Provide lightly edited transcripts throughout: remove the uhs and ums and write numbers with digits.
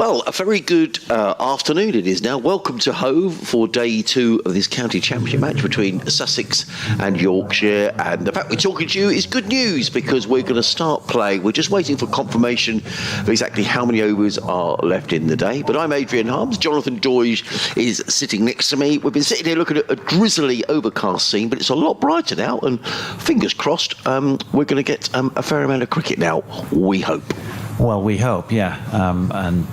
Well, a very good afternoon it is now. Welcome to Hove for day 2 of this county championship match between Sussex and Yorkshire. And the fact we're talking to you is good news because we're going to start play. We're just waiting for confirmation of exactly how many overs are left in the day. But I'm Adrian Harms. Jonathan Doige is sitting next to me. We've been sitting here looking at a drizzly overcast scene, but it's a lot brighter now. And fingers crossed, we're going to get a fair amount of cricket now, we hope. Well, we hope, yeah. And,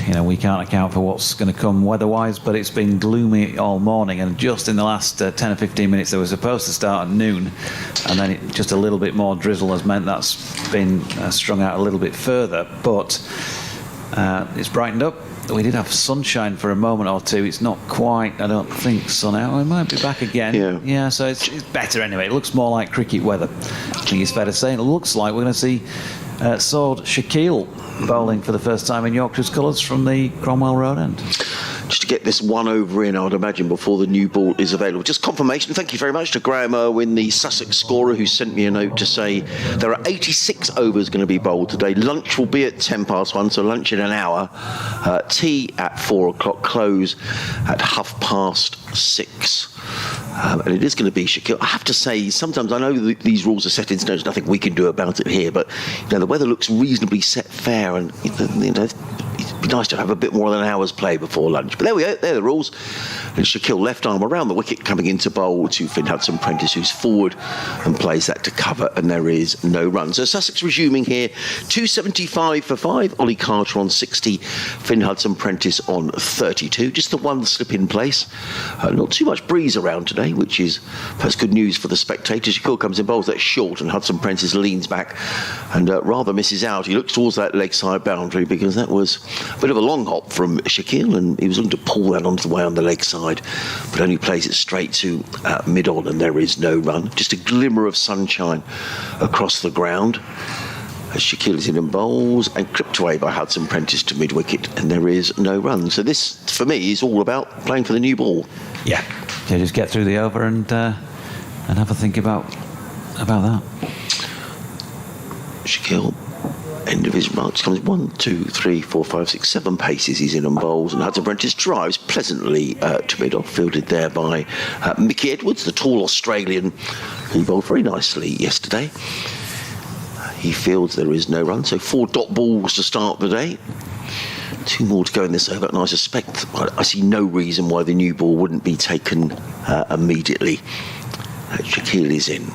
you know, we can't account for what's going to come weather-wise, but it's been gloomy all morning. And just in the last 10 or 15 minutes, they were supposed to start at noon. And then just a little bit more drizzle has meant that's been strung out a little bit further. But it's brightened up. We did have sunshine for a moment or two. It's not quite, I don't think, sun out. It might be back again. Yeah, so it's better anyway. It looks more like cricket weather. I think it's fair to say. It looks like we're going to see Sword Shaquille bowling for the first time in Yorkshire's colours from the Cromwell Road end. Just to get this one over in, I would imagine, before the new ball is available. Just confirmation, thank you very much to Graham Irwin, the Sussex scorer, who sent me a note to say there are 86 overs going to be bowled today. Lunch will be at 1:10, so lunch in an hour. Tea at 4 o'clock, close at 6:30. And it is going to be Shaquille. I have to say, sometimes I know these rules are set in stone. There's nothing we can do about it here, but you know, the weather looks reasonably set fair, and you know, it'd be nice to have a bit more than an hour's play before lunch. But there we go, they're the rules. And Shaquille left arm around the wicket, coming into bowl to Finn Hudson-Prentice, who's forward and plays that to cover, and there is no run. So Sussex resuming here, 275 for 5. Ollie Carter on 60, Finn Hudson-Prentice on 32. Just the one slip in place. Not too much breeze around today, which is perhaps good news for the spectators. Shaquille comes in, bowls that short, and Hudson-Prentice leans back and rather misses out. He looks towards that leg side boundary because that was a bit of a long hop from Shaquille, and he was looking to pull that onto the way on the leg side, but only plays it straight to mid-on, and there is no run. Just a glimmer of sunshine across the ground as Shaquille is in and bowls, and clipped away by Hudson-Prentice to mid-wicket, and there is no run. So this, for me, is all about playing for the new ball. Yeah, just get through the over and have a think about that. Shaquille, end of his marks, comes 1, 2, 3, 4, 5, 6, 7 paces. He's in and bowls, and Hudson-Prentice drives pleasantly to mid-off, fielded there by Mickey Edwards, the tall Australian, who bowled very nicely yesterday. He fields, there is no run, so 4 dot balls to start the day. 2 more to go in this over, and I suspect, I see no reason why the new ball wouldn't be taken immediately. Shaquille is in.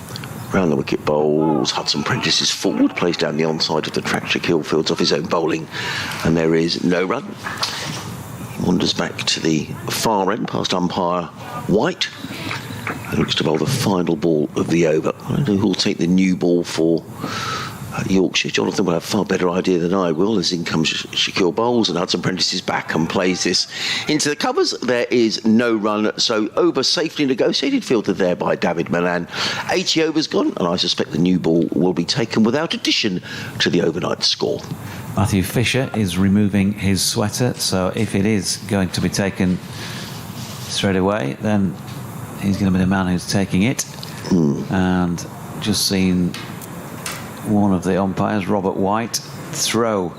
Round the wicket bowls, Hudson-Prentice is forward, plays down the onside of the track. Shaquille fields off his own bowling, and there is no run. He wanders back to the far end, past umpire White, and looks to bowl the final ball of the over. I don't know who will take the new ball for Yorkshire. Jonathan will have a far better idea than I will, as in comes Shaquille bowls, and Hudson-Prentice is back and plays this into the covers. There is no run, so over safely negotiated, fielded there by David Milan. 80 overs gone, and I suspect the new ball will be taken without addition to the overnight score. Matthew Fisher is removing his sweater, so if it is going to be taken straight away, then he's going to be the man who's taking it. And just seen one of the umpires, Robert White, throw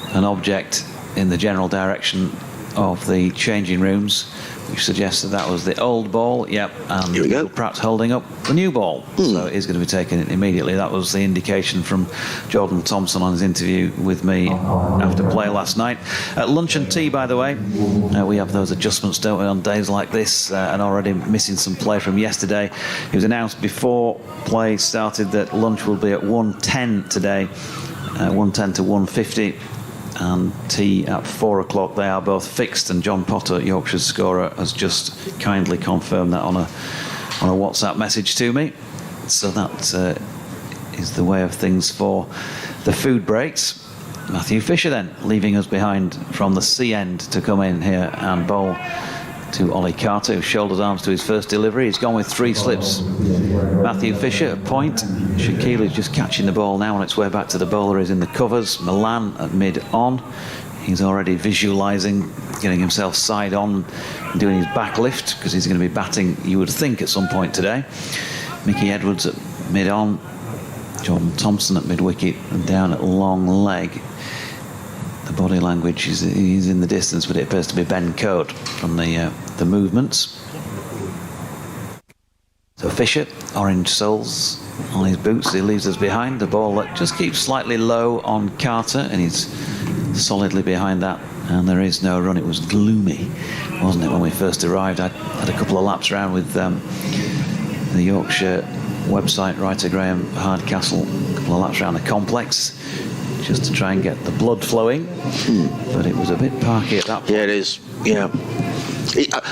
an object in the general direction of the changing rooms, which suggests that was the old ball. Yep, and here we go. Perhaps holding up the new ball. So it is going to be taken immediately. That was the indication from Jordan Thompson on his interview with me after play last night. At lunch and tea, by the way, we have those adjustments, don't we, on days like this, and already missing some play from yesterday. It was announced before play started that lunch will be at 1:10 today, 1:10 to 1:50. And tea at 4 o'clock. They are both fixed, and John Potter, Yorkshire's scorer, has just kindly confirmed that on a WhatsApp message to me. So that is the way of things for the food breaks. Matthew Fisher then leaving us behind from the C end to come in here and bowl to Ollie Carter, who shoulders arms to his first delivery. He's gone with 3 slips. Matthew Fisher at point. Shaquille is just catching the ball now on its way back to the bowler. He's in the covers. Milan at mid-on. He's already visualising getting himself side on, doing his back lift, because he's going to be batting, you would think, at some point today. Mickey Edwards at mid-on. Jordan Thompson at mid-wicket, and down at long leg. The body language, he's in the distance, but it appears to be Ben Coate from the movements. So Fisher, orange soles on his boots, he leaves us behind. The ball that just keeps slightly low on Carter, and he's solidly behind that, and there is no run. It was gloomy, wasn't it, when we first arrived? I had a couple of laps around with the Yorkshire website writer Graham Hardcastle, a couple of laps around the complex just to try and get the blood flowing, but it was a bit parky at that point. Yeah, it is. Yeah.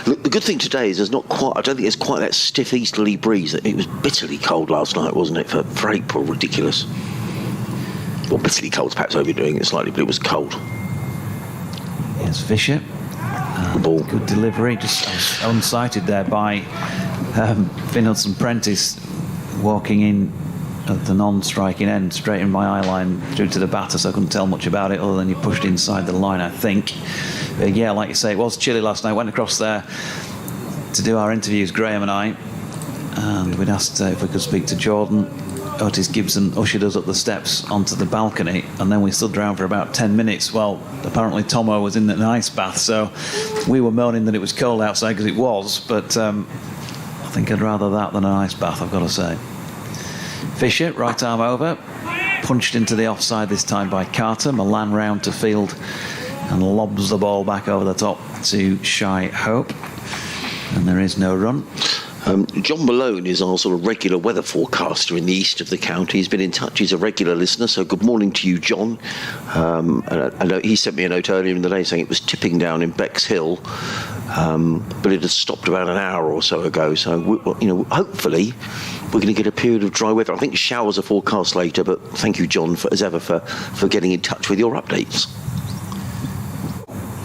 Look, the good thing today is there's not quite, I don't think it's quite that stiff easterly breeze. It was bitterly cold last night, wasn't it, for April? Ridiculous. Well, bitterly cold, perhaps overdoing it slightly, but it was cold. Here's Fisher. Ball. Good delivery, just unsighted there by Finn Hudson-Prentice, walking in at the non-striking end, straight in my eye line through to the batter, so I couldn't tell much about it other than you pushed inside the line, I think. But yeah, like you say, it was chilly last night. Went across there to do our interviews, Graham and I, and we'd asked if we could speak to Jordan. Otis Gibson ushered us up the steps onto the balcony, and then we stood around for about 10 minutes. Well, apparently Tomo was in an ice bath, so we were moaning that it was cold outside, because it was, but I think I'd rather that than an ice bath, I've got to say. Fisher, right arm over, punched into the offside this time by Carter. Milan round to field and lobs the ball back over the top to Shy Hope, and there is no run. John Malone is our sort of regular weather forecaster in the east of the county. He's been in touch. He's a regular listener, so good morning to you, John. I know he sent me a note earlier in the day saying it was tipping down in Bexhill, but it has stopped about an hour or so ago. So, hopefully we're going to get a period of dry weather. I think showers are forecast later, but thank you, John, as ever, for getting in touch with your updates.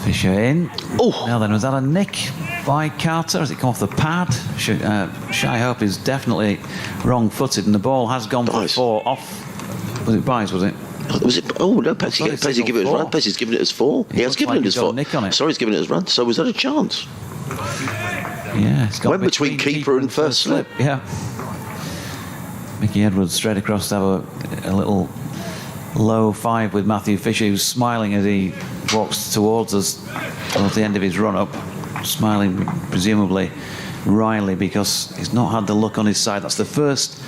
Fisher in. Oh! Now then, was that a nick by Carter? Has it come off the pad? Shy Hope is definitely wrong-footed, and the ball has gone for 4 off. Was it Byes, was it? Was it? Oh, no, Pezzy's given it as run. Pezzy's given it as 4. He has given it as 4. Sorry, he's given it as run. So was that a chance? Yeah, it's got went between keeper and first slip. Yeah. Mickey Edwards straight across to have a little low 5 with Matthew Fisher, who's smiling as he walks towards us towards the end of his run-up, smiling presumably wryly because he's not had the luck on his side. That's the first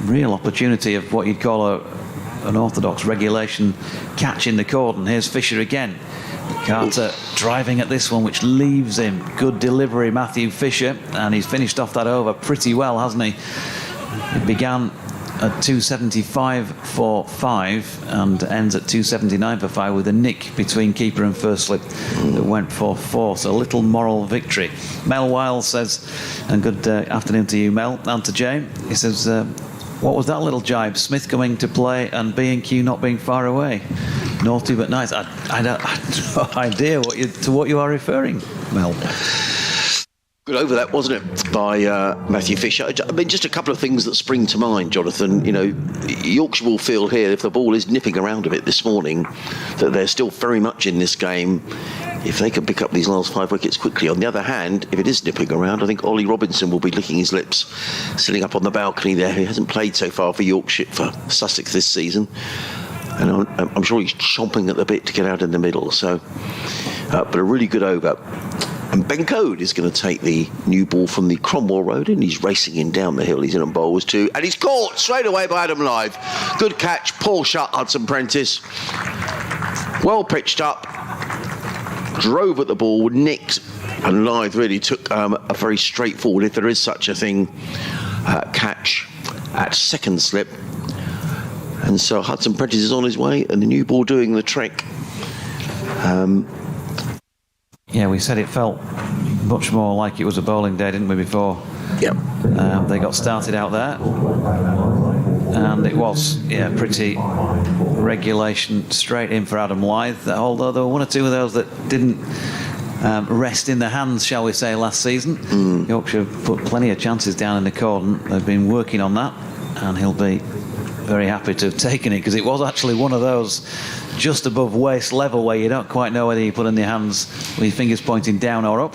real opportunity of what you'd call an orthodox regulation catch in the cordon. Here's Fisher again. Carter driving at this one, which leaves him. Good delivery, Matthew Fisher, and he's finished off that over pretty well, hasn't he? It began at 275 for 5 and ends at 279 for 5 with a nick between keeper and first slip that went for 4. So a little moral victory. Mel Wiles says, and good afternoon to you, Mel, and to Jay. He says, what was that little jibe? Smith coming to play and B&Q not being far away. Naughty but nice. I have no idea what you are referring, Mel. Good over that, wasn't it, by Matthew Fisher? I mean, just a couple of things that spring to mind, Jonathan. Yorkshire will feel here, if the ball is nipping around a bit this morning, that they're still very much in this game if they can pick up these last 5 wickets quickly. On the other hand, if it is nipping around, I think Ollie Robinson will be licking his lips, sitting up on the balcony there. He hasn't played so far for Yorkshire, for Sussex this season, and I'm sure he's chomping at the bit to get out in the middle. So, but a really good over. And Ben Coate is going to take the new ball from the Cromwell Road, and he's racing in down the hill. He's in on bowls too, and he's caught straight away by Adam Lythe. Good catch, Paul shut, Hudson-Prentice. Well pitched up, drove at the ball, nicked, and Lythe really took a very straightforward, if there is such a thing, catch at second slip. And so Hudson-Prentice is on his way, and the new ball doing the trick. Yeah, we said it felt much more like it was a bowling day, didn't we, before? Yep. They got started out there. And it was, pretty regulation straight in for Adam Lythe. Although there were 1 or 2 of those that didn't rest in their hands, shall we say, last season. Yorkshire put plenty of chances down in the cordon. They've been working on that, and he'll be very happy to have taken it, because it was actually one of those just above waist level where you don't quite know whether you put in your hands with your fingers pointing down or up.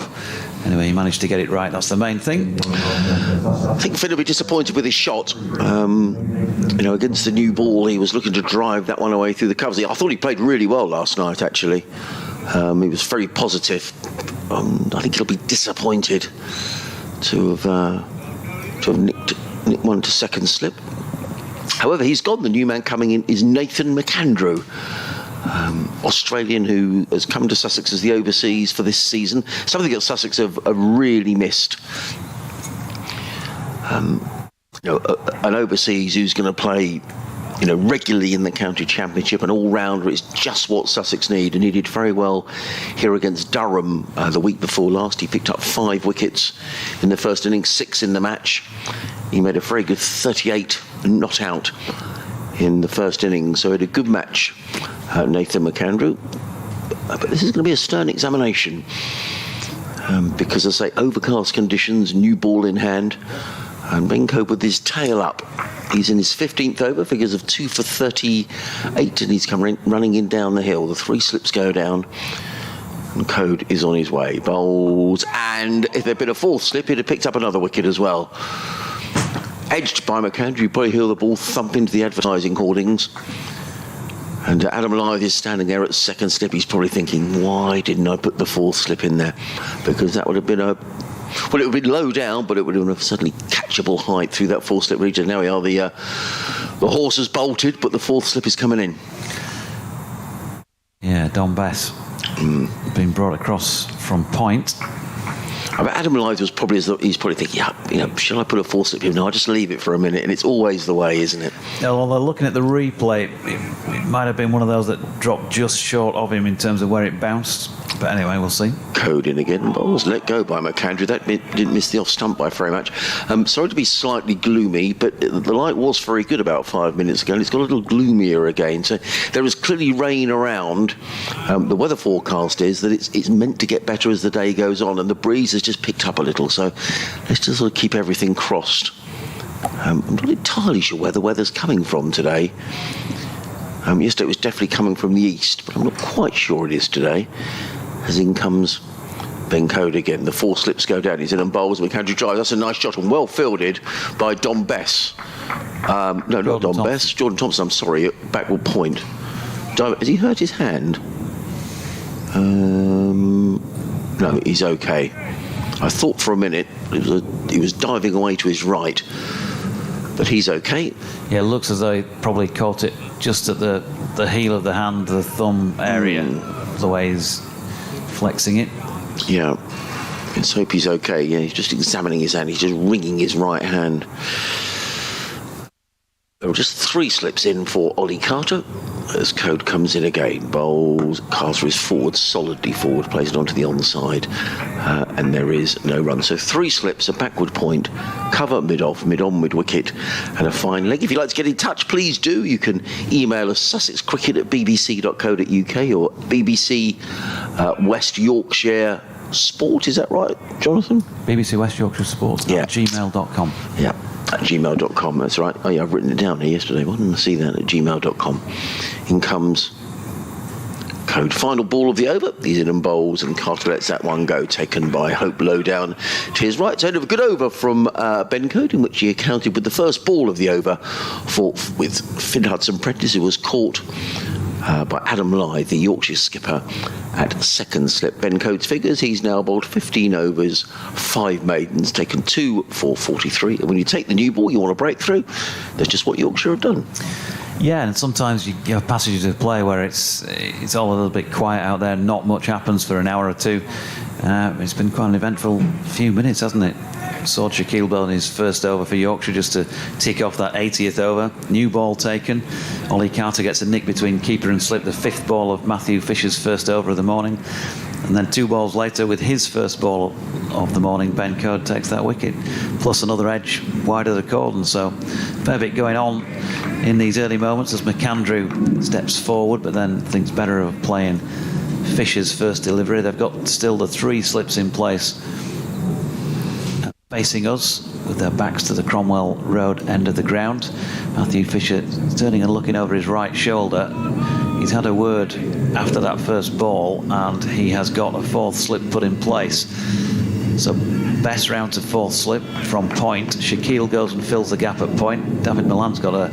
Anyway, he managed to get it right. That's the main thing. I think Finn will be disappointed with his shot. against the new ball, he was looking to drive that one away through the covers. I thought he played really well last night, actually. He was very positive. I think he'll be disappointed to have nicked one to second slip. However, he's gone. The new man coming in is Nathan McAndrew, Australian who has come to Sussex as the overseas for this season. Something that Sussex have really missed. An overseas who's going to play, regularly in the county championship, an all-rounder is just what Sussex need, and he did very well here against Durham the week before last. He picked up 5 wickets in the first innings, 6 in the match. He made a very good 38 not out in the first innings, so he had a good match, Nathan McAndrew. But this is going to be a stern examination because, as I say, overcast conditions, new ball in hand, and Ben Cope with his tail up. He's in his 15th over, figures of 2 for 38, and he's running in down the hill. The 3 slips go down, and Code is on his way. Bowls, and if there'd been a 4th slip, he'd have picked up another wicket as well. Edged by McAndrew, you probably hear the ball thump into the advertising hoardings. And Adam Lyth is standing there at second slip. He's probably thinking, why didn't I put the 4th slip in there? Because that would have been it would have been low down, but it would have been a suddenly catchable height through that 4th slip region. Now we are the horse has bolted, but the 4th slip is coming in. Yeah, Don Bess being brought across from point. Adam Lyth was probably he's probably thinking, shall I put a 4th slip in? No, I'll just leave it for a minute, and it's always the way, isn't it? Although looking at the replay, it might have been one of those that dropped just short of him in terms of where it bounced. But anyway, we'll see. Code in again. Bowls let go by McAndrew. That didn't miss the off stump by very much. Sorry to be slightly gloomy, but the light was very good about 5 minutes ago, and it's got a little gloomier again. So there is clearly rain around. The weather forecast is that it's meant to get better as the day goes on, and the breeze has just picked up a little. So let's just sort of keep everything crossed. I'm not entirely sure where the weather's coming from today. Yesterday it was definitely coming from the east, but I'm not quite sure it is today. As in comes Ben Code again. The 4 slips go down. He's in and bowls. McAndrew drives. That's a nice shot and well fielded by Don Bess. No, not Don Bess. Jordan Thompson, I'm sorry. Backward point. Has he hurt his hand? No, he's okay. I thought for a minute he was diving away to his right, but he's okay. Yeah, it looks as though he probably caught it just at the heel of the hand, the thumb area, the way he's flexing it. Yeah, let's hope he's okay. Yeah, he's just examining his hand. He's just wringing his right hand. There were just 3 slips in for Ollie Carter as Code comes in again. Bowls. Carter is forward, solidly forward, plays it onto the onside, and there is no run. So 3 slips, a backward point, cover mid-off, mid-on, mid-wicket, and a fine leg. If you'd like to get in touch, please do. You can email us sussexcricket@bbc.co.uk or BBC West Yorkshire Sport. Is that right, Jonathan? BBC West Yorkshire Sport at gmail.com. Yeah. At gmail.com, that's right. Oh yeah, I've written it down here yesterday. Why didn't I see that? At gmail.com. In comes Code. Final ball of the over. He's in and bowls, and Carter lets that one go, taken by Hope low down to his right. So a good over from Ben Code, in which he accounted with the first ball of the over with Finn Hudson-Prentice, who was caught by Adam Lyth, the Yorkshire skipper, at second slip. Ben Coates figures he's now bowled 15 overs, 5 maidens, taken 2 for 43. And when you take the new ball, you want to break through. That's just what Yorkshire have done. Yeah, and sometimes you have passages of play where it's all a little bit quiet out there, not much happens for an hour or two. It's been quite an eventful few minutes, hasn't it? Saw Shaquille Bell in his first over for Yorkshire just to tick off that 80th over. New ball taken. Ollie Carter gets a nick between keeper and slip, the 5th ball of Matthew Fisher's first over of the morning. And then 2 balls later, with his first ball of the morning, Ben Code takes that wicket, plus another edge wide of the cordon. So fair bit going on in these early moments as McAndrew steps forward, but then thinks better of playing Fisher's first delivery. They've got still the 3 slips in place facing us with their backs to the Cromwell Road end of the ground. Matthew Fisher turning and looking over his right shoulder. He's had a word after that first ball, and he has got a 4th slip put in place. So Best round to fourth slip from point. Shaquille goes and fills the gap at point. David Milan's got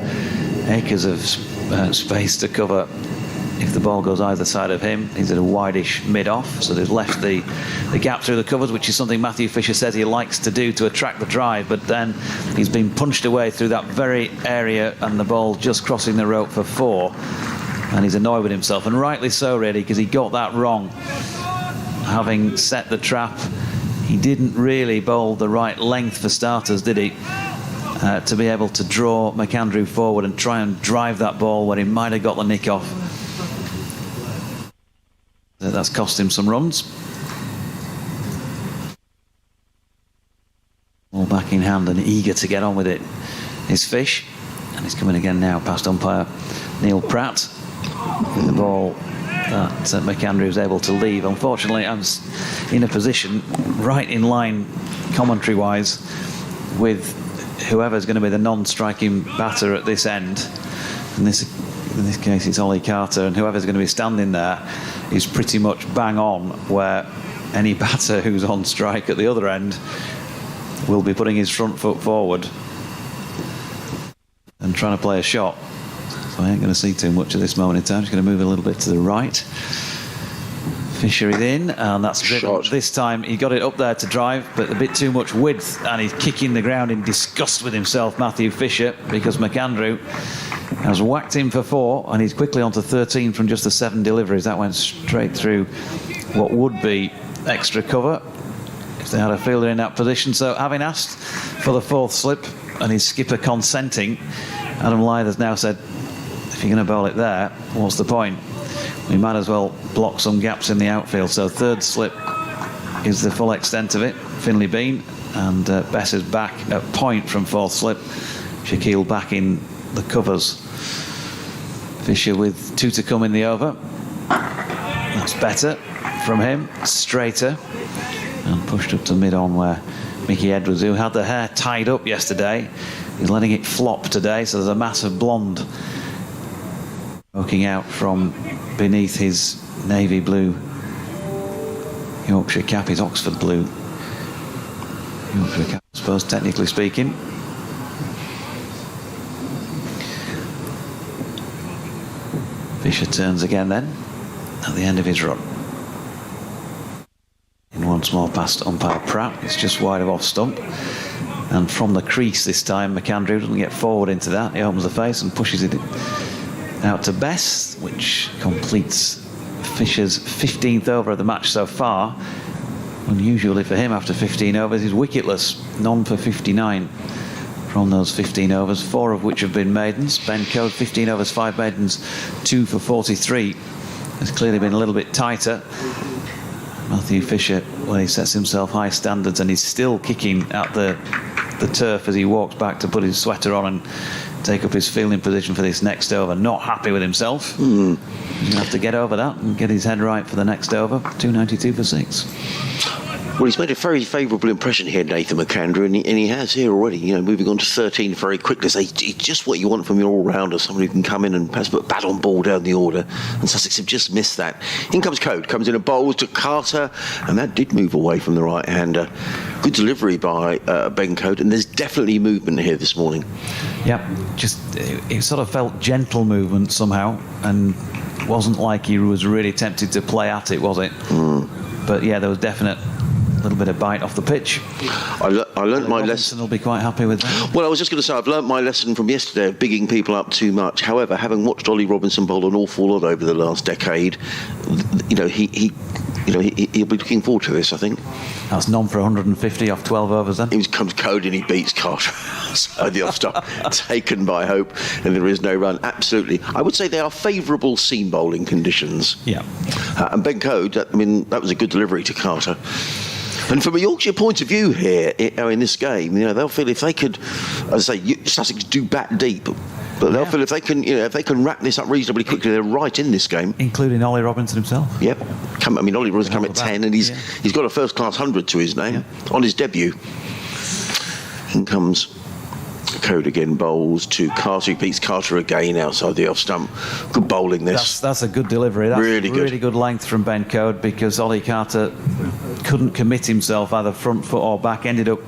acres of space to cover. If the ball goes either side of him, he's at a wideish mid-off, so they've left the gap through the covers, which is something Matthew Fisher says he likes to do to attract the drive, but then he's been punched away through that very area and the ball just crossing the rope for 4, and he's annoyed with himself, and rightly so really, because he got that wrong. Having set the trap, he didn't really bowl the right length for starters, did he? To be able to draw McAndrew forward and try and drive that ball where he might have got the nick off. That's cost him some runs. All back in hand and eager to get on with it is Fish, and he's coming again now past umpire Neil Pratt with the ball that McAndrew was able to leave. Unfortunately, I'm in a position right in line commentary wise with whoever's going to be the non-striking batter at this end. In this case it's Ollie Carter, and whoever's going to be standing there is pretty much bang on where any batter who's on strike at the other end will be putting his front foot forward and trying to play a shot. So I ain't going to see too much at this moment in time. Just going to move a little bit to the right. Fisher is in, and that's shot. This time he got it up there to drive, but a bit too much width, and he's kicking the ground in disgust with himself, Matthew Fisher, because McAndrew has whacked him for 4, and he's quickly on to 13 from just the 7 deliveries. That went straight through what would be extra cover if they had a fielder in that position. So having asked for the 4th slip and his skipper consenting, Adam Lyth has now said, if you're going to bowl it there, what's the point? We might as well block some gaps in the outfield. So 3rd slip is the full extent of it. Finlay Bean, and Bess is back at point from 4th slip. Shaquille back in the covers. Fisher with 2 to come in the over. That's better from him, straighter, and pushed up to mid-on where Mickey Edwards, who had the hair tied up yesterday, is letting it flop today, so there's a mass of blonde poking out from beneath his navy blue Yorkshire cap, his Oxford blue Yorkshire cap, I suppose, technically speaking. Fisher turns again then at the end of his run. In once more past umpire Pratt. It's just wide of off stump, and from the crease this time McAndrew doesn't get forward into that. He opens the face and pushes it out to Bess, which completes Fisher's 15th over of the match so far. Unusually for him, after 15 overs, he's wicketless, none for 59 from those 15 overs, 4 of which have been maidens. Ben Code, 15 overs, 5 maidens, 2 for 43. Has clearly been a little bit tighter. Matthew Fisher, well, he sets himself high standards, and he's still kicking at the turf as he walks back to put his sweater on and take up his fielding position for this next over. Not happy with himself. He's going to have to get over that and get his head right for the next over. 292 for 6. Well, he's made a very favourable impression here, Nathan McAndrew, and he has here already, moving on to 13 very quickly. So he's just what you want from your all-rounder, someone who can come in and perhaps put a bat on ball down the order, and Sussex have just missed that. In comes Code, comes in a bowl to Carter, and that did move away from the right-hander. Good delivery by Ben Code, and there's definitely movement here this morning. Yeah, just it sort of felt gentle movement somehow, and wasn't like he was really tempted to play at it, was it? But yeah, there was definite little bit of bite off the pitch. I learnt my lesson. Will be quite happy with that. Well, I was just going to say, I've learnt my lesson from yesterday of bigging people up too much. However, having watched Ollie Robinson bowl an awful lot over the last decade, he'll be looking forward to this, I think. That's none for 150 off 12 overs then. He comes Code and he beats Carter. So the off stop taken by Hope, and there is no run. Absolutely. I would say they are favourable seam bowling conditions. Yeah. And Ben Code, that was a good delivery to Carter. And from a Yorkshire point of view here, in this game, they'll feel if they could, as I say, Sussex do bat deep, but they'll feel if they can wrap this up reasonably quickly, they're right in this game. Including Ollie Robinson himself. Yep. Ollie Robinson come at 10, and he's got a first-class 100 to his name on his debut. In comes Code again bowls to Carter. He beats Carter again outside the off stump. Good bowling this. That's a good delivery. That's really good length from Ben Code, because Ollie Carter couldn't commit himself either front foot or back, ended up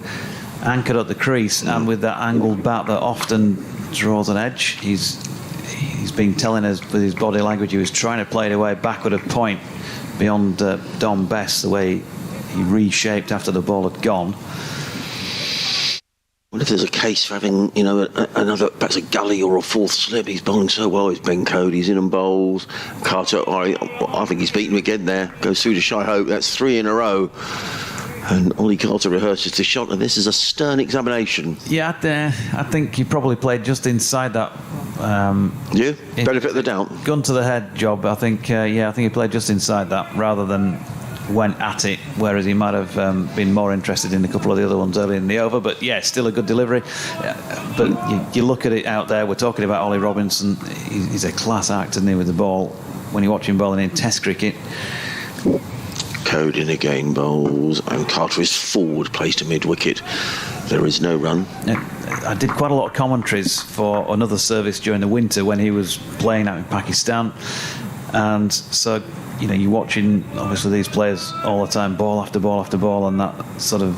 anchored at the crease, and with that angled bat that often draws an edge, he's been telling us with his body language he was trying to play it away backward of point beyond Dom Bess, the way he reshaped after the ball had gone. I wonder if there's a case for having, another, perhaps a gully or a fourth slip. He's bowling so well. He's Ben Code. He's in and bowls. Carter, I think he's beaten him again there. Goes through to Shy Hope. That's 3 in a row. And Ollie Carter rehearses the shot, and this is a stern examination. Yeah, I think he probably played just inside that. Benefit of the doubt. Gun to the head job. I think he played just inside that rather than went at it, whereas he might have been more interested in a couple of the other ones early in the over. But yeah, still a good delivery. But you look at it out there, we're talking about Ollie Robinson. He's a class act, isn't he, with the ball when you watch him bowling in Test cricket. Code in again bowls, and Carter is forward, placed to mid-wicket. There is no run. I did quite a lot of commentaries for another service during the winter when he was playing out in Pakistan, and so you're watching obviously these players all the time, ball after ball after ball, and that sort of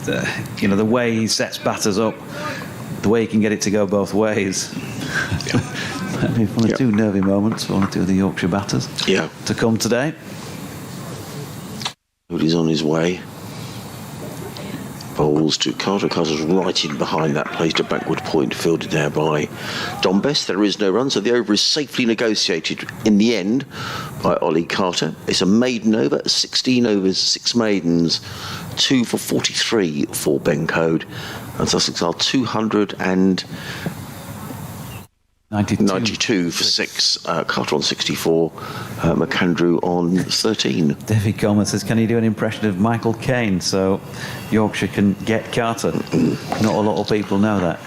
the way he sets batters up, the way he can get it to go both ways. One or two nervy moments for one or two of the Yorkshire batters to come today. He's on his way. Bowls to Carter. Carter's right in behind that, placed a backward point, fielded there by Dom Bess. There is no run, so the over is safely negotiated in the end by Ollie Carter. It's a maiden over, 16 overs, 6 maidens, 2 for 43 for Ben Code. And Sussex are 292 for 6. Carter on 64. McAndrew on 13. David Coleman says, can he do an impression of Michael Caine so Yorkshire can get Carter? Not a lot of people know that.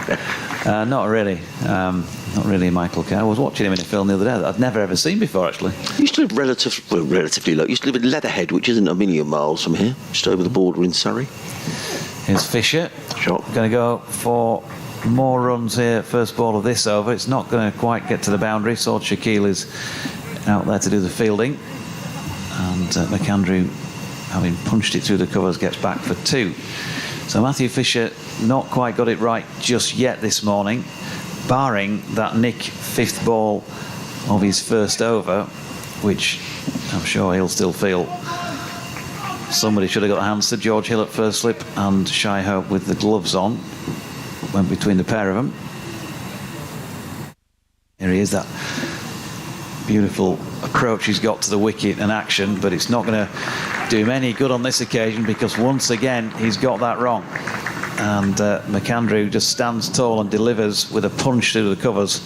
Not really. Not really Michael Caine. I was watching him in a film the other day that I'd never ever seen before, actually. He used to live relatively low. He used to live in Leatherhead, which isn't a million miles from here, just over the border in Surrey. Here's Fisher. Shot. Going to go for more runs here, first ball of this over. It's not going to quite get to the boundary. Saud Shakil is out there to do the fielding, and McAndrew, having punched it through the covers, gets back for 2. So Matthew Fisher not quite got it right just yet this morning, barring that nick 5th ball of his first over, which I'm sure he'll still feel somebody should have got hands to. George Hill at first slip, and Shy Hope with the gloves on went between the pair of them. Here he is, that beautiful approach he's got to the wicket and action, but it's not going to do him any good on this occasion, because once again he's got that wrong, and McAndrew just stands tall and delivers with a punch through the covers,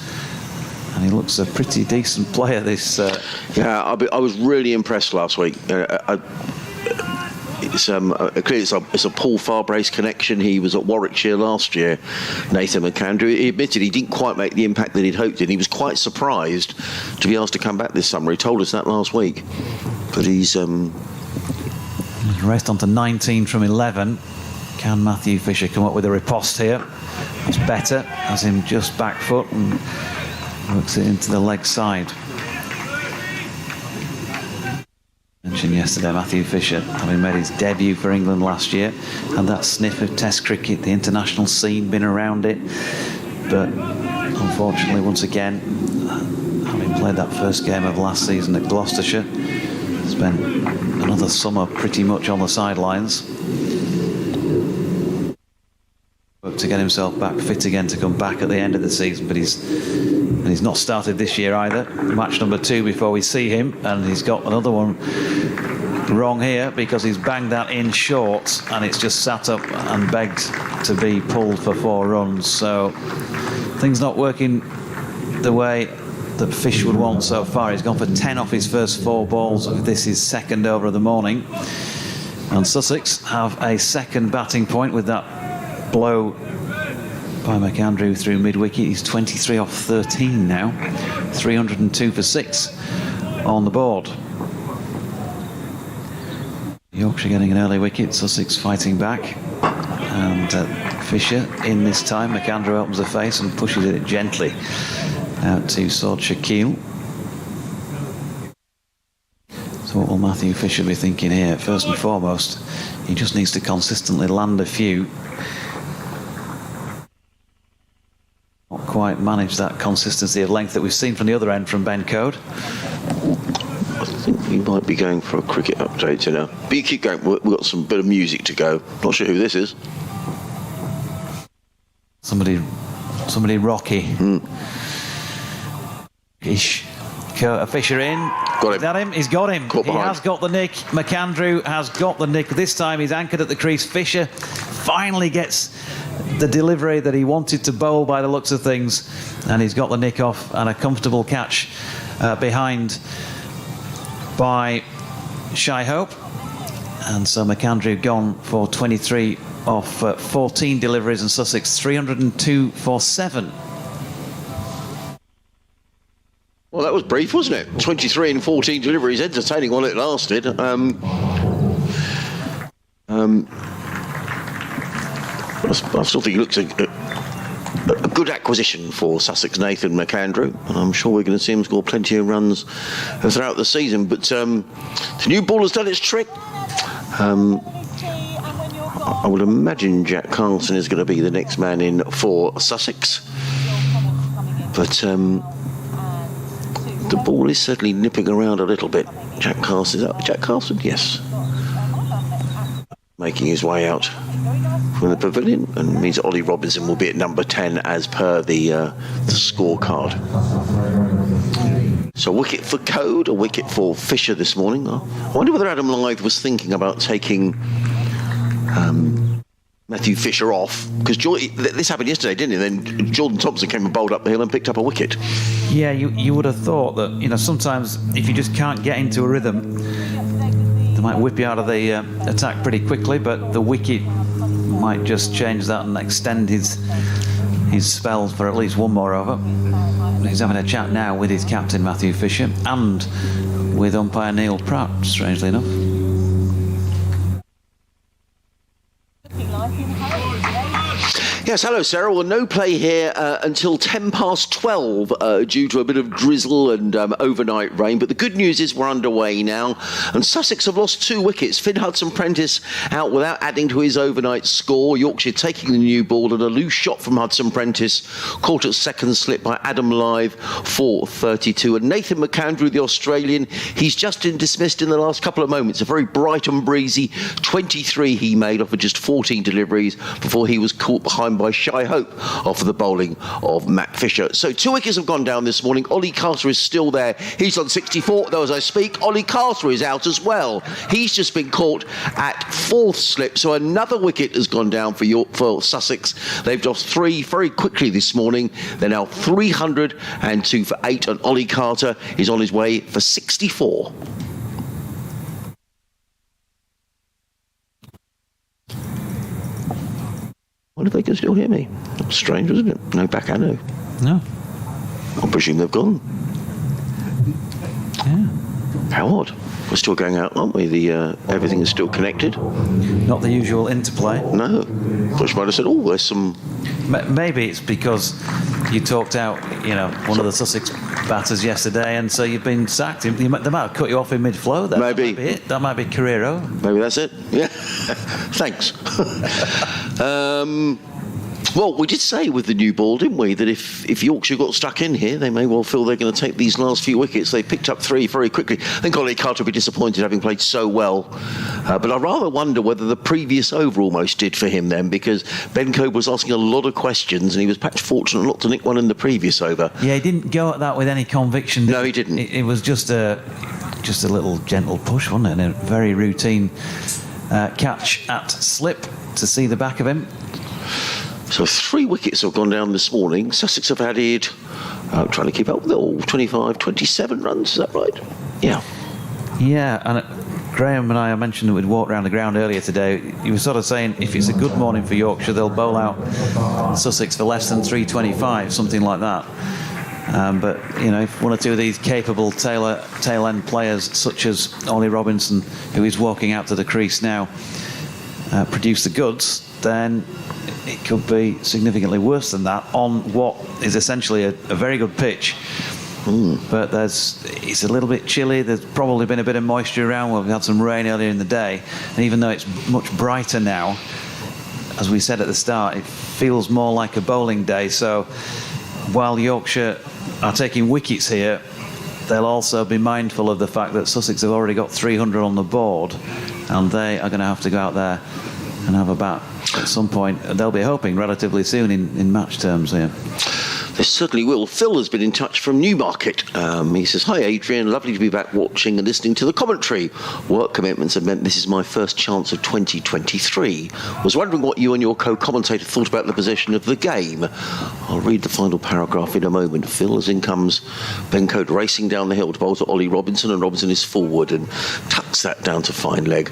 and he looks a pretty decent player, this I was really impressed last week. It's a Paul Farbrace connection. He was at Warwickshire last year, Nathan McAndrew. He admitted he didn't quite make the impact that he'd hoped in. He was quite surprised to be asked to come back this summer. He told us that last week. But he's raced on to 19 from 11. Can Matthew Fisher come up with a riposte here? That's better. Has him just back foot and works it into the leg side. Mentioned yesterday, Matthew Fisher, having made his debut for England last year, had that sniff of Test cricket, the international scene, been around it, but unfortunately, once again, having played that first game of last season at Gloucestershire, spent another summer pretty much on the sidelines. Worked to get himself back fit again to come back at the end of the season, but he's not started this year either. Match number 2 before we see him, and he's got another one wrong here because he's banged that in short, and it's just sat up and begged to be pulled for 4 runs. So things not working the way that Fish would want so far. He's gone for 10 off his first 4 balls. This is second over of the morning, and Sussex have a second batting point with that blow by McAndrew through mid-wicket. He's 23 off 13 now, 302 for 6 on the board. Yorkshire getting an early wicket, Sussex fighting back, And Fisher in this time. McAndrew opens the face and pushes it gently out to Sword Shaquille. So what will Matthew Fisher be thinking here? First and foremost, he just needs to consistently land a few. Not quite manage that consistency of length that we've seen from the other end from Ben Code. I think we might be going for a cricket update now. But you keep going, we've got some bit of music to go. Not sure who this is. Somebody rocky. Ish. Fisher in. Got him. Is that him? He's got him. Caught he behind. has got the nick. McAndrew has got the nick. This time he's anchored at the crease. Fisher finally gets the delivery that he wanted to bowl by the looks of things, and he's got the nick off and a comfortable catch behind by Shy Hope. And so McAndrew gone for 23 off 14 deliveries, and Sussex 302 for 7. Well, that was brief, wasn't it? 23 and 14 deliveries, entertaining while it lasted. I still think it looks a good acquisition for Sussex, Nathan McAndrew. And I'm sure we're going to see him score plenty of runs throughout the season. But the new ball has done its trick. I would imagine Jack Carlson is going to be the next man in for Sussex. But the ball is certainly nipping around a little bit. Jack Carlson, is that Jack Carlson? Yes. Making his way out from the pavilion, and means Ollie Robinson will be at number 10 as per the scorecard. So a wicket for Code, a wicket for Fisher this morning. I wonder whether Adam Lyth was thinking about taking Matthew Fisher off, because this happened yesterday, didn't it? Then Jordan Thompson came and bowled up the hill and picked up a wicket. Yeah, you would have thought that, sometimes if you just can't get into a rhythm, they might whip you out of the attack pretty quickly, but the wicket might just change that and extend his spell for at least one more over. He's having a chat now with his captain Matthew Fisher and with umpire Neil Pratt, strangely enough. Yes, hello, Sarah. Well, no play here until 10 past 12 due to a bit of drizzle and overnight rain. But the good news is we're underway now. And Sussex have lost 2 wickets. Finn Hudson-Prentice out without adding to his overnight score. Yorkshire taking the new ball, and a loose shot from Hudson-Prentice caught at second slip by Adam Lyth for 32. And Nathan McAndrew, the Australian, he's just been dismissed in the last couple of moments. A very bright and breezy 23 he made off of just 14 deliveries before he was caught behind by Shy Hope off of the bowling of Matt Fisher. So 2 wickets have gone down this morning. Ollie Carter is still there. He's on 64, though, as I speak. Ollie Carter is out as well. He's just been caught at 4th slip. So another wicket has gone down for Sussex. They've lost 3 very quickly this morning. They're now 302 for 8, and Ollie Carter is on his way for 64. I wonder if they can still hear me. That's strange, isn't it? No backhand. No. I presume they've gone. Yeah. How odd. We're still going out, aren't we? Everything is still connected. Not the usual interplay. No. Bush might have said, oh, there's some... Maybe it's because you talked out, one of the Sussex batters yesterday, and so you've been sacked. They might have cut you off in mid-flow. That might be it. That might be career over. Maybe that's it. Yeah. Thanks. Well, we did say with the new ball, didn't we, that if Yorkshire got stuck in here, they may well feel they're going to take these last few wickets. They picked up 3 very quickly. I think Ollie Carter will be disappointed having played so well. But I rather wonder whether the previous over almost did for him then, because Ben Cope was asking a lot of questions and he was perhaps fortunate not to nick one in the previous over. Yeah, he didn't go at that with any conviction. No, he didn't. It was just a little gentle push, wasn't it? And a very routine catch at slip to see the back of him. So 3 wickets have gone down this morning. Sussex have added, trying to keep up with it all, 25, 27 runs, is that right? Yeah. Yeah, and Graham and I mentioned that we'd walked around the ground earlier today. He was sort of saying if it's a good morning for Yorkshire, they'll bowl out Sussex for less than 325, something like that. But, if one or two of these capable tail-end players, such as Ollie Robinson, who is walking out to the crease now, produce the goods, then it could be significantly worse than that on what is essentially a very good pitch. But it's a little bit chilly. There's probably been a bit of moisture around. We've had some rain earlier in the day, and even though it's much brighter now, as we said at the start, it feels more like a bowling day. So while Yorkshire are taking wickets here, they'll also be mindful of the fact that Sussex have already got 300 on the board, and they are going to have to go out there and have a bat at some point. They'll be hoping relatively soon in match terms here. They certainly will. Phil has been in touch from Newmarket. He says, "Hi Adrian, lovely to be back watching and listening to the commentary. Work commitments have meant this is my first chance of 2023. Was wondering what you and your co-commentator thought about the position of the game." I'll read the final paragraph in a moment. Phil, as in comes Ben Coate racing down the hill to bowl to Ollie Robinson, and Robinson is forward and tucks that down to fine leg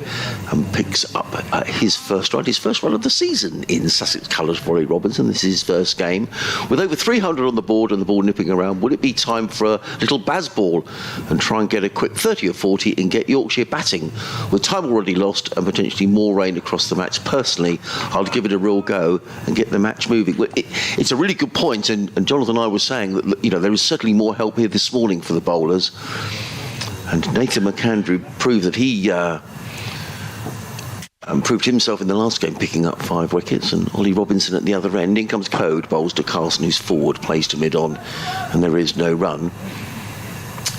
and picks up his first run of the season in Sussex colours for Ollie Robinson. This is his first game. With over 300 on the board and the ball nipping around, would it be time for a little Bazball and try and get a quick 30 or 40 and get Yorkshire batting? With time already lost and potentially more rain across the match, personally, I'll give it a real go and get the match moving. It's a really good point, and Jonathan and I were saying that, you know, there is certainly more help here this morning for the bowlers. And Nathan McAndrew proved that he proved himself in the last game, picking up 5 wickets, and Ollie Robinson at the other end. In comes Coate, bowls to Carson, who's forward, plays to mid-on, and there is no run.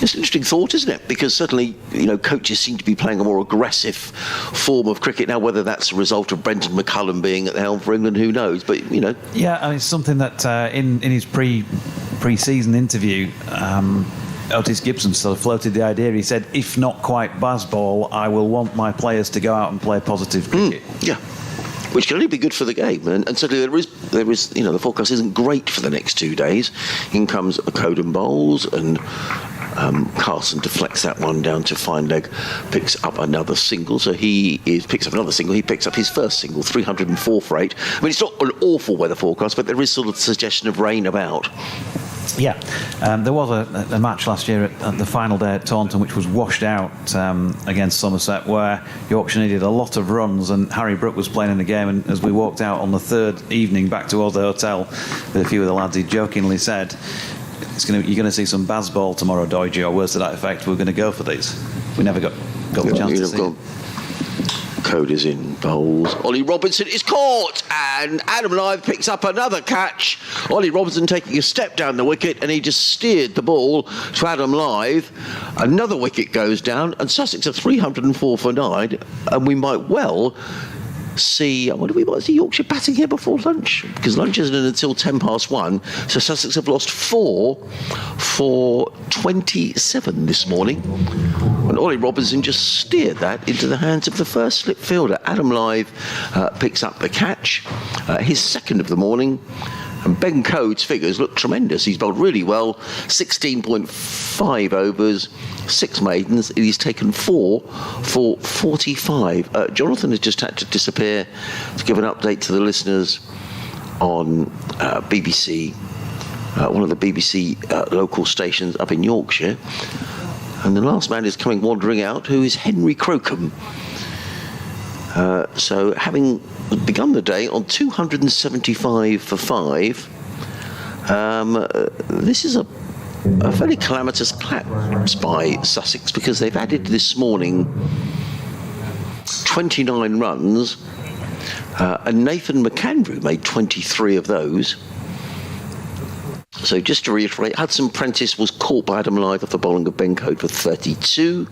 It's an interesting thought, isn't it? Because certainly, you know, coaches seem to be playing a more aggressive form of cricket now. Whether that's a result of Brendan McCullum being at the helm for England, who knows? But, you know. Yeah, I mean, it's something that in his pre-season interview, Otis Gibson sort of floated the idea. He said, if not quite Bazball, I will want my players to go out and play positive cricket. Yeah, which can only be good for the game. And certainly there is, you know, the forecast isn't great for the next 2 days. In comes Coate and bowls, and Carson deflects that one down to fine leg, picks up another single. So he picks up another single. He picks up his first single, 304 for 8. I mean, it's not an awful weather forecast, but there is sort of the suggestion of rain about. Yeah, there was a match last year at the final day at Taunton, which was washed out against Somerset, where Yorkshire needed a lot of runs, and Harry Brook was playing in the game. And as we walked out on the third evening back towards the hotel with a few of the lads, he jokingly said, "You're going to see some Bazball tomorrow, Doige," or words to that effect. We're going to go for these. We never got the chance to see it. Coate is in bowls. Ollie Robinson is caught, and Adam Lyth picks up another catch. Ollie Robinson taking a step down the wicket, and he just steered the ball to Adam Lyth. Another wicket goes down, and Sussex are 304 for 9, and we might well see, I wonder if we might see Yorkshire batting here before lunch, because lunch isn't until 1:10. So Sussex have lost 4 for 27 this morning, and Ollie Robinson just steered that into the hands of the first slip fielder. Adam Lyth picks up the catch, his second of the morning. And Ben Coate's figures look tremendous. He's bowled really well, 16.5 overs, 6 maidens. He's taken 4 for 45. Jonathan has just had to disappear to give an update to the listeners on BBC, one of the BBC local stations up in Yorkshire. And the last man is coming wandering out, who is Henry Crocombe. So having begun the day on 275 for 5, this is a fairly calamitous collapse by Sussex, because they've added this morning 29 runs, and Nathan McAndrew made 23 of those. So just to reiterate, Hudson Prentice was caught by Adam Lyth off the bowling of Ben Coate for 32.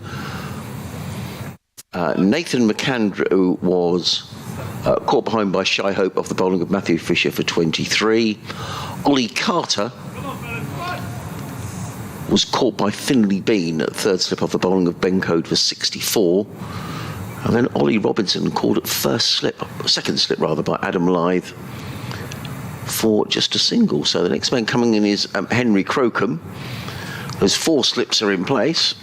Nathan McAndrew was caught behind by Shy Hope off the bowling of Matthew Fisher for 23. Ollie Carter was caught by Finlay Bean at third slip off the bowling of Ben Coate for 64. And then Ollie Robinson caught at second slip by Adam Lyth for just a single. So the next man coming in is Henry Crocombe. Those 4 slips are in place,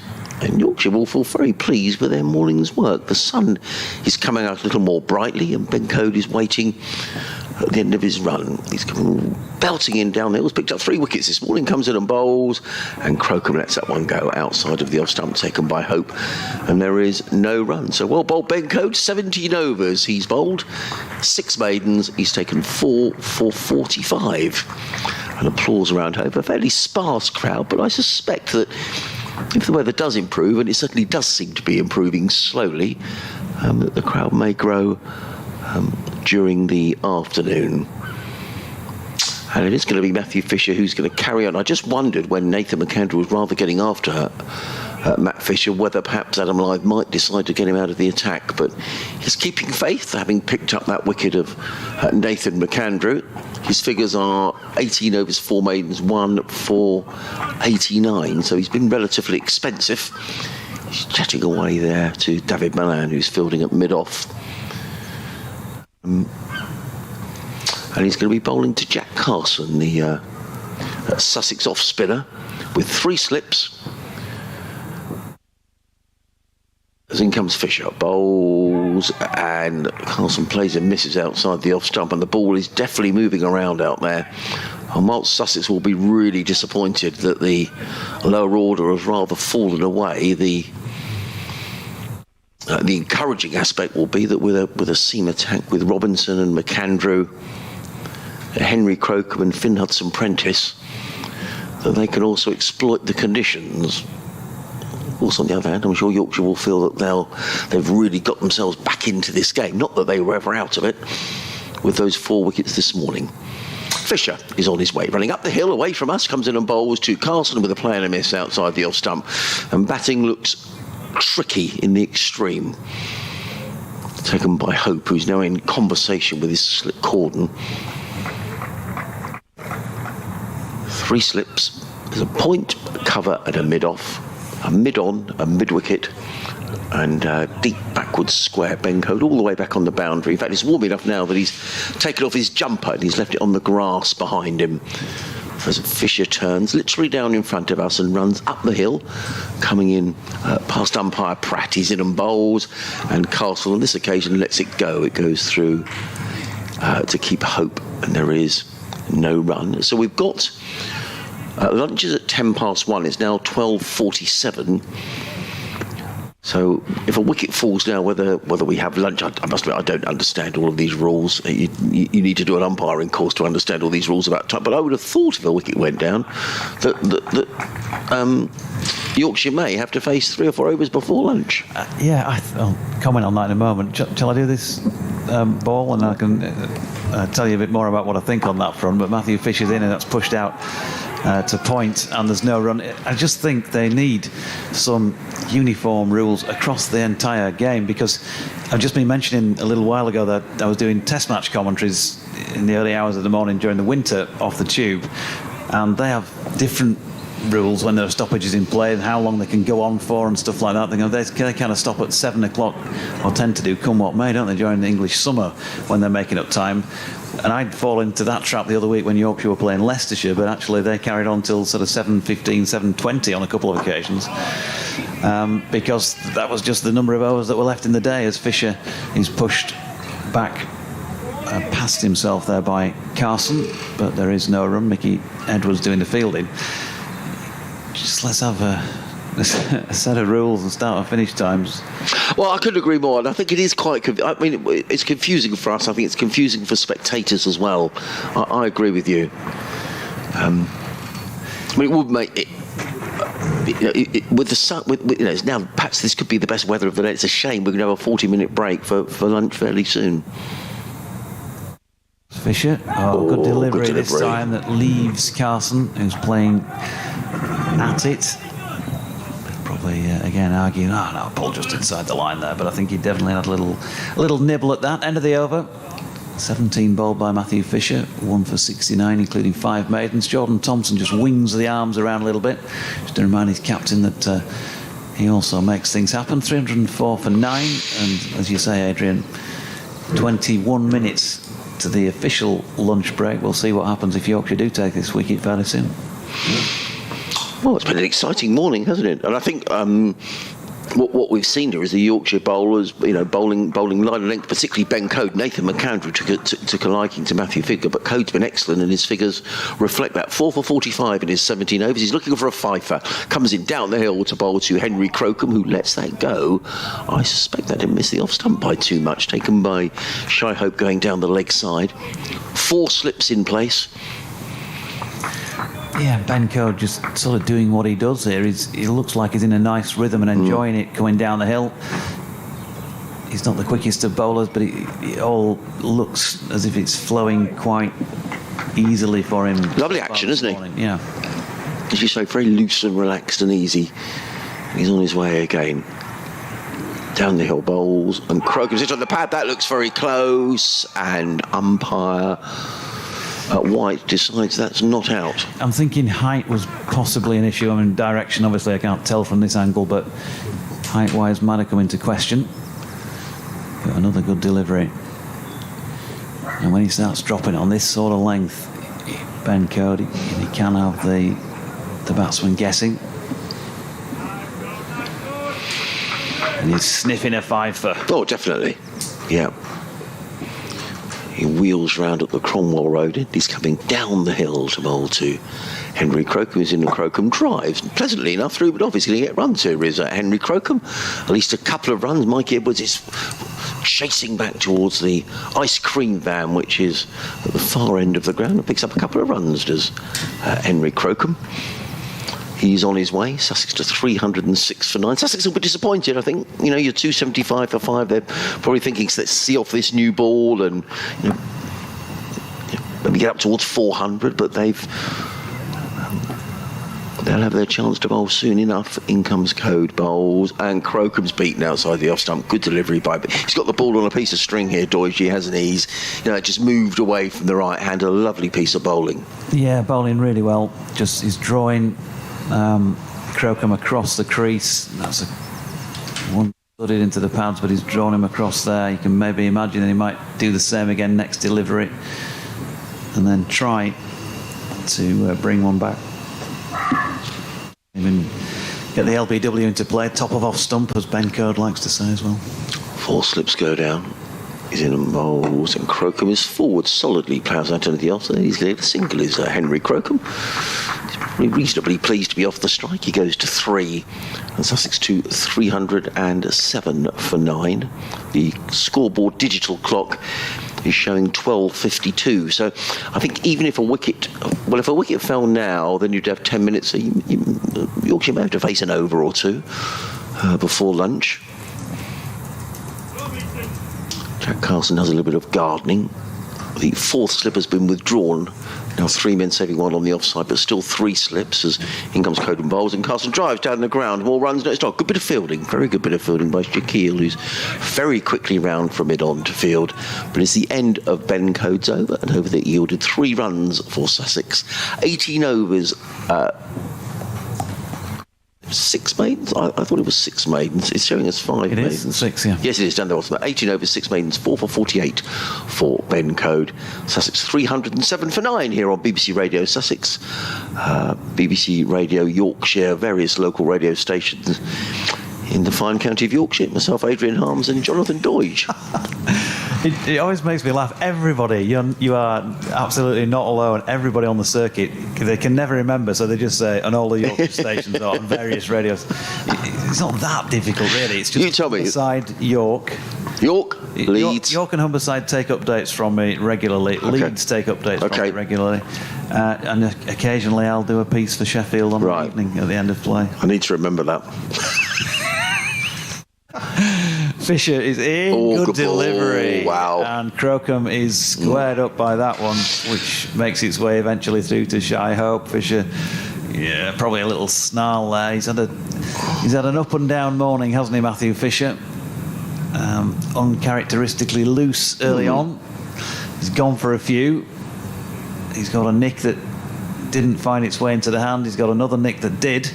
and Yorkshire will feel very pleased with their morning's work. The sun is coming out a little more brightly, and Ben Coate is waiting at the end of his run. He's coming belting in down the hills, picked up 3 wickets this morning, comes in and bowls, and Crocombe lets that one go outside of the off stump, taken by Hope, and there is no run. So well bowled Ben Coates, 17 overs he's bowled, 6 maidens, he's taken 4 for 45. And applause around Hope, a fairly sparse crowd, but I suspect that if the weather does improve, and it certainly does seem to be improving slowly, that the crowd may grow during the afternoon. And it is going to be Matthew Fisher who's going to carry on. I just wondered when Nathan McAndrew was rather getting after Matt Fisher, whether perhaps Adam Lyth might decide to get him out of the attack. But he's keeping faith, having picked up that wicket of Nathan McAndrew. His figures are 18 overs, 4 maidens, 1 for 89. So he's been relatively expensive. He's chatting away there to David Malan, who's fielding at mid-off. And he's going to be bowling to Jack Carson, the Sussex off-spinner, with 3 slips. As in comes Fisher, bowls, and Carson plays and misses outside the off-stump, and the ball is definitely moving around out there. And whilst Sussex will be really disappointed that the lower order has rather fallen away, the encouraging aspect will be that with a seam attack with Robinson and McAndrew, Henry Crocombe and Finn Hudson-Prentice, that they can also exploit the conditions. Of course, on the other hand, I'm sure Yorkshire will feel that they've really got themselves back into this game. Not that they were ever out of it with those 4 wickets this morning. Fisher is on his way, running up the hill away from us, comes in and bowls to Carson with a play and a miss outside the off stump. And batting looks tricky in the extreme. Taken by Hope, who's now in conversation with his slip cordon. 3 slips. There's a point, a cover, and a mid-off. A mid-on, a mid-wicket, and deep backwards square Ben Coates all the way back on the boundary. In fact, it's warm enough now that he's taken off his jumper and he's left it on the grass behind him. As Fisher turns literally down in front of us and runs up the hill, coming in past umpire Pratt. He's in and bowls, and Castle on this occasion lets it go. It goes through to keep Hope, and there is no run. So we've got lunch is at 1:10. It's now 12:47. So if a wicket falls now, whether we have lunch, I must admit I don't understand all of these rules. You need to do an umpiring course to understand all these rules about time. But I would have thought if a wicket went down that Yorkshire may have to face 3 or 4 overs before lunch. I'll comment on that in a moment. Shall I do this ball, and I can tell you a bit more about what I think on that front. But Matthew Fisher's in, and that's pushed out to point, and there's no run. I just think they need some uniform rules across the entire game, because I've just been mentioning a little while ago that I was doing test match commentaries in the early hours of the morning during the winter off the tube, and they have different rules when there are stoppages in play and how long they can go on for and stuff like that. They kind of stop at 7 o'clock, or tend to do, come what may, don't they, during the English summer when they're making up time. And I'd fall into that trap the other week when Yorkshire were playing Leicestershire, but actually they carried on till sort of 7:15, 7:20 on a couple of occasions, because that was just the number of overs that were left in the day as Fisher is pushed back past himself there by Carson, but there is no run. Mickey Edwards doing the fielding. Just let's have a set of rules and start and finish times. Well, I couldn't agree more, and I think it is quite. It's confusing for us. I think it's confusing for spectators as well. I agree with you. It would make it. With the sun, now perhaps this could be the best weather of the day. It's a shame we're going to have a 40-minute break for lunch fairly soon. Fisher, good delivery this time that leaves Carson, who's playing at it. Probably again arguing, no, Paul just inside the line there, but I think he definitely had a little nibble at that end of the over. 17 bowled by Matthew Fisher, 1 for 69, including 5 maidens. Jordan Thompson just wings the arms around a little bit, just to remind his captain that he also makes things happen. 304 for 9, and as you say, Adrian, 21 minutes to the official lunch break. We'll see what happens if Yorkshire do take this wicket fairly soon. Well, it's been an exciting morning, hasn't it? And I think what we've seen here is the Yorkshire bowlers, bowling line and length, particularly Ben Code. Nathan McAndrew took a liking to Matthew Figure, but Code's been excellent, and his figures reflect that. 4 for 45 in his 17 overs. He's looking for a fifer. Comes in down the hill to bowl to Henry Crocombe, who lets that go. I suspect that didn't miss the off stump by too much, taken by Shy Hope going down the leg side. 4 slips in place. Yeah, Ben Code just sort of doing what he does here. He looks like he's in a nice rhythm and enjoying it coming down the hill. He's not the quickest of bowlers, but it all looks as if it's flowing quite easily for him. Lovely action, isn't he? Yeah. As you say, very loose and relaxed and easy. He's on his way again. Down the hill bowls, and Crocombe sits on the pad. That looks very close, and umpire White decides that's not out. I'm thinking height was possibly an issue. I mean, direction, obviously, I can't tell from this angle, but height-wise might have come into question. But another good delivery. And when he starts dropping on this sort of length, Ben Cody, he can have the batsman guessing. And he's sniffing a fifer. Oh, definitely. Yeah. He wheels round at the Cromwell Road. He's coming down the hill to bowl to Henry Crocombe, who's in the Crocombe drives. Pleasantly enough, through, but obviously going to get runs here is Henry Crocombe. At least a couple of runs. Mike Edwards is chasing back towards the ice cream van, which is at the far end of the ground, and picks up a couple of runs, does Henry Crocombe. He's on his way. Sussex to 306 for 9. Sussex will be disappointed, I think. You're 275 for 5. They're probably thinking, let's see off this new ball and maybe get up towards 400, but they'll have their chance to bowl soon enough. In comes Code, bowls, and Crocombe's beaten outside the off stump. Good delivery by, but he's got the ball on a piece of string here, Doige, hasn't he? He's just moved away from the right hand. A lovely piece of bowling. Yeah, bowling really well. Just he's drawing Crocombe across the crease. That's one studied into the pads, but he's drawn him across there. You can maybe imagine that he might do the same again next delivery, and then try to bring one back. Even get the LBW into play, top of off stump, as Ben Code likes to say as well. 4 slips go down. He's in and bowls, and Crocombe is forward, solidly ploughs out into the offside. He's laid a single, is Henry Crocombe. He's reasonably pleased to be off the strike. He goes to 3, and Sussex to 307 for 9. The scoreboard digital clock is showing 12:52. So I think even if a wicket fell now, then you'd have 10 minutes. So Yorkshire may have to face an over or two before lunch. Jack Carlson has a little bit of gardening. The 4th slip has been withdrawn. Now 3 men saving 1 on the offside, but still 3 slips as in comes Code and bowls, and Carlson drives down the ground. More runs, no, it's not. Good bit of fielding. Very good bit of fielding by Shaquille, who's very quickly round from mid-on to field. But it's the end of Ben Code's over, and over that yielded 3 runs for Sussex. 18 overs. 6 maidens? I thought it was 6 maidens. It's showing us 5 maidens. It is 6, yeah. Yes, it is down there. 18 overs, 6 maidens, 4 for 48 for Ben Code. Sussex 307 for 9 here on BBC Radio Sussex, BBC Radio Yorkshire, various local radio stations in the fine county of Yorkshire. Myself, Adrian Harms, and Jonathan Doige. It always makes me laugh. Everybody, you are absolutely not alone. Everybody on the circuit, they can never remember, so they just say on all the Yorkshire stations or on various radios. It's not that difficult, really. It's just you tell me. Humberside, York, Leeds. York and Humberside take updates from me regularly. Okay. Leeds take updates from me regularly. And occasionally I'll do a piece for Sheffield on the evening at the end of play. I need to remember that. Fisher is in, good delivery. Wow. And Crocombe is squared up by that one, which makes its way eventually through to Shy Hope. Fisher, probably a little snarl there. He's had an up and down morning, hasn't he, Matthew Fisher? Uncharacteristically loose early on. He's gone for a few. He's got a nick that didn't find its way into the hand. He's got another nick that did.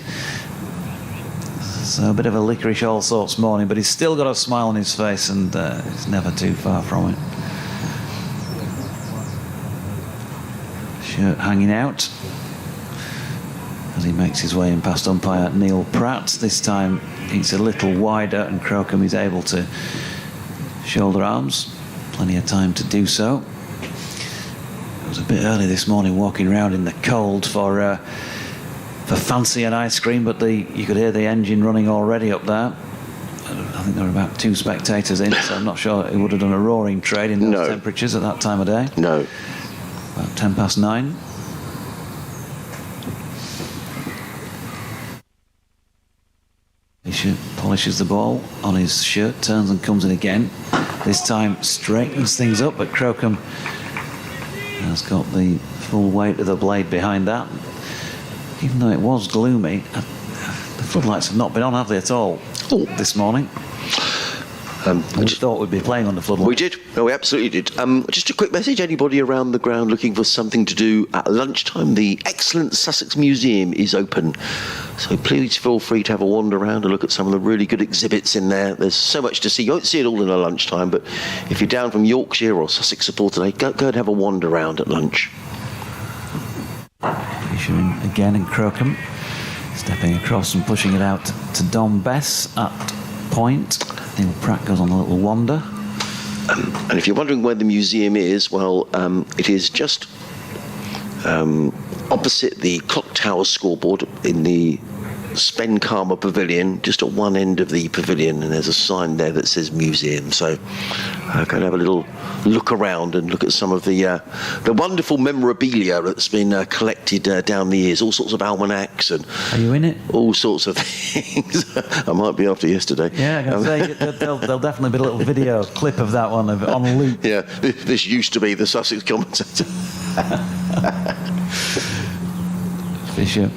So a bit of a licorice all sorts morning, but he's still got a smile on his face, and he's never too far from it. Shirt hanging out as he he makes his way in past umpire Neil Pratt. This time it's a little wider and Crocombe is able to shoulder arms. Plenty of time to do so. It was a bit early this morning walking around in the cold for fancy and ice cream, but you could hear the engine running already up there. I think there were about 2 spectators in, so I'm not sure it would have done a roaring trade in those temperatures at that time of day. No. About 9:10. Fisher polishes the ball on his shirt, turns and comes in again. This time straightens things up, but Crocombe has got the full weight of the blade behind that. Even though it was gloomy, the floodlights have not been on, have they, at all this morning? We just thought we'd be playing on the floodlights. We did. No, we absolutely did. Just a quick message. Anybody around the ground looking for something to do at lunchtime, the excellent Sussex Museum is open. So please feel free to have a wander around and look at some of the really good exhibits in there. There's so much to see. You won't see it all in a lunchtime, but if you're down from Yorkshire or Sussex support today, go and have a wander around at lunch. Fisher in again and Crocombe stepping across and pushing it out to Dom Bess at point. Neil Pratt goes on a little wander. And if you're wondering where the museum is, well, it is just opposite the Clock Tower scoreboard in the Spend Karma Pavilion, just at one end of the pavilion, and there's a sign there that says museum. So go and have a little look around and look at some of the wonderful memorabilia that's been collected down the years. All sorts of almanacs and are you in it? All sorts of things. I might be after yesterday. Yeah, I can say there'll definitely be a little video clip of that one on loop. Yeah, this used to be the Sussex commentator. Fisher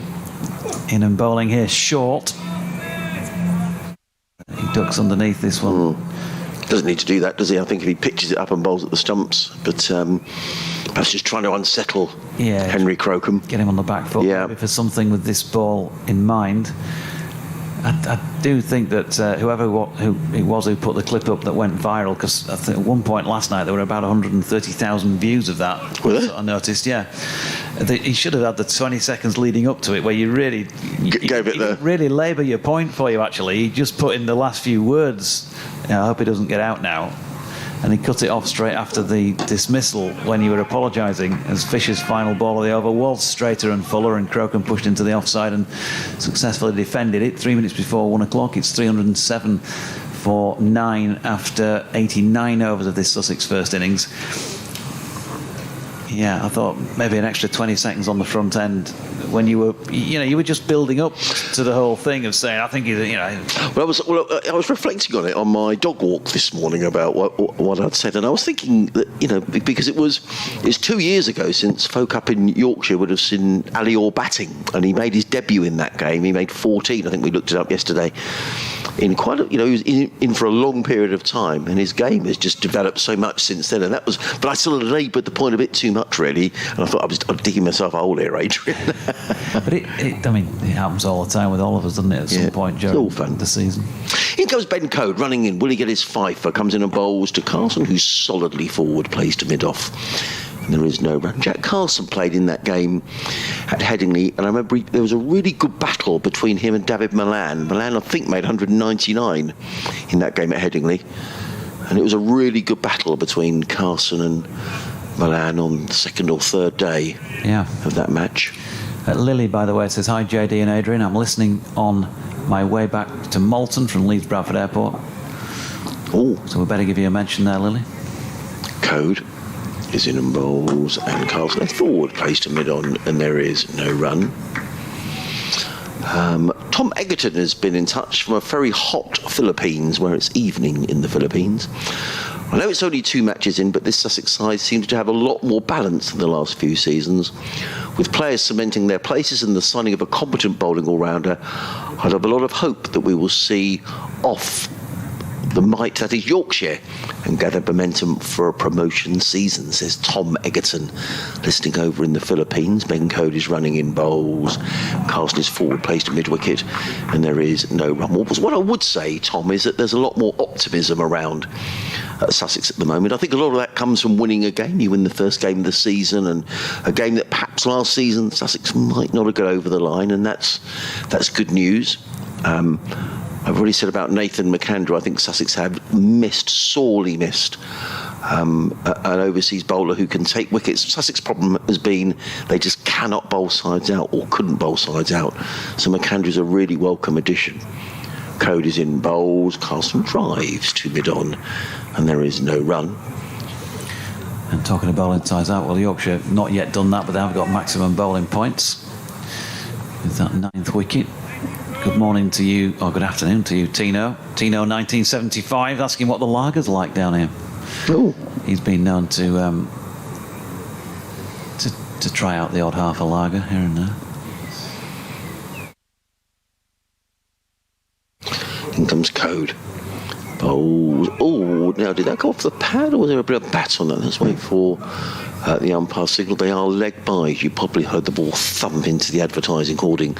in and bowling here short. He ducks underneath this one. Doesn't need to do that, does he? I think if he pitches it up and bowls at the stumps, but perhaps just trying to unsettle Henry Crocombe. Get him on the back foot. Maybe for something with this ball in mind. I do think that who it was who put the clip up that went viral, because I think at one point last night there were about 130,000 views of that. Were there? I noticed, he should have had the 20 seconds leading up to it where you really really labour your point for you. Actually, he just put in the last few words. I hope he doesn't get out now. And he cut it off straight after the dismissal when you were apologising, as Fisher's final ball of the over was straighter and fuller, and Crocombe pushed into the offside and successfully defended it. 3 minutes before 1 o'clock, it's 307 for 9 after 89 overs of this Sussex first innings. I thought maybe an extra 20 seconds on the front end when you were just building up to the whole thing of saying, I think Well, I was reflecting on it on my dog walk this morning about what I'd said, and I was thinking that because it's 2 years ago since folk up in Yorkshire would have seen Ali Orr batting, and he made his debut in that game. He made 14. I think we looked it up yesterday. In quite he was in for a long period of time, and his game has just developed so much since then. And that was, but I sort of laboured the point a bit too much, really, and I thought I was digging myself a hole here, Adrian. But it happens all the time with all of us, doesn't it? At some point during the season. In comes Ben Code running in. Will he get his fifer? Comes in and bowls to Carson, who's solidly forward, plays to mid-off. And there is no run. Jack Carson played in that game at Headingley, and I remember there was a really good battle between him and David Milan. Milan, I think, made 199 in that game at Headingley, and it was a really good battle between Carson and Milan on the second or third day of that match. Lily, by the way, says, hi JD and Adrian, I'm listening on my way back to Malton from Leeds Bradford Airport. So we better give you a mention there, Lily. Code is in and bowls, and Carlton forward, plays to mid-on, and there is no run. Tom Egerton has been in touch from a very hot Philippines, where it's evening in the Philippines. I know it's only 2 matches in, but this Sussex side seems to have a lot more balance than the last few seasons. With players cementing their places and the signing of a competent bowling all-rounder, I have a lot of hope that we will see off the might that is Yorkshire and gather momentum for a promotion season, says Tom Egerton, listening over in the Philippines. Ben Code is running in bowls. Carson is forward, placed at mid-wicket, and there is no run. What I would say, Tom, is that there's a lot more optimism around at Sussex at the moment. I think a lot of that comes from winning a game. You win the first game of the season, and a game that perhaps last season Sussex might not have got over the line, and that's good news. I've already said about Nathan McAndrew. I think Sussex have sorely missed an overseas bowler who can take wickets. Sussex' problem has been they just cannot bowl sides out, or couldn't bowl sides out. So McAndrew's a really welcome addition. Code is in bowls, Carson drives to mid-on, and there is no run. And talking of bowling sides out, well, Yorkshire not yet done that, but they have got maximum bowling points with that 9th wicket. Good morning to you, or good afternoon to you, Tino. Tino, 1975, asking what the lager's like down here. Oh. He's been known to try out the odd half a lager here and there. In comes Code. Bowls. Oh, now did that go off the pad, or was there a bit of bat on that? Let's wait for the umpire signal. They are leg by. You probably heard the ball thump into the advertising hoarding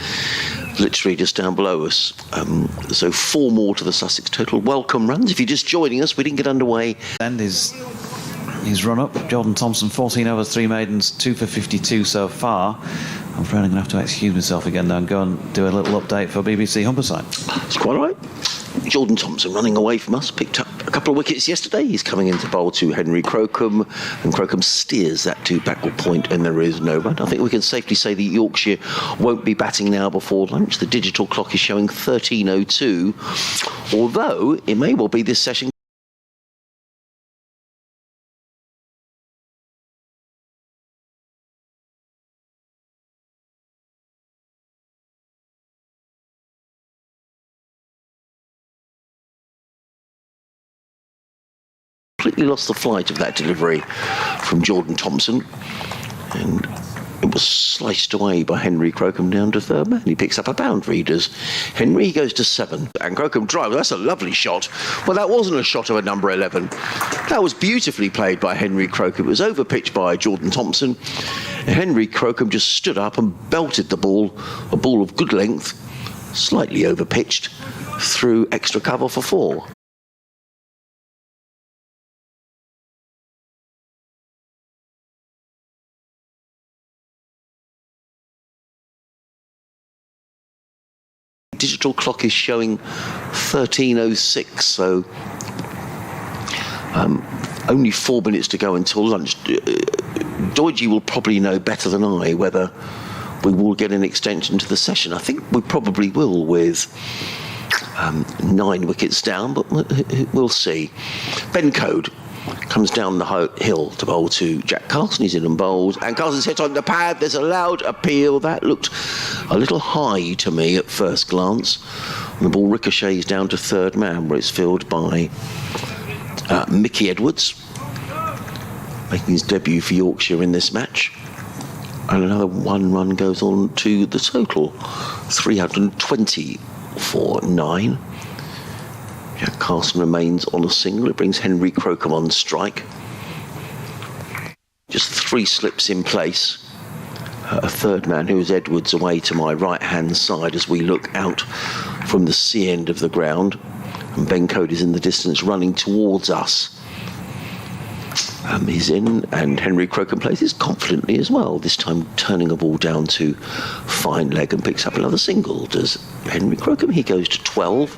literally just down below us. So 4 more to the Sussex total. Welcome runs. If you're just joining us, we didn't get underway. And his run up, Jordan Thompson, 14 overs, 3 maidens, 2 for 52 so far. I'm afraid I'm going to have to excuse myself again now and go and do a little update for BBC Humberside. It's quite all right. Jordan Thompson running away from us, picked up a couple of wickets yesterday. He's coming into bowl to Henry Crocombe, and Crocombe steers that to backward point, and there is no run. I think we can safely say that Yorkshire won't be batting now before lunch. The digital clock is showing 13:02, although it may well be this session completely lost the flight of that delivery from Jordan Thompson, and it was sliced away by Henry Crocombe down to third man. He picks up a boundary, does Henry. Goes to 7, and Crocombe drives. That's a lovely shot. Well, that wasn't a shot of a number 11. That was beautifully played by Henry Crocombe. It was overpitched by Jordan Thompson. Henry Crocombe just stood up and belted the ball, a ball of good length, slightly overpitched, through extra cover for 4. Digital clock is showing 13:06, so only 4 minutes to go until lunch. Doidgy will probably know better than I whether we will get an extension to the session. I think we probably will, with 9 wickets down, but we'll see. Ben Code comes down the hill to bowl to Jack Carson. He's in and bowls, and Carson's hit on the pad. There's a loud appeal. That looked a little high to me at first glance. And the ball ricochets down to third man, where it's fielded by Mickey Edwards, making his debut for Yorkshire in this match. And another 1 run goes on to the total, 320 for 9. Jack Carson remains on a single. It brings Henry Crocombe on strike. Just 3 slips in place. A third man, who is Edwards, away to my right-hand side as we look out from the sea end of the ground. And Ben Code is in the distance running towards us. He's in, and Henry Crocombe plays this confidently as well, this time turning a ball down to fine leg and picks up another single. Does Henry Crocombe? He goes to 12.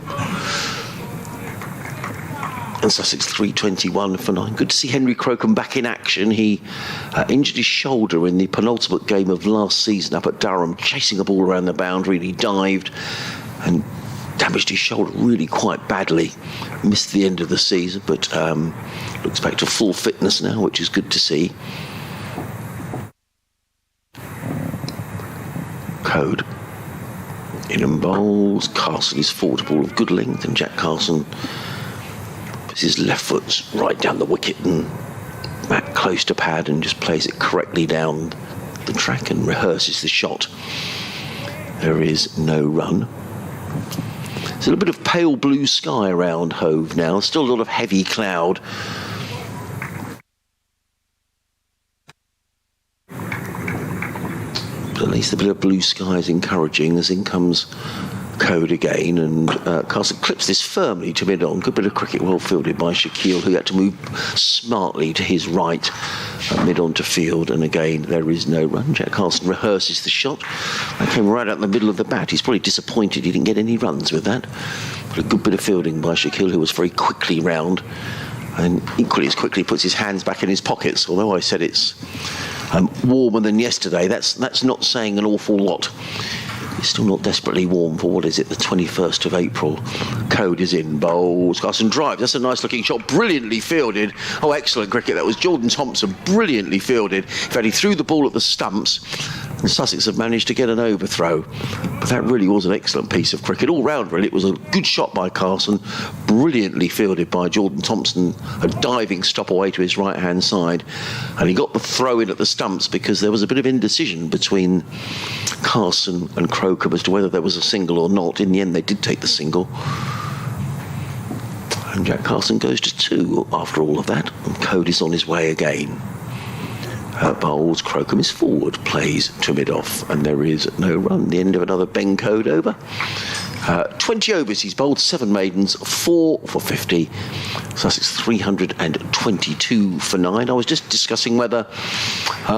And Sussex 321 for 9. Good to see Henry Crocombe back in action. He injured his shoulder in the penultimate game of last season up at Durham, chasing a ball around the boundary, and he dived and damaged his shoulder really quite badly. Missed the end of the season, but looks back to full fitness now, which is good to see. Code in and bowls. Carson is forward, a ball of good length, and Jack Carson puts his left foot right down the wicket and back close to pad and just plays it correctly down the track and rehearses the shot. There is no run. There's a little bit of pale blue sky around Hove now, still a lot of heavy cloud. But at least a bit of blue sky is encouraging, as in comes Code again, and Carson clips this firmly to mid-on. Good bit of cricket, well fielded by Shaquille, who had to move smartly to his right, mid-on to field, and again there is no run. Jack Carson rehearses the shot. That came right out in the middle of the bat. He's probably disappointed he didn't get any runs with that. But a good bit of fielding by Shaquille, who was very quickly round, and equally as quickly puts his hands back in his pockets. Although I said it's warmer than yesterday, that's not saying an awful lot. It's still not desperately warm for, what is it, the 21st of April. Code is in, bowls, Carson drives. That's a nice looking shot, brilliantly fielded. Oh, excellent cricket. That was Jordan Thompson, brilliantly fielded. In fact, he threw the ball at the stumps, and Sussex have managed to get an overthrow. But that really was an excellent piece of cricket. All round, really, it was a good shot by Carson, brilliantly fielded by Jordan Thompson, a diving stop away to his right-hand side. And he got the throw in at the stumps because there was a bit of indecision between Carson and Crocombe as to whether there was a single or not. In the end, they did take the single. And Jack Carson goes to 2 after all of that. And Code is on his way again. Bowls, Crocombe is forward, plays to mid-off, and there is no run. The end of another Ben Code over. 20 overs, he's bowled 7 maidens, 4 for 50. Sussex 322 for 9. I was just discussing whether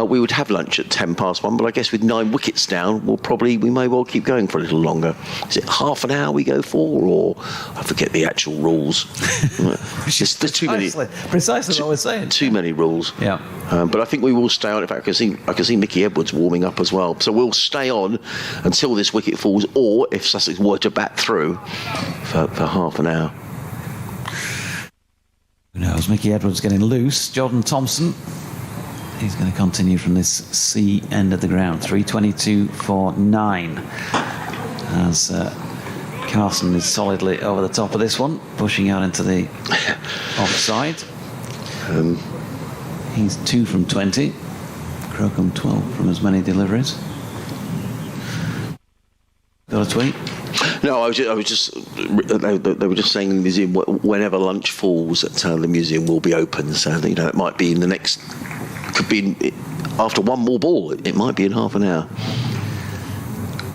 we would have lunch at 1:10, but I guess with 9 wickets down, we may well keep going for a little longer. Is it half an hour we go for, or I forget the actual rules? There's too many. Precisely what I was saying. Too many rules. Yeah. But I think we will stay on. In fact, I can see Mickey Edwards warming up as well. So we'll stay on until this wicket falls, or if Sussex were to bat through for half an hour. Who knows? Mickey Edwards getting loose. Jordan Thompson, he's going to continue from this C end of the ground. 322 for 9. As Carson is solidly over the top of this one, pushing out into the offside. He's 2 from 20. Crocombe 12 from as many deliveries. Got a tweet? No, I was just. They were just saying in the museum whenever lunch falls, the museum will be open. So it might be in the next. Could be after one more ball. It might be in half an hour.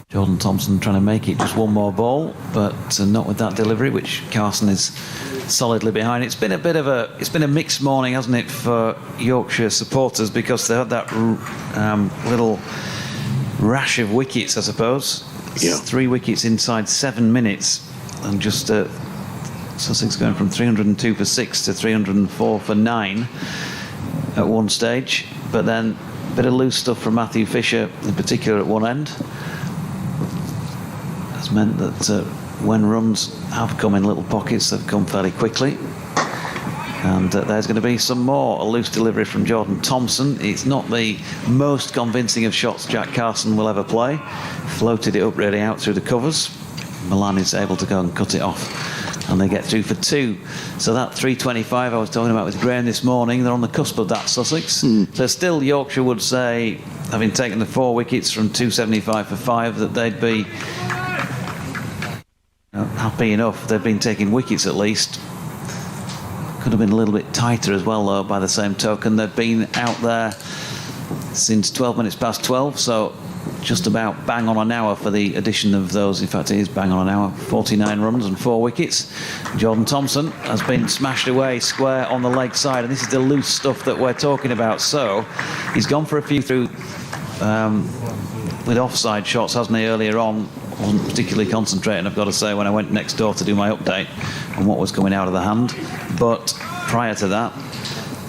Jordan Thompson trying to make it just one more ball, but not with that delivery, which Carson is solidly behind. It's been a mixed morning, hasn't it, for Yorkshire supporters, because they had that little rash of wickets, I suppose. Yeah. 3 wickets inside 7 minutes, and just Sussex going from 302 for 6 to 304 for 9 at one stage, but then a bit of loose stuff from Matthew Fisher, in particular at one end, has meant that when runs have come in little pockets, they've come fairly quickly. And there's going to be some more. A loose delivery from Jordan Thompson. It's not the most convincing of shots Jack Carson will ever play. Floated it up really out through the covers. Milan is able to go and cut it off, and they get through for 2. So that 325 I was talking about with Graham this morning, they're on the cusp of that, Sussex. So still Yorkshire would say, having taken the 4 wickets from 275 for 5, that they'd be happy enough. They've been taking wickets at least. Could have been a little bit tighter as well, though, by the same token. They've been out there since 12 minutes past 12, so just about bang on an hour for the addition of those. In fact, it is bang on an hour. 49 runs and 4 wickets. Jordan Thompson has been smashed away square on the leg side, and this is the loose stuff that we're talking about. So he's gone for a few through with offside shots, hasn't he, earlier on? Wasn't particularly concentrating, I've got to say, when I went next door to do my update on what was coming out of the hand. But prior to that,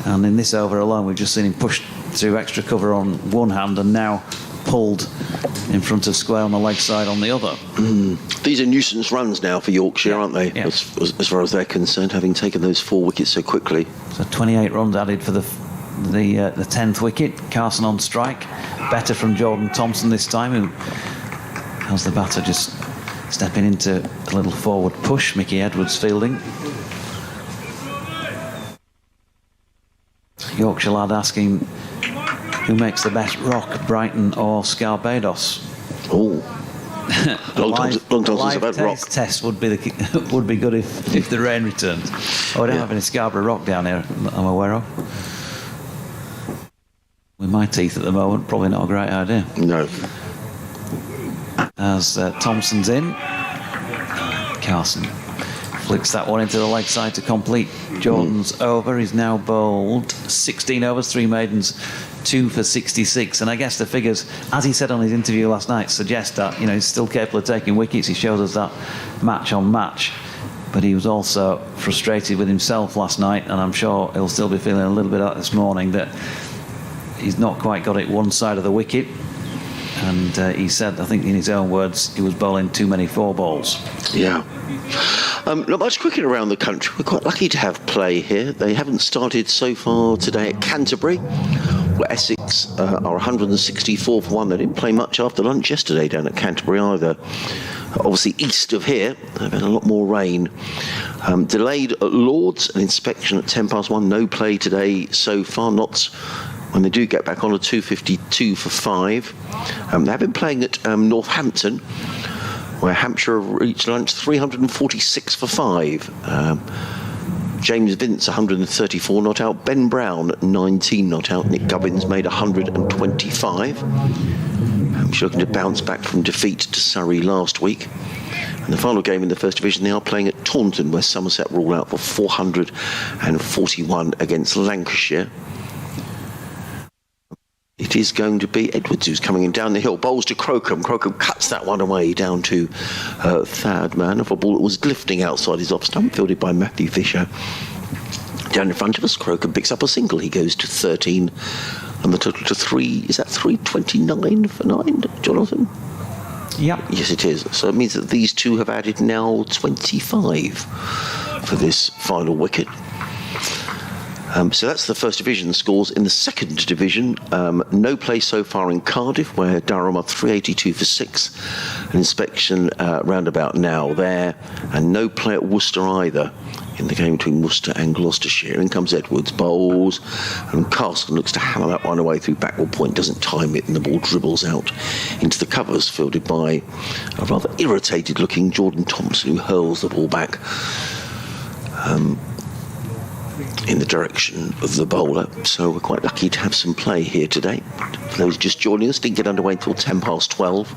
and in this over alone, we've just seen him pushed through extra cover on one hand and now pulled in front of square on the leg side on the other. These are nuisance runs now for Yorkshire, aren't they? Yeah. As far as they're concerned, having taken those 4 wickets so quickly. So 28 runs added for the 10th wicket. Carson on strike. Better from Jordan Thompson this time, who has the batter just stepping into a little forward push. Mickey Edwards fielding. Yorkshire lad asking who makes the best rock, Brighton or Scarbados? Oh, long time since I've had rock. Test would be would be good if the rain returned. Oh, we don't have any Scarborough rock down here, I'm aware of. With my teeth at the moment, probably not a great idea. No. As Thompson's in, Carson flicks that one into the leg side to complete Jordan's over. He's now bowled 16 overs, 3 maidens, 2 for 66. And I guess the figures, as he said on his interview last night, suggest that, he's still capable of taking wickets. He showed us that match on match. But he was also frustrated with himself last night, and I'm sure he'll still be feeling a little bit like this morning that he's not quite got it one side of the wicket. And he said, I think in his own words, he was bowling too many 4 balls. Yeah. Not much cricket around the country. We're quite lucky to have play here. They haven't started so far today at Canterbury, where Essex are 164 for 1. They didn't play much after lunch yesterday down at Canterbury either. Obviously east of here, they've had a lot more rain. Delayed at Lords, an inspection at 1:10. No play today so far, not when they do get back on a 252 for 5. They have been playing at Northampton, where Hampshire reached lunch 346 for 5. James Vince 134 not out, Ben Brown 19 not out, Nick Gubbins made 125. Hampshire looking to bounce back from defeat to Surrey last week. And the final game in the First Division, they are playing at Taunton, where Somerset were all out for 441 against Lancashire. It is going to be Edwards who's coming in down the hill. Bowls to Crocombe. Crocombe cuts that one away down to third man of a ball that was lifting outside his off stump, fielded by Matthew Fisher. Down in front of us, Crocombe picks up a single. He goes to 13, and the total to 3. Is that 329 for 9, Jonathan? Yep. Yes, it is. So it means that these two have added now 25 for this final wicket. So that's the First Division scores. In the Second Division, no play so far in Cardiff, where Durham are 382 for 6. An inspection roundabout now there, and no play at Worcester either in the game between Worcester and Gloucestershire. In comes Edwards, bowls, and Carson looks to hammer that one away through backward point, doesn't time it, and the ball dribbles out into the covers, fielded by a rather irritated looking Jordan Thompson, who hurls the ball back in the direction of the bowler. So we're quite lucky to have some play here today. For those just joining us, didn't get underway until 12:10.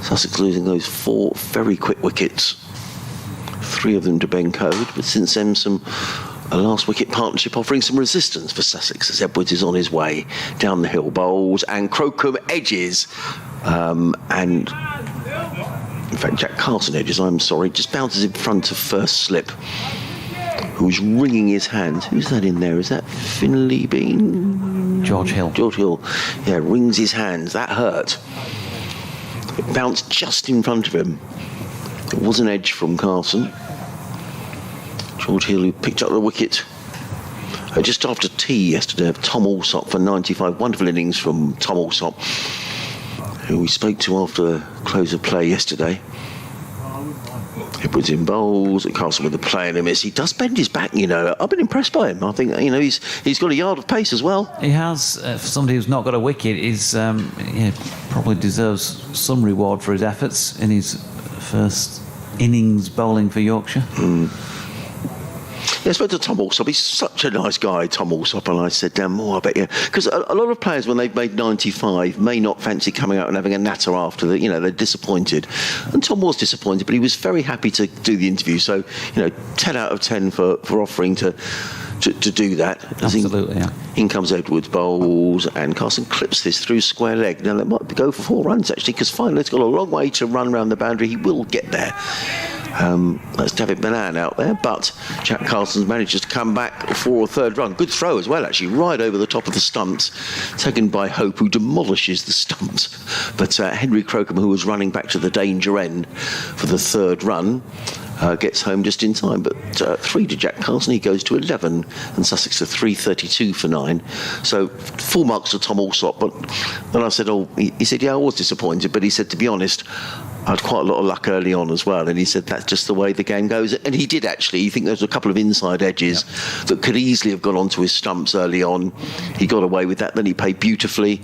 Sussex losing those 4 very quick wickets, 3 of them to Ben Code, but since then a last wicket partnership offering some resistance for Sussex as Edwards is on his way down the hill. Bowls and Crocombe edges, and in fact Jack Carson edges, I'm sorry, just bounces in front of first slip, who's wringing his hands. Who's that in there? Is that Finlay Bean? George Hill. George Hill. Yeah, wrings his hands. That hurt. It bounced just in front of him. It was an edge from Carson. George Hill, who picked up the wicket just after tea yesterday of Tom Alsop for 95. Wonderful innings from Tom Alsop, who we spoke to after the close of play yesterday. Edwards in bowls, Carson with the play and a miss. He does bend his back, I've been impressed by him. I think, he's got a yard of pace as well. He has. For somebody who's not got a wicket, he's probably deserves some reward for his efforts in his first innings bowling for Yorkshire. Yeah, I spoke to Tom Alsop. He's such a nice guy, Tom Alsop, and I said, I bet you. Because a lot of players, when they've made 95, may not fancy coming out and having a natter after they're disappointed. And Tom was disappointed, but he was very happy to do the interview. So, 10 out of 10 for offering to do that. Absolutely, yeah. In comes Edwards, bowls, and Carson clips this through square leg. Now, that might go for 4 runs, actually, because finally it's got a long way to run around the boundary. He will get there. That's David Milan out there, but Jack Carson's manages to come back for a 3rd run. Good throw as well, actually, right over the top of the stumps, taken by Hope, who demolishes the stumps. But Henry Crocombe, who was running back to the danger end for the 3rd run, gets home just in time. But 3 to Jack Carson, he goes to 11, and Sussex are 332 for 9. So full marks to Tom Alsop. But then I said, he said, yeah, I was disappointed, but he said, to be honest, I had quite a lot of luck early on as well, and he said that's just the way the game goes. And he did actually. You think there was a couple of inside edges that could easily have gone onto his stumps early on. He got away with that, then he played beautifully,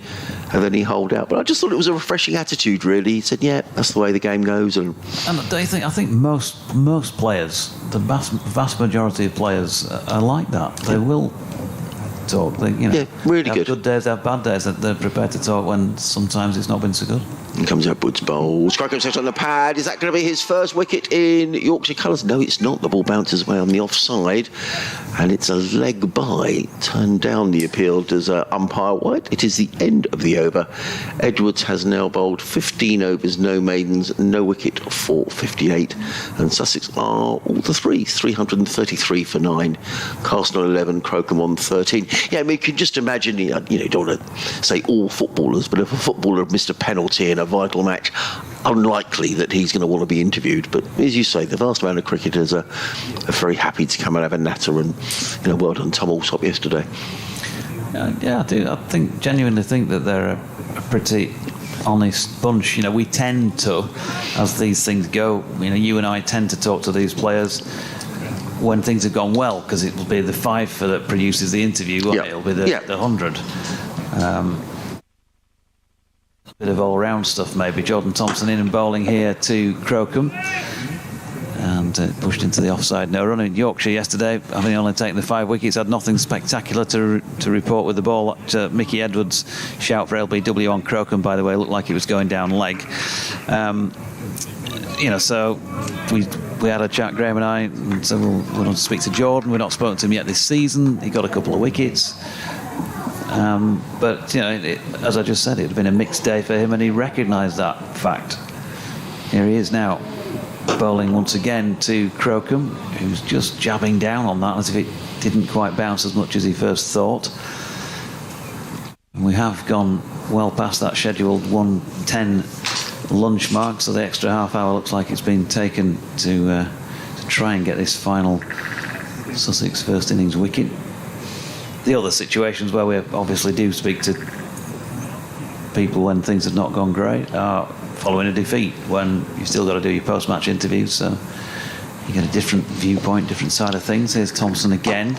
and then he holed out. But I just thought it was a refreshing attitude, really. He said, yeah, that's the way the game goes. And do you think? I think most players, the vast majority of players, are like that. They will talk. They, really have good. Good days, have bad days. They're prepared to talk when sometimes it's not been so good. Here comes Edwards bowls. Crocombe sets on the pad. Is that going to be his first wicket in Yorkshire colours? No, it's not. The ball bounces away on the offside. And it's a leg by. Turned down the appeal. Does umpire White. It is the end of the over. Edwards has now bowled 15 overs, no maidens, no wicket for 58. And Sussex are all the threes. 333 for 9. Castle on 11, Crocombe on 13. Yeah, I mean, you can just imagine, you don't want to say all footballers, but if a footballer had missed a penalty in a vital match, unlikely that he's going to want to be interviewed. But as you say, the vast amount of cricketers are very happy to come and have a natter, and well done Tom Alsop yesterday. Yeah, I do. I genuinely think that they're a pretty honest bunch. We tend to, as these things go, you and I tend to talk to these players when things have gone well, because it will be the fiver that produces the interview, won't it? It'll be the 100. Bit of all-round stuff maybe. Jordan Thompson in and bowling here to Crocombe, and pushed into the offside. No run in Yorkshire yesterday, having only taken the 5 wickets, had nothing spectacular to report with the ball. Mickey Edwards' shout for LBW on Crocombe, by the way, looked like it was going down leg. So we had a chat, Graham and I, and so we'll want to speak to Jordan. We've not spoken to him yet this season. He got a couple of wickets. But as I just said, it had been a mixed day for him, and he recognised that fact. Here he is now, bowling once again to Crocombe, who's just jabbing down on that as if it didn't quite bounce as much as he first thought. And we have gone well past that scheduled 1:10 lunch mark, so the extra half hour looks like it's been taken to try and get this final Sussex first innings wicket. The other situations where we obviously do speak to people when things have not gone great are following a defeat, when you've still got to do your post-match interviews, so you get a different viewpoint, different side of things. Here's Thompson again.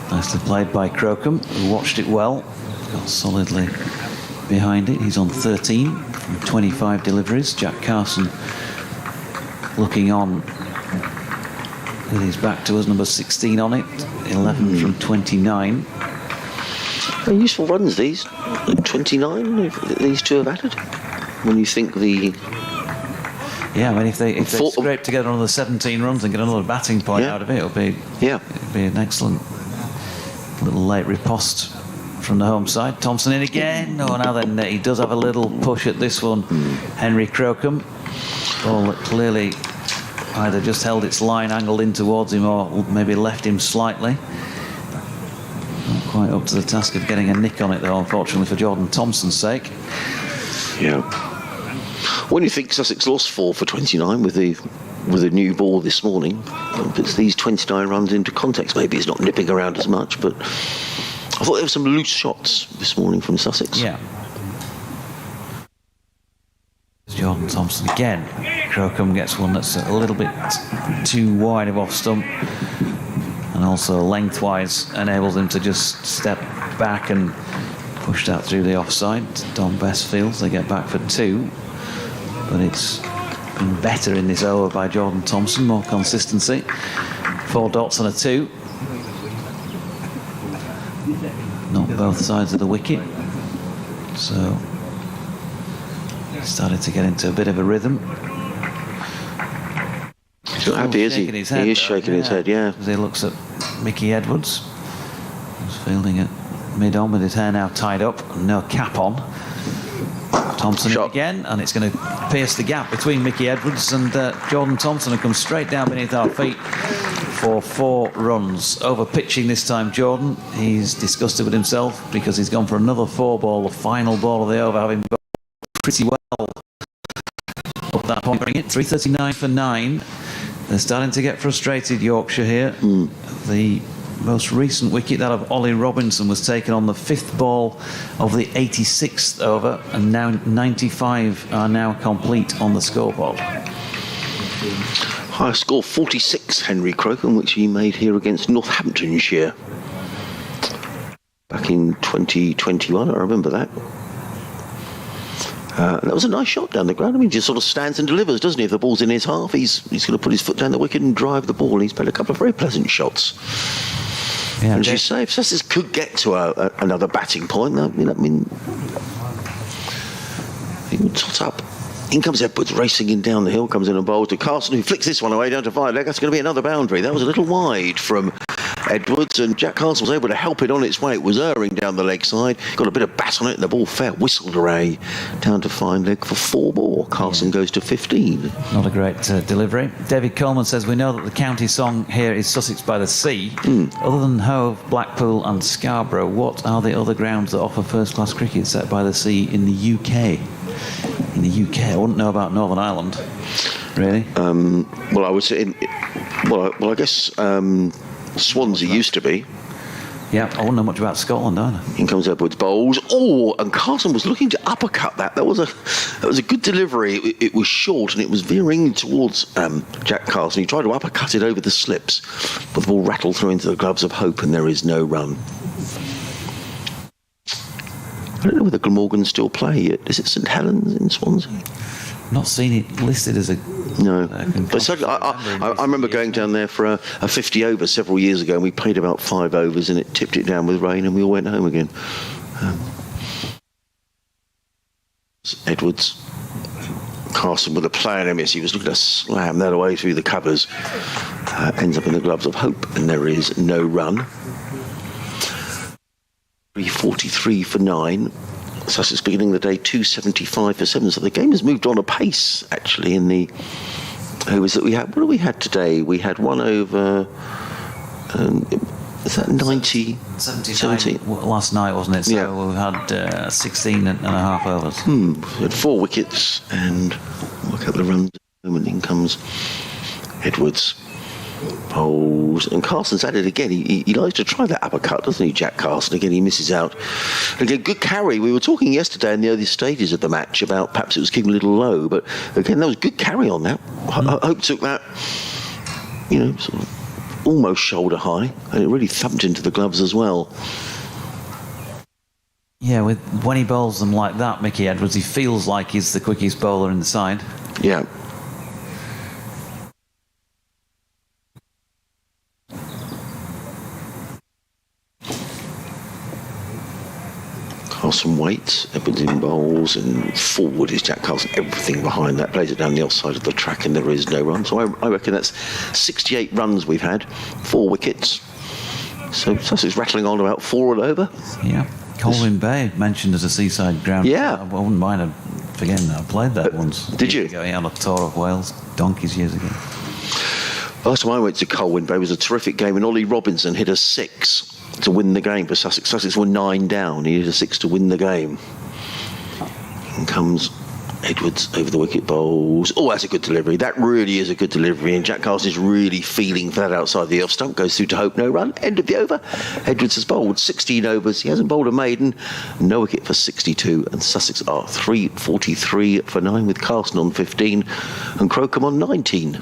Nicely played by Crocombe, who watched it well, got solidly behind it. He's on 13 from 25 deliveries. Jack Carson looking on with his back to us, number 16 on it, 11 from 29. Very useful runs, these. 29, these two have added. When you think the... Yeah, I mean, if they scrape together another 17 runs and get another batting point out of it, it'll be an excellent little late riposte from the home side. Thompson in again. Oh, now then, he does have a little push at this one. Henry Crocombe. Ball that clearly either just held its line angled in towards him, or maybe left him slightly. Not quite up to the task of getting a nick on it, though, unfortunately, for Jordan Thompson's sake. Yeah. When you think Sussex lost 4 for 29 with a new ball this morning, puts these 29 runs into context. Maybe it's not nipping around as much, but I thought there were some loose shots this morning from Sussex. Yeah. Jordan Thompson again. Crocombe gets one that's a little bit too wide of off stump, and also lengthwise enables him to just step back and push that through the offside. Don Best feels they get back for 2, but it's been better in this over by Jordan Thompson, more consistency. 4 dots and a 2. Not both sides of the wicket, so started to get into a bit of a rhythm. He's not happy, is he? He is shaking his head, yeah. As he looks at Mickey Edwards, who's fielding at mid-on with his hair now tied up and no cap on. Thompson again, and it's going to pierce the gap between Mickey Edwards and Jordan Thompson, and come straight down beneath our feet for 4 runs. Over pitching this time, Jordan. He's disgusted with himself because he's gone for another 4 ball, the final ball of the over, having bowled pretty well up that point. Bring it 339 for 9. They're starting to get frustrated, Yorkshire here. The most recent wicket, that of Ollie Robinson, was taken on the 5th ball of the 86th over, and now 95 are now complete on the scoreboard. High score 46, Henry Crocombe, which he made here against Northamptonshire back in 2021. I remember that. That was a nice shot down the ground. I mean, he just sort of stands and delivers, doesn't he? If the ball's in his half, he's going to put his foot down the wicket and drive the ball. He's played a couple of very pleasant shots. Yeah, and as you say, if Sussex could get to another batting point, I think tot up. In comes Edwards, racing in down the hill, comes in and bowls to Carson, who flicks this one away down to 5 leg. That's going to be another boundary. That was a little wide from Edwards, and Jack Carson was able to help it on its way. It was erring down the leg side, got a bit of bat on it, and the ball fair whistled away down to 5 leg for 4 more. Carson goes to 15. Not a great delivery. David Coleman says, we know that the county song here is Sussex by the Sea. Other than Hove, Blackpool and Scarborough, what are the other grounds that offer first-class cricket set by the sea in the UK? In the UK, I wouldn't know about Northern Ireland, really. Well, I would say, I guess Swansea used to be. Yeah, I wouldn't know much about Scotland either. In comes Edwards, bowls. Oh, and Carson was looking to uppercut that. That was a good delivery. It was short and it was veering towards Jack Carson. He tried to uppercut it over the slips, but the ball rattled through into the gloves of Hope, and there is no run. I don't know whether Glamorgan still play. Is it St Helens in Swansea? Not seen it listed as a... No. But certainly, I remember going down there for a 50 over several years ago, and we played about 5 overs, and it tipped it down with rain, and we all went home again. Edwards. Carson with a play on miss. He was looking to slam that away through the covers. Ends up in the gloves of Hope, and there is no run. 343 for 9. Sussex beginning the day 275 for 7. So the game has moved on apace, actually, in the overs that we had. What do we had today? We had 1 over... is that 90? 70 last night, wasn't it? So yeah. we had 16 and a half overs. We had 4 wickets, and work out the runs. In comes Edwards. Bowls, and Carson's at it again. He likes to try that uppercut, doesn't he, Jack Carson? Again, he misses out. Again, good carry. We were talking yesterday in the early stages of the match about perhaps it was keeping a little low, but again, that was good carry on that. Hope took that, sort of almost shoulder high, and it really thumped into the gloves as well. Yeah, when he bowls them like that, Mickey Edwards, he feels like he's the quickest bowler in the side. Yeah. Carson waits, Edwards in bowls, and forward is Jack Carson. Everything behind that, plays it down the offside of the track, and there is no run. So I reckon that's 68 runs we've had, 4 wickets. So Sussex rattling on about 4 all over. Yeah. Colwyn Bay mentioned as a seaside ground. Yeah. I wouldn't mind forgetting that. I played that once. Did you? On a tour of Wales, donkeys years ago. Last time I went to Colwyn Bay was a terrific game, and Ollie Robinson hit a 6 to win the game for Sussex. Sussex were 9 down. He hit a 6 to win the game. And comes Edwards over the wicket, bowls. Oh, that's a good delivery. That really is a good delivery, and Jack Carson is really feeling for that outside the off stump. Goes through to Hope, no run. End of the over. Edwards has bowled 16 overs. He hasn't bowled a maiden. No wicket for 62, and Sussex are 343 for 9 with Carson on 15 and Crocombe on 19.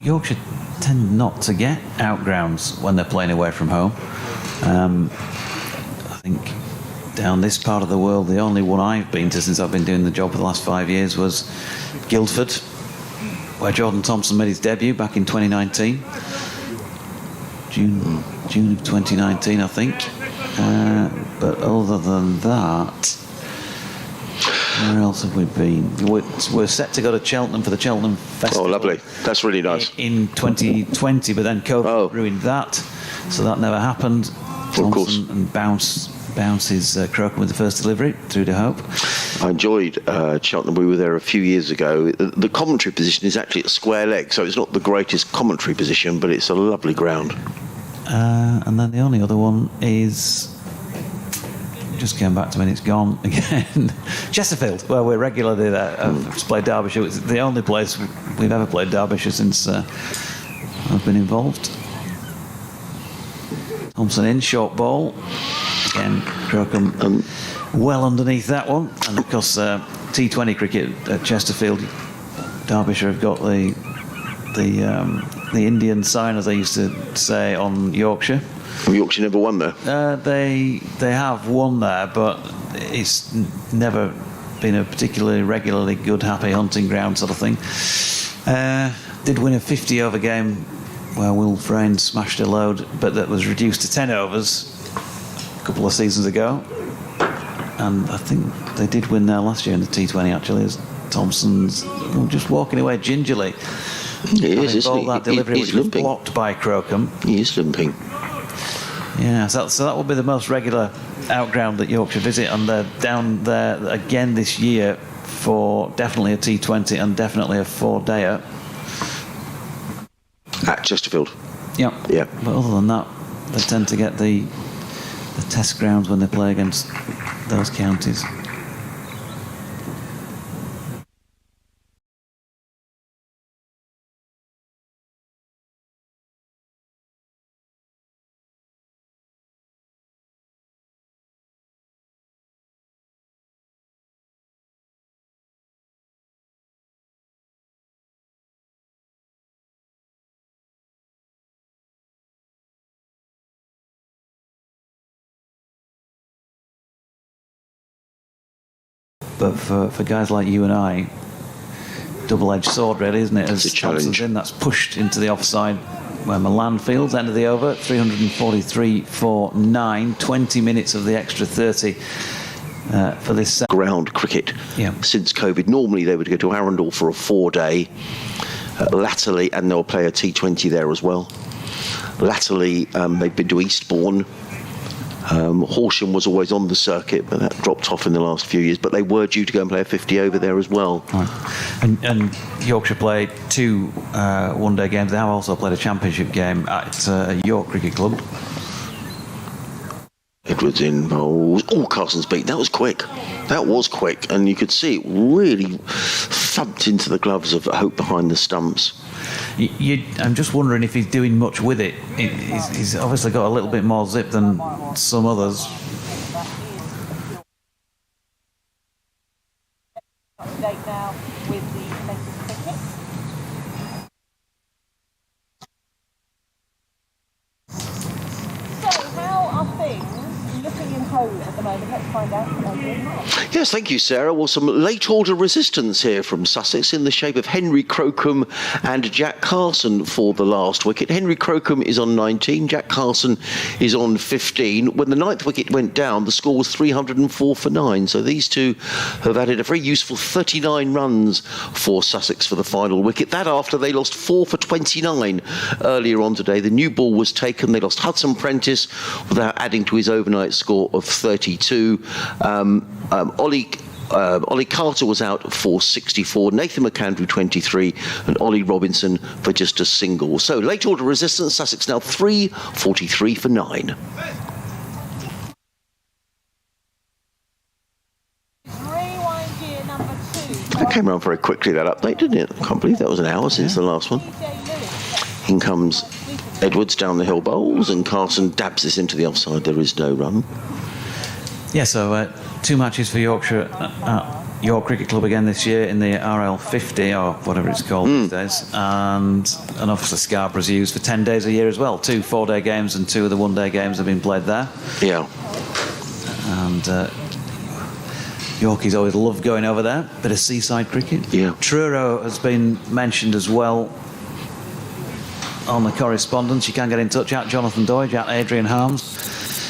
Yorkshire tend not to get outgrounds when they're playing away from home. I think down this part of the world, the only one I've been to since I've been doing the job for the last 5 years was Guildford, where Jordan Thompson made his debut back in 2019. June of 2019, I think. But other than that, where else have we been? We're set to go to Cheltenham for the Cheltenham Festival. Oh, lovely. That's really nice. In 2020, but then COVID ruined that, so that never happened. Thompson, of course. And bounces Crocombe with the first delivery through to Hope. I enjoyed Cheltenham. We were there a few years ago. The commentary position is actually at square leg, so it's not the greatest commentary position, but it's a lovely ground. And then the only other one is... just came back to me and it's gone again. Chesterfield, where we're regularly there. I've played Derbyshire. It's the only place we've ever played Derbyshire since I've been involved. Thompson in, short ball. Again, Crocombe well underneath that one. And of course, T20 cricket at Chesterfield, Derbyshire have got the Indian sign, as they used to say, on Yorkshire. Yorkshire never won there. They have won there, but it's never been a particularly regularly good, happy hunting ground sort of thing. Did win a 50 over game where Will Frayne smashed a load, but that was reduced to 10 overs a couple of seasons ago. and I think they did win there last year in the T20 actually, as Thompson's just walking away gingerly. He is, isn't he? That delivery He's which was limping. blocked by Crocombe. He is limping. Yeah, so that will be the most regular outground that Yorkshire visit, and they're down there again this year for definitely a T20 and definitely a 4-dayer. At Chesterfield. Yeah. Yeah. But other than that, they tend to get the test grounds when they play against those counties. But for guys like you and I, double-edged sword really, isn't it? As It's a challenge. Thompson's in, that's pushed into the offside where Milan fields, end of the over, 343 for 9, 20 minutes of the extra 30 for this Ground cricket since COVID. Normally they would go to Arundel for a 4-day, latterly, and they'll play a T20 there as well. Latterly, they've been to Eastbourne. Horsham was always on the circuit, but that dropped off in the last few years. But they were due to go and play a 50 over there as well. Right. And Yorkshire played 2 one-day games. They have also played a championship game at York Cricket Club. Edwards in bowls. Oh, Carson's beat. That was quick. That was quick. And you could see it really thumped into the gloves of Hope behind the stumps. I'm just wondering if he's doing much with it. He's obviously got a little bit more zip than some others. Update now with the latest cricket. So, how are things looking in Hove at the moment? Let's find out from Adrian Mark. Yes, thank you, Sarah. Well, some late order resistance here from Sussex in the shape of Henry Crocombe and Jack Carson for the last wicket. Henry Crocombe is on 19, Jack Carson is on 15. When the 9th wicket went down, the score was 304 for 9. So these two have added a very useful 39 runs for Sussex for the final wicket. That after they lost 4 for 29 earlier on today. The new ball was taken. They lost Hudson Prentice without adding to his overnight score of 32. Ollie Carter was out for 64, Nathan McAndrew 23, and Ollie Robinson for just a single. So late order resistance, Sussex now 343 for 9. Rewind gear number 2. That came around very quickly, that update, didn't it? I can't believe that was an hour since the last one. DJ Lewis. In comes Edwards down the hill bowls, and Carson dabs this into the offside. There is no run. Yeah, so 2 matches for Yorkshire at York Cricket Club again this year in the RL50 or whatever it's called these days, and obviously Scarborough's used for 10 days a year as well. 2 4-day games and 2 of the 1-day games have been played there. Yeah. And Yorkies always love going over there. Bit of seaside cricket. Yeah. Truro has been mentioned as well on the correspondence. You can get in touch at Jonathan Doidge, at Adrian Harms.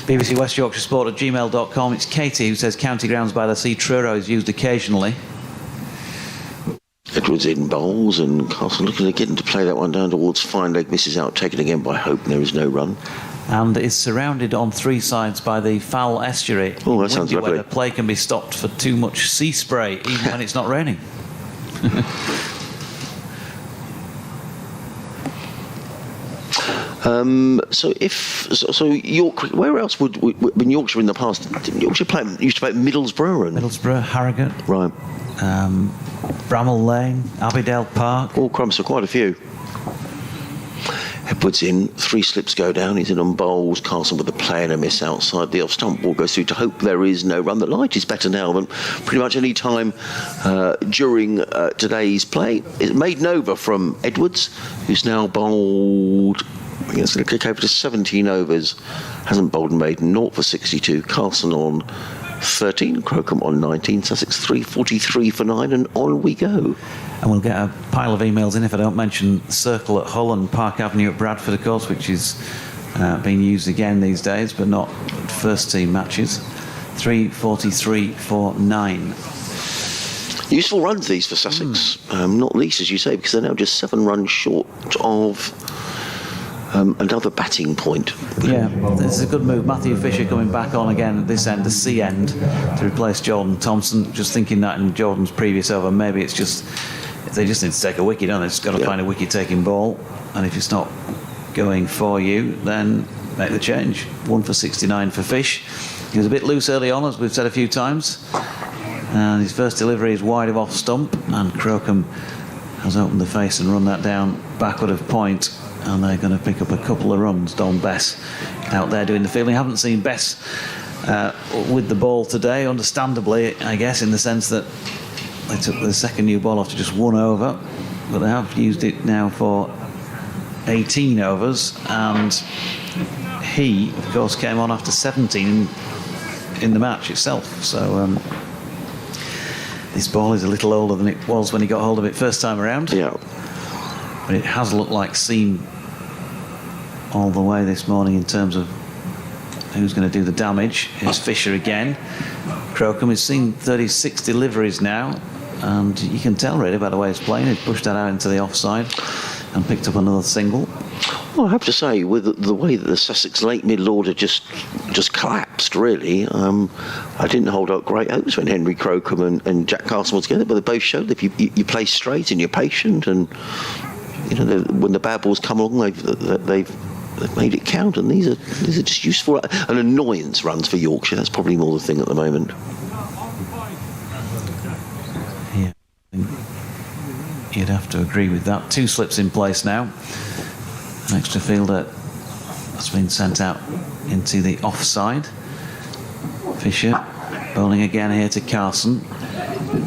BBC West Yorkshire Sport at gmail.com. It's Katie who says County Grounds by the Sea. Truro is used occasionally. Edwards in bowls, and Carson looking to get him to play that one down towards fine leg, misses out, taken again by Hope, and there is no run. And is surrounded on 3 sides by the foul estuary. Oh, that sounds lovely. Where the play can be stopped for too much sea spray, even when it's not raining. So York, where else would when Yorkshire in the past? Didn't Yorkshire used to play at Middlesbrough and Middlesbrough, Harrogate, right, Bramall Lane, Abbeydale Park. all crumbs, so quite a few. Edwards in, 3 slips go down, he's in on bowls. Carson with a play and a miss outside the off stump. Ball goes through to Hope. There is no run. The light is better now than pretty much any time during today's play. It's made over from Edwards, who's now bowled. I think it's going to kick over to 17 overs. Hasn't bowled and made 0 for 62. Carson on 13, Crocombe on 19, Sussex 343 for 9, and on we go. And we'll get a pile of emails in if I don't mention Circle at Hull and Park Avenue at Bradford, of course, which is being used again these days, but not first team matches. 343 for 9. Useful runs these for Sussex, not least, as you say, because they're now just 7 runs short of another batting point. Yeah, this is a good move. Matthew Fisher coming back on again at this end, the C end, to replace Jordan Thompson. Just thinking that in Jordan's previous over, maybe it's just, they just need to take a wicket, don't they? It's got to find a wicket-taking ball, and if it's not going for you, then make the change. 1 for 69 for Fish. He was a bit loose early on, as we've said a few times, and his first delivery is wide of off stump, and Crocombe has opened the face and run that down backward of point, and they're going to pick up a couple of runs. Don Bess out there doing the fielding. Haven't seen Bess with the ball today, understandably, I guess, in the sense that they took the second new ball after just 1 over, but they have used it now for 18 overs, and he, of course, came on after 17 in the match itself. So this ball is a little older than it was when he got hold of it first time around. Yeah. But it has looked like seam all the way this morning in terms of who's going to do the damage. Here's Fisher again. Crocombe has seen 36 deliveries now, and you can tell really by the way he's playing. He's pushed that out into the offside and picked up another single. Well, I have to say, with the way that the Sussex late middle order just collapsed, really, I didn't hold out great hopes when Henry Crocombe and Jack Carson were together, but they both showed that if you play straight and you're patient, and you know, when the bad balls come along, they've made it count, and these are just useful and annoyance runs for Yorkshire. That's probably more the thing at the moment. Yeah, you'd have to agree with that. 2 slips in place now. An extra fielder has been sent out into the offside. Fisher bowling again here to Carson.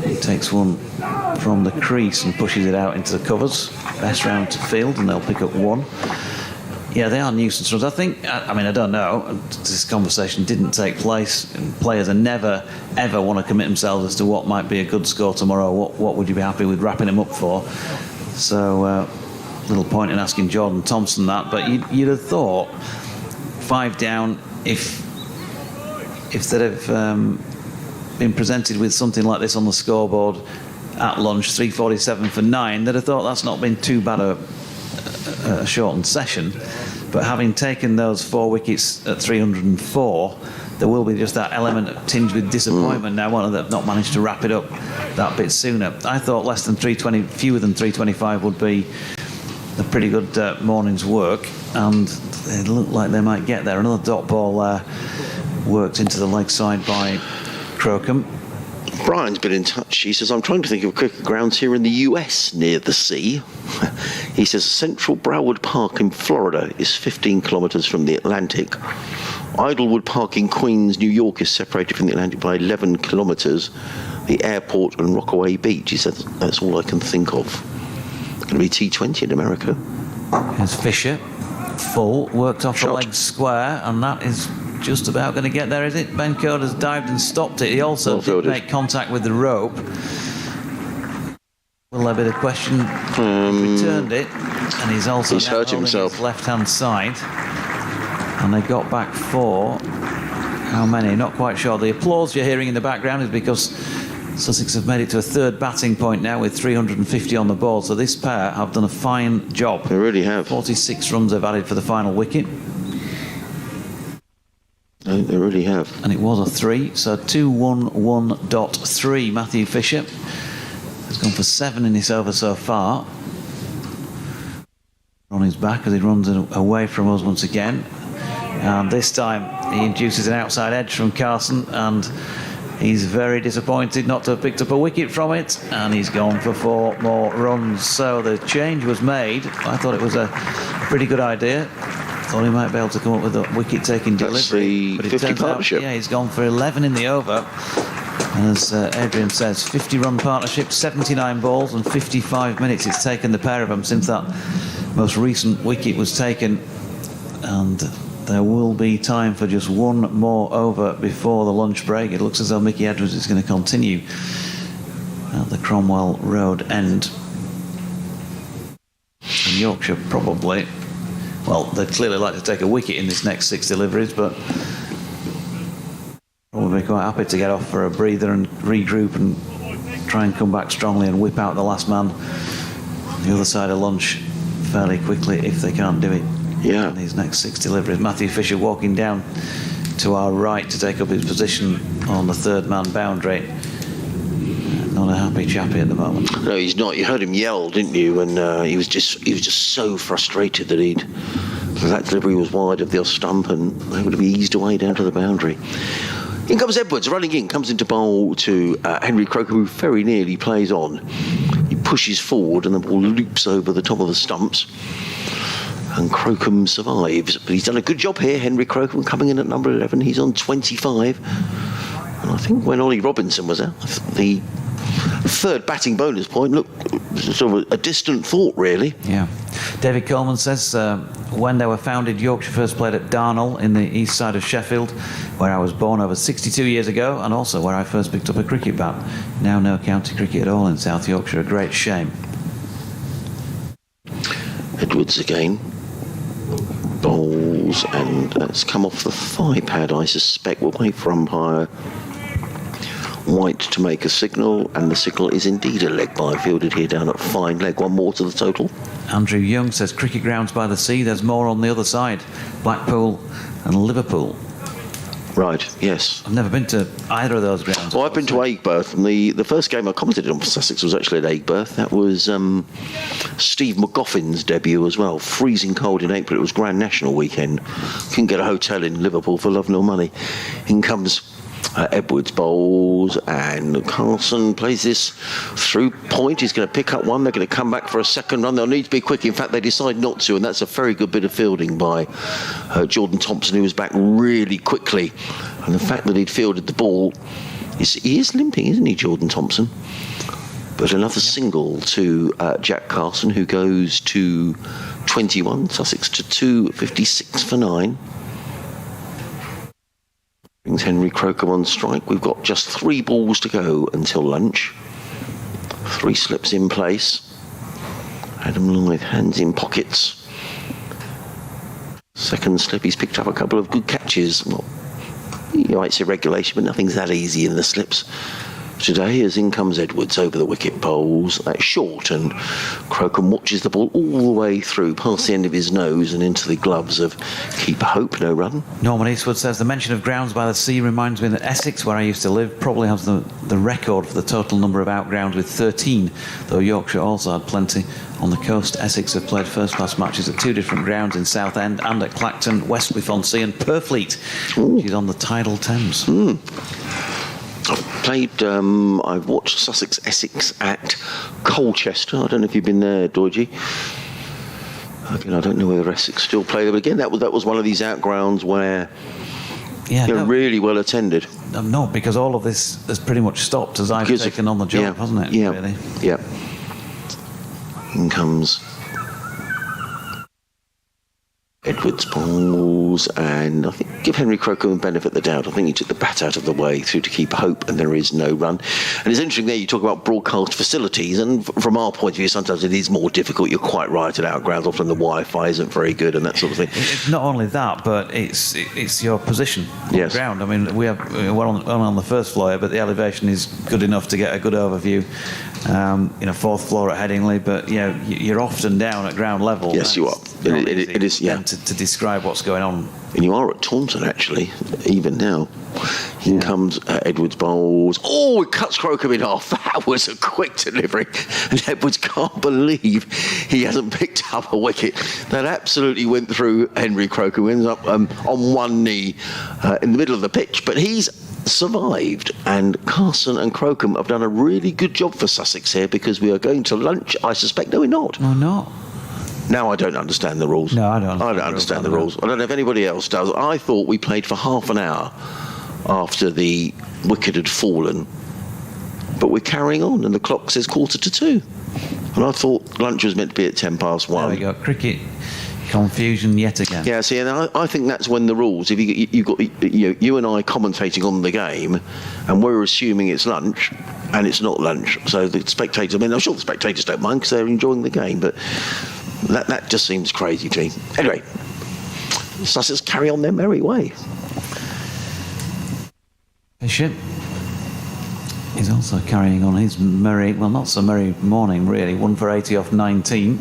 He takes one from the crease and pushes it out into the covers. Best round to field, and they'll pick up 1. Yeah, they are nuisance runs. I think, I mean, I don't know. This conversation didn't take place. And players are never, ever want to commit themselves as to what might be a good score tomorrow. What would you be happy with wrapping them up for? So, little point in asking Jordan Thompson that. But you'd have thought 5 down, if they'd have been presented with something like this on the scoreboard at lunch, 347 for 9, they'd have thought that's not been too bad a shortened session. But having taken those 4 wickets at 304, there will be just that element of tinged with disappointment now, won't there, they've not managed to wrap it up that bit sooner. I thought less than 320, fewer than 325 would be a pretty good morning's work, and it looked like they might get there. Another dot ball worked into the leg side by Crocombe. Brian's been in touch. He says, I'm trying to think of cricket grounds here in the US near the sea. He says Central Broward Park in Florida is 15 kilometres from the Atlantic. Idlewood Park in Queens, New York is separated from the Atlantic by 11 kilometres. The airport and Rockaway Beach, he said, that's all I can think of. It's going to be T20 in America. Here's Fisher, full, worked off the leg square, and that is just about going to get there, is it? Ben Code has dived and stopped it. He also did make contact with the rope. Will there be the question? Returned it, and he's also hurt himself. His left-hand side. And they got back 4. How many? Not quite sure. The applause you're hearing in the background is because Sussex have made it to a 3rd batting point now with 350 on the board. So this pair have done a fine job. They really have. 46 runs they've added for the final wicket. They really have. And it was a 3, so 211.3. Matthew Fisher has gone for 7 in this over so far. On his back as he runs away from us once again. And this time he induces an outside edge from Carson, and he's very disappointed not to have picked up a wicket from it, and he's gone for 4 more runs. So the change was made. I thought it was a pretty good idea. Thought he might be able to come up with a wicket-taking delivery. That's the 50 partnership. Yeah, he's gone for 11 in the over. And as Adrian says, 50-run partnership, 79 balls and 55 minutes it's taken the pair of them since that most recent wicket was taken. And there will be time for just 1 more over before the lunch break. It looks as though Mickey Edwards is going to continue at the Cromwell Road end. And Yorkshire probably, well, they'd clearly like to take a wicket in this next 6 deliveries, but probably quite happy to get off for a breather and regroup and try and come back strongly and whip out the last man the other side of lunch fairly quickly if they can't do it. Yeah. In these next 6 deliveries. Matthew Fisher walking down to our right to take up his position on the third man boundary. Not a happy chappy at the moment. No, he's not. You heard him yell, didn't you? And he was just so frustrated that that delivery was wide of the off stump and they would have eased away down to the boundary. In comes Edwards, running in, comes into bowl to Henry Croker, who very nearly plays on. He pushes forward and the ball loops over the top of the stumps. And Crocombe survives. But he's done a good job here, Henry Crocombe, coming in at number 11. He's on 25. And I think when Ollie Robinson was out, the third batting bonus point looked sort of a distant thought, really. Yeah. David Coleman says, when they were founded, Yorkshire first played at Darnall in the east side of Sheffield, where I was born over 62 years ago, and also where I first picked up a cricket bat. Now no county cricket at all in South Yorkshire. A great shame. Edwards again. Bowls, and that's come off the thigh pad, I suspect. We'll wait for umpire White to make a signal, and the signal is indeed a leg by, fielded here down at fine leg. One more to the total. Andrew Young says, cricket grounds by the sea, there's more on the other side. Blackpool and Liverpool. Right, yes. I've never been to either of those grounds. Well, I've been to Aigburth, and the first game I commentated on for Sussex was actually at Aigburth. That was Steve McGoffin's debut as well. Freezing cold in April. It was Grand National weekend. Couldn't get a hotel in Liverpool for love nor money. In comes Edwards, bowls, and Carlson plays this through point. He's going to pick up one. They're going to come back for a second run. They'll need to be quick. In fact, they decide not to, and that's a very good bit of fielding by Jordan Thompson, who was back really quickly. And the fact that he'd fielded the ball, he is limping, isn't he, Jordan Thompson? But another single to Jack Carlson, who goes to 21. Sussex to 256 for 9. Brings Henry Croker on strike. We've got just 3 balls to go until lunch. 3 slips in place. Adam Lythe, hands in pockets. Second slip, he's picked up a couple of good catches. Well, you know, it's irregulation, but nothing's that easy in the slips today. As in comes Edwards over the wicket, bowls. That's short, and Crocombe watches the ball all the way through, past the end of his nose and into the gloves of Keeper Hope. No run. Norman Eastwood says, the mention of grounds by the sea reminds me that Essex, where I used to live, probably has the record for the total number of outgrounds with 13, though Yorkshire also had plenty on the coast. Essex have played first-class matches at 2 different grounds in Southend and at Clacton, Westcliff-on-Sea and Purfleet, which is on the tidal Thames. I've watched Sussex-Essex at Colchester. I don't know if you've been there, Dorji. Again, I don't know whether Essex still play there, but again, that was one of these outgrounds where really well attended. No, because all of this has pretty much stopped as I've taken on the job, hasn't it? Yeah, really? Yeah. In comes Edwards, balls, and I think give Henry Croker the benefit of the doubt. I think he took the bat out of the way through to keep hope, and there is no run. And it's interesting there, you talk about broadcast facilities, and from our point of view, sometimes it is more difficult. You're quite right at outgrounds. Often the Wi-Fi isn't very good and that sort of thing. It's not only that, but it's your position on the ground. I mean, we're on the first floor, but the elevation is good enough to get a good overview. 4th floor at Headingley, but you're often down at ground level. Yes, you are. It is, yeah. To describe what's going on. And you are at Taunton, actually, even now. In comes Edwards, bowls. Oh, it cuts Crocombe in half. That was a quick delivery. And Edwards can't believe he hasn't picked up a wicket. That absolutely went through Henry Crocombe, who ends up on one knee in the middle of the pitch. But he's survived, and Carson and Crocombe have done a really good job for Sussex here, because we are going to lunch, I suspect. No, we're not. No, not. Now I don't understand the rules. No, I don't understand the rules. I don't know if anybody else does. I thought we played for half an hour after the wicket had fallen, but we're carrying on, and the clock says 1:45. And I thought lunch was meant to be at 1:10. There we go. Cricket confusion yet again. Yeah, see, and I think that's when the rules, if you got you and I commentating on the game, and we're assuming it's lunch, and it's not lunch, so the spectators, I mean, I'm sure the spectators don't mind because they're enjoying the game, but that just seems crazy to me. Anyway, Sussex carry on their merry way. Fisher is also carrying on his merry, well, not so merry morning really, 1 for 80 off 19.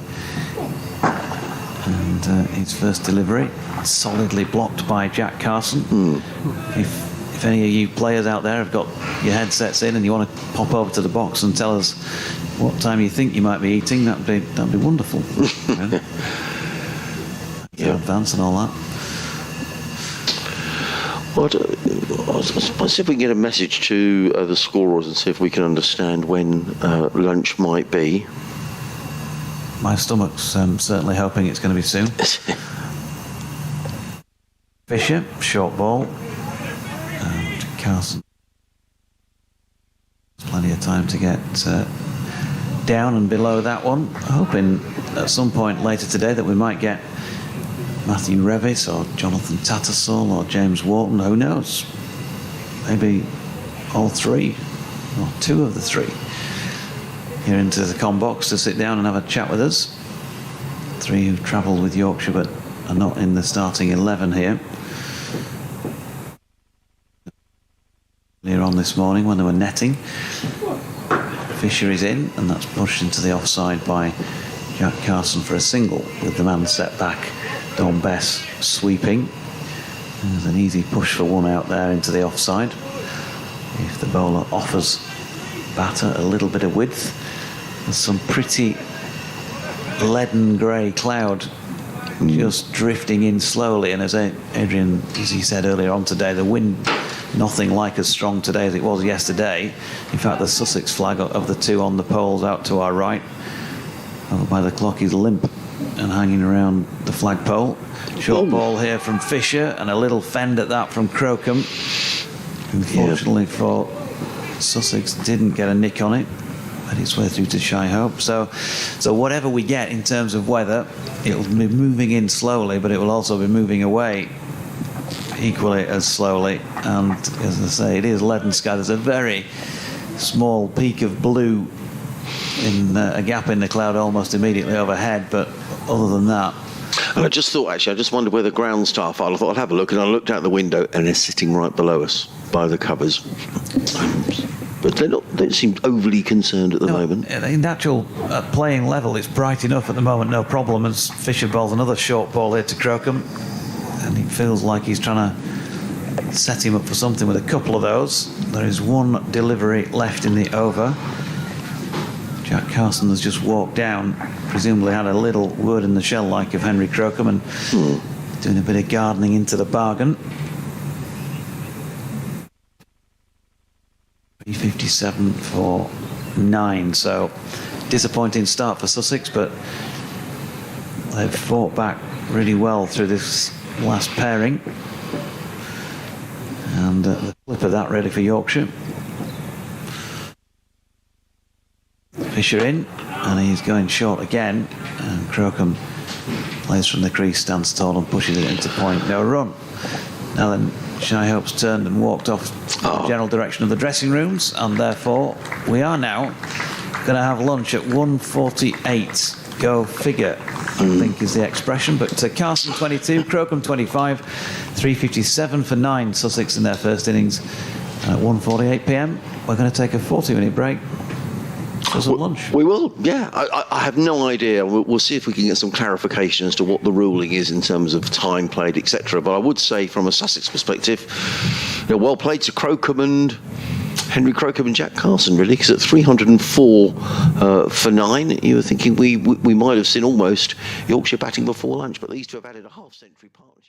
And his first delivery solidly blocked by Jack Carson. If any of you players out there have got your headsets in and you want to pop over to the box and tell us what time you think you might be eating, that'd be wonderful. Yeah. Advance and all that. Well, let's see if we can get a message to the scorers and see if we can understand when lunch might be. My stomach's certainly hoping it's going to be soon. Fisher, short ball. And Carson. Plenty of time to get down and below that one. Hoping at some point later today that we might get Matthew Revis or Jonathan Tattersall or James Wharton, who knows? Maybe all three, or two of the three, here into the com box to sit down and have a chat with us. Three who've travelled with Yorkshire but are not in the starting 11 here. Earlier on this morning when they were netting, Fisher is in, and that's pushed into the offside by Jack Carson for a single with the man set back. Don Bess sweeping. There's an easy push for one out there into the offside. If the bowler offers batter a little bit of width, there's some pretty leaden grey cloud just drifting in slowly, and as Adrian, as he said earlier on today, the wind nothing like as strong today as it was yesterday. In fact, the Sussex flag of the two on the poles out to our right over by the clock is limp and hanging around the flagpole. Short ball here from Fisher and a little fend at that from Crocombe. Unfortunately for Sussex, didn't get a nick on it, made its way through to Shy Hope. So whatever we get in terms of weather, it'll be moving in slowly, but it will also be moving away equally as slowly. And as I say, it is leaden sky. There's a very small peak of blue in a gap in the cloud almost immediately overhead, but other than that. And I just thought, actually, I just wondered where the ground staff are. I thought I'd have a look, and I looked out the window, and they're sitting right below us by the covers. But they don't seem overly concerned at the moment. In actual playing level, it's bright enough at the moment, no problem, as Fisher bowls another short ball here to Crocombe. And it feels like he's trying to set him up for something with a couple of those. There is one delivery left in the over. Jack Carson has just walked down, presumably had a little word in the shell like of Henry Crocombe, and doing a bit of gardening into the bargain. 357 for 9, so disappointing start for Sussex, but they've fought back really well through this last pairing, and the flip of that really for Yorkshire. Fisher in, and he's going short again, and Crocombe plays from the crease, stands tall and pushes it into point, no run. Now then, Shy Hope's turned and walked off the general direction of the dressing rooms, and therefore we are now going to have lunch at 1:48. Go figure, I think is the expression. But Carson 22, Crocombe 25, 357 for 9, Sussex in their first innings. And at 1:48 p.m, we're going to take a 40-minute break. Lunch. We will, yeah. I have no idea. We'll see if we can get some clarification as to what the ruling is in terms of time played, etc. But I would say, from a Sussex perspective, well played to Crocombe and Henry Crocombe and Jack Carson, really, because at 304 for 9, you were thinking we might have seen almost Yorkshire batting before lunch, but these two have added a half-century partnership.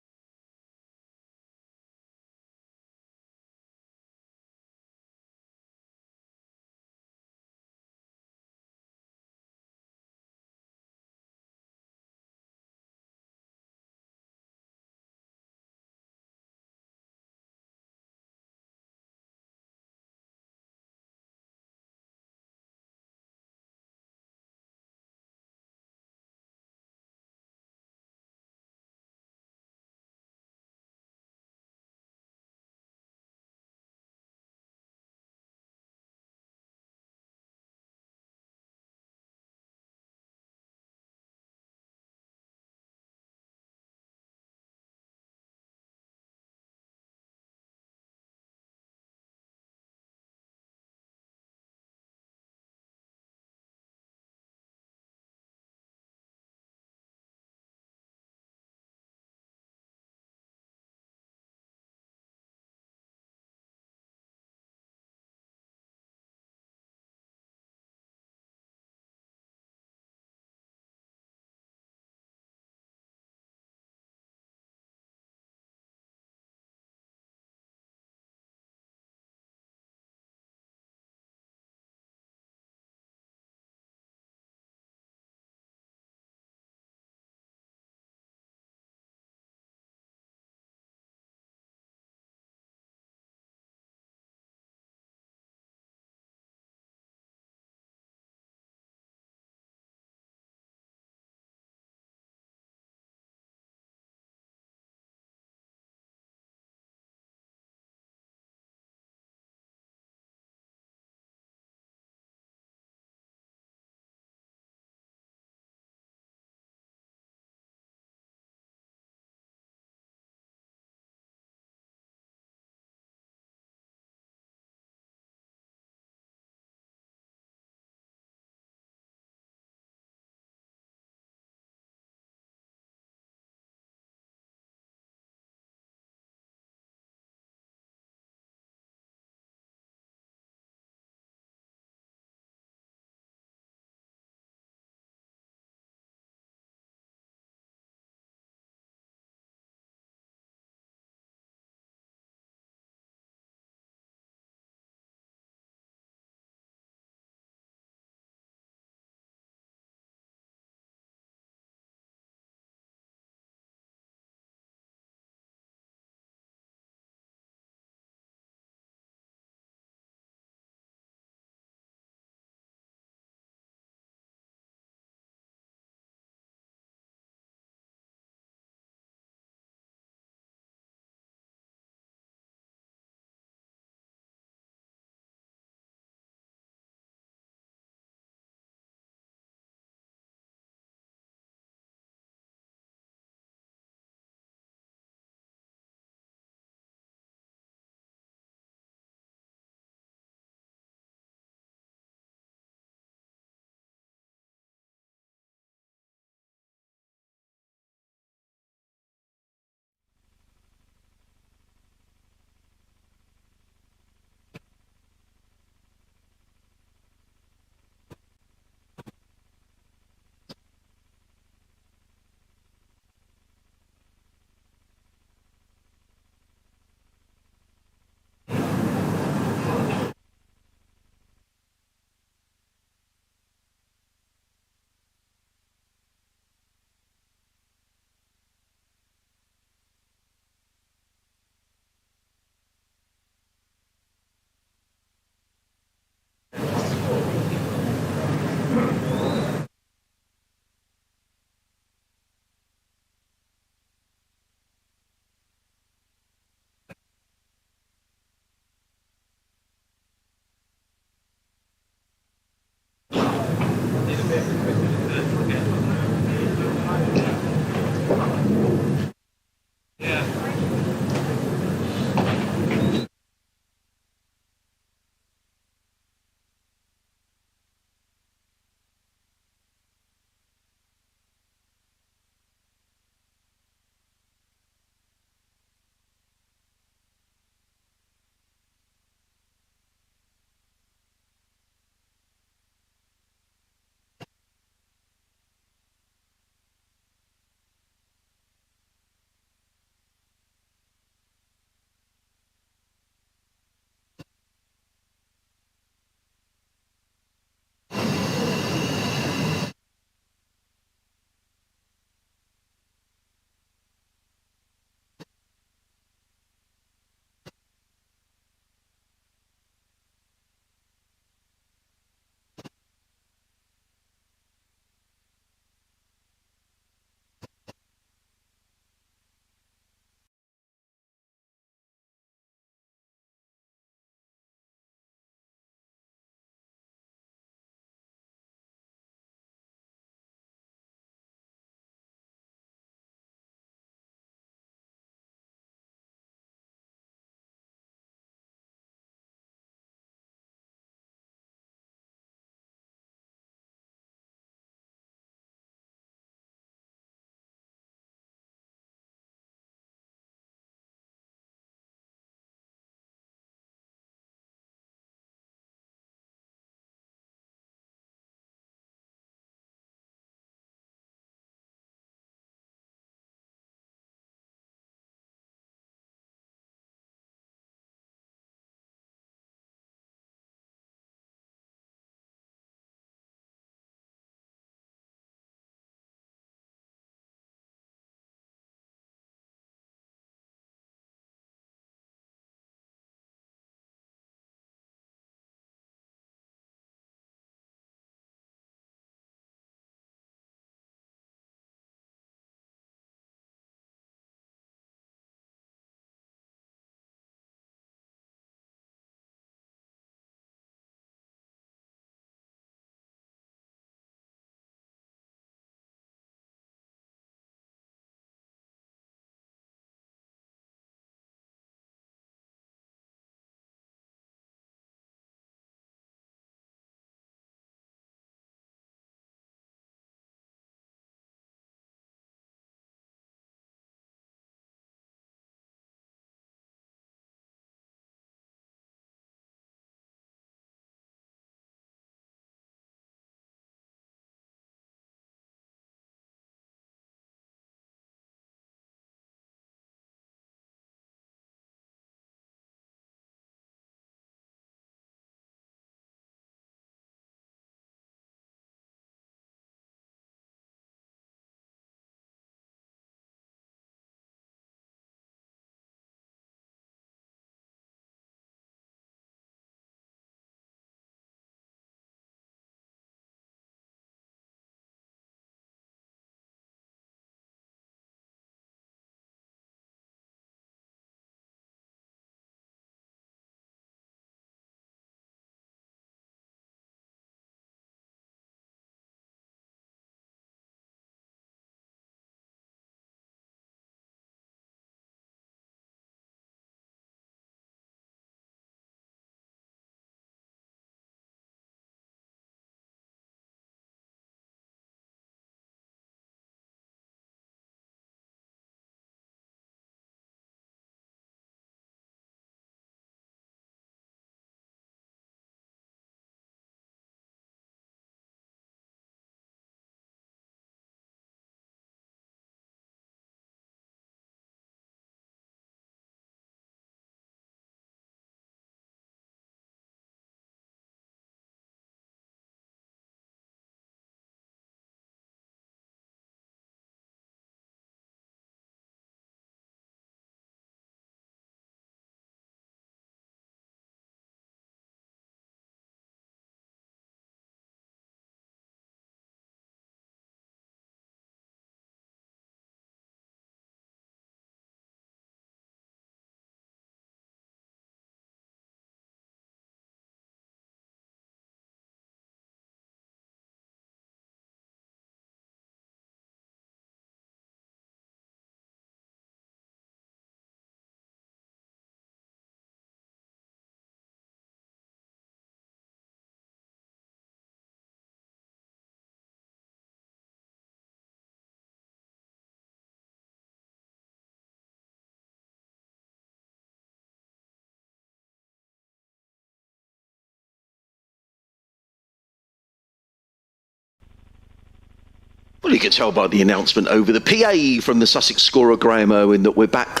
Well, you can tell by the announcement over the PA from the Sussex scorer Graham Irwin that we're back,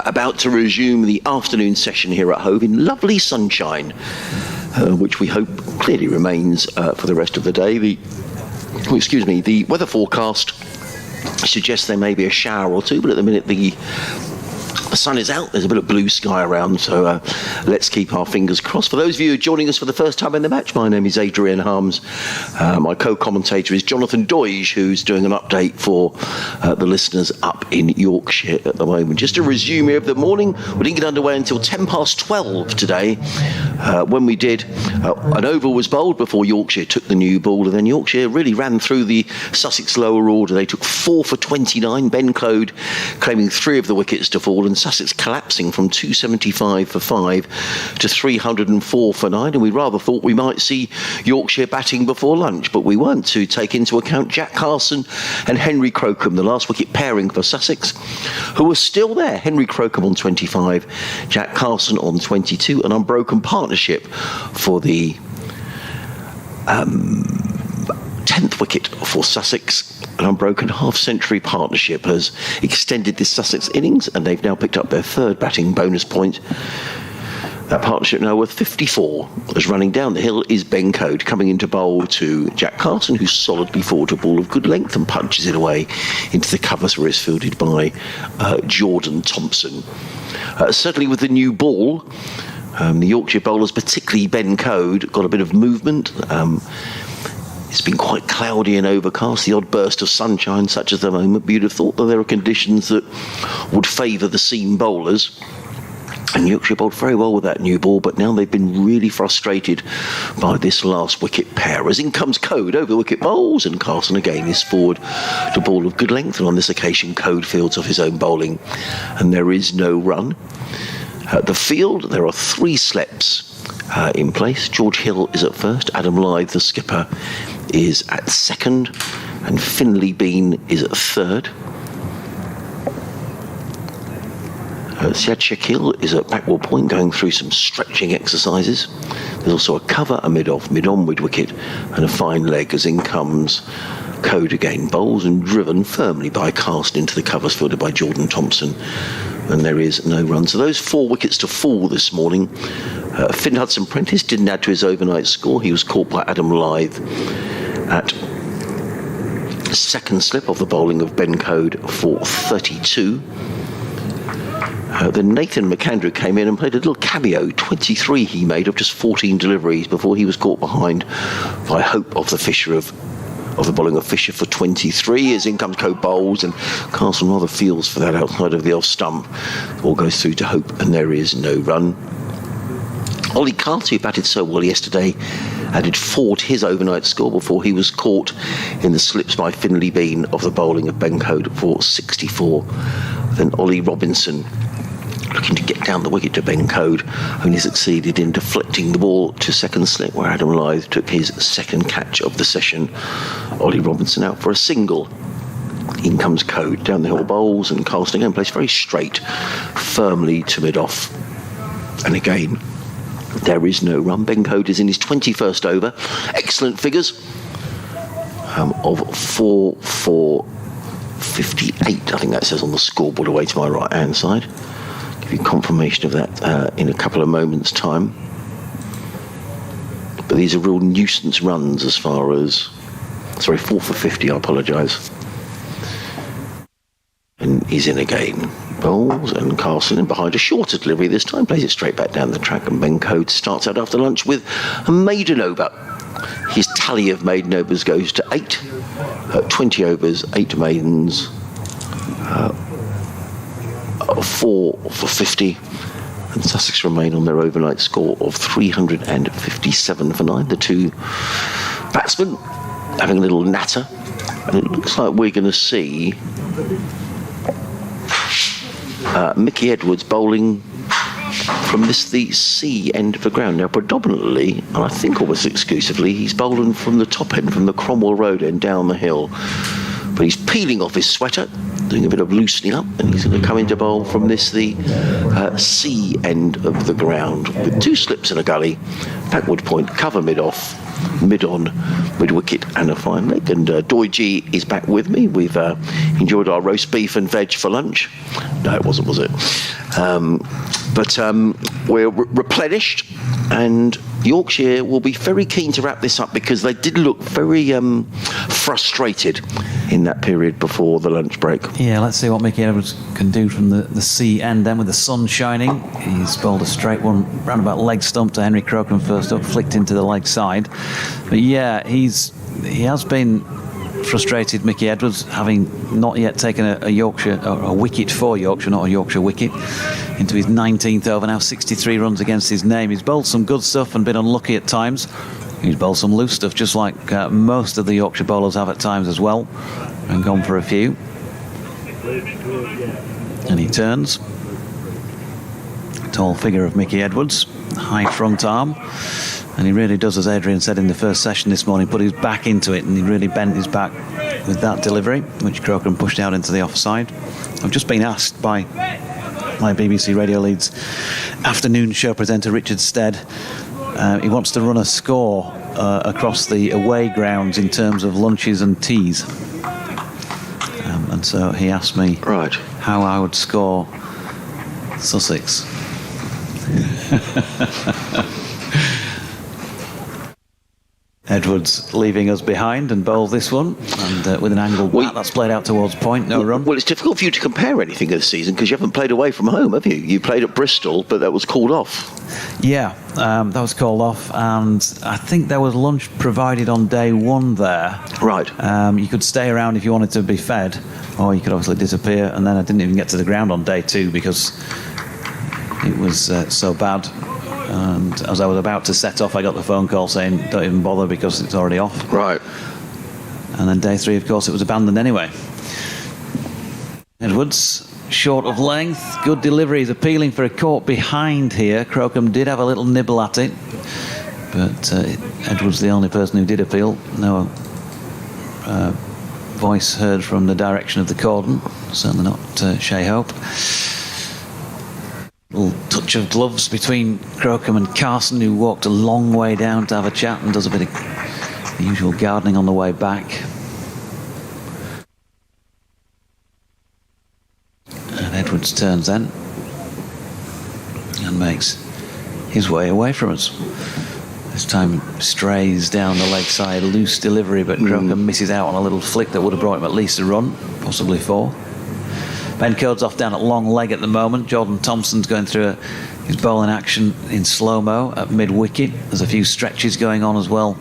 about to resume the afternoon session here at Hove in lovely sunshine, which we hope clearly remains for the rest of the day. The weather forecast suggests there may be a shower or two, but at the minute the sun is out. There's a bit of blue sky around, so let's keep our fingers crossed. For those of you joining us for the first time in the match, my name is Adrian Harms. My co-commentator is Jonathan Doige, who's doing an update for the listeners up in Yorkshire at the moment. Just a resume of the morning. We didn't get underway until 12 today. When we did, an over was bowled before Yorkshire took the new ball, and then Yorkshire really ran through the Sussex lower order. They took 4 for 29, Ben Code claiming 3 of the wickets to fall, and Sussex collapsing from 275 for 5 to 304 for 9, and we rather thought we might see Yorkshire batting before lunch, but we weren't, to take into account Jack Carson and Henry Crocombe, the last wicket pairing for Sussex, who were still there. Henry Crocombe on 25, Jack Carson on 22, an unbroken partnership for the 10th wicket for Sussex. An unbroken half-century partnership has extended this Sussex innings, and they've now picked up their 3rd batting bonus point. That partnership now worth 54. As running down the hill is Ben Code, coming into bowl to Jack Carson, who's solidly forward a ball of good length and punches it away into the covers, where it's fielded by Jordan Thompson. Certainly with the new ball, the Yorkshire bowlers, particularly Ben Code, got a bit of movement. It's been quite cloudy and overcast, the odd burst of sunshine such as the moment, but you'd have thought that there are conditions that would favour the seam bowlers. And Yorkshire bowled very well with that new ball, but now they've been really frustrated by this last wicket pair. As in comes Code over the wicket bowls, and Carson again is forward to ball of good length, and on this occasion Code fields off his own bowling, and there is no run. At the field, there are 3 slips in place. George Hill is at first, Adam Lyth, the skipper, is at second, and Finlay Bean is at third. Syed Shakil is at backward point, going through some stretching exercises. There's also a cover, a mid-off, mid-onward wicket, and a fine leg as in comes Code again. Bowls and driven firmly by Carson into the covers, fielded by Jordan Thompson, and there is no run. So those 4 wickets to fall this morning. Finn Hudson-Prentice didn't add to his overnight score. He was caught by Adam Lyth at second slip of the bowling of Ben Code for 32. Then Nathan McAndrew came in and played a little cameo. 23 he made of just 14 deliveries before he was caught behind by Hope of the Fisher of the bowling of Fisher for 23. As in comes Code bowls, and Carson rather feels for that outside of the off stump. The ball goes through to Hope, and there is no run. Ollie Carter, who batted so well yesterday, added 4 to his overnight score before he was caught in the slips by Finlay Bean of the bowling of Ben Code for 64. Then Ollie Robinson, looking to get down the wicket to Ben Code, only succeeded in deflecting the ball to second slip, where Adam Lyth took his second catch of the session. Ollie Robinson out for a single. In comes Code, down the hill bowls, and Carson again plays very straight, firmly to mid-off. And again, there is no run. Ben Code is in his 21st over. Excellent figures of 4 for 58, I think that says on the scoreboard away to my right-hand side. Give you confirmation of that in a couple of moments' time. But these are real nuisance runs as far as... 4 for 50, I apologise. And he's in again. Bowls, and Carson in behind a shorter delivery this time, plays it straight back down the track, and Ben Code starts out after lunch with a maiden over. His tally of maiden overs goes to 8. 20 overs, 8 maidens, 4 for 50, and Sussex remain on their overnight score of 357 for 9. The 2 batsmen having a little natter, and it looks like we're going to see Mickey Edwards bowling from the C end of the ground. Now predominantly, and I think almost exclusively, he's bowling from the top end, from the Cromwell Road end down the hill. But he's peeling off his sweater, doing a bit of loosening up, and he's going to come into bowl from this, the C end of the ground, with 2 slips and a gully, backward point, cover mid-off, mid-on, mid-wicket and a fine leg. And Doy G is back with me. We've enjoyed our roast beef and veg for lunch. No, it wasn't, was it? But we're replenished, and Yorkshire will be very keen to wrap this up because they did look very frustrated in that period before the lunch break. Yeah, let's see what Mickey Edwards can do from the C end then, with the sun shining. He's bowled a straight one round about leg stump to Henry Crocombe first up, flicked into the leg side. But yeah, he has been frustrated, Mickey Edwards, having not yet taken a Yorkshire, or a wicket for Yorkshire, not a Yorkshire wicket, into his 19th over now, 63 runs against his name. He's bowled some good stuff and been unlucky at times. He's bowled some loose stuff, just like most of the Yorkshire bowlers have at times as well, and gone for a few. And he turns. Tall figure of Mickey Edwards, high front arm. And he really does, as Adrian said in the first session this morning, put his back into it, and he really bent his back with that delivery, which Crocombe pushed out into the offside. I've just been asked by my BBC Radio Leeds afternoon show presenter Richard Stead. He wants to run a score across the away grounds in terms of lunches and teas. And so he asked me how I would score Sussex. Edwards leaving us behind and bowled this one, and with an angled bat that's played out towards point, no run. Well, it's difficult for you to compare anything this season because you haven't played away from home, have you? You played at Bristol, but that was called off. Yeah, that was called off, and I think there was lunch provided on day 1 there. Right. You could stay around if you wanted to be fed, or you could obviously disappear, and then I didn't even get to the ground on day 2 because it was so bad. And as I was about to set off, I got the phone call saying don't even bother because it's already off. Right. And then day 3, of course, it was abandoned anyway. Edwards, short of length, good delivery. He's appealing for a caught behind here. Crocombe did have a little nibble at it, but Edwards the only person who did appeal. No voice heard from the direction of the cordon. Certainly not Shea Hope. Little touch of gloves between Crocombe and Carson, who walked a long way down to have a chat and does a bit of the usual gardening on the way back. And Edwards turns then and makes his way away from us. This time strays down the leg side, loose delivery, but Crocombe misses out on a little flick that would have brought him at least a run, possibly 4. Ben Code's off down at long leg at the moment. Jordan Thompson's going through his bowling action in slow-mo at mid-wicket. There's a few stretches going on as well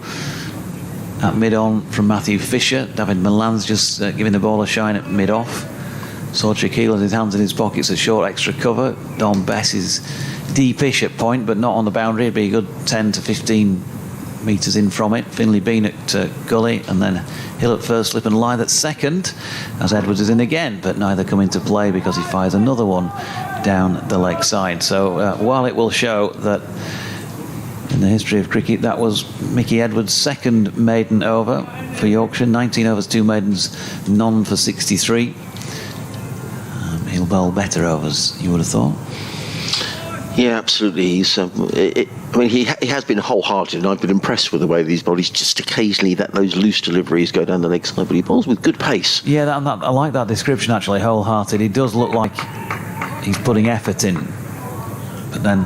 at mid-on from Matthew Fisher. David Milan's just giving the ball a shine at mid-off. Saw Shaquille has his hands in his pockets, a short extra cover. Don Bess is deepish at point, but not on the boundary. It'd be a good 10 to 15 metres in from it. Finley Bean at gully, and then Hill at first slip and Lythe at second, as Edwards is in again, but neither come into play because he fires another one down the leg side. So while it will show that in the history of cricket that was Mickey Edwards' second maiden over for Yorkshire, 19 overs, 2 maidens, none for 63. He'll bowl better overs, you would have thought. Yeah, absolutely. He's, he has been wholehearted, and I've been impressed with the way these bodies just occasionally those loose deliveries go down the leg side, but he bowls with good pace. Yeah, I like that description actually, wholehearted. He does look like he's putting effort in, but then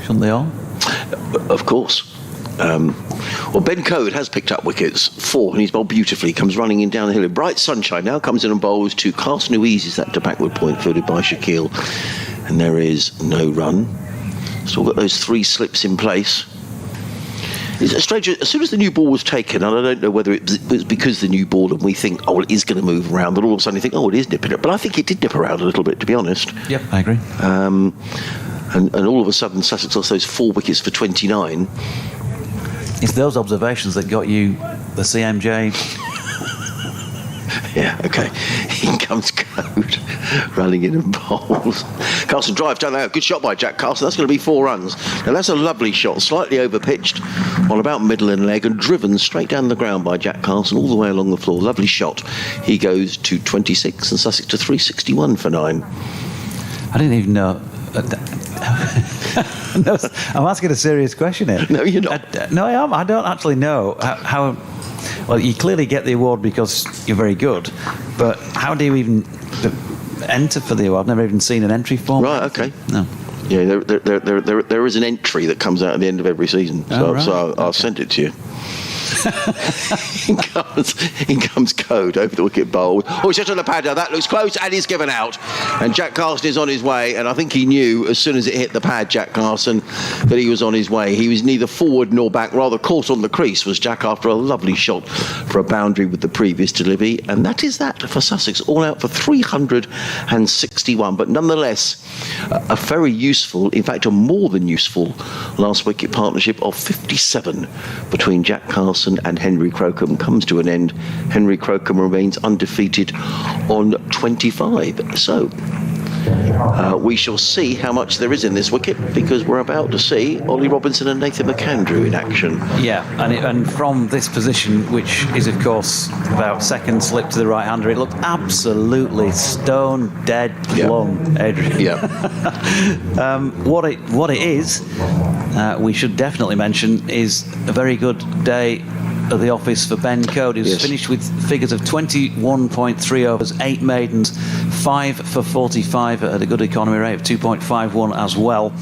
shouldn't they all? Of course. Well, Ben Code has picked up wickets, 4, and he's bowled beautifully. Comes running in down the hill in bright sunshine. Now comes in and bowls to Carson, who eases that to backward point, fielded by Shaquille. And there is no run. Still got those 3 slips in place. It's strange. As soon as the new ball was taken, and I don't know whether it was because the new ball and we think, oh, it is going to move around, but all of a sudden you think, oh, it is nipping it. But I think it did nip around a little bit, to be honest. Yep, I agree. And all of a sudden, Sussex lost those 4 wickets for 29. It's those observations that got you the CMJ. Yeah, okay. In comes Code running in and bowls. Carson drives down there. Good shot by Jack Carson. That's going to be 4 runs. Now that's a lovely shot, slightly overpitched on about middle and leg and driven straight down the ground by Jack Carson all the way along the floor. Lovely shot. He goes to 26 and Sussex to 361 for 9. I didn't even know. No, I'm asking a serious question here. No, you're not. No, I am. I don't actually know how. Well, you clearly get the award because you're very good, but how do you even enter for the award? I've never even seen an entry form. Right, okay. No. Yeah, there is an entry that comes out at the end of every season. So I'll send it to you. in comes Code over the wicket bowl. Oh, he's just on the pad now. That looks close and he's given out. And Jack Carson is on his way. And I think he knew as soon as it hit the pad, Jack Carson, that he was on his way. He was neither forward nor back. Rather caught on the crease was Jack after a lovely shot for a boundary with the previous delivery. And that is that for Sussex. All out for 361. But nonetheless, a very useful, in fact, a more than useful last wicket partnership of 57 between Jack Carson and Henry Crocombe comes to an end. Henry Crocombe remains undefeated on 25. So we shall see how much there is in this wicket, because we're about to see Ollie Robinson and Nathan McAndrew in action. Yeah, and from this position, which is of course about second slip to the right-hander, it looked absolutely stone dead plumb, Adrian. Yeah. What it is, we should definitely mention, is a very good day at the office for Ben Code, who's finished with figures of 21.3 overs, 8 maidens, 5 for 45 at a good economy rate of 2.51 as well.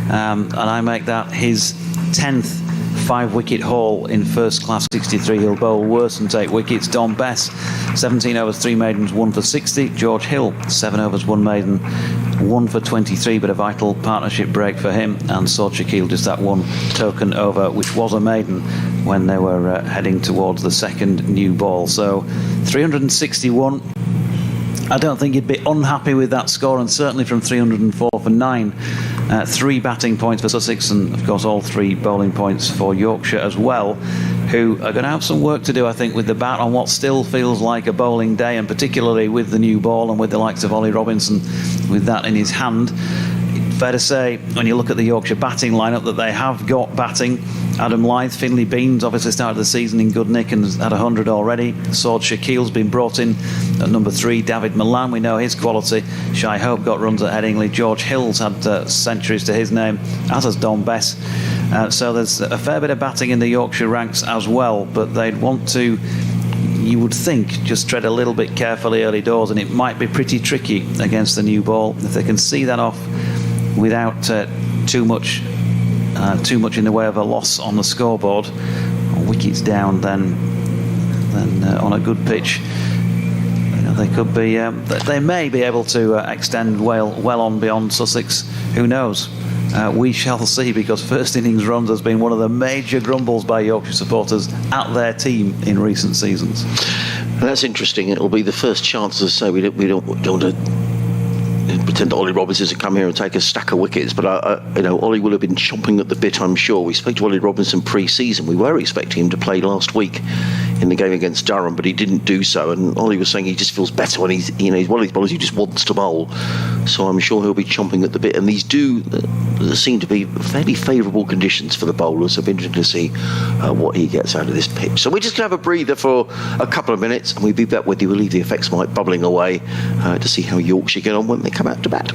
And I make that his 10th 5-wicket haul in first class 63. He'll bowl worse and take wickets. Don Bess, 17 overs, 3 maidens, 1 for 60. George Hill, 7 overs, 1 maiden, 1 for 23, but a vital partnership break for him. And Saud Shakil, just that 1 token over, which was a maiden when they were heading towards the second new ball. So 361. I don't think you'd be unhappy with that score, and certainly from 304 for 9. 3 batting points for Sussex, and of course all 3 bowling points for Yorkshire as well, who are going to have some work to do, I think, with the bat on what still feels like a bowling day, and particularly with the new ball and with the likes of Ollie Robinson with that in his hand. Fair to say, when you look at the Yorkshire batting lineup, that they have got batting. Adam Lyth, Finlay Beans obviously started the season in good nick and has had 100 already. Saud Shakil's been brought in at number 3. David Milan, we know his quality. Shai Hope got runs at Headingley. George Hill's had centuries to his name, as has Don Bess. So there's a fair bit of batting in the Yorkshire ranks as well, but they'd want to, you would think, just tread a little bit carefully early doors, and it might be pretty tricky against the new ball. If they can see that off without too much in the way of a loss on the scoreboard, or wickets down, then on a good pitch, they could be. They may be able to extend well on beyond Sussex. Who knows? We shall see, because first innings runs has been one of the major grumbles by Yorkshire supporters at their team in recent seasons. And that's interesting. It'll be the first chance, as I say, we don't want to pretend that Ollie Robinson to come here and take a stack of wickets, but Ollie will have been chomping at the bit, I'm sure. We spoke to Ollie Robinson pre-season. We were expecting him to play last week in the game against Durham, but he didn't do so. And Ollie was saying he just feels better when he's one of these bowlers who just wants to bowl. So I'm sure he'll be chomping at the bit. And these do seem to be fairly favourable conditions for the bowlers. So it'll be interesting to see what he gets out of this pitch. So we're just going to have a breather for a couple of minutes, and we'll be back with you. We'll leave the effects mic bubbling away to see how Yorkshire get on when they come out to bat.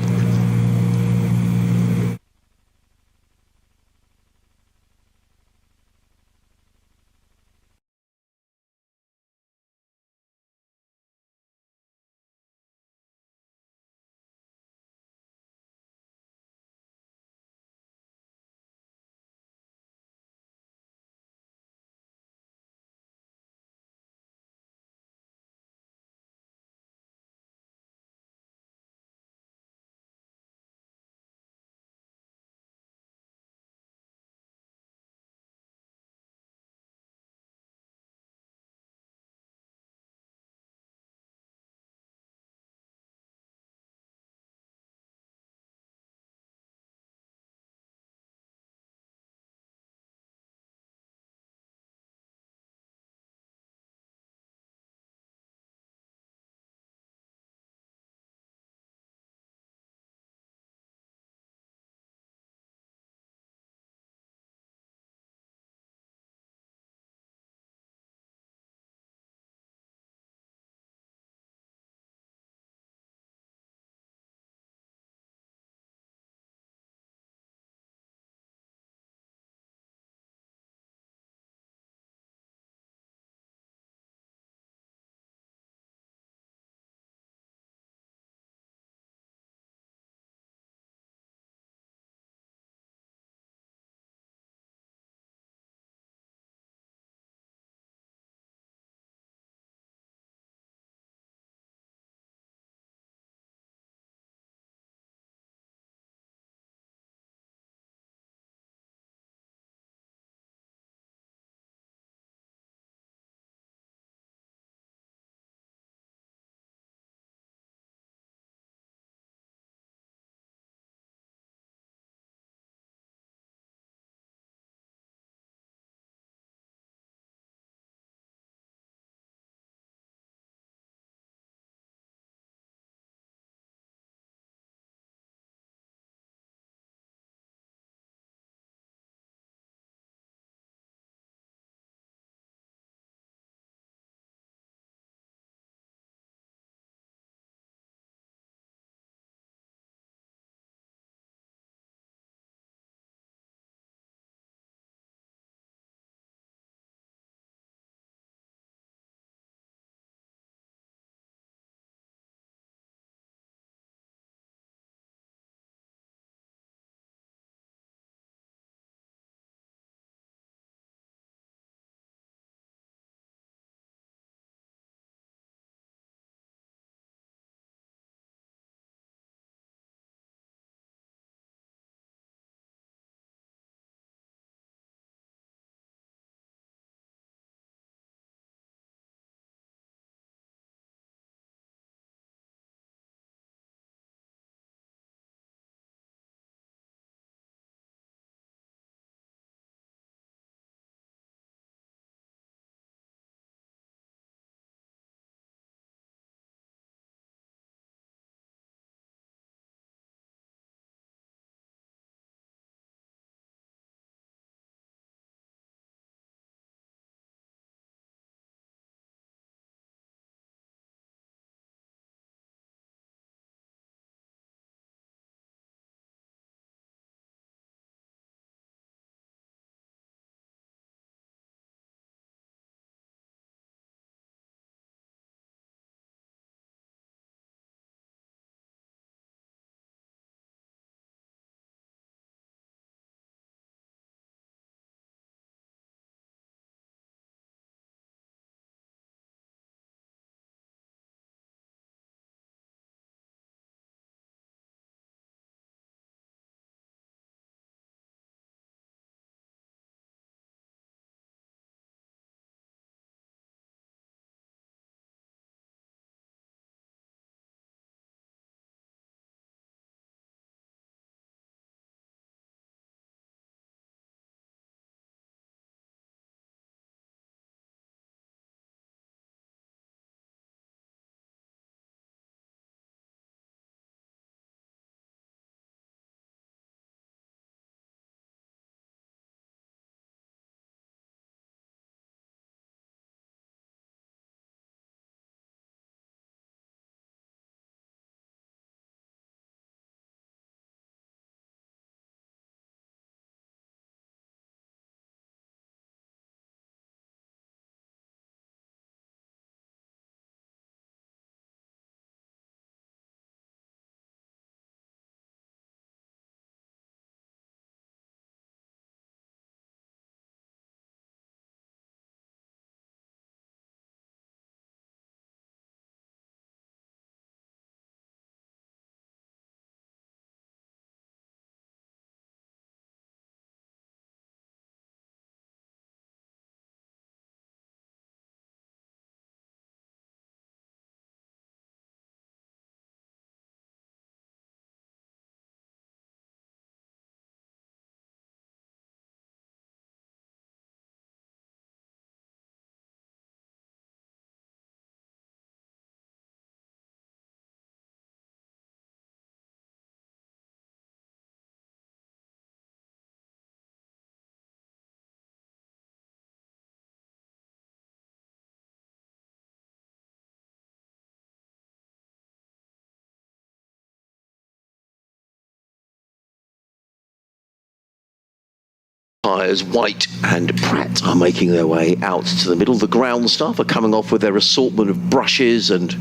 umpires White and Pratt are making their way out to the middle. The ground staff are coming off with their assortment of brushes and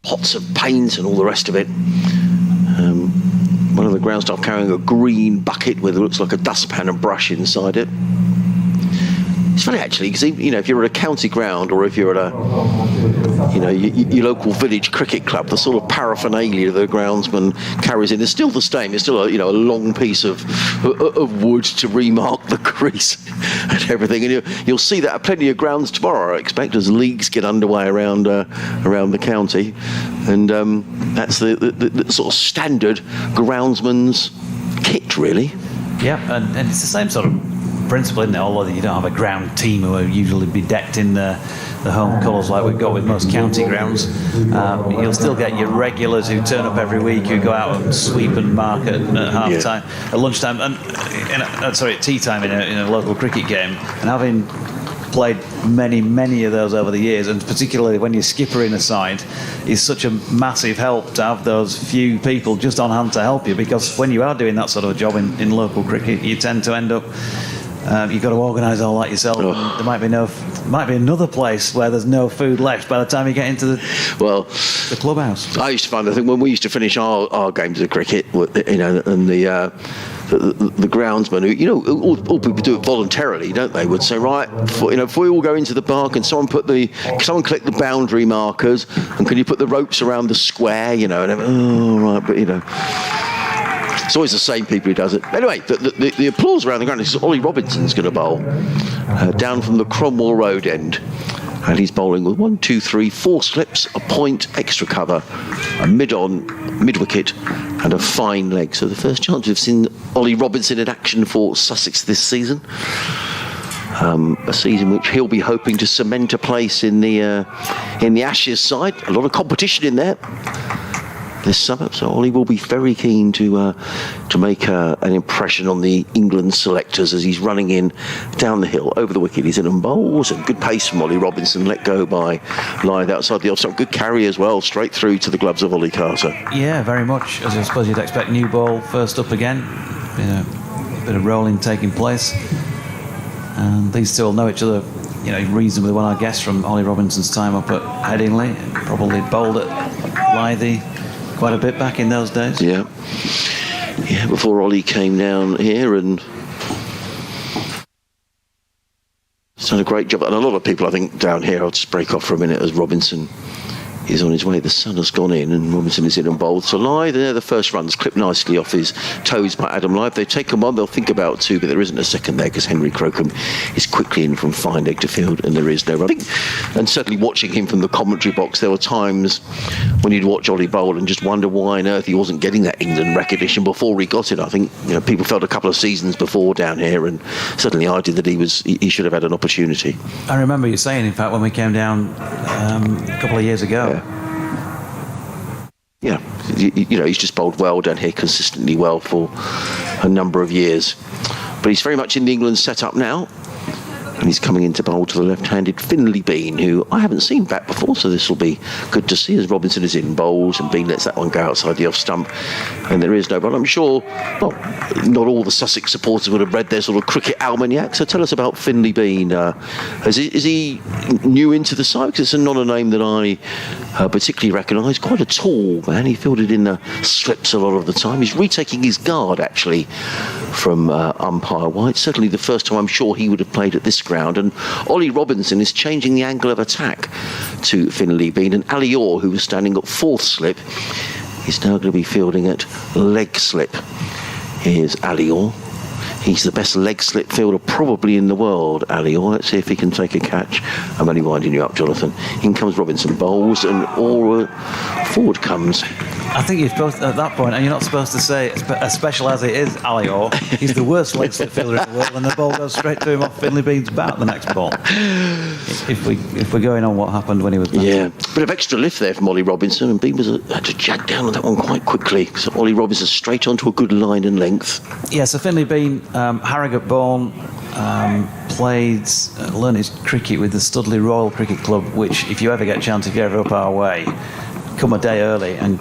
pots of paint and all the rest of it. One of the ground staff carrying a green bucket with it looks like a dustpan and brush inside it. It's funny actually, because if you're at a county ground or if you're at your local village cricket club, the sort of paraphernalia the groundsman carries in is still the same. It's still a long piece of wood to remark the crease and everything. And you'll see that at plenty of grounds tomorrow, I expect, as leagues get underway around the county. And that's the sort of standard groundsman's kit, really. Yeah, and it's the same sort of principle, isn't it? Although you don't have a ground team who will usually be decked in the home colours like we've got with most county grounds. You'll still get your regulars who turn up every week, who go out and sweep and mark at half time, at lunchtime, and at tea time in a local cricket game. And having played many of those over the years, and particularly when you're skippering a side, is such a massive help to have those few people just on hand to help you, because when you are doing that sort of job in local cricket, you tend to end up you've got to organise all that yourself. Oh. There might be another place where there's no food left by the time you get into the clubhouse. I used to find, I think, when we used to finish our games of cricket, and the groundsman, who, all people do it voluntarily, don't they? Would say, right, if we all go into the park and someone collect the boundary markers, and can you put the ropes around the square, and right, but it's always the same people who does it. Anyway, the applause around the ground is Ollie Robinson's going to bowl down from the Cromwell Road end. And he's bowling with 1, 2, 3, 4 slips, a point, extra cover, a mid-on, mid-wicket, and a fine leg. So the first chance we've seen Ollie Robinson in action for Sussex this season. A season which he'll be hoping to cement a place in the Ashes side. A lot of competition in there this summer, so Ollie will be very keen to make an impression on the England selectors as he's running in down the hill over the wicket. He's in and bowls, and good pace from Ollie Robinson, let go by Lyth outside the off-stump. Good carry as well, straight through to the gloves of Ollie Carter. Yeah, very much, as I suppose you'd expect. New ball first up again, a bit of rolling taking place, and these two will know each other reasonably well, I guess, from Ollie Robinson's time up at Headingley. Probably bowled at Lythy quite a bit back in those days. Yeah, before Ollie came down here and he's done a great job. And a lot of people, I think, down here, I'll just break off for a minute as Robinson is on his way. The sun has gone in and Robinson is in and bowled. So Lyth, the first run's clipped nicely off his toes by Adam Lyth. They take him on, they'll think about 2, but there isn't a second there because Henry Crocombe is quickly in from fine leg to field and there is no run. And certainly watching him from the commentary box, there were times when you'd watch Ollie bowl and just wonder why on earth he wasn't getting that England recognition before he got it. I think people felt a couple of seasons before down here, and certainly I did, that he should have had an opportunity. I remember you saying, in fact, when we came down a couple of years ago. Yeah, he's just bowled well down here, consistently well for a number of years. But he's very much in the England setup now. And he's coming into bowl to the left-handed Finlay Bean, who I haven't seen back before, so this will be good to see as Robinson is in bowls and Bean lets that one go outside the off-stump. And there is no run. I'm sure, not all the Sussex supporters would have read their sort of cricket almanac. So tell us about Finlay Bean. Is he new into the side? Because it's not a name that I particularly recognise. Quite a tall man. He fielded in the slips a lot of the time. He's retaking his guard, actually, from umpire White. Certainly the first time I'm sure he would have played at this ground. And Ollie Robinson is changing the angle of attack to Finlay Bean. And Ali Orr, who was standing at 4th slip, is now going to be fielding at leg slip. Here's Ali Orr. He's the best leg slip fielder probably in the world, Ali Orr. Let's see if he can take a catch. I'm only winding you up, Jonathan. In comes Robinson, bowls, and Orr forward comes. I think you're supposed to, at that point, and you're not supposed to say, as special as it is, Ali Orr, he's the worst leg slip fielder in the world, and the ball goes straight to him off Finlay Bean's bat the next ball. If we're going on what happened when he was back. Yeah, bit of extra lift there from Ollie Robinson, and Bean had to jack down on that one quite quickly. So Ollie Robinson straight onto a good line and length. Yeah, so Finlay Bean, Harrogate born, learned his cricket with the Studley Royal Cricket Club, which, if you ever get a chance, if you're ever up our way, come a day early and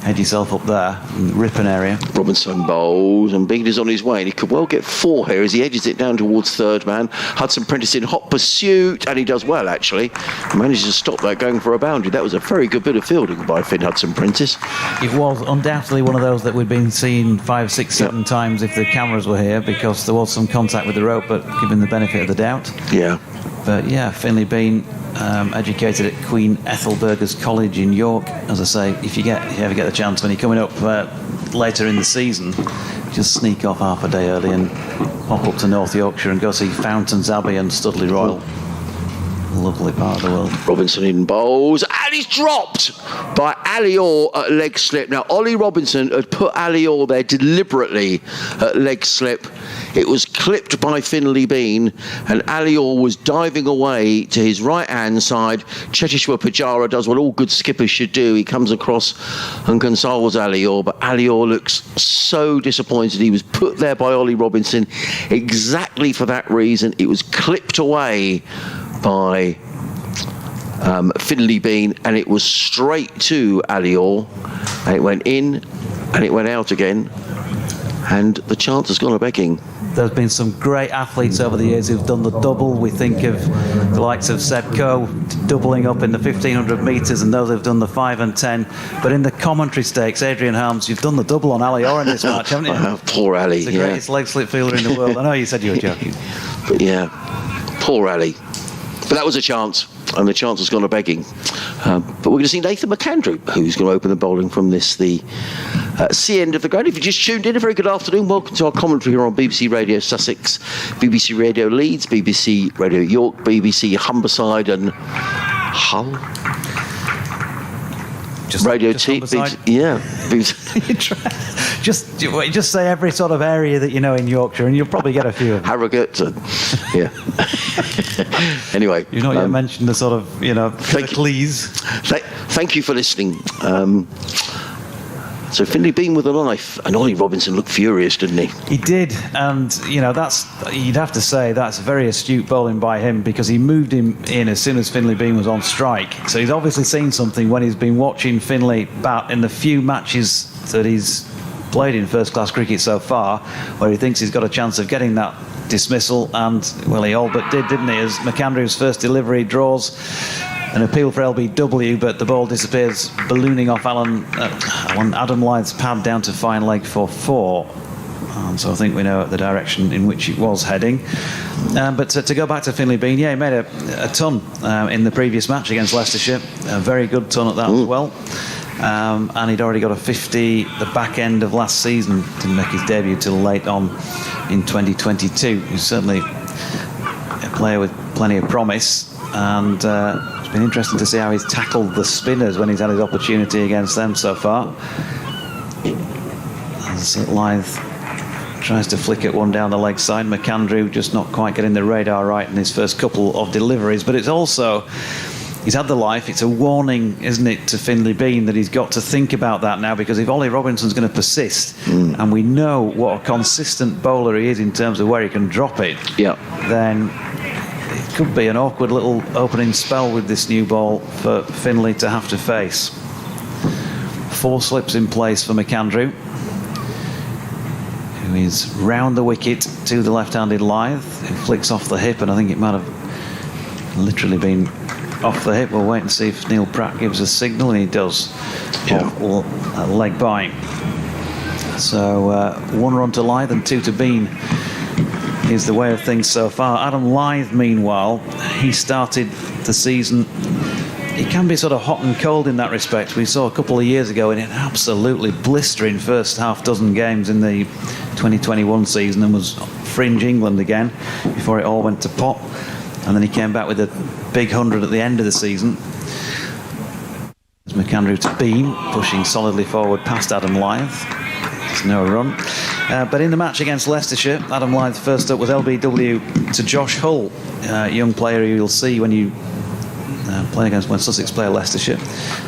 head yourself up there in the Ripon area. Robinson bowls, and Bean is on his way, and he could well get 4 here as he edges it down towards third man. Hudson Prentice in hot pursuit, and he does well, actually. He manages to stop that going for a boundary. That was a very good bit of fielding by Finn Hudson Prentice. It was undoubtedly one of those that we'd been seeing 5, 6, 7 times if the cameras were here, because there was some contact with the rope, but given the benefit of the doubt. Yeah. But yeah, Finlay Bean, educated at Queen Ethelburgers College in York. As I say, if you ever get the chance when you're coming up later in the season, just sneak off half a day early and pop up to North Yorkshire and go see Fountains Abbey and Studley Royal. Lovely part of the world. Robinson in bowls, and he's dropped by Ali Orr at leg slip. Now, Ollie Robinson had put Ali Orr there deliberately at leg slip. It was clipped by Finlay Bean, and Ali Orr was diving away to his right-hand side. Cheteshwar Pujara does what all good skippers should do. He comes across and consoles Ali Orr, but Ali Orr looks so disappointed. He was put there by Ollie Robinson exactly for that reason. It was clipped away by Finlay Bean, and it was straight to Ali Orr, and it went in and it went out again, and the chance has gone a begging. There's been some great athletes over the years who've done the double. We think of the likes of Seb Coe doubling up in the 1500 metres, and those who've done the 5 and 10. But in the commentary stakes, Adrian Harms, you've done the double on Ali Orr in this match, haven't you? Poor Ali. He's the greatest leg slip fielder in the world. I know you said you were joking. But yeah, poor Ali. But that was a chance, and the chance has gone a begging. But we're going to see Nathan McAndrew, who's going to open the bowling from this, the C end of the ground. If you just tuned in, a very good afternoon. Welcome to our commentary here on BBC Radio Sussex, BBC Radio Leeds, BBC Radio York, BBC Humberside and Hull. Radio T, yeah. just say every sort of area that you know in Yorkshire, and you'll probably get a few of them. Harrogate, yeah. Anyway, you've not yet mentioned the sort of please. Thank you for listening. So Finlay Bean with a knife, and Ollie Robinson looked furious, didn't he? He did, and that's, you'd have to say that's very astute bowling by him, because he moved him in as soon as Finlay Bean was on strike. So he's obviously seen something when he's been watching Finlay bat in the few matches that he's played in first-class cricket so far, where he thinks he's got a chance of getting that dismissal, and well, he all but did, didn't he? As McAndrew's first delivery draws an appeal for LBW, but the ball disappears, ballooning off Adam Lythe's pad down to fine leg for 4. And so I think we know the direction in which it was heading. But to go back to Finlay Bean, yeah, he made a ton in the previous match against Leicestershire. A very good ton at that as well. And he'd already got a 50 the back end of last season. Didn't make his debut till late on in 2022. He's certainly a player with plenty of promise, and it's been interesting to see how he's tackled the spinners when he's had his opportunity against them so far. As Lythe tries to flick it one down the leg side, McAndrew just not quite getting the radar right in his first couple of deliveries, but it's also, he's had the life. It's a warning, isn't it, to Finlay Bean, that he's got to think about that now, because if Ollie Robinson's going to persist, and we know what a consistent bowler he is in terms of where he can drop it, then it could be an awkward little opening spell with this new ball for Finlay to have to face. 4 slips in place for McAndrew, who is round the wicket to the left-handed Lythe, who flicks off the hip, and I think it might have literally been off the hip. We'll wait and see if Neil Pratt gives a signal, and he does. Leg by. So 1 run to Lythe and 2 to Bean is the way of things so far. Adam Lythe, meanwhile, he started the season, he can be sort of hot and cold in that respect. We saw a couple of years ago in an absolutely blistering first half dozen games in the 2021 season, and was fringe England again before it all went to pot. And then he came back with a big 100 at the end of the season. McAndrew to Bean, pushing solidly forward past Adam Lythe. There's no run. But in the match against Leicestershire, Adam Lythe first up with LBW to Josh Hull, young player who you'll see when you when Sussex play Leicestershire.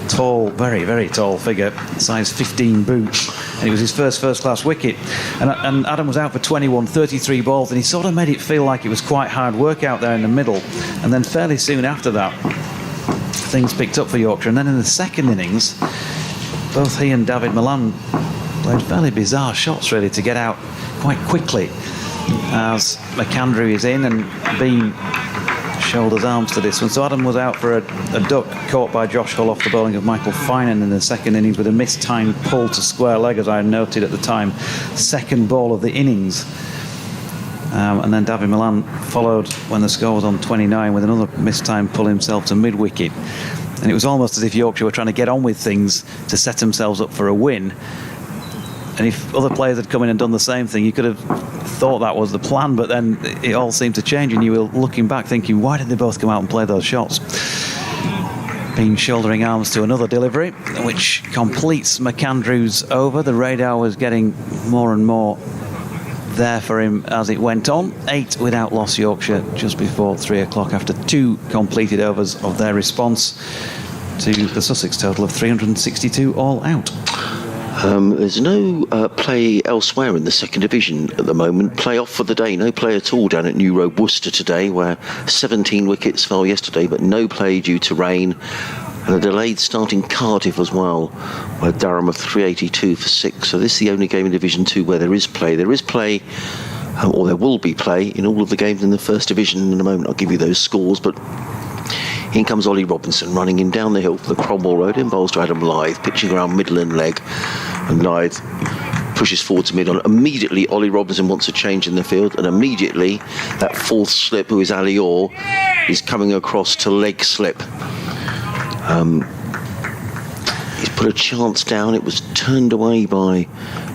Tall, very, very tall figure, size 15 boot. And it was his first-class wicket. And Adam was out for 21, 33 balls, and he sort of made it feel like it was quite hard work out there in the middle. And then fairly soon after that, things picked up for Yorkshire. And then in the second innings, both he and David Milan played fairly bizarre shots, really, to get out quite quickly as McAndrew is in and Bean shoulders arms to this one. So Adam was out for a duck caught by Josh Hull off the bowling of Michael Finan in the second innings with a mistimed pull to square leg, as I noted at the time. Second ball of the innings. And then David Milan followed when the score was on 29 with another mistimed pull himself to mid-wicket. And it was almost as if Yorkshire were trying to get on with things to set themselves up for a win. And if other players had come in and done the same thing, you could have thought that was the plan, but then it all seemed to change, and you were looking back thinking, why did they both come out and play those shots? Bean shouldering arms to another delivery, which completes McAndrew's over. The radar was getting more and more there for him as it went on. 8 without loss Yorkshire just before 3 o'clock after 2 completed overs of their response to the Sussex total of 362 all out. There's no play elsewhere in the second division at the moment. Play off for the day. No play at all down at New Road, Worcester today, where 17 wickets fell yesterday, but no play due to rain. And a delayed start in Cardiff as well, where Durham are 382 for 6. So this is the only game in Division 2 where there is play. There is play, or there will be play, in all of the games in the first division. In a moment I'll give you those scores, but in comes Ollie Robinson running in down the hill for the Cromwell Road, in bowls to Adam Lyth, pitching around middle and leg, and Lyth pushes forward to mid on. Immediately Ollie Robinson wants a change in the field, and immediately that fourth slip, who is Ali Orr, is coming across to leg slip. He's put a chance down. It was turned away by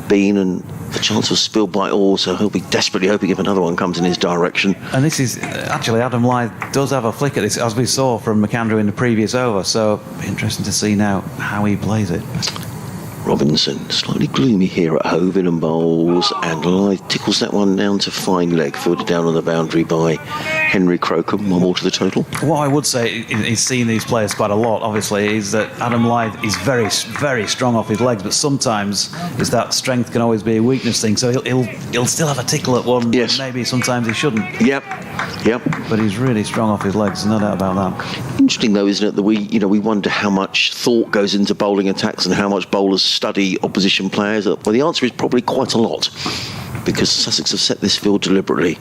Bean, and the chance was spilled by Orr, so he'll be desperately hoping if another one comes in his direction. And this is actually, Adam Lyth does have a flick at this, as we saw from McAndrew in the previous over, so interesting to see now how he plays it. Robinson, slightly gloomy here at Hove, in and bowls, and Lyth tickles that one down to fine leg, fielded down on the boundary by Henry Crocombe. 1 more to the total. What I would say is seeing these players quite a lot, obviously, is that Adam Lyth is very, very strong off his legs, but sometimes is that strength can always be a weakness thing. So he'll still have a tickle at one. Yes. Maybe sometimes he shouldn't. Yep. But he's really strong off his legs, no doubt about that. Interesting though, isn't it, that we wonder how much thought goes into bowling attacks and how much bowlers study opposition players. Well, the answer is probably quite a lot, because Sussex have set this field deliberately.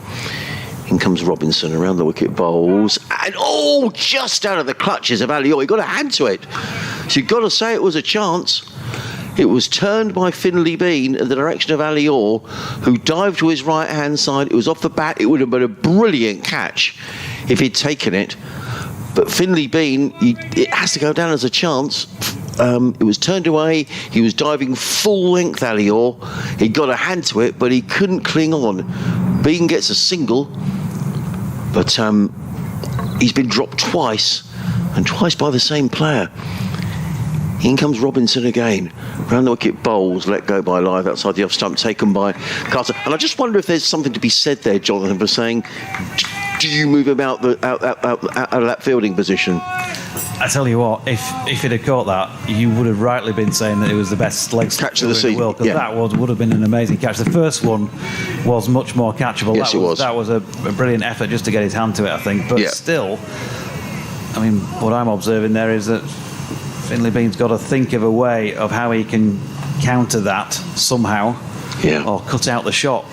In comes Robinson around the wicket, bowls, and just out of the clutches of Ali Orr. He got a hand to it, so you've got to say it was a chance. It was turned by Finlay Bean in the direction of Ali Orr, who dived to his right hand side. It was off the bat. It would have been a brilliant catch if he'd taken it, but Finlay Bean, it has to go down as a chance. It was turned away. He was diving full length, Ali Orr. He got a hand to it, but he couldn't cling on. Bean gets a single, but he's been dropped twice, and twice by the same player. In comes Robinson again. Round the wicket, bowls, let go by Lyth outside the off stump, taken by Carter. And I just wonder if there's something to be said there, Jonathan, for saying, do you move him out of that fielding position? I tell you what, if he'd have caught that, you would have rightly been saying that it was the best leg catch of the season. Because that would have been an amazing catch. The first one was much more catchable. Yes, it was. That was a brilliant effort just to get his hand to it, I think. But still, I mean, what I'm observing there is that Finlay Bean's got to think of a way of how he can counter that somehow, or cut out the shot.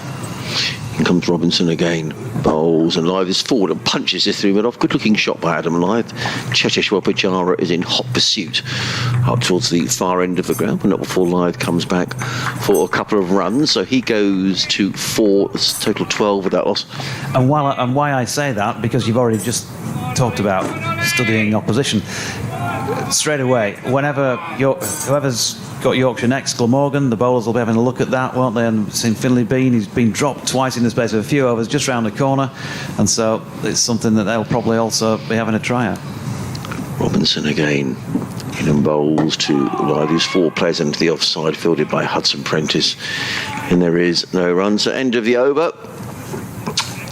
In comes Robinson again, bowls, and Lyth is forward and punches this through it off. Good looking shot by Adam Lyth. Cheteshwar Pujara is in hot pursuit up towards the far end of the ground, but not before Lyth comes back for a couple of runs. So he goes to 4, total 12 without loss. And why I say that, because you've already just talked about studying opposition. Straight away, whoever's got Yorkshire next, Glamorgan, the bowlers will be having a look at that, won't they? And seen Finlay Bean, he's been dropped twice in the space of a few overs just round the corner, and so it's something that they'll probably also be having a try at. Robinson again, in and bowls to Lyth, who's 4 players into the offside, fielded by Hudson Prentice, and there is no run. So end of the over,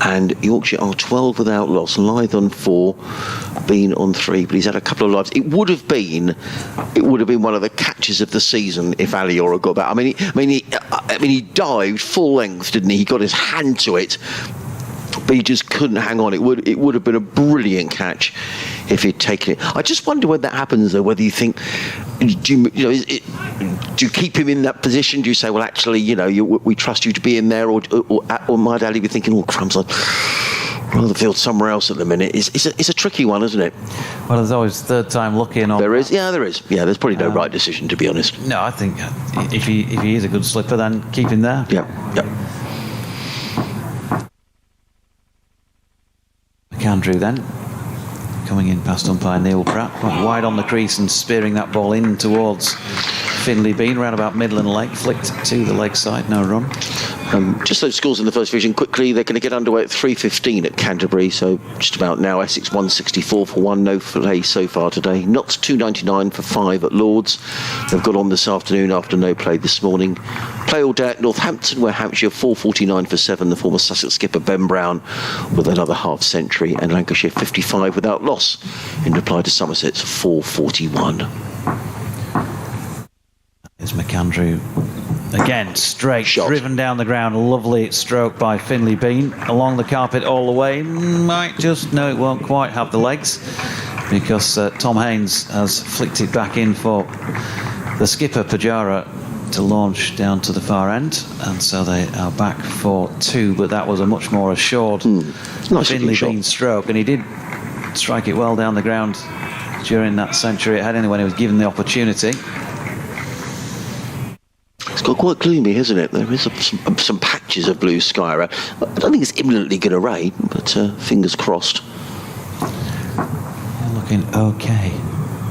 and Yorkshire are 12 without loss. Lyth on 4, Bean on 3, but he's had a couple of lives. It would have been one of the catches of the season if Ali Orr got back. I mean, he dived full length, didn't he? He got his hand to it, but he just couldn't hang on. It would have been a brilliant catch if he'd taken it. I just wonder when that happens, though, whether you think, do you keep him in that position? Do you say, well, actually, we trust you to be in there, or might Ali be thinking, oh, crumbs, I'd rather field somewhere else at the minute? It's a tricky one, isn't it? Well, there's always third time lucky and all. There is. Yeah, there's probably no right decision, to be honest. No, I think if he is a good slipper, then keep him there. Yeah. McAndrew then, coming in past umpire Neil Pratt, quite wide on the crease and spearing that ball in towards Finley Bean, round about middle and leg, flicked to the leg side, no run. Just those scores in the first division quickly. They're going to get underway at 3:15 at Canterbury, so just about now. Essex 164 for 1, no play so far today. Notts 299 for 5 at Lords. They've got on this afternoon after no play this morning. Play all day at Northampton, where Hampshire 449 for 7. The former Sussex skipper Ben Brown with another half century, and Lancashire 55 without loss in reply to Somerset's 441. There's McAndrew again, straight, shot, driven down the ground. Lovely stroke by Finley Bean, along the carpet all the way. No, it won't quite have the legs, because Tom Haynes has flicked it back in for the skipper Pajara to launch down to the far end, and so they are back for 2. But that was a much more assured Finley Bean stroke, and he did strike it well down the ground during that century at Headingley when he was given the opportunity. It's got quite gloomy, hasn't it? There is some patches of blue sky around. I don't think it's imminently going to rain, but fingers crossed. You're looking okay,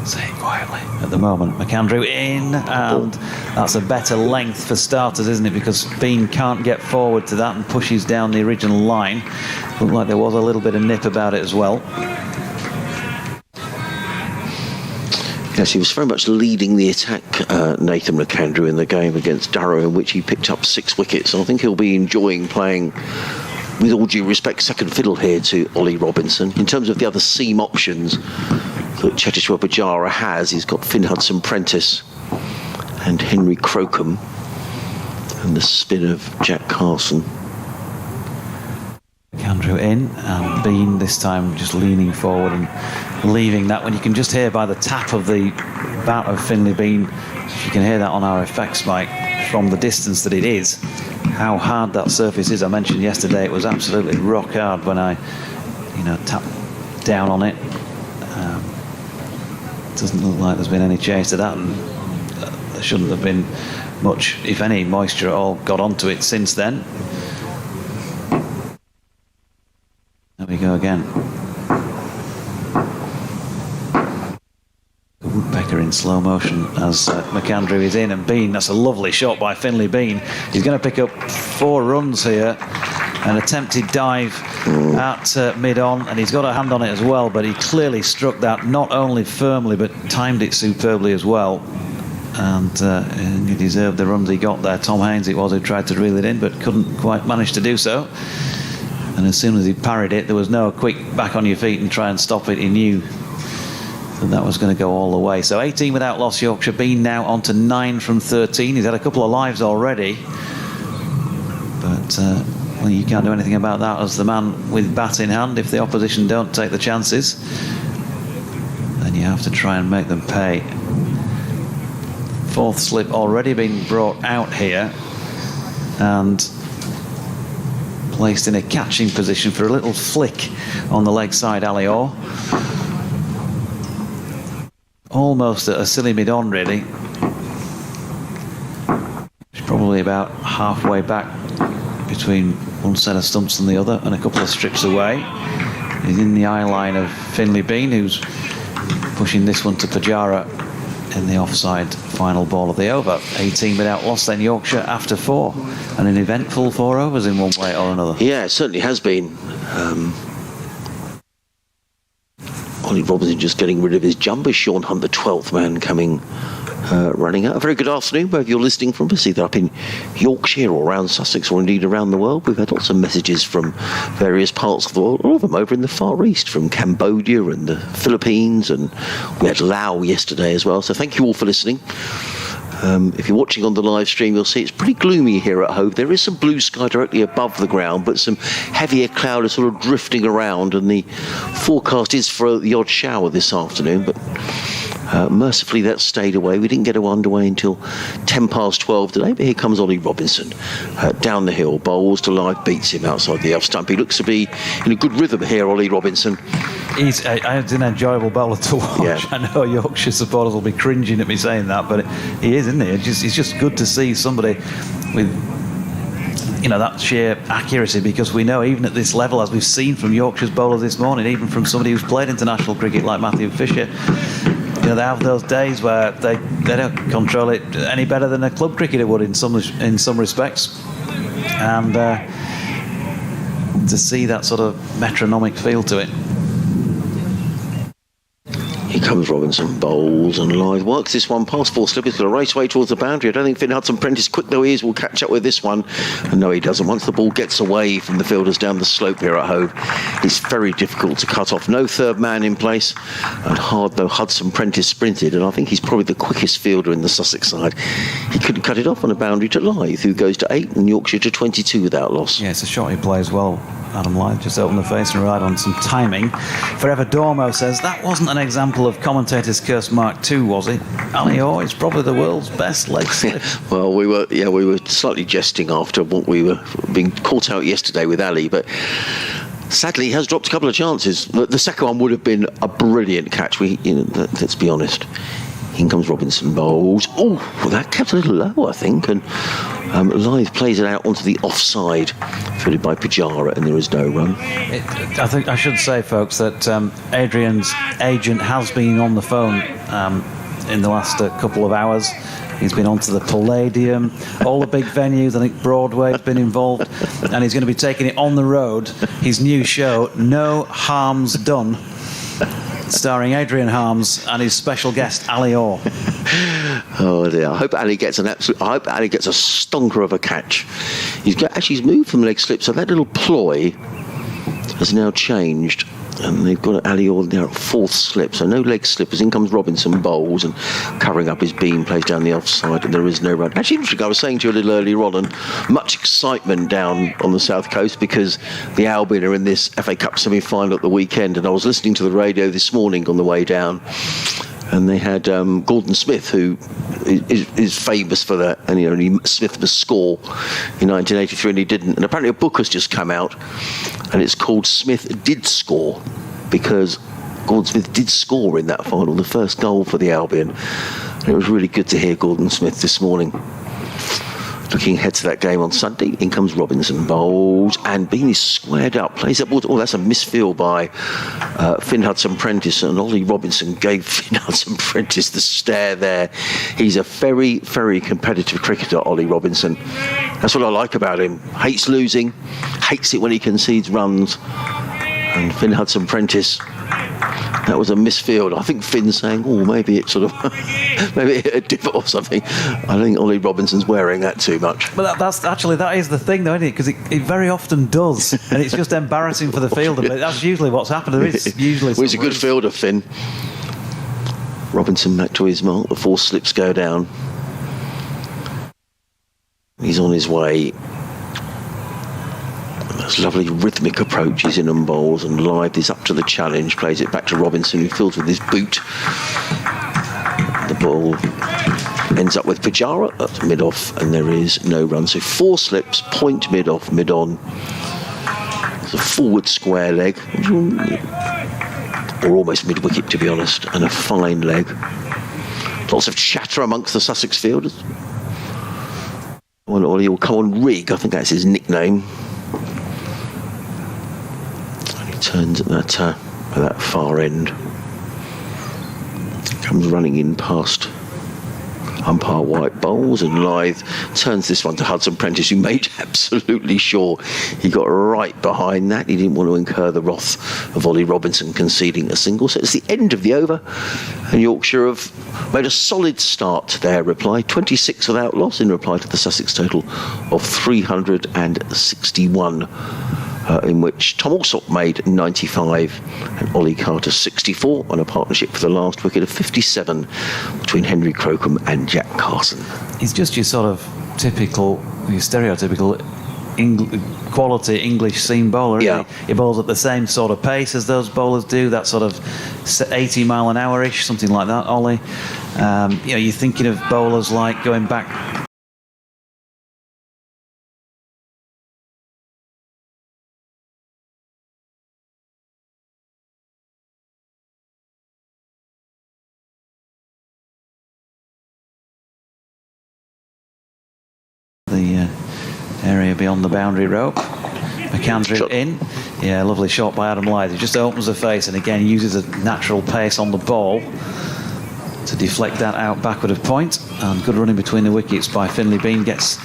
say it quietly. At the moment, McAndrew in, and that's a better length for starters, isn't it? Because Bean can't get forward to that and pushes down the original line. Looked like there was a little bit of nip about it as well. Yes, he was very much leading the attack, Nathan McAndrew, in the game against Durham, in which he picked up 6 wickets. And I think he'll be enjoying playing, with all due respect, second fiddle here to Ollie Robinson. In terms of the other seam options that Cheteshwar Pujara has, he's got Finn Hudson-Prentice and Henry Crocombe, and the spin of Jack Carson. McAndrew in, and Bean this time just leaning forward and leaving that, when you can just hear by the tap of the bat of Finley Bean, you can hear that on our effects mic from the distance that it is, how hard that surface is. I mentioned yesterday it was absolutely rock hard when I tapped down on it. It doesn't look like there's been any change to that, and there shouldn't have been much, if any, moisture at all got onto it since then. There we go again. The woodpecker in slow motion as McAndrew is in, and Bean, that's a lovely shot by Finley Bean. He's going to pick up 4 runs here. An attempted dive at mid-on, and he's got a hand on it as well, but he clearly struck that not only firmly but timed it superbly as well, and he deserved the runs he got there. Tom Haynes it was who tried to reel it in but couldn't quite manage to do so. And as soon as he parried it, there was no quick back on your feet and try and stop it. He knew that was going to go all the way. So 18 without loss, Yorkshire. Bean now on to 9 from 13. He's had a couple of lives already, but well, you can't do anything about that as the man with bat in hand. If the opposition don't take the chances, then you have to try and make them pay. 4th slip already been brought out here and placed in a catching position for a little flick on the leg side. Ali Orr, almost at a silly mid-on really. It's probably about halfway back between one set of stumps and the other, and a couple of strips away. He's in the eye line of Finley Bean, who's pushing this one to Pajara in the offside final ball of the over. 18 without loss then, Yorkshire after 4, and an eventful 4 overs in one way or another. Yeah, it certainly has been. Ollie Robinson just getting rid of his jumper. Sean Hunt, the 12th man, coming running out. A very good afternoon, wherever you're listening from us, either up in Yorkshire or around Sussex or indeed around the world. We've had lots of messages from various parts of the world, all of them over in the Far East, from Cambodia and the Philippines, and we had Laos yesterday as well. So thank you all for listening. If you're watching on the live stream, you'll see it's pretty gloomy here at Hove. There is some blue sky directly above the ground, but some heavier cloud is sort of drifting around, and the forecast is for the odd shower this afternoon, but mercifully that stayed away. We didn't get underway until 10 past 12 today, but here comes Ollie Robinson down the hill, bowls to live, beats him outside the off stump. He looks to be in a good rhythm here, Ollie Robinson. He's an enjoyable bowler to watch. Yeah. I know Yorkshire supporters will be cringing at me saying that, but he is, isn't he? It's just good to see somebody with that sheer accuracy, because we know even at this level, as we've seen from Yorkshire's bowlers this morning, even from somebody who's played international cricket like Matthew Fisher, they have those days where they don't control it any better than a club cricketer would in some respects, and to see that sort of metronomic feel to it. Here comes Robinson, bowls and live, works this one past four slip. He's got a race away towards the boundary. I don't think Finn Hudson-Prentice, quick though he is, will catch up with this one. And no, he doesn't. Once the ball gets away from the fielders down the slope here at Hove, it's very difficult to cut off. No third man in place, and hard though Hudson-Prentice sprinted, and I think he's probably the quickest fielder in the Sussex side. He couldn't cut it off on a boundary to Lyth, who goes to 8 and Yorkshire to 22 without loss. Yeah, it's a shot he plays well. Adam Lyth just opened the face and relied on some timing. Forever Dormo says that wasn't an example of commentator's curse Mark II, was it? Ali Orr is probably the world's best leg slip. Well, we were slightly jesting after what we were being caught out yesterday with Ali, but sadly he has dropped a couple of chances. The second one would have been a brilliant catch. Let's be honest. In comes Robinson, bowls. Oh, well, that kept a little low, I think, and Lyth plays it out onto the offside, fielded by Pujara, and there is no run. I think I should say, folks, that Adrian's agent has been on the phone in the last couple of hours. He's been onto the Palladium, all the big venues. I think Broadway's been involved, and he's going to be taking it on the road. His new show, No Harm's Done, starring Adrian Harms and his special guest Ali Orr. Oh dear! I hope Ali gets a stonker of a catch. He's moved from leg slip, so that little ploy has now changed, and they've got Ali Orr now at fourth slip, so no leg slippers. In comes Robinson, bowls, and covering up his beam, plays down the offside, and there is no run. Actually, I was saying to you a little earlier on, and much excitement down on the south coast because the Albion are in this FA Cup semi-final at the weekend, and I was listening to the radio this morning on the way down, and they had Gordon Smith, who is famous for that, and Smith must score in 1983, and he didn't. And apparently a book has just come out, and it's called Smith Did Score, because Gordon Smith did score in that final, the first goal for the Albion. And it was really good to hear Gordon Smith this morning. Looking ahead to that game on Sunday, in comes Robinson, bowls, and Bean is squared up, plays up. Oh, that's a misfield by Finn Hudson-Prentice, and Ollie Robinson gave Finn Hudson-Prentice the stare there. He's a very, very competitive cricketer, Ollie Robinson. That's what I like about him. Hates losing, hates it when he concedes runs. And Finn Hudson-Prentice, that was a misfield. I think Finn's saying, oh, maybe it sort of, maybe it hit a divot or something. I think Ollie Robinson's wearing that too much. But that is the thing, though, isn't it? Because it very often does, and it's just embarrassing for the fielder. But that's usually what's happened. There is usually. Well, he's a good fielder, Finn. Robinson back to his mark. The four slips go down. He's on his way. Those lovely rhythmic approaches in and bowls, and Lyth is up to the challenge, plays it back to Robinson, who fields with his boot. The ball ends up with Pujara at mid-off, and there is no run. So four slips, point mid-off, mid-on. It's a forward square leg, or almost mid-wicket to be honest, and a fine leg. Lots of chatter amongst the Sussex fielders. Well, Ollie will come on Rig, I think that's his nickname. Turns at that far end, comes running in past umpire White, bowls, and Lyth turns this one to Hudson-Prentice, who made absolutely sure he got right behind that. He didn't want to incur the wrath of Ollie Robinson conceding a single. So it's the end of the over, and Yorkshire have made a solid start to their reply, 26 without loss, in reply to the Sussex total of 361. in which Tom Alsop made 95 and Ollie Carter 64 on a partnership for the last wicket of 57 between Henry Crocombe and Jack Carson. He's just your sort of typical, your stereotypical quality English seam bowler. Yeah. He bowls at the same sort of pace as those bowlers do, that sort of 80 mile an hour-ish, something like that, Ollie. You're thinking of bowlers like going back the area beyond the boundary rope. McAndrew Shot. in. Yeah, lovely shot by Adam Lyth. He just opens the face and again uses a natural pace on the ball to deflect that out backward of point. And good running between the wickets by Finlay Bean gets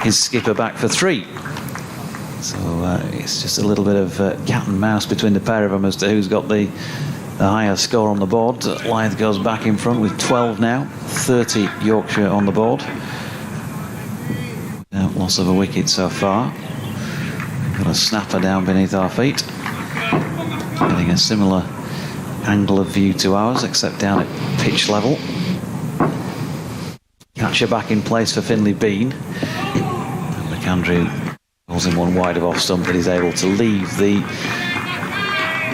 his skipper back for 3. So it's just a little bit of cat and mouse between the pair of them as to who's got the higher score on the board. Lyth goes back in front with 12 now, 30 Yorkshire on the board. Loss of a wicket so far. Got a snapper down beneath our feet. Getting a similar angle of view to ours, except down at pitch level. Catcher back in place for Finlay Bean. And McAndrew pulls him one wide of off stump, but he's able to leave. The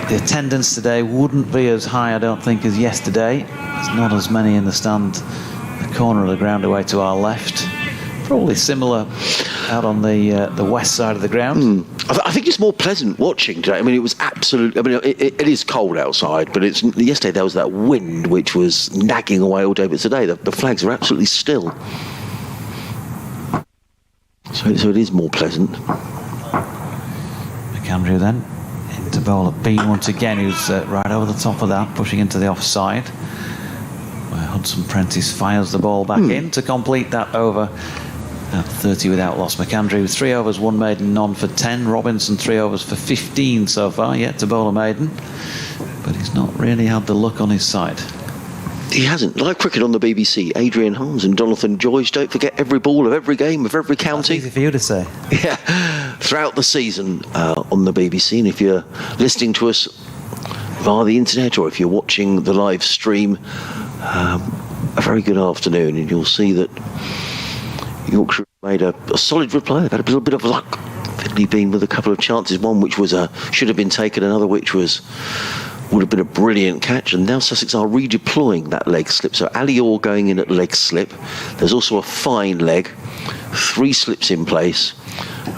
attendance today wouldn't be as high, I don't think, as yesterday. There's not as many in the stand, the corner of the ground away to our left. Probably similar out on the west side of the ground. I think it's more pleasant watching today. I mean, it was absolutely. I mean, it is cold outside, but yesterday there was that wind which was nagging away all day. But today the flags are absolutely still, so it is more pleasant. McAndrew then into bowl at Bean once again, who's right over the top of that, pushing into the offside. Where Hudson Prentice fires the ball back in to complete that over. 30 without loss. McAndrew 3 overs, 1 maiden, none for 10. Robinson 3 overs for 15 so far, yet to bowl a maiden, but he's not really had the luck on his side. He hasn't. Live cricket on the BBC. Adrian Holmes and Jonathan George. Don't forget every ball of every game of every county. That's easy for you to say. Yeah, throughout the season on the BBC. And if you're listening to us via the internet or if you're watching the live stream, a very good afternoon, and you'll see that Yorkshire made a solid reply. They've had a little bit of luck. Finlay Bean with a couple of chances, one which was should have been taken, another which would have been a brilliant catch. And now Sussex are redeploying that leg slip. So Ali Orr going in at leg slip. There's also a fine leg, 3 slips in place,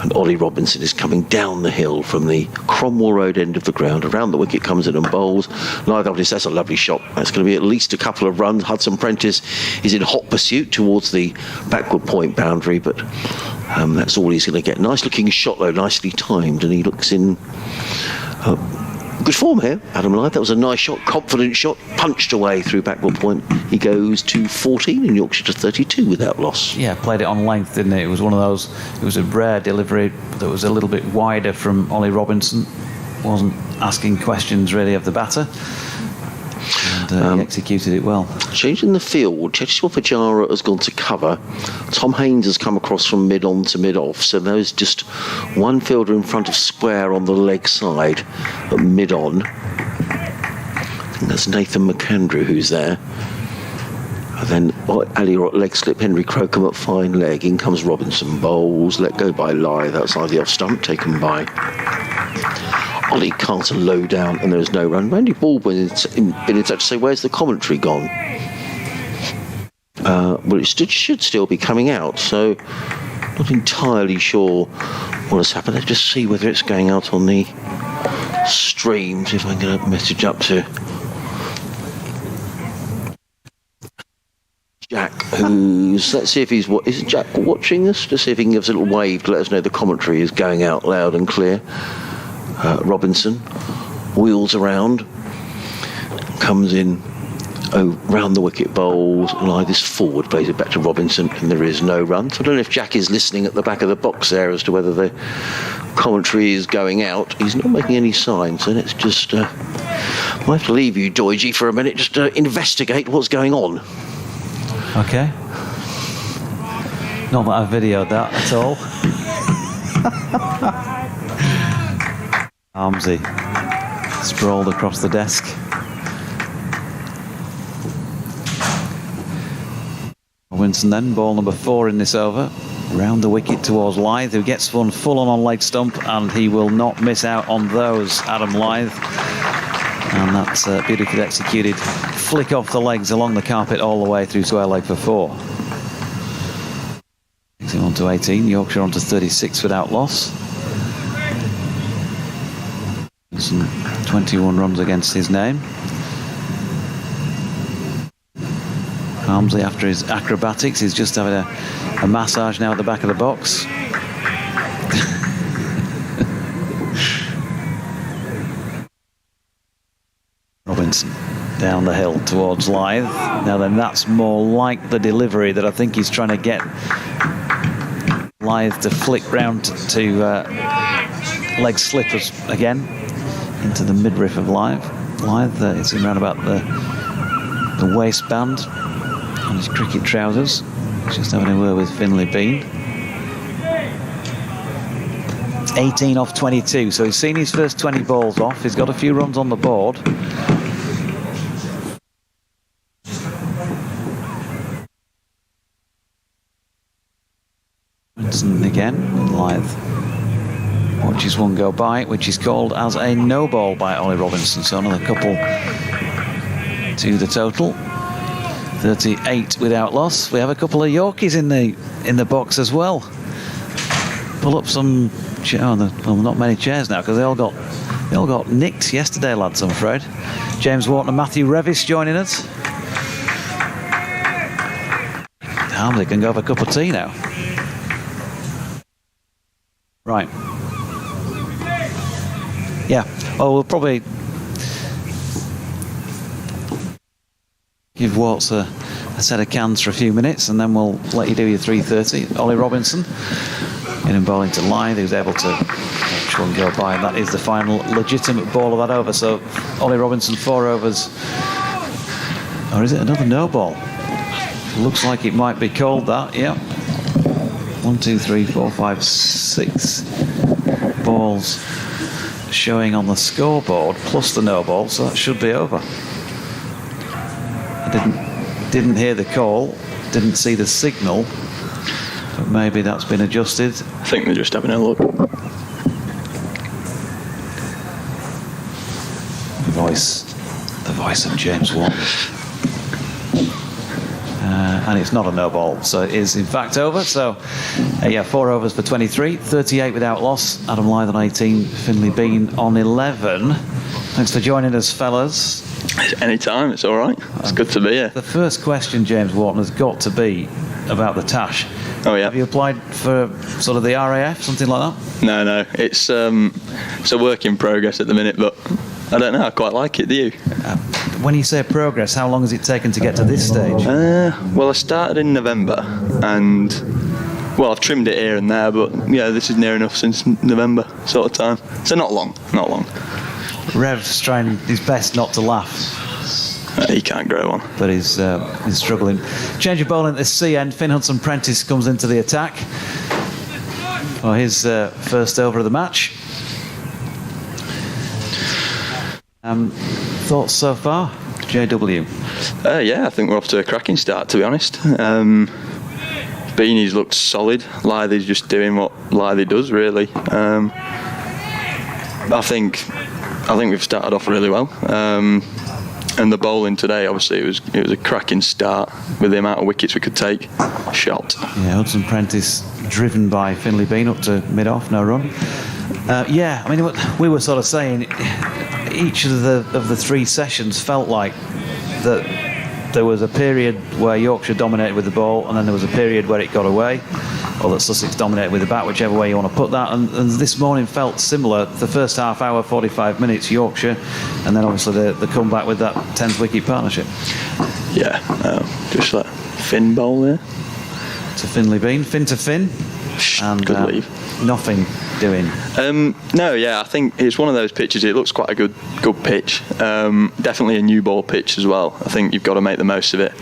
and Ollie Robinson is coming down the hill from the Cromwell Road end of the ground. Around the wicket comes in and bowls. That's a lovely shot. That's going to be at least a couple of runs. Hudson Prentice is in hot pursuit towards the backward point boundary, but that's all he's going to get. Nice looking shot though, nicely timed, and he looks in good form here, Adam Lyth. That was a nice shot, confident shot, punched away through backward point. He goes to 14 and Yorkshire to 32 without loss. Yeah, played it on length, didn't it? It was one of those, it was a rare delivery that was a little bit wider from Ollie Robinson. Wasn't asking questions really of the batter. And he executed it well. Changing the field, Cheteshwar Pujara has gone to cover. Tom Haynes has come across from mid-on to mid-off. So there's just one fielder in front of square on the leg side at mid-on. I think that's Nathan McAndrew who's there. And then Ali Orr at leg slip, Henry Crocombe at fine leg. In comes Robinson, bowls, let go by Lyth outside the off stump, taken by Ollie Carter low down, and there's no run. Randy Baldwin been in touch to say, where's the commentary gone? Well, it should still be coming out, so not entirely sure what has happened. Let's just see whether it's going out on the stream, see if I can get a message up to Jack, let's see if is Jack watching us? Just see if he can give us a little wave to let us know the commentary is going out loud and clear. Robinson wheels around, comes in round the wicket, bowls, Lyth is forward, plays it back to Robinson, and there is no run. So I don't know if Jack is listening at the back of the box there as to whether the commentary is going out. He's not making any sign, so let's just we'll have to leave you, Doige, for a minute just to investigate what's going on. Okay. Not that I've videoed that at all. Armsy sprawled across the desk. Robinson then, ball number 4 in this over. Round the wicket towards Lyth, who gets one full on leg stump, and he will not miss out on those, Adam Lyth. And that's beautifully executed. Flick off the legs along the carpet all the way through square leg for 4. Takes him on to 18, Yorkshire on to 36 without loss. 21 runs against his name. Armsley, after his acrobatics, he's just having a massage now at the back of the box. Robinson down the hill towards Lyth. Now then, that's more like the delivery that I think he's trying to get Lyth to flick round to leg slippers again into the midriff of Lyth. It's in round about the waistband on his cricket trousers. He's just having a word with Finlay Bean. 18 off 22, so he's seen his first 20 balls off. He's got a few runs on the board. Again, Lyth watches one go by, which is called as a no ball by Ollie Robinson. So another couple to the total. 38 without loss. We have a couple of Yorkies in the box as well. Pull up some. Well, not many chairs now because they all got nicked yesterday, lads. I'm afraid. James Wharton and Matthew Revis joining us. They can go have a cup of tea now. Right. Yeah. Well, we'll probably give Watts a set of cans for a few minutes, and then we'll let you do your 3:30. Ollie Robinson in and bowling to Lyth, who's able to watch one go by, and that is the final legitimate ball of that over. So Ollie Robinson 4 overs, or is it another no ball? Looks like it might be called that. Yeah. 1, 2, 3, 4, 5, 6 balls showing on the scoreboard, plus the no ball, so that should be over. I didn't hear the call, didn't see the signal, but maybe that's been adjusted. I think they're just having a look. The voice of James Wharton. And it's not a no ball, so it is in fact over. So 4 overs for 23, 38 without loss. Adam Lyth on 18, Finlay Bean on 11. Thanks for joining us, fellas. Anytime, it's all right. It's good to be here. The first question, James Wharton, has got to be about the Tash. Oh yeah. Have you applied for sort of the RAF, something like that? No, it's a work in progress at the minute, but I don't know. I quite like it. Do you? When you say progress, how long has it taken to get to this stage? Well, I started in November, and I've trimmed it here and there, but yeah, this is near enough since November sort of time. So not long. Rev's trying his best not to laugh. He can't grow one. But he's struggling. Change of bowling at the C end. Finn Hudson-Prentice comes into the attack for his first over of the match. Thoughts so far, JW? Yeah, I think we're off to a cracking start, to be honest. Beanie's looked solid. Lythy's just doing what Lythy does, really. I think we've started off really well. And the bowling today, obviously, it was a cracking start with the amount of wickets we could take. Shot. Yeah, Hudson-Prentice driven by Finlay Bean up to mid-off, no run. I mean, we were sort of saying each of the 3 sessions felt like that there was a period where Yorkshire dominated with the ball, and then there was a period where it got away, or that Sussex dominated with the bat, whichever way you want to put that. And this morning felt similar. The first half hour, 45 minutes, Yorkshire, and then obviously the comeback with that 10th wicket partnership. Yeah, just let Finn bowl there. To Finlay Bean, Finn to Finn, and good leave. Nothing doing. I think it's one of those pitches. It looks quite a good pitch. Definitely a new ball pitch as well. I think you've got to make the most of it.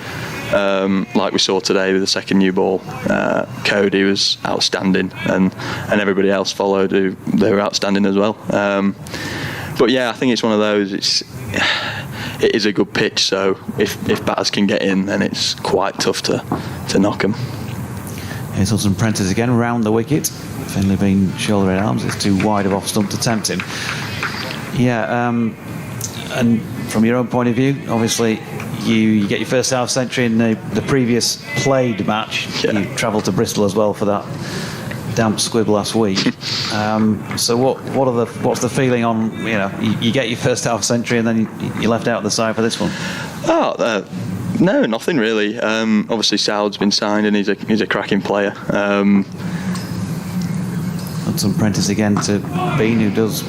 like we saw today with the second new ball. Cody was outstanding, and everybody else followed who they were outstanding as well. But yeah, I think it's one of those. It is a good pitch, so if batters can get in, then it's quite tough to knock them. Here's Hudson Prentice again, round the wicket. Finley Bean shoulder in arms. It's too wide of off stump to tempt him. Yeah, and from your own point of view, obviously you get your first half century in the previous played match. Yeah. You travelled to Bristol as well for that damp squib last week. So what's the feeling on, you get your first half century and then you left out of the side for this one? No, nothing really. Obviously Saud's been signed and he's a cracking player. Hudson Prentice again to Bean, who does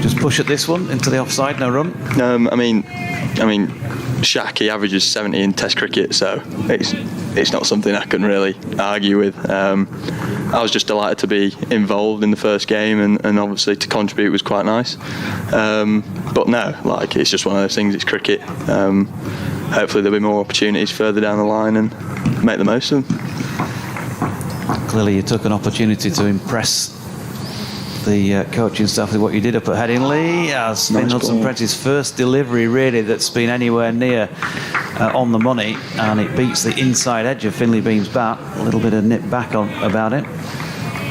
just push at this one into the offside, no run. I mean, Shaq, he averages 70 in Test cricket, so it's not something I can really argue with. I was just delighted to be involved in the first game, and obviously to contribute was quite nice. But no, it's just one of those things. It's cricket. Hopefully there'll be more opportunities further down the line and make the most of them. Clearly you took an opportunity to impress the coaching staff with what you did up at Headingley. It's been Hudson Prentice's first delivery really that's been anywhere near on the money, and it beats the inside edge of Finley Bean's bat. A little bit of nip back on about it.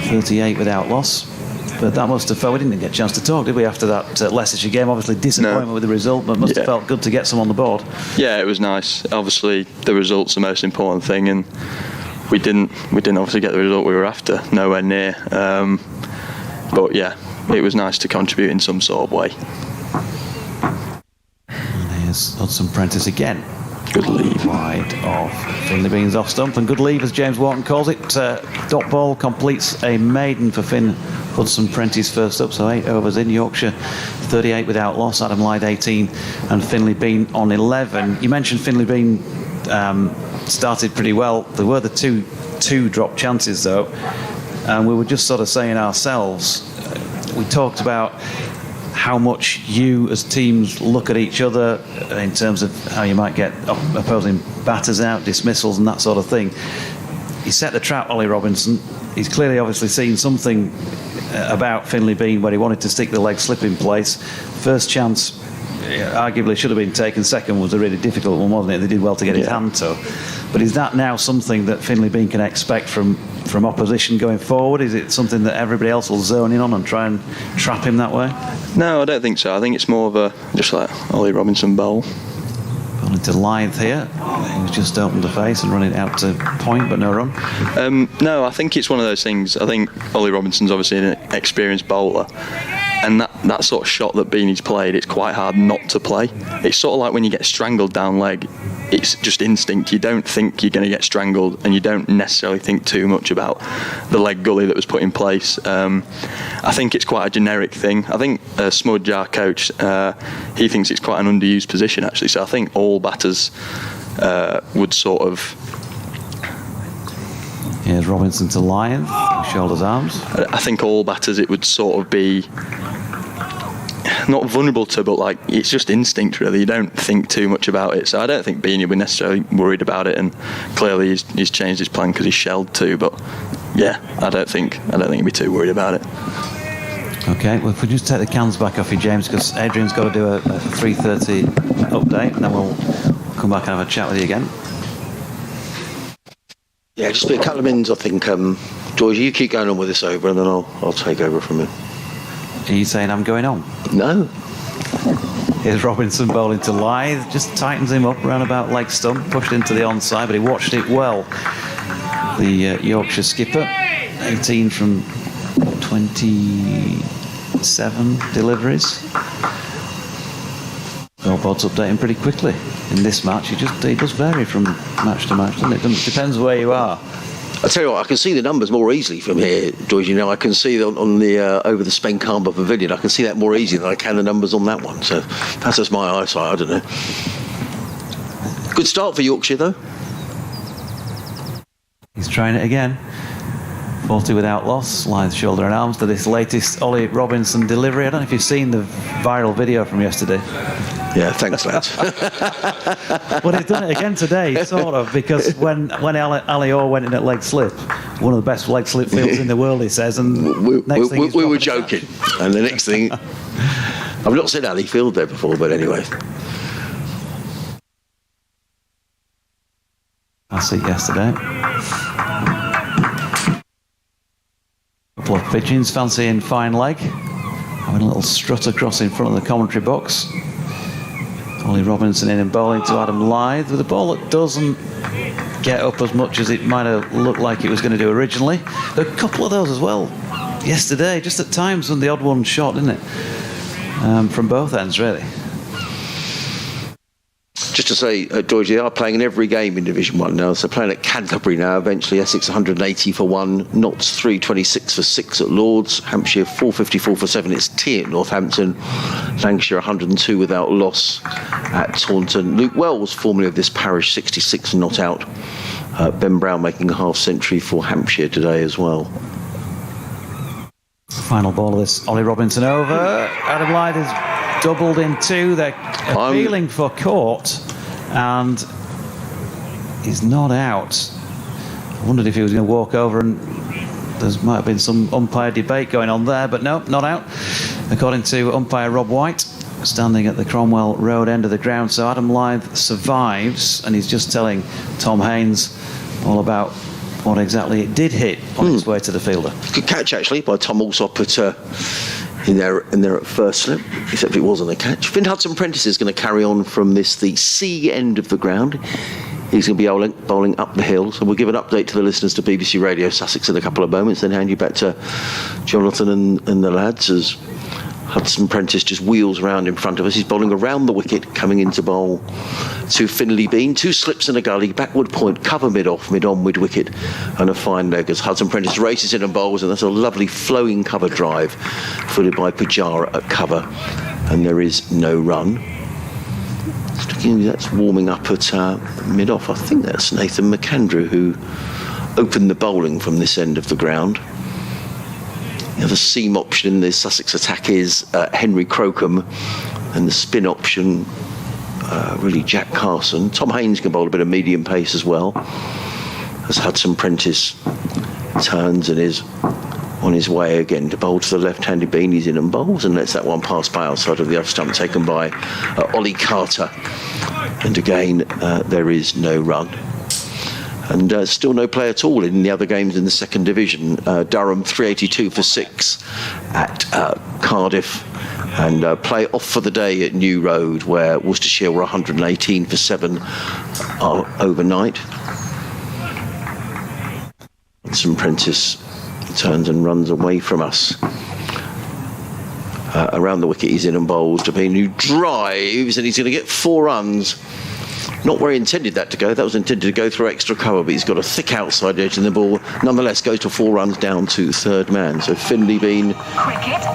38 without loss. But that must have felt, we didn't get a chance to talk, did we, after that Leicestershire game? Obviously disappointment with the result, but must have felt good to get some on the board. Yeah, it was nice. Obviously the result's the most important thing, and we didn't obviously get the result we were after, nowhere near. But yeah, it was nice to contribute in some sort of way. And here's Hudson Prentice again. Good leave. Wide of Finley Bean's off stump, and good leave as James Wharton calls it. Dot ball completes a maiden for Hudson Prentice first up, so 8 overs in. Yorkshire 38 without loss, Adam Lyth 18 and Finley Bean on 11. You mentioned Finley Bean started pretty well. There were the two drop chances though, and we were just sort of saying ourselves, we talked about how much you as teams look at each other in terms of how you might get opposing batters out, dismissals and that sort of thing. He set the trap, Ollie Robinson. He's clearly obviously seen something about Finley Bean where he wanted to stick the leg slip in place. First chance arguably should have been taken. Second was a really difficult one, wasn't it? They did well to get his hand to. But is that now something that Finley Bean can expect from opposition going forward? Is it something that everybody else will zone in on and try and trap him that way? No, I don't think so. I think it's more of just like Ollie Robinson bowl. Bowling to Lyth here. He was just opened the face and running out to point, but no run. No, I think it's one of those things. I think Ollie Robinson's obviously an experienced bowler, and that sort of shot that Beanie's played, it's quite hard not to play. It's sort of like when you get strangled down leg, it's just instinct. You don't think you're going to get strangled, and you don't necessarily think too much about the leg gully that was put in place. I think it's quite a generic thing. I think Smudge, our coach, he thinks it's quite an underused position actually, so I think all batters would sort of... Here's Robinson to Lyth, shoulders, arms. I think all batters it would sort of be not vulnerable to, but it's just instinct really. You don't think too much about it, so I don't think Beanie would be necessarily worried about it, and clearly he's changed his plan because he's shelled too, but yeah, I don't think he'd be too worried about it. Okay, well if we just take the cans back off you, James, because Adrian's got to do a 3:30 update, and then we'll come back and have a chat with you again. Yeah, just be a couple of minutes, I think. George, you keep going on with this over, and then I'll take over from you. Are you saying I'm going on? No. Here's Robinson bowling to Lyth, just tightens him up around about leg stump, pushed into the onside, but he watched it well. The Yorkshire skipper, 18 from 27 deliveries. Billboard's updating pretty quickly. In this match, he does vary from match to match, doesn't it? Depends where you are. I tell you what, I can see the numbers more easily from here, George. I can see them on the over the Spencarber Pavilion. I can see that more easily than I can the numbers on that one. So that's just my eyesight. I don't know. Good start for Yorkshire, though. He's trying it again. 40 without loss. Lyth shoulder and arms to this latest Ollie Robinson delivery. I don't know if you've seen the viral video from yesterday. Yeah, thanks, lads. Well, he's done it again today, sort of, because when Ali Orr went in at leg slip, one of the best leg slip fields in the world, he says, and we were dropping joking. And the next thing, I've not seen Ali field there before, but anyway. That's it yesterday. Couple of pigeons fancying fine leg. Having a little strut across in front of the commentary box. Ollie Robinson in and bowling to Adam Lyth with a ball that doesn't get up as much as it might have looked like it was going to do originally. There were a couple of those as well yesterday, just at times when the odd one shot, didn't it? From both ends, really. Just to say, George, they are playing in every game in Division 1 now. So playing at Canterbury now, eventually Essex 180 for 1, Notts 326 for 6 at Lords, Hampshire 454 for 7, it's tea at Northampton, Lancashire 102 without loss at Taunton. Luke Wells, formerly of this parish, 66 not out. Ben Brown making a half century for Hampshire today as well. Final ball of this, Ollie Robinson over. Adam Lyth is doubled in two. They're appealing for court, and he's not out. I wondered if he was going to walk over, and there might have been some umpire debate going on there, but no, not out. According to umpire Rob White, standing at the Cromwell Road end of the ground. So Adam Lyth survives, and he's just telling Tom Haynes all about what exactly it did hit on its way to the fielder. Good catch, actually, by Tom Alsop in there at first slip, except it wasn't a catch. Finn Hudson-Prentice is going to carry on from the C end of the ground. He's going to be bowling up the hill. So we'll give an update to the listeners to BBC Radio Sussex in a couple of moments, then hand you back to Jonathan and the lads as Hudson-Prentice just wheels around in front of us. He's bowling around the wicket, coming into bowl to Finley Bean. 2 slips and a gully, backward point, cover mid-off, mid-on, mid-wicket, and a fine leg as Hudson-Prentice races in and bowls, and that's a lovely flowing cover drive, followed by Pujara at cover, and there is no run. That's warming up at mid-off. I think that's Nathan McAndrew who opened the bowling from this end of the ground. The other seam option in the Sussex attack is Henry Crocombe, and the spin option really Jack Carson. Tom Haynes can bowl a bit of medium pace as well as Hudson-Prentice turns and is on his way again to bowl to the left-handed Bean. He's in and bowls and lets that one pass by outside of the off stump, taken by Ollie Carter, and again there is no run. And still no play at all in the other games in the second division. Durham 382 for 6 at Cardiff, and play off for the day at New Road, where Worcestershire were 118 for 7 overnight. Hudson-Prentice turns and runs away from us. Around the wicket, he's in and bowls to Bean, who drives, and he's going to get 4 runs. Not where he intended that to go. That was intended to go through extra cover, but he's got a thick outside edge, and the ball nonetheless goes to 4 runs down to third man. So Finley Bean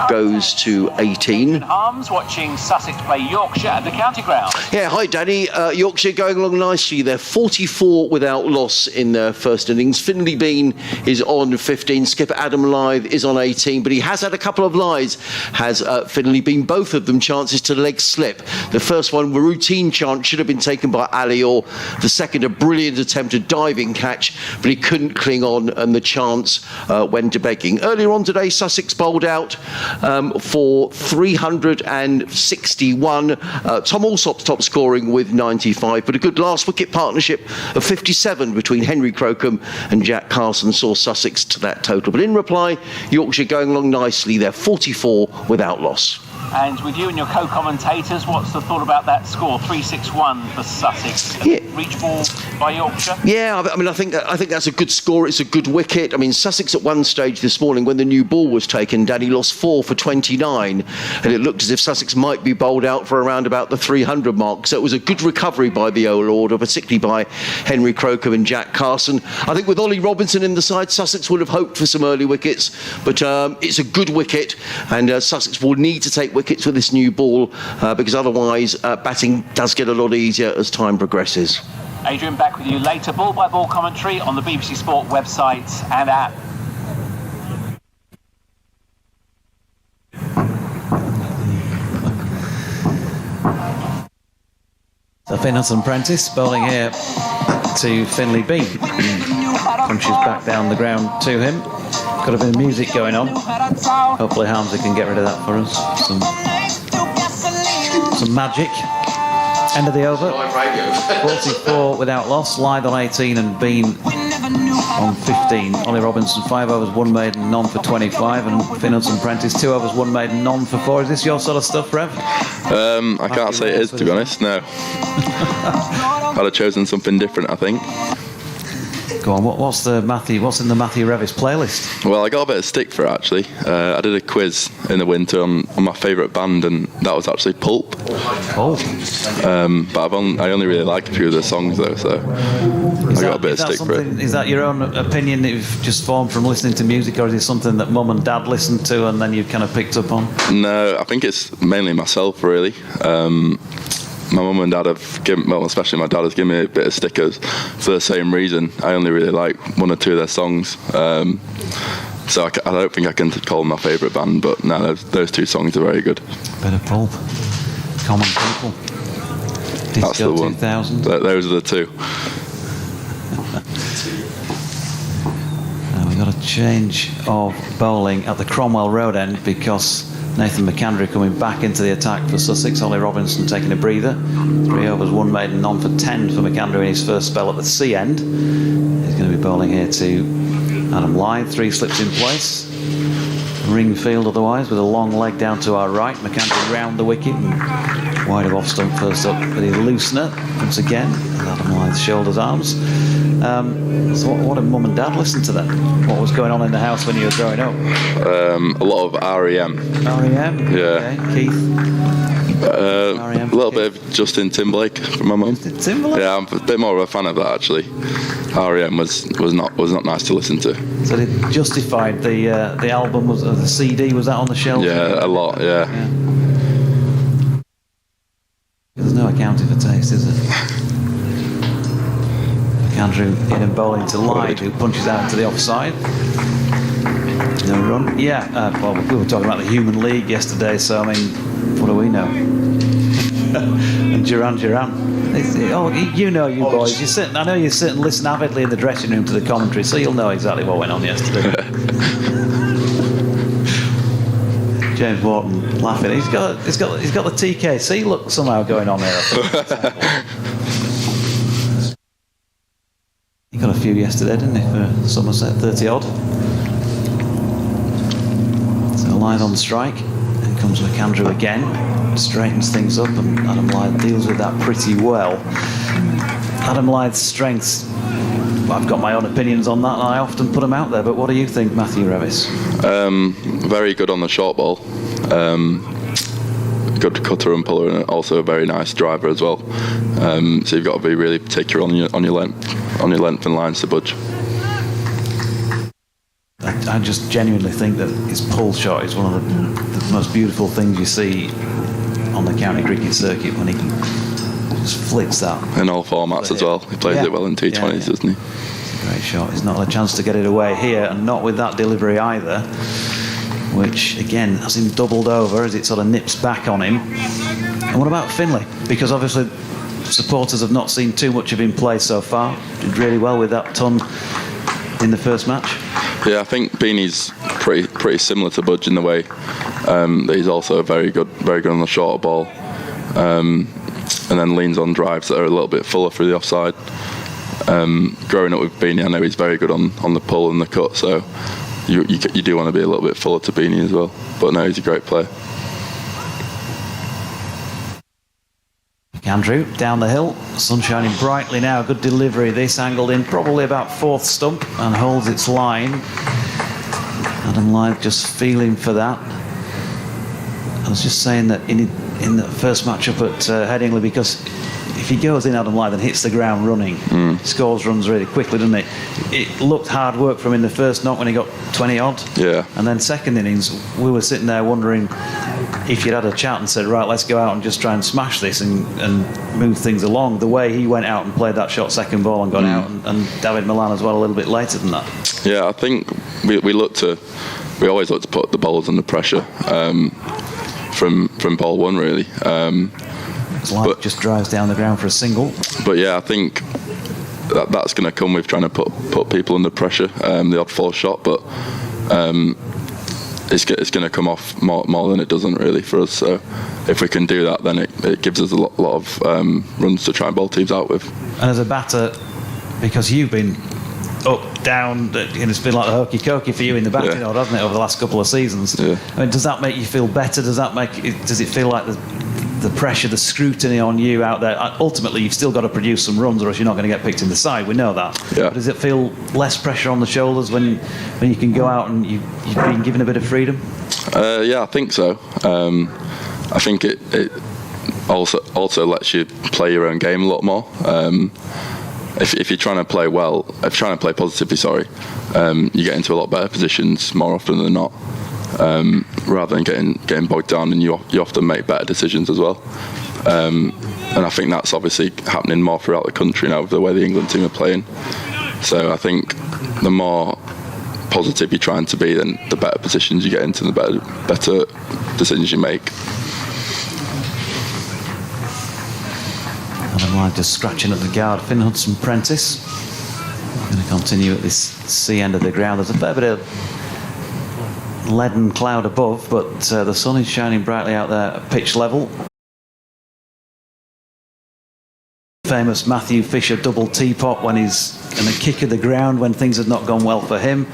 goes to 18. Arms watching Sussex play Yorkshire at the county ground. Yeah, hi Danny. Yorkshire going along nicely. They're 44 without loss in their first innings. Finley Bean is on 15. Skipper Adam Lyth is on 18, but he has had a couple of lies, has Finley Bean. Both of them chances to leg slip. The first one, a routine chance, should have been taken by Ali Orr. The second, a brilliant attempt at diving catch, but he couldn't cling on, and the chance went to begging. Earlier on today, Sussex bowled out for 361. Tom Alsop's top scoring with 95, but a good last wicket partnership of 57 between Henry Crocombe and Jack Carson saw Sussex to that total. But in reply, Yorkshire going along nicely. They're 44 without loss. And with you and your co-commentators, what's the thought about that score? 3-6-1 for Sussex. Yeah. Reach ball by Yorkshire? Yeah, I mean, I think that's a good score. It's a good wicket. I mean, Sussex at one stage this morning, when the new ball was taken, Danny lost 4 for 29, and it looked as if Sussex might be bowled out for around about the 300 mark. So it was a good recovery by the old order, particularly by Henry Crocombe and Jack Carson. I think with Ollie Robinson in the side, Sussex would have hoped for some early wickets, but it's a good wicket, and Sussex will need to take wickets with this new ball because otherwise batting does get a lot easier as time progresses. Adrian, back with you later. Ball by ball commentary on the BBC Sport website and app. The Finlayson Prentice bowling here to Finley B. Punches back down the ground to him. Got a bit of music going on. Hopefully Harmsy can get rid of that for us. Some magic. End of the over. 44 without loss. Lyth on 18 and Bean on 15. Ollie Robinson 5 overs, 1 maiden, none for 25, and Finlayson Prentice 2 overs, 1 maiden, none for 4. Is this your sort of stuff, Rev? I can't say it is, to be honest. No. I'd have chosen something different, I think. Go on. What's in the Matthew Revis playlist? Well, I got a bit of stick for it, actually. I did a quiz in the winter on my favourite band, and that was actually Pulp. Oh. But I only really like a few of their songs, though, so I got a bit of stick for it. Is that your own opinion that you've just formed from listening to music, or is it something that Mum and Dad listened to and then you've kind of picked up on? No, I think it's mainly myself, really. My mum and dad have given, well, especially my dad has given me a bit of stickers for the same reason. I only really like 1 or 2 of their songs. So I don't think I can call them my favourite band, but no, those 2 songs are very good. Bit of Pulp. Common People. That's the one. 2000. Those are the 2. We've got a change of bowling at the Cromwell Road end because Nathan McAndrew coming back into the attack for Sussex. Ollie Robinson taking a breather. 3 overs, 1 maiden, none for 10 for McAndrew in his first spell at the C end. He's going to be bowling here to Adam Lyth. 3 slips in place. Ring field otherwise with a long leg down to our right. McAndrew round the wicket and wide of off stump first up with his loosener once again. And Adam Lyth's shoulders, arms. So what did Mum and Dad listen to then? What was going on in the house when you were growing up? A lot of R.E.M. R.E.M? Yeah. Okay. Keith? A little bit of Justin Timberlake from my mum. Justin Timberlake? Yeah, I'm a bit more of a fan of that, actually. R.E.M. was not nice to listen to. So they justified the album, the CD, was that on the shelf? Yeah, a lot, yeah. There's no accounting for taste, is there? McAndrew in and bowling to Lyth, who punches out into the offside. No run. Yeah, well, we were talking about the Human League yesterday, so I mean, what do we know? And Duran. You know, you boys. I know you sit and listen avidly in the dressing room to the commentary, so you'll know exactly what went on yesterday. James Wharton laughing. He's got the TKC look somehow going on here. He got a few yesterday, didn't he, for Somerset, 30 odd. So Lyth on strike, and comes McAndrew again, straightens things up, and Adam Lyth deals with that pretty well. Adam Lyth's strengths, I've got my own opinions on that, and I often put them out there, but what do you think, Matthew Revis? Very good on the short ball. Good cutter and puller, and also a very nice driver as well. So you've got to be really particular on your length and lines to budge. I just genuinely think that his pull shot is one of the most beautiful things you see on the county cricket circuit, when he just flicks that. In all formats as well. He plays it well in T20s, doesn't he? It's a great shot. He's not had a chance to get it away here, and not with that delivery either, which again has him doubled over as it sort of nips back on him. And what about Finlay? Because obviously supporters have not seen too much of him play so far. Did really well with that ton in the first match. Yeah, I think Beanie's pretty similar to Budge in the way that he's also very good on the shorter ball, and then leans on drives that are a little bit fuller through the offside. Growing up with Beanie, I know he's very good on the pull and the cut, so you do want to be a little bit fuller to Beanie as well. But no, he's a great player. Andrew down the hill, sun shining brightly now. Good delivery, this angled in probably about 4th stump and holds its line. Adam Lyth just feeling for that. I was just saying that in the first match up at Headingley, because if he goes in, Adam Lyth, and hits the ground running, scores runs really quickly, doesn't it? It looked hard work from him in the first knock when he got 20 odd. Yeah. And then second innings, we were sitting there wondering if you'd had a chat and said, right, let's go out and just try and smash this and move things along. The way he went out and played that shot second ball and gone out, and David Milan as well a little bit later than that. Yeah, I think we always look to put the bowlers under pressure from ball one, really. Live just drives down the ground for a single. But yeah, I think that's going to come with trying to put people under pressure, the odd false shot, but it's going to come off more than it doesn't really for us. So if we can do that, then it gives us a lot of runs to try and bowl teams out with. And as a batter, because you've been up, down, and it's been like the hokey cokey for you in the batting order, hasn't it, over the last couple of seasons? Yeah. I mean, does that make you feel better? Does it feel like the pressure, the scrutiny on you out there? Ultimately, you've still got to produce some runs, or else you're not going to get picked in the side. We know that. Yeah. But does it feel less pressure on the shoulders when you can go out and you've been given a bit of freedom? Yeah, I think so. I think it also lets you play your own game a lot more. If you're trying to play positively, you get into a lot better positions more often than not, rather than getting bogged down, and you often make better decisions as well. And I think that's obviously happening more throughout the country now with the way the England team are playing. So I think the more positive you're trying to be, then the better positions you get into, the better decisions you make. Adam Lyth just scratching at the guard. Finn Hudson-Prentice going to continue at this C end of the ground. There's a fair bit of leaden cloud above, but the sun is shining brightly out there at pitch level. Famous Matthew Fisher double teapot when he's going to kick at the ground when things have not gone well for him.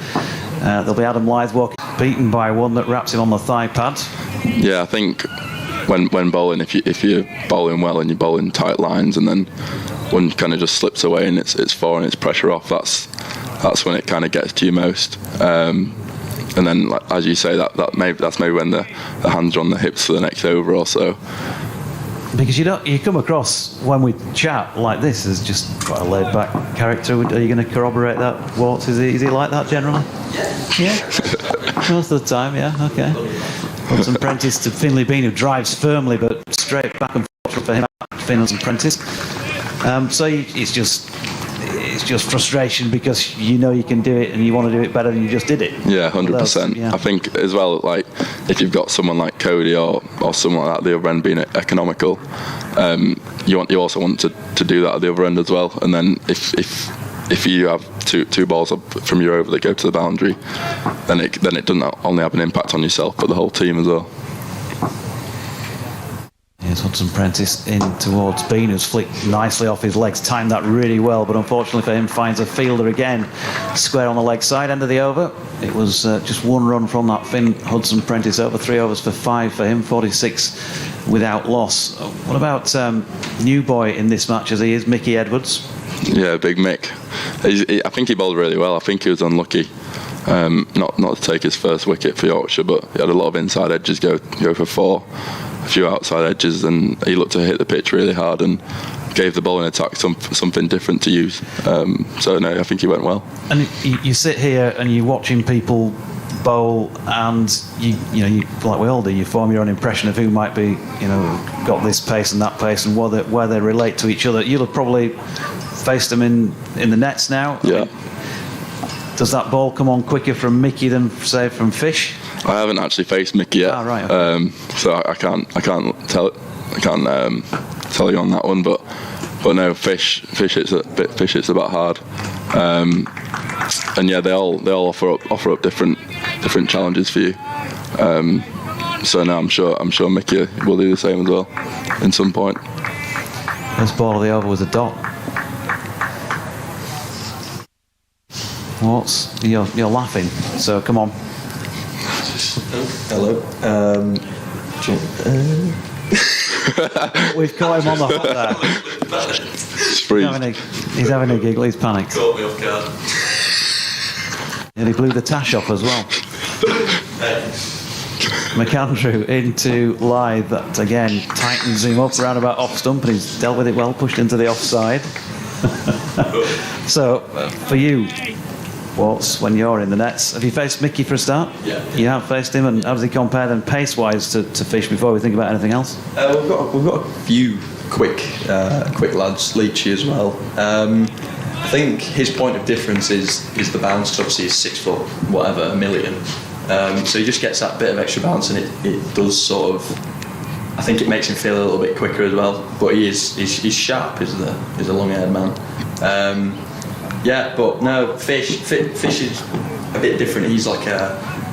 There'll be Adam Lyth walking, beaten by one that wraps him on the thigh pad. Yeah, I think when bowling, if you're bowling well and you're bowling tight lines, and then one kind of just slips away and it's four and it's pressure off, that's when it kind of gets to you most. And then, like, as you say, that's maybe when the hands are on the hips for the next over or so. Because you come across when we chat like this as just quite a laid back character. Are you going to corroborate that, Walt? Is he like that generally? Yeah. Most of the time, yeah. Okay. Hudson-Prentice to Finlay Bean, who drives firmly but straight back and forth for him. Finn Hudson-Prentice. So it's just frustration because you know you can do it and you want to do it better than you just did it. Yeah, 100%. Yeah. I think as well, like if you've got someone like Cody or someone like that, the other end being economical, you also want to do that at the other end as well. And then if you have two balls up from your over that go to the boundary, then it doesn't only have an impact on yourself but the whole team as well. Here's Hudson-Prentice in towards Bean, who's flicked nicely off his legs, timed that really well, but unfortunately for him finds a fielder again, square on the leg side, end of the over. It was just one run from that Finn Hudson-Prentice over, 3 overs for 5 for him, 46 without loss. What about new boy in this match as he is, Mickey Edwards? Yeah, big Mick. I think he bowled really well. I think he was unlucky not to take his first wicket for Yorkshire, but he had a lot of inside edges go for 4, a few outside edges, and he looked to hit the pitch really hard and gave the bowling attack something different to use. So no, I think he went well. And you sit here and you're watching people bowl, and you like we all do, you form your own impression of who might be, got this pace and that pace and where they relate to each other. You'll have probably faced them in the nets now. Yeah. Does that ball come on quicker from Mickey than, say, from Fish? I haven't actually faced Mickey yet. Ah, right. Okay. So I can't tell you on that one. But no, Fish hits a bit hard. And yeah, they all offer up different challenges for you. So no, I'm sure Mickey will do the same as well, in some point. This ball of the over was a dot. You're laughing, so come on. Hello. We've caught him on the hop there. He's having a giggle, he's panicked. Caught me off guard. And he blew the tash off as well. McAndrew into Lyth, that again tightens him up round about off stump, and he's dealt with it well, pushed into the offside. So, for you, Waltz, when you're in the nets, have you faced Mickey for a start? Yeah. You have faced him, and how does he compare then pace-wise to Fish before we think about anything else? We've got a few quick lads, Leachy as well. I think his point of difference is the bounce. Obviously, he's 6 foot, whatever, a million. So he just gets that bit of extra bounce, and it does sort of I think it makes him feel a little bit quicker as well. But he's sharp. He's a long-haired man. But no, Fish is a bit different. He's like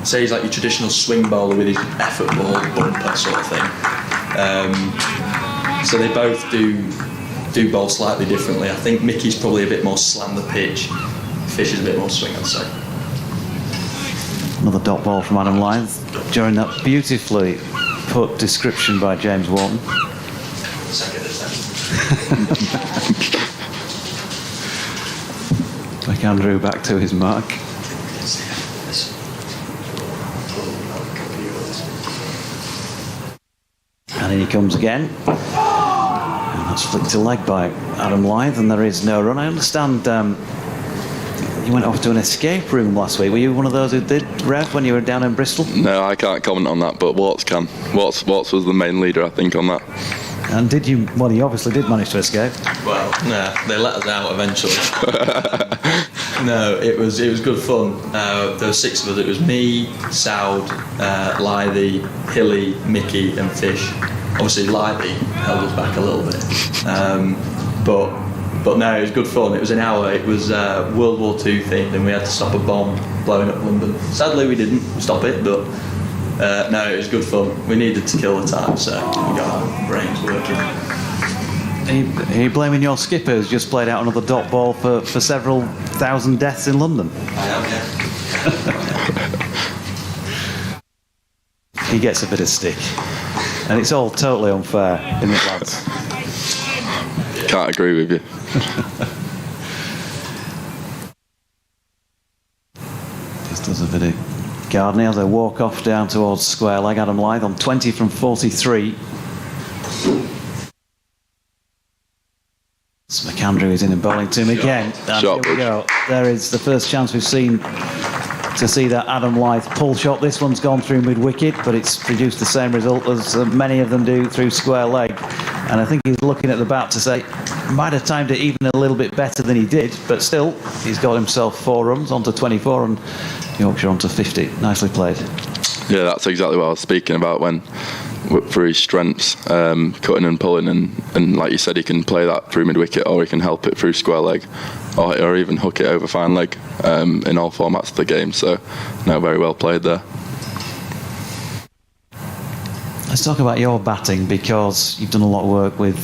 he's like your traditional swing bowler with his effort ball, bumper sort of thing. So they both do bowl slightly differently. I think Mickey's probably a bit more slam the pitch. Fish is a bit more swing, I'd say. Another dot ball from Adam Lyth during that beautifully put description by James Walton. Second attempt. McAndrew back to his mark. And in he comes again. And that's flicked to leg by Adam Lyth, and there is no run. I understand you went off to an escape room last week. Were you one of those who did, Rev, when you were down in Bristol? No, I can't comment on that, but Watts can. Watts was the main leader, I think, on that. And did you? Well, you obviously did manage to escape. Well, no, they let us out eventually. No, it was good fun. There were 6 of us. It was me, Saud, Lythy, Hilly, Mickey, and Fish. Obviously, Lythy held us back a little bit, but no, it was good fun. It was an hour. It was World War II themed, and we had to stop a bomb blowing up London. Sadly, we didn't stop it, but. No, it was good fun. We needed to kill the time, so we got our brains working. Are you blaming your skipper who's just played out another dot ball for several thousand deaths in London? I am, yeah. He gets a bit of stick. And it's all totally unfair, isn't it, lads? Can't agree with you. Just does a bit of gardening as they walk off down towards square leg. Adam Lyth on 20 from 43. McAndrew is in and bowling to him again. And here we go. There is the first chance we've seen to see that Adam Lyth pull shot. This one's gone through mid-wicket, but it's produced the same result as many of them do through square leg. And I think he's looking at the bat to say, might have timed it even a little bit better than he did, but still, he's got himself 4 runs onto 24 and Yorkshire onto 50. Nicely played. Yeah, that's exactly what I was speaking about when, for his strengths, cutting and pulling, and like you said, he can play that through mid-wicket, or he can help it through square leg, or even hook it over fine leg in all formats of the game. So, no, very well played there. Let's talk about your batting, because you've done a lot of work with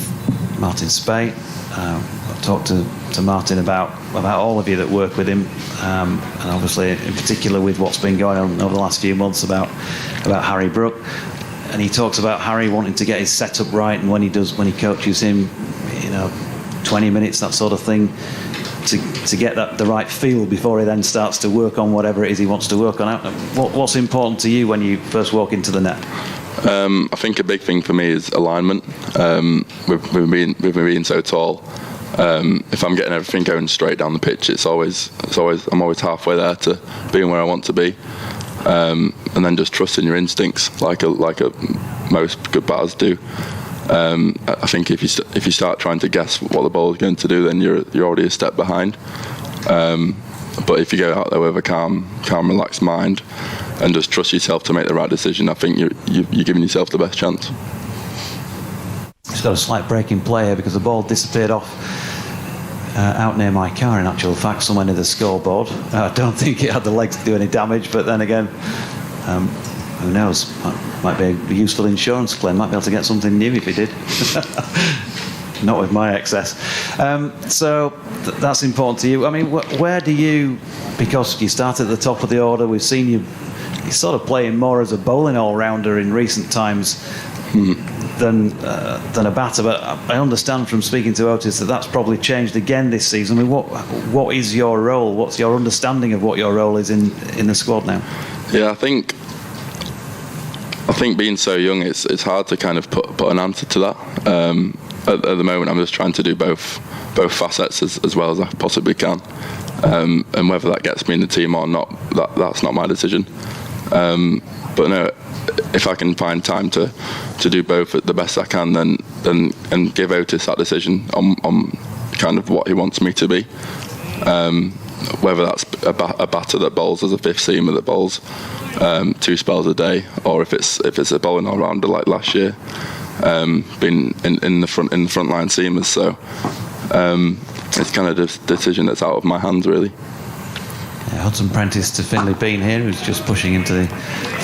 Martin Spate. I've talked to Martin about all of you that work with him, and obviously in particular with what's been going on over the last few months about Harry Brook. And he talks about Harry wanting to get his setup right, and when he coaches him, 20 minutes, that sort of thing, to get the right feel before he then starts to work on whatever it is he wants to work on. What's important to you when you first walk into the net? I think a big thing for me is alignment. With me being so tall, if I'm getting everything going straight down the pitch, I'm always halfway there to being where I want to be. And then just trusting your instincts, like most good batters do. I think if you start trying to guess what the bowler's going to do, then you're already a step behind. But if you go out there with a calm, relaxed mind and just trust yourself to make the right decision, I think you're giving yourself the best chance. It's got a slight break in play here because the ball disappeared off out near my car, in actual fact, somewhere near the scoreboard. I don't think it had the legs to do any damage, but then again, who knows? Might be a useful insurance claim. Might be able to get something new if he did. Not with my excess. So that's important to you. I mean, where do you, because you start at the top of the order, we've seen you're sort of playing more as a bowling all-rounder in recent times than a batter, but I understand from speaking to Otis that that's probably changed again this season. I mean, what is your role? What's your understanding of what your role is in the squad now? Yeah, I think being so young, it's hard to kind of put an answer to that. At the moment, I'm just trying to do both facets as well as I possibly can, and whether that gets me in the team or not, that's not my decision. But no, if I can find time to do both at the best I can, then and give Otis that decision on kind of what he wants me to be. Whether that's a batter that bowls as a fifth seamer that bowls 2 spells a day, or if it's a bowling all-rounder like last year, being in the front line seamers. So it's kind of a decision that's out of my hands, really. Yeah, Hudson Prentice to Finlay Bean here, who's just pushing into the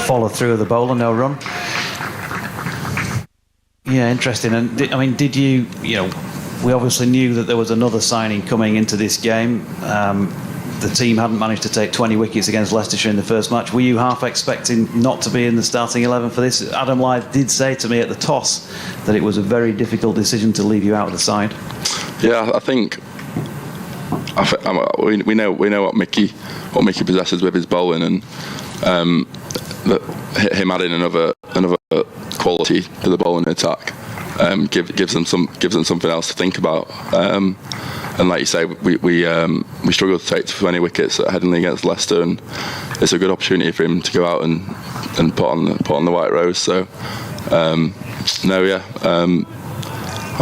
follow through of the bowler, no run. Yeah, interesting. And did you know, we obviously knew that there was another signing coming into this game. The team hadn't managed to take 20 wickets against Leicestershire in the first match. Were you half expecting not to be in the starting 11 for this? Adam Lyth did say to me at the toss that it was a very difficult decision to leave you out of the side. Yeah, I think we know what Mickey possesses with his bowling, and that him adding another quality to the bowling attack gives them something else to think about. And like you say, we struggled to take 20 wickets at Headingley against Leicester, and it's a good opportunity for him to go out and put on the white rose. So I'm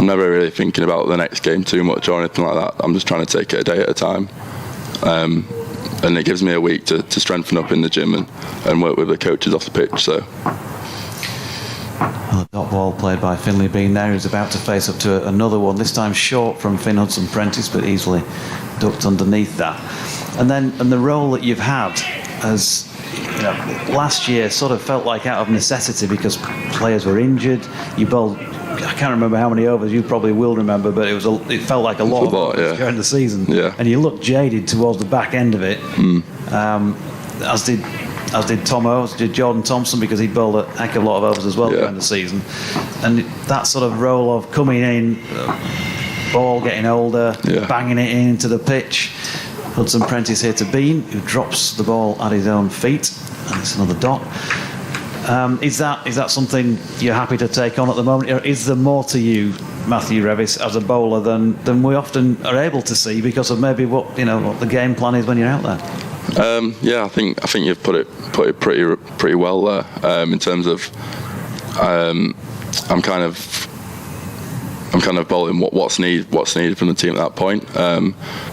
never really thinking about the next game too much or anything like that. I'm just trying to take it a day at a time, and it gives me a week to strengthen up in the gym and work with the coaches off the pitch. So. Well, the dot ball played by Finlay Bean there, who's about to face up to another one, this time short from Finn Hudson Prentice, but easily ducked underneath that. And the role that you've had as, you know, last year sort of felt like out of necessity because players were injured. You bowled, I can't remember how many overs, you probably will remember, but it felt like a lot of overs during the season. Yeah. And you looked jaded towards the back end of it, as did Tomo, as did Jordan Thompson, because he bowled a heck of a lot of overs as well during the season. And that sort of role of coming in, ball getting older, banging it into the pitch. Hudson Prentice here to Bean, who drops the ball at his own feet, and it's another dot. Is that something you're happy to take on at the moment? Or is there more to you, Matthew Revis, as a bowler than we often are able to see because of maybe what the game plan is when you're out there? I think you've put it pretty well there. In terms of, I'm kind of bowling what's needed from the team at that point.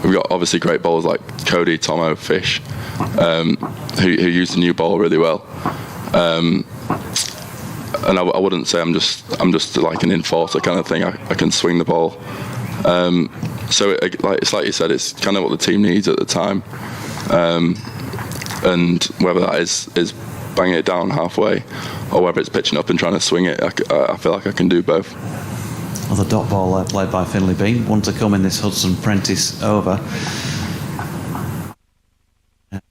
We've got obviously great bowlers like Cody, Tomo, Fish, who use the new ball really well. And I wouldn't say I'm just like an enforcer kind of thing. I can swing the ball. So it's like you said, it's kind of what the team needs at the time. And whether that is banging it down halfway or whether it's pitching up and trying to swing it, I feel like I can do both. Well, the dot ball played by Finlay Bean, one to come in this Hudson Prentice over.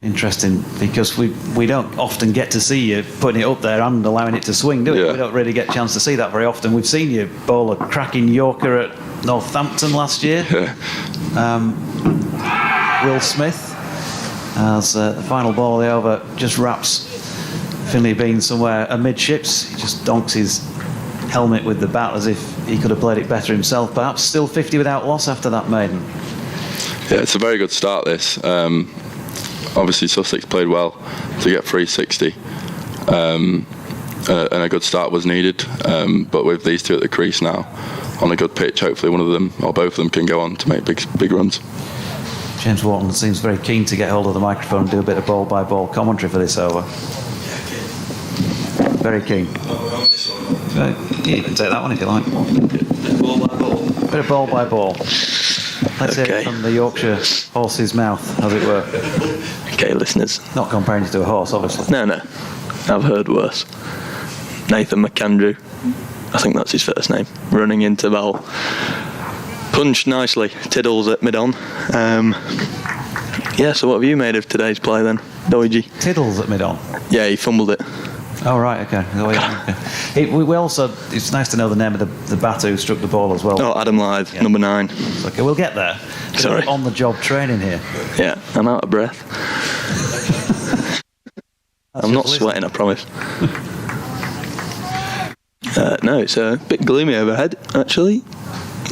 Interesting, because we don't often get to see you putting it up there and allowing it to swing, do we? We don't really get a chance to see that very often. We've seen you bowl a cracking Yorker at Northampton last year. Will Smith, as the final ball of the over just wraps Finlay Bean somewhere amidships. He just donks his helmet with the bat as if he could have played it better himself, perhaps. Still 50 without loss after that maiden. Yeah, it's a very good start, this. Obviously Sussex played well to get 360, and a good start was needed, but with these two at the crease now on a good pitch, hopefully one of them or both of them can go on to make big runs. James Wharton seems very keen to get hold of the microphone and do a bit of ball-by-ball commentary for this over. Very keen. You can take that one if you like. Bit of ball-by-ball. Let's hear it from the Yorkshire horse's mouth, as it were. Okay, listeners. Not comparing it to a horse, obviously. No. I've heard worse. Nathan McAndrew, I think that's his first name, running into bowl. Punched nicely, Tiddles at mid-on. So what have you made of today's play then, Doigi? Tiddles at mid-on? Yeah, he fumbled it. Oh, right, okay. We also, it's nice to know the name of the batter who struck the ball as well. Oh, Adam Lyth, number 9. Okay, we'll get there. Sorry. On-the-job training here. Yeah, I'm out of breath. I'm not sweating, I promise. No, it's a bit gloomy overhead, actually.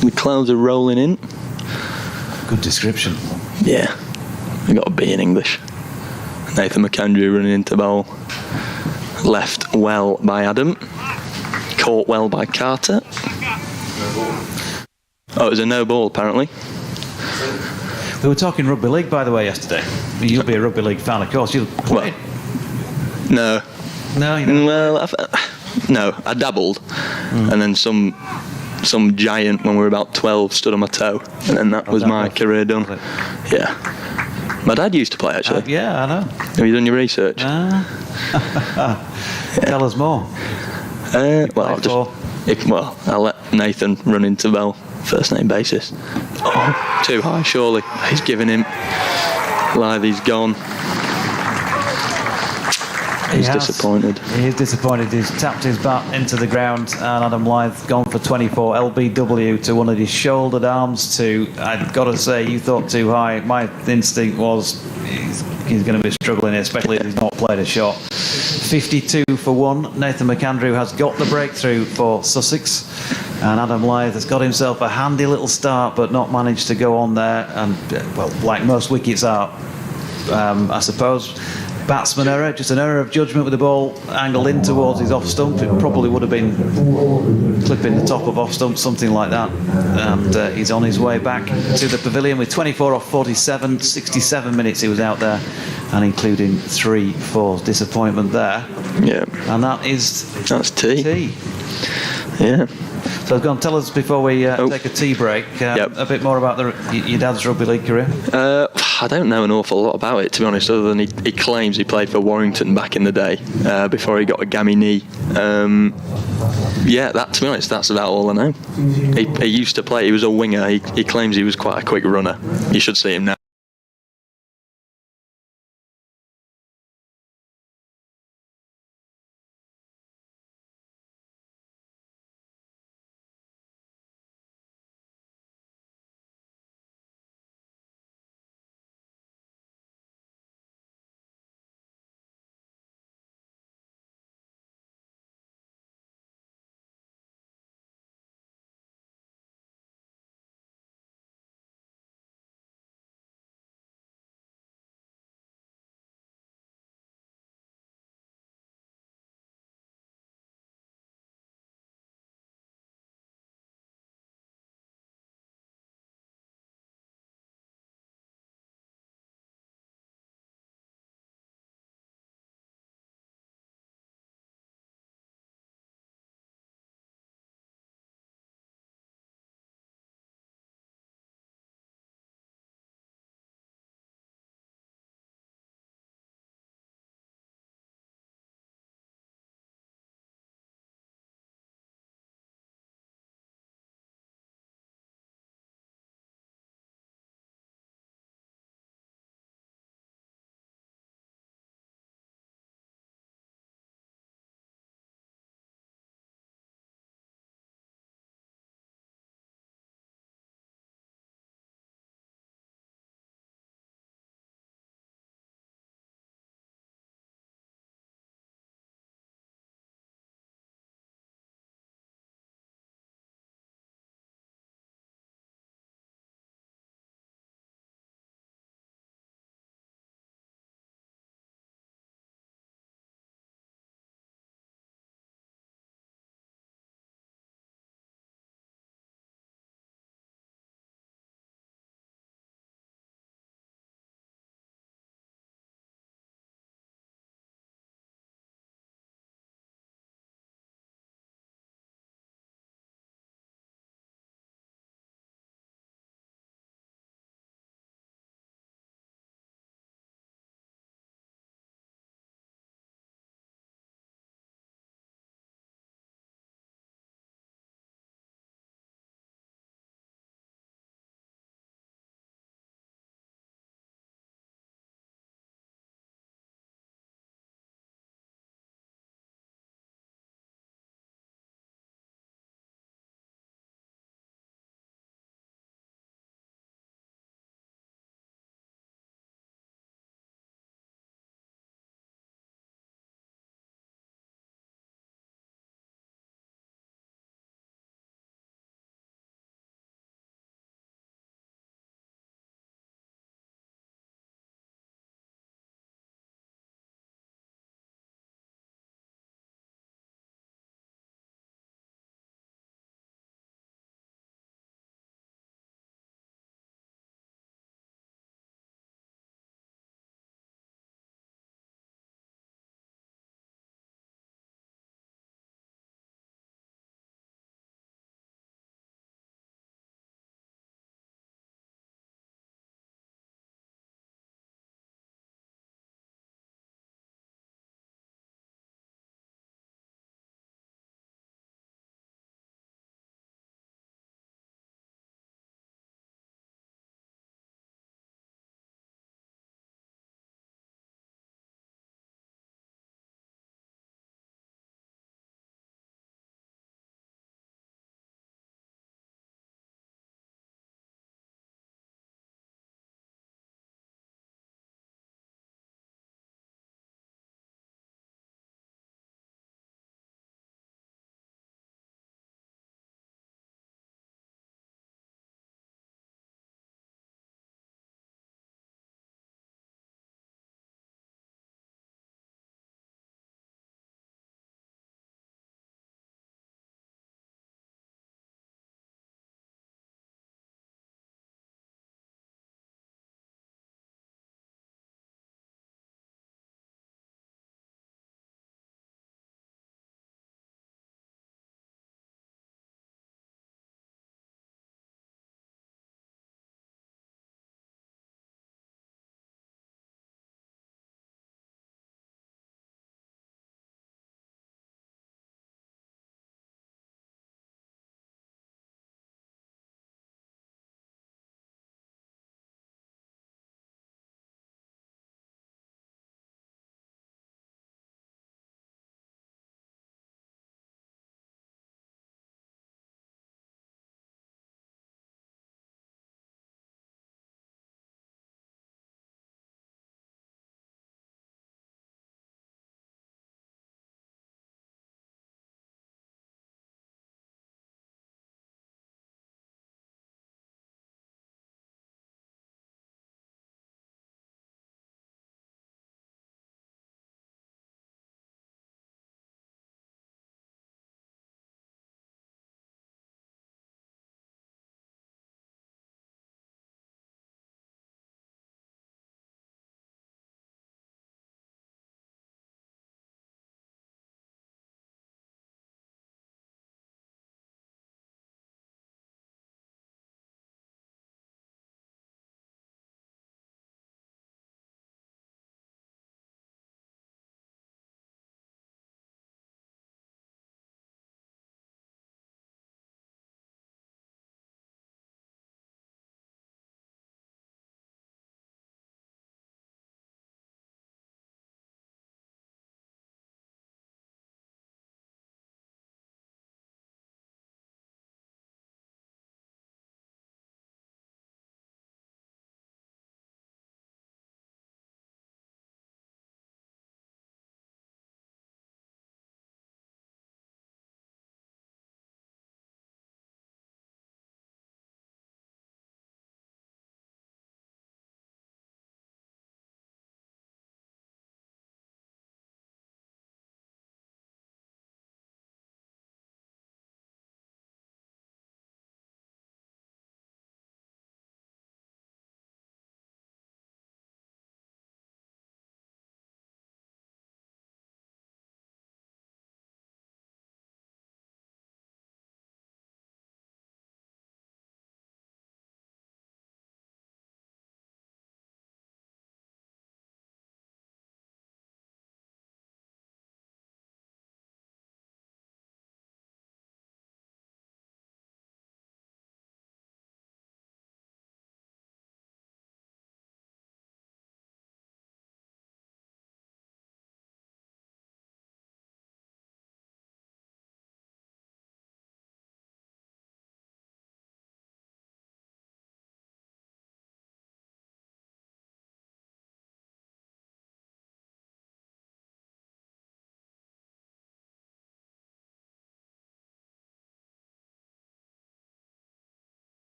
The clouds are rolling in. Good description. Yeah, we got a B in English. Nathan McAndrew running into bowl. Left well by Adam. Caught well by Carter. Oh, it was a no ball, apparently. We were talking rugby league, by the way, yesterday. You'll be a rugby league fan, of course. You'll play. No. No, you know. Well, No, I dabbled, and then some giant when we were about 12 stood on my toe, and then that was my career done. Yeah. My dad used to play, actually. Yeah, I know. Have you done your research? Tell us more. I'll let Nathan run into Bell, first name basis. Oh, too high, surely. He's giving him. Lythy's gone. He's disappointed. He is disappointed. He's tapped his bat into the ground, and Adam Lyth gone for 24 LBW to one of his shouldered arms to, I've got to say, you thought too high. My instinct was he's going to be struggling, especially if he's not played a shot. 52 for 1. Nathan McAndrew has got the breakthrough for Sussex, and Adam Lyth has got himself a handy little start, but not managed to go on there. And, well, like most wickets are, I suppose. Batsman error, just an error of judgment with the ball angled in towards his off stump. It probably would have been clipping the top of off stump, something like that. And he's on his way back to the pavilion with 24 off 47, 67 minutes he was out there, and including 3 fours. Disappointment there. Yeah. And that's tea. Yeah. So go on, tell us before we take a tea break a bit more about your dad's rugby league career. I don't know an awful lot about it, to be honest, other than he claims he played for Warrington back in the day before he got a gammy knee. To be honest, that's about all I know. He used to play, he was a winger. He claims he was quite a quick runner. You should see him now.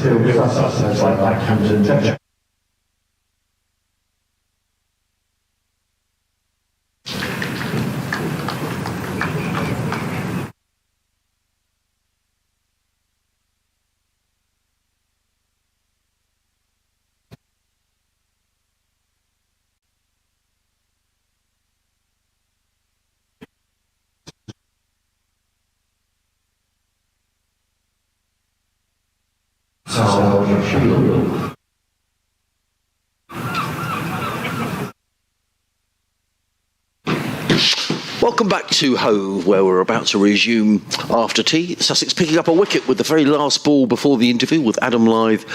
to Sussex like McAndrew. Welcome back to Hove, where we're about to resume after tea. Sussex picking up a wicket with the very last ball before the interview, with Adam Lyth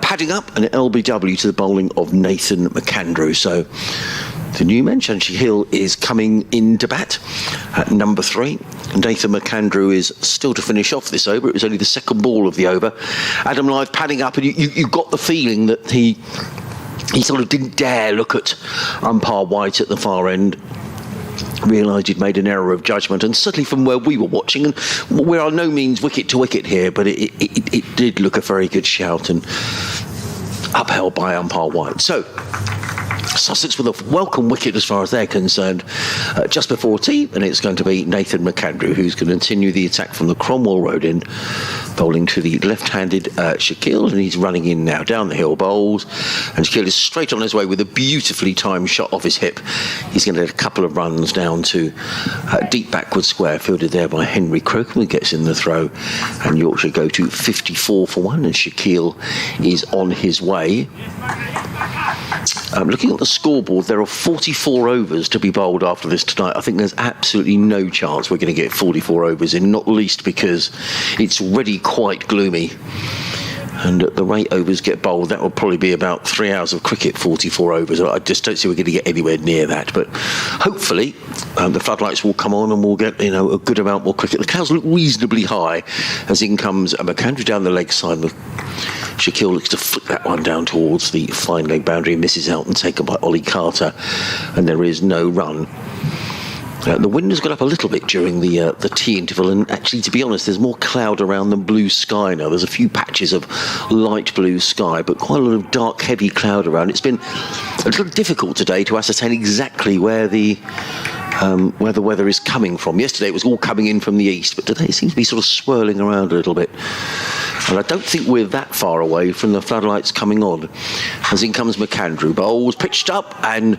padding up an LBW to the bowling of Nathan McAndrew. So the new man, Shanshi Hill, is coming in to bat at number 3. Nathan McAndrew is still to finish off this over. It was only the second ball of the over. Adam Lyth padding up, and you got the feeling that he sort of didn't dare look at umpire White at the far end. Realised he'd made an error of judgment, and certainly from where we were watching, and we're on no means wicket to wicket here, but it did look a very good shout and upheld by umpire White. So Sussex with a welcome wicket as far as they're concerned just before tea, and it's going to be Nathan McAndrew who's going to continue the attack from the Cromwell Road end, bowling to the left-handed Shaquille, and he's running in now down the hill bowls, and Shaquille is straight on his way with a beautifully timed shot off his hip. He's going to get a couple of runs down to deep backward square, fielded there by Henry Crocombe, who gets in the throw, and Yorkshire go to 54 for 1, and Shaquille is on his way. Looking at the scoreboard, there are 44 overs to be bowled after this tonight. I think there's absolutely no chance we're going to get 44 overs in, not least because it's already quite gloomy. And at the rate overs get bowled, that will probably be about 3 hours of cricket, 44 overs. I just don't see we're going to get anywhere near that. But hopefully the floodlights will come on and we'll get a good amount more cricket. The clouds look reasonably high as in comes McAndrew down the leg side. Shaquille looks to flick that one down towards the fine leg boundary, misses out and taken by Ollie Carter, and there is no run. The wind has got up a little bit during the tea interval, and actually, to be honest, there's more cloud around than blue sky now. There's a few patches of light blue sky, but quite a lot of dark, heavy cloud around. It's been a little difficult today to ascertain exactly where the weather is coming from. Yesterday it was all coming in from the east, but today it seems to be sort of swirling around a little bit. And I don't think we're that far away from the floodlights coming on. As in comes McAndrew. Bowls pitched up and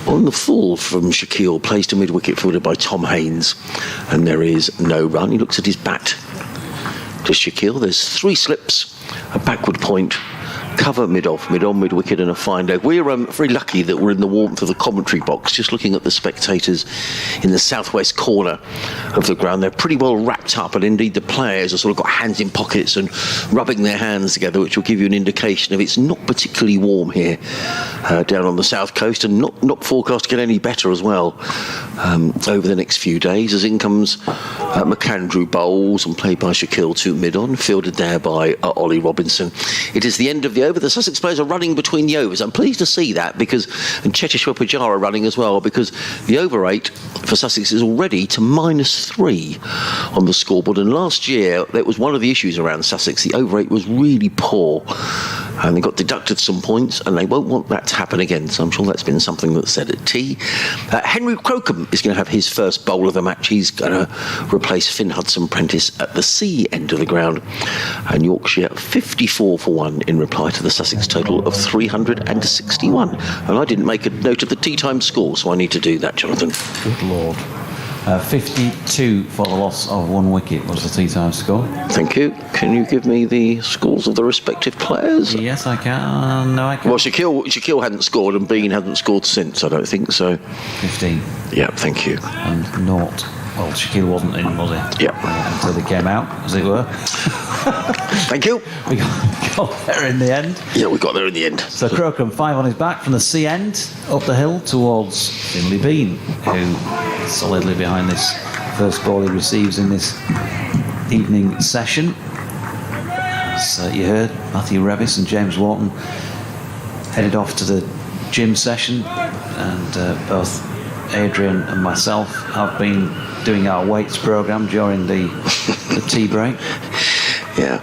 on the full from Shaquille, placed to mid-wicket, fielded by Tom Haynes. And there is no run. He looks at his bat to Shaquille. There's 3 slips, a backward point, cover mid-off, mid-on, mid-wicket, and a fine leg. We're very lucky that we're in the warmth of the commentary box, just looking at the spectators in the southwest corner of the ground. They're pretty well wrapped up, and indeed the players have sort of got hands in pockets and rubbing their hands together, which will give you an indication of it's not particularly warm here down on the south coast, and not forecast to get any better as well over the next few days. As in comes McAndrew bowls and played by Shaquille to mid-on, fielded there by Ollie Robinson. It is the end of the over. The Sussex players are running between the overs. I'm pleased to see that, because, and Cheteshwar Pujara running as well, because the over rate for Sussex is already to -3 on the scoreboard. And last year, that was one of the issues around Sussex. The over rate was really poor, and they got deducted some points, and they won't want that to happen again. So I'm sure that's been something that's said at tea. Henry Crocombe is going to have his first bowl of the match. He's going to replace Finn Hudson-Prentice at the C end of the ground, and Yorkshire 54 for 1 in reply to the Sussex total of 361. And I didn't make a note of the tea time score, so I need to do that, Jonathan. Good Lord. 52 for the loss of 1 wicket was the tea time score. Thank you. Can you give me the scores of the respective players? Yes, I can. No, I can. Well, Shaquille hadn't scored, and Bean hasn't scored since, I don't think so. 15. Yeah, thank you. And 0. Well, Shaquille wasn't in, was he? Yeah. Until he came out, as it were. Thank you. We got there in the end. Yeah, we got there in the end. So Crocombe 5 on his back from the C end up the hill towards Finley Bean, who is solidly behind this first ball he receives in this evening session. So you heard Matthew Revis and James Wharton headed off to the gym session, and both Adrian and myself have been doing our weights programme during the tea break. Yeah.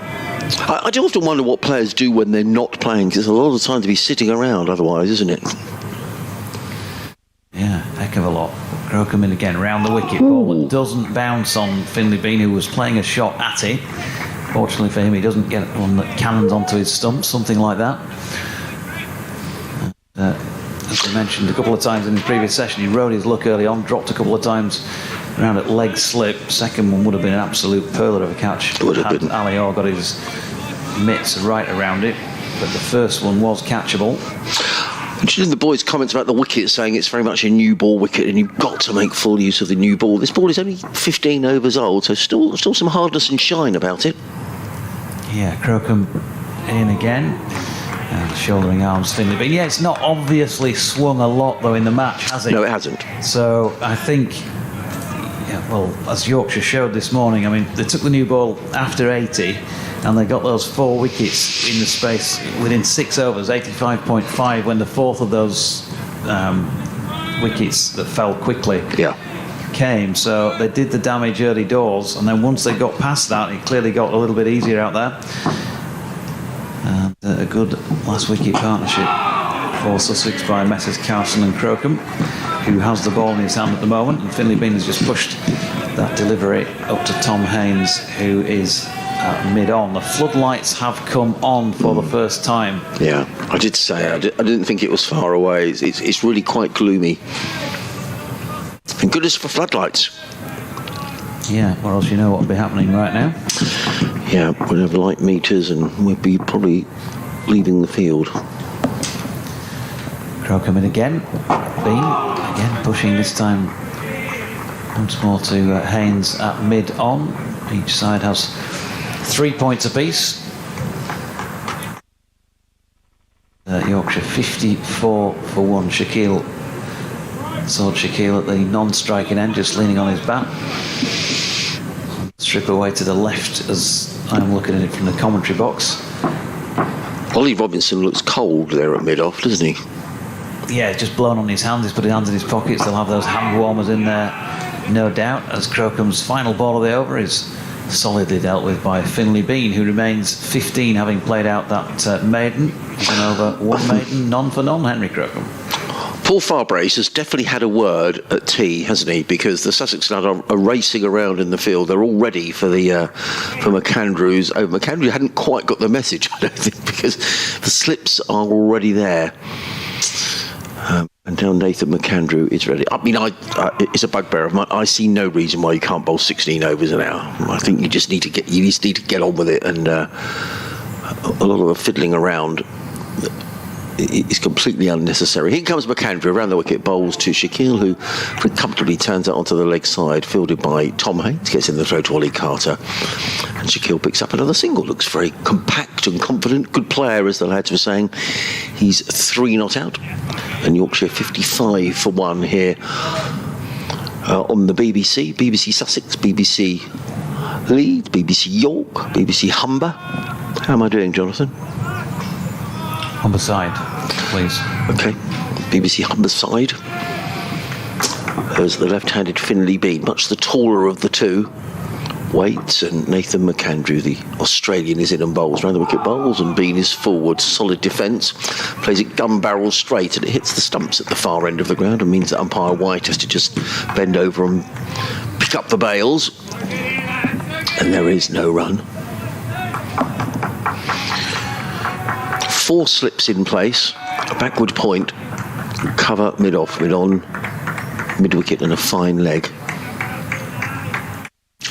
I do often wonder what players do when they're not playing, because there's a lot of time to be sitting around otherwise, isn't it? Yeah, heck of a lot. Crocombe in again, round the wicket. Ball that doesn't bounce on Finlay Bean, who was playing a shot at it. Fortunately for him, he doesn't get one that cannons onto his stump, something like that. As I mentioned a couple of times in the previous session, he rode his luck early on, dropped a couple of times around at leg slip. Second one would have been an absolute pearler of a catch. Would have been. Ali Orr got his mitts right around it, but the first one was catchable. Interesting, the boys' comments about the wicket, saying it's very much a new ball wicket and you've got to make full use of the new ball. This ball is only 15 overs old, so still some hardness and shine about it. Yeah, Crocombe in again. And shouldering arms Finlay Bean. Yeah, it's not obviously swung a lot though in the match, has it? No, it hasn't. So I think, well, as Yorkshire showed this morning, I mean, they took the new ball after 80 and they got those 4 wickets in the space within 6 overs, 85.5, when the fourth of those wickets that fell quickly came. So they did the damage early doors, and then once they got past that, it clearly got a little bit easier out there. And a good last wicket partnership for Sussex by Messrs Carson and Crocombe, who has the ball in his hand at the moment, and Finlay Bean has just pushed that delivery up to Tom Haynes, who is mid-on. The floodlights have come on for the first time. Yeah, I did say, I didn't think it was far away. It's really quite gloomy. And goodness for floodlights. Yeah, or else you know what will be happening right now. Yeah, we'd have light meters and we'd be probably leaving the field. Crocombe in again. Bean again pushing this time once more to Haynes at mid-on. Each side has 3 points apiece. Yorkshire 54 for 1. Shaquille at the non-striking end, just leaning on his bat. Strip away to the left as I'm looking at it from the commentary box. Ollie Robinson looks cold there at mid-off, doesn't he? Yeah, just blown on his hands. He's put his hands in his pockets. They'll have those hand warmers in there, no doubt, as Crocombe's final ball of the over is solidly dealt with by Finlay Bean, who remains 15, having played out that maiden. And over 1 maiden, none for none, Henry Crocombe. Paul Farbrace has definitely had a word at tea, hasn't he? Because the Sussex lads are racing around in the field. They're all ready for McAndrew's. Oh, McAndrew hadn't quite got the message, I don't think, because the slips are already there. And now Nathan McAndrew is ready. I mean, it's a bugbear of mine. I see no reason why you can't bowl 16 overs an hour. I think you just need to get on with it, and a lot of the fiddling around is completely unnecessary. Here comes McAndrew around the wicket, bowls to Shaquille, who pretty comfortably turns it onto the leg side, fielded by Tom Haynes, gets in the throw to Ollie Carter, and Shaquille picks up another single. Looks very compact and confident. Good player, as the lads were saying. He's 3 not out, and Yorkshire 55 for 1 here on the BBC Sussex, BBC Leeds, BBC York, BBC Humber. How am I doing, Jonathan? Humberside, please. Okay, BBC Humberside. There's the left-handed Finlay Bean, much the taller of the two. Waits, and Nathan McAndrew, the Australian, is in and bowls. Round the wicket bowls, and Bean is forward. Solid defence. Plays it gun barrel straight, and it hits the stumps at the far end of the ground, and means that umpire White has to just bend over and pick up the bails. And there is no run. 4 slips in place, a backward point, cover mid-off, mid-on, mid-wicket, and a fine leg.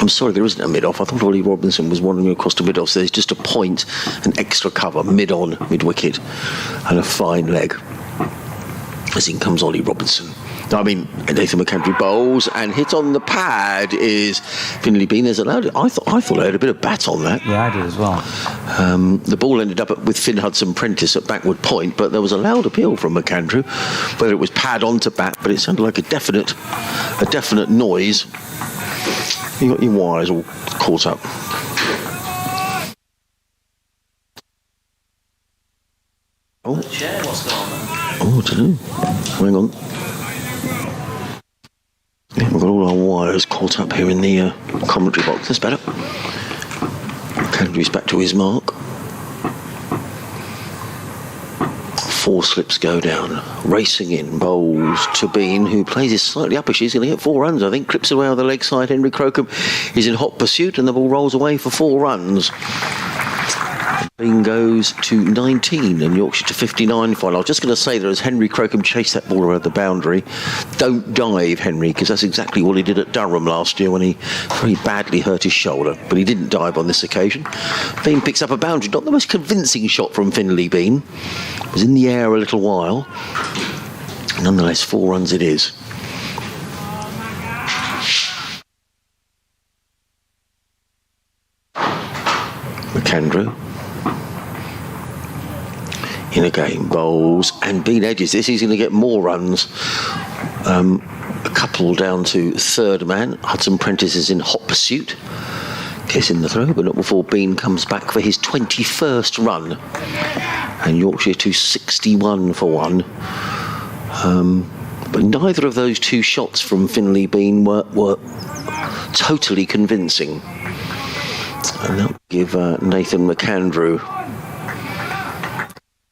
I'm sorry, there isn't a mid-off. I thought Ollie Robinson was wandering across to mid-off, so there's just a point, an extra cover, mid-on, mid-wicket, and a fine leg. As in comes Ollie Robinson. I mean, Nathan McAndrew bowls, and hit on the pad is Finlay Bean. Has allowed it. I thought I had a bit of bat on that. Yeah, I did as well. The ball ended up with Finn Hudson-Prentice at backward point, but there was a loud appeal from McAndrew, whether it was pad onto bat, but it sounded like a definite noise. You got your wires all caught up. Oh, The chair, what's going on there? Oh, I don't know. Hang on. Yeah, we've got all our wires caught up here in the commentary box. That's better. McAndrew's back to his mark. 4 slips go down. Racing in, bowls to Bean, who plays it slightly uppish. He's going to get 4 runs, I think. Clips away on the leg side. Henry Crocombe is in hot pursuit, and the ball rolls away for 4 runs. Bean goes to 19 and Yorkshire to 59 final. I was just going to say that as Henry Crocombe chased that ball around the boundary, don't dive, Henry, because that's exactly what he did at Durham last year when he very badly hurt his shoulder. But he didn't dive on this occasion. Bean picks up a boundary. Not the most convincing shot from Finley Bean. It was in the air a little while. Nonetheless, 4 runs it is. McAndrew in again, bowls and Bean edges this. He's going to get more runs. A couple down to third man. Hudson Prentice is in hot pursuit. Gets in the throw, but not before Bean comes back for his 21st run. And Yorkshire to 61 for 1. But neither of those 2 shots from Finley Bean were totally convincing. And that will give Nathan McAndrew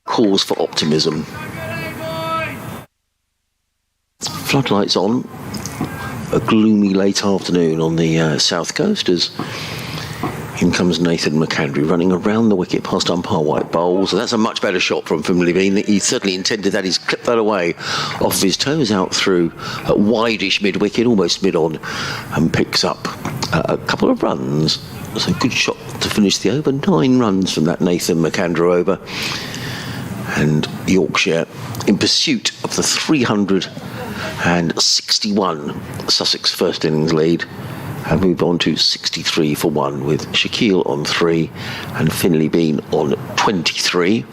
cause for optimism. Floodlights on. A gloomy late afternoon on the south coast as in comes Nathan McAndrew running around the wicket past umpire White bowls. So that's a much better shot from Finley Bean. He certainly intended that. He's clipped that away off his toes out through a wideish mid-wicket, almost mid-on, and picks up a couple of runs. So good shot to finish the over. 9 runs from that Nathan McAndrew over. And Yorkshire in pursuit of the 361 Sussex first innings lead have moved on to 63 for 1 with Shaquille on 3 and Finley Bean on 23.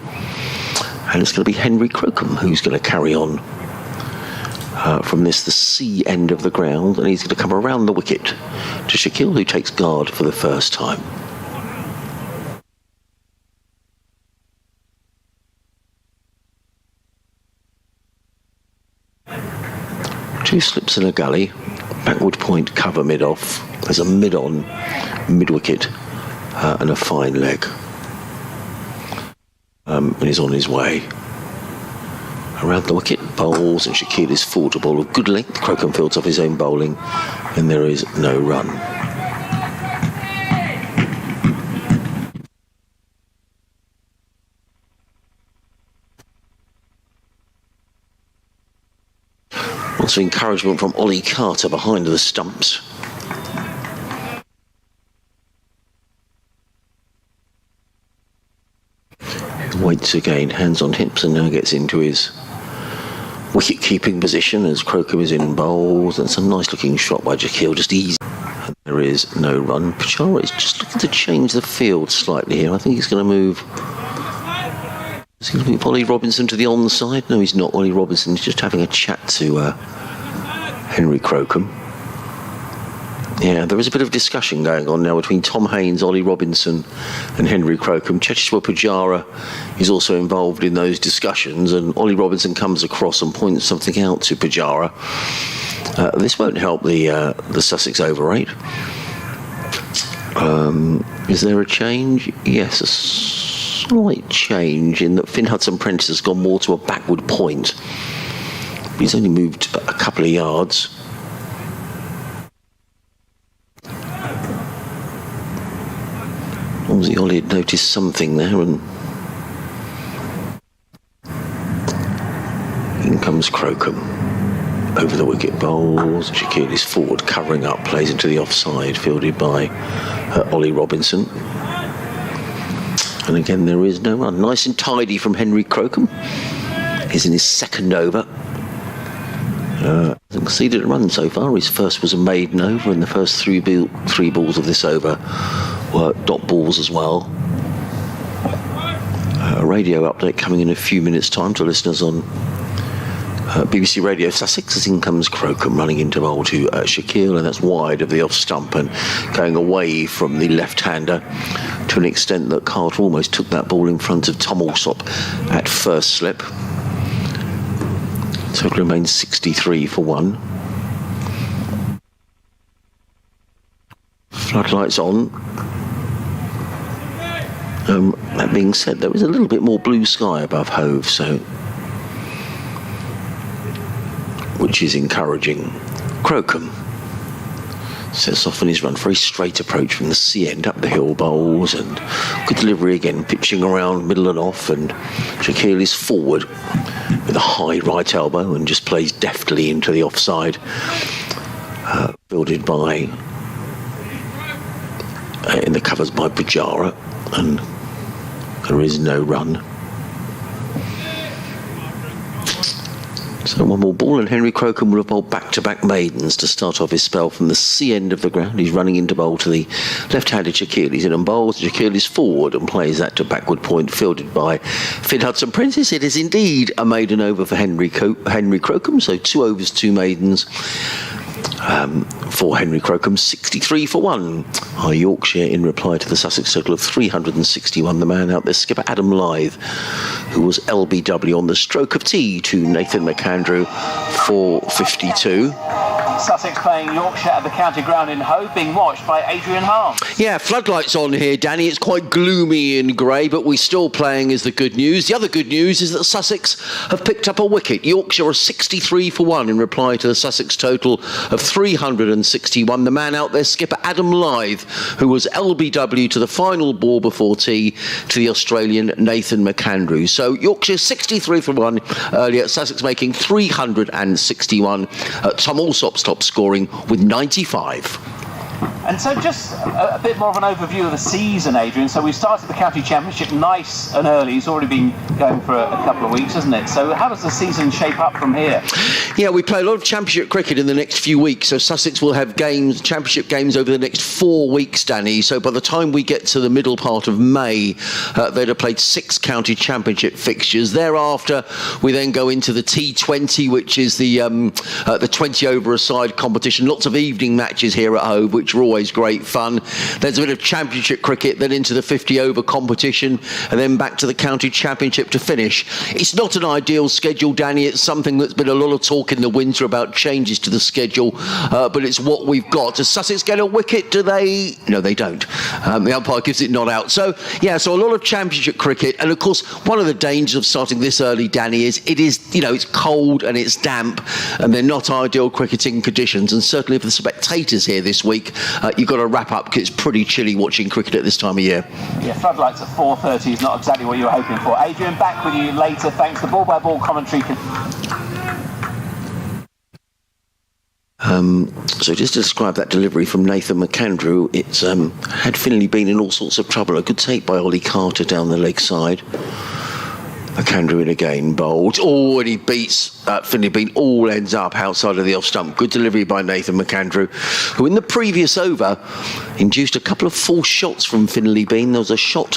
And it's going to be Henry Crocombe who's going to carry on from this, the C end of the ground, and he's going to come around the wicket to Shaquille, who takes guard for the first time. Two slips in a gully, backward point cover mid-off. There's a mid-on, mid-wicket, and a fine leg. And he's on his way. Around the wicket, bowls, and Shaquille is forward to bowl of good length. Crocombe fields off his own bowling, and there is no run. Lots of encouragement from Ollie Carter behind the stumps. Waits again, hands on hips, and now gets into his wicket-keeping position as Crocombe is in bowls. That's a nice-looking shot by Shaquille, just easy. And there is no run. Pachara is just looking to change the field slightly here. I think he's going to move... Is he going to move Ollie Robinson to the onside? No, he's not. Ollie Robinson is just having a chat to Henry Crocombe. Yeah, there is a bit of discussion going on now between Tom Haynes, Ollie Robinson and Henry Crocombe. Cheshire Pujara is also involved in those discussions, and Ollie Robinson comes across and points something out to Pujara. This won't help the Sussex over rate. Is there a change? Yes, a slight change in that Finn Hudson-Prentice has gone more to a backward point. He's only moved a couple of yards. Obviously, Ollie had noticed something there, and in comes Crocombe. Over the wicket bowls. Shaquille is forward, covering up, plays into the offside, fielded by Ollie Robinson. And again, there is no run. Nice and tidy from Henry Crocombe. He's in his second over. Hasn't conceded a run so far. His first was a maiden over, and the first three balls of this over were dot balls as well. A radio update coming in a few minutes' time to listeners on BBC Radio Sussex, as in comes Crocombe running into bowl to Shaquille, and that's wide of the off stump and going away from the left-hander to an extent that Carter almost took that ball in front of Tom Alsop at first slip. Total remains 63 for 1. Floodlights on. That being said, there is a little bit more blue sky above Hove, so which is encouraging. Crocombe sets off on his run, very straight approach from the sea end up the hill, bowls, and good delivery again, pitching around middle and off, and Shaquille is forward with a high right elbow and just plays deftly into the offside, fielded by in the covers by Pujara, and there is no run. So one more ball, and Henry Crocombe will have bowled back-to-back maidens to start off his spell from the sea end of the ground. He's running into bowl to the left-handed Shaquille. He's in and bowls. Shaquille is forward and plays that to backward point, fielded by Finn Hudson-Prentice. It is indeed a maiden over for Henry Crocombe, so 2 overs, 2 maidens. For Henry Crocombe, 63 for 1. Our Yorkshire in reply to the Sussex total of 361. The man out there, skipper Adam Lythe, who was LBW on the stroke of tea to Nathan McAndrew for 52. Sussex playing Yorkshire at the county ground in Hove, being watched by Adrian Hahn. Yeah, floodlights on here, Danny. It's quite gloomy and grey, but we're still playing is the good news. The other good news is that Sussex have picked up a wicket. Yorkshire are 63 for 1 in reply to the Sussex total of 361. The man out there, skipper Adam Lythe, who was LBW to the final ball before tea to the Australian Nathan McAndrew. So Yorkshire 63 for 1 earlier, Sussex making 361. Tom Alsop's top scoring with 95. And so just a bit more of an overview of the season, Adrian. So we started the county championship nice and early. It's already been going for a couple of weeks, hasn't it? So how does the season shape up from here? Yeah, we play a lot of championship cricket in the next few weeks. So Sussex will have championship games over the next 4 weeks, Danny. So by the time we get to the middle part of May, they'd have played 6 county championship fixtures. Thereafter, we then go into the T20, which is the 20 over a side competition. Lots of evening matches here at Hove, which are always great fun. There's a bit of championship cricket, then into the 50 over competition, and then back to the county championship to finish. It's not an ideal schedule, Danny. It's something that's been a lot of talk in the winter about changes to the schedule, but it's what we've got. Does Sussex get a wicket? Do they? No, they don't. The umpire gives it not out. So yeah, so a lot of championship cricket, and of course one of the dangers of starting this early, Danny, is it's cold and it's damp, and they're not ideal cricketing conditions. And certainly for the spectators here this week, you've got to wrap up because it's pretty chilly watching cricket at this time of year. Yeah, floodlights at 4:30 is not exactly what you were hoping for. Adrian, back with you later. Thanks. The ball-by-ball commentary. So just to describe that delivery from Nathan McAndrew, it's had Finley been in all sorts of trouble. A good take by Ollie Carter down the leg side. McAndrew in again, bowled. Oh, and he beats Finley Bean. All ends up outside of the off stump. Good delivery by Nathan McAndrew, who in the previous over induced a couple of false shots from Finley Bean. There was a shot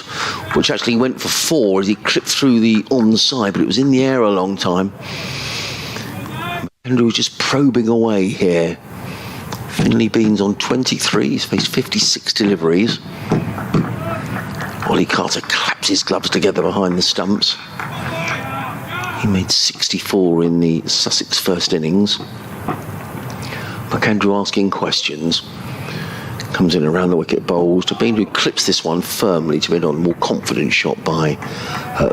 which actually went for 4 as he clipped through the onside, but it was in the air a long time. McAndrew was just probing away here. Finley Bean's on 23. He's faced 56 deliveries. Ollie Carter claps his gloves together behind the stumps. He made 64 in the Sussex first innings. McAndrew asking questions. Comes in around the wicket, bowls to Bean, who clips this one firmly to mid-on. More confident shot by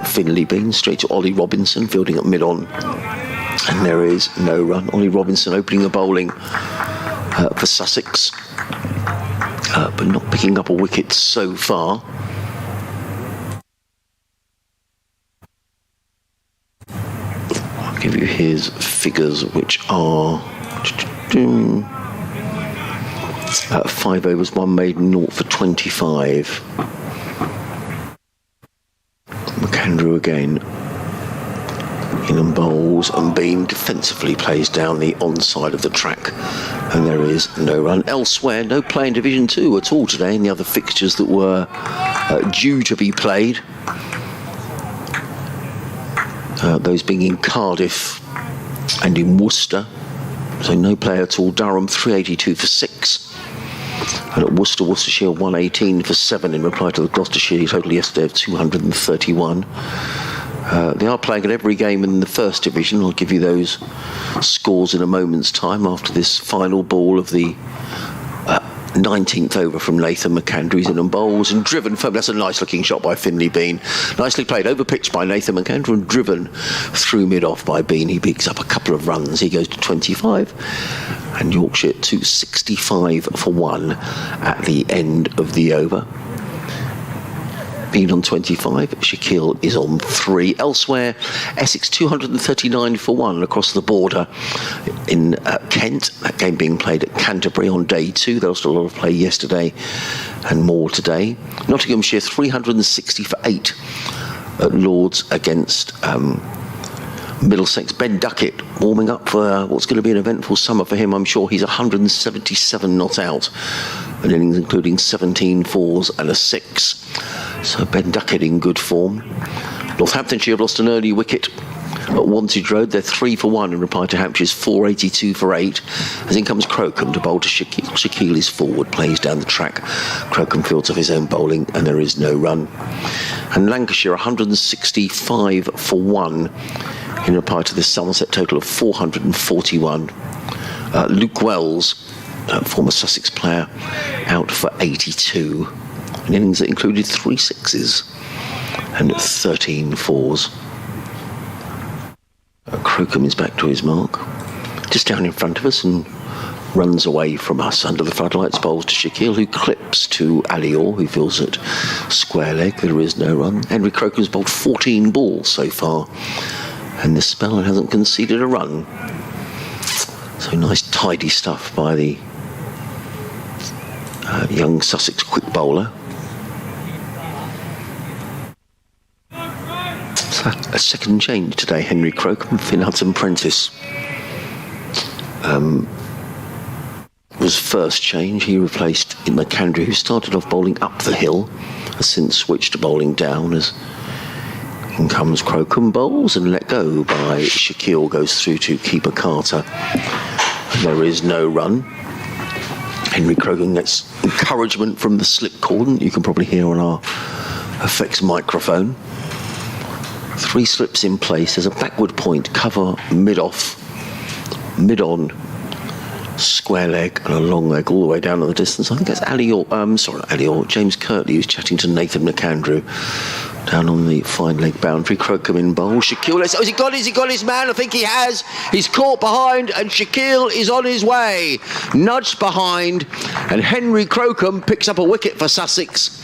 Finley Bean. Straight to Ollie Robinson, fielding at mid-on. And there is no run. Ollie Robinson opening the bowling for Sussex. But not picking up a wicket so far. Give you his figures, which are 5 overs, 1 maiden, 0 for 25. McAndrew again in and bowls, and Bean defensively plays down the onside of the track, and there is no run. Elsewhere, no play in Division 2 at all today in the other fixtures that were due to be played. Those being in Cardiff and in Worcester. So no play at all. Durham 382 for 6. And at Worcestershire 118 for 7 in reply to the Gloucestershire total yesterday of 231. They are playing at every game in the first division. I'll give you those scores in a moment's time after this final ball of the 19th over from Nathan McAndrew. He's in on bowls and driven. That's a nice looking shot by Finlay Bean. Nicely played, over pitched by Nathan McAndrew and driven through mid off by Bean. He picks up a couple of runs. He goes to 25 and Yorkshire to 65 for 1 at the end of the over. Bean on 25, Shaquille is on 3. Elsewhere, Essex 239 for 1 across the border in Kent. That game being played at Canterbury on day 2. There was a lot of play yesterday and more today. Nottinghamshire 360 for 8 at Lords against Middlesex. Ben Duckett warming up for what's going to be an eventful summer for him. I'm sure he's 177 not out, an innings including 17 fours and a 6. So Ben Duckett in good form. Northamptonshire have lost an early wicket at Wantage Road. They're 3 for 1 in reply to Hampshire's 482 for 8. As in comes Crocombe to bowl to Shaquille. Shaquille is forward, plays down the track. Crocombe fields off his own bowling and there is no run. And Lancashire 165 for 1 in reply to this Somerset total of 441. Luke Wells, former Sussex player, out for 82. An innings that included 3 sixes and 13 fours. Crocombe is back to his mark, just down in front of us and runs away from us under the floodlights. Bowls to Shaquille, who clips to Alior, who feels at square leg. There is no run. Henry Crocombe's bowled 14 balls so far and this spell and hasn't conceded a run. So nice tidy stuff by the young Sussex quick bowler. A second change today. Henry Crocombe, Finn Hudson-Prentice was first change. He replaced McAndrew, who started off bowling up the hill, has since switched to bowling down. As in comes Crocombe, bowls and let go by Shaquille, goes through to keeper Carter. And there is no run. Henry Crocombe gets encouragement from the slip cordon, you can probably hear on our effects microphone. 3 slips in place. There's a backward point, cover mid-off, mid-on, square leg and a long leg all the way down to the distance. I think that's James Kirtley, who's chatting to Nathan McAndrew down on the fine leg boundary. Crocombe in bowl. Shaquille, has he got his man? I think he has. He's caught behind and Shaquille is on his way. Nudged behind and Henry Crocombe picks up a wicket for Sussex.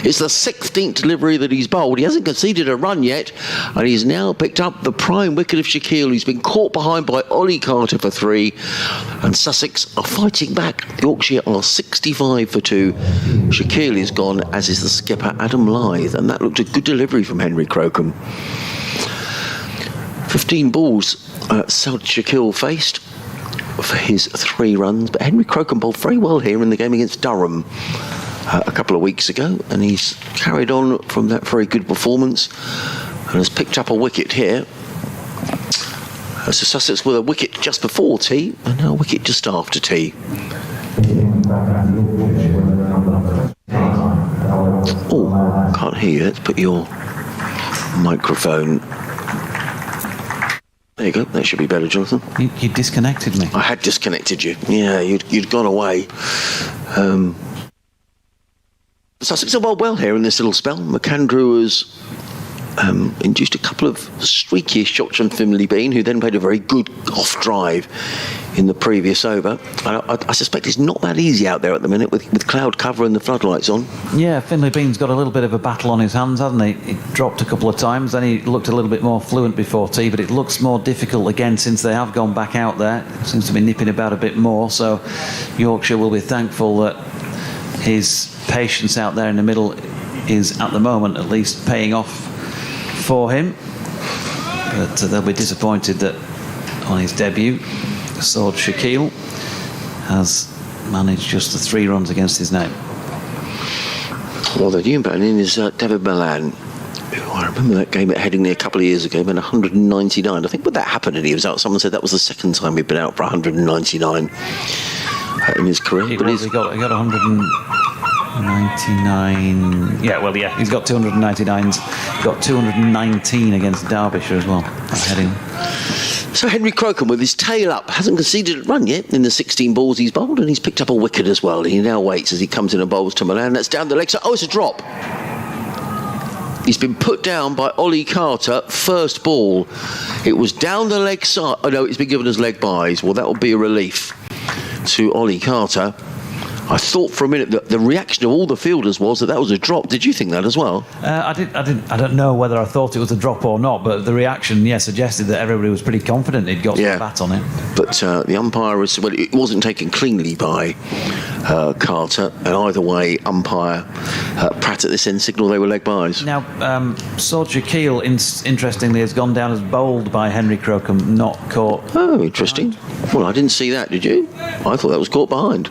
It's the 16th delivery that he's bowled. He hasn't conceded a run yet and he's now picked up the prime wicket of Shaquille, who's been caught behind by Ollie Carter for 3, and Sussex are fighting back. Yorkshire are 65 for 2. Shaquille is gone, as is the skipper Adam Lyth, and that looked a good delivery from Henry Crocombe. 15 balls South Shaquille faced for his 3 runs, but Henry Crocombe bowled very well here in the game against Durham a couple of weeks ago, and he's carried on from that very good performance and has picked up a wicket here. So Sussex with a wicket just before tea and now a wicket just after tea. Oh, can't hear you. Let's put your microphone. There you go. That should be better, Jonathan. You disconnected me. I had disconnected you. Yeah, you'd gone away. Sussex have bowled well here in this little spell. McAndrew has induced a couple of streaky shots from Finlay Bean, who then played a very good off drive in the previous over. I suspect it's not that easy out there at the minute with cloud cover and the floodlights on. Yeah, Finlay Bean's got a little bit of a battle on his hands, hasn't he? He dropped a couple of times, then he looked a little bit more fluent before tea, but it looks more difficult again since they have gone back out there. It seems to be nipping about a bit more, so Yorkshire will be thankful that his patience out there in the middle is, at the moment at least, paying off for him. But they'll be disappointed that on his debut, Sword Shaquille has managed just the 3 runs against his name. Well, the new batting is David Milan. I remember that game at Headingley a couple of years ago, when 199. I think when that happened and he was out, someone said that was the second time he'd been out for 199 in his career. He got 199. Yeah, well, yeah, he's got 299s. He's got 219 against Derbyshire as well. Heading. So Henry Crocombe, with his tail up, hasn't conceded a run yet in the 16 balls he's bowled, and he's picked up a wicket as well. He now waits as he comes in and bowls to Milan. That's down the leg side. Oh, it's a drop. He's been put down by Ollie Carter, first ball. It was down the leg side. Oh no, it's been given as leg byes. Well, that will be a relief to Ollie Carter. I thought for a minute that the reaction of all the fielders was that was a drop. Did you think that as well? I don't know whether I thought it was a drop or not, but the reaction, suggested that everybody was pretty confident he'd got the bat on it. But the umpire was, well, it wasn't taken cleanly by Carter, and either way, umpire Pratt at this end signal they were leg byes. Now, Sir Shaquille, interestingly, has gone down as bowled by Henry Crocombe, not caught. Oh, interesting. Well, I didn't see that, did you? I thought that was caught behind.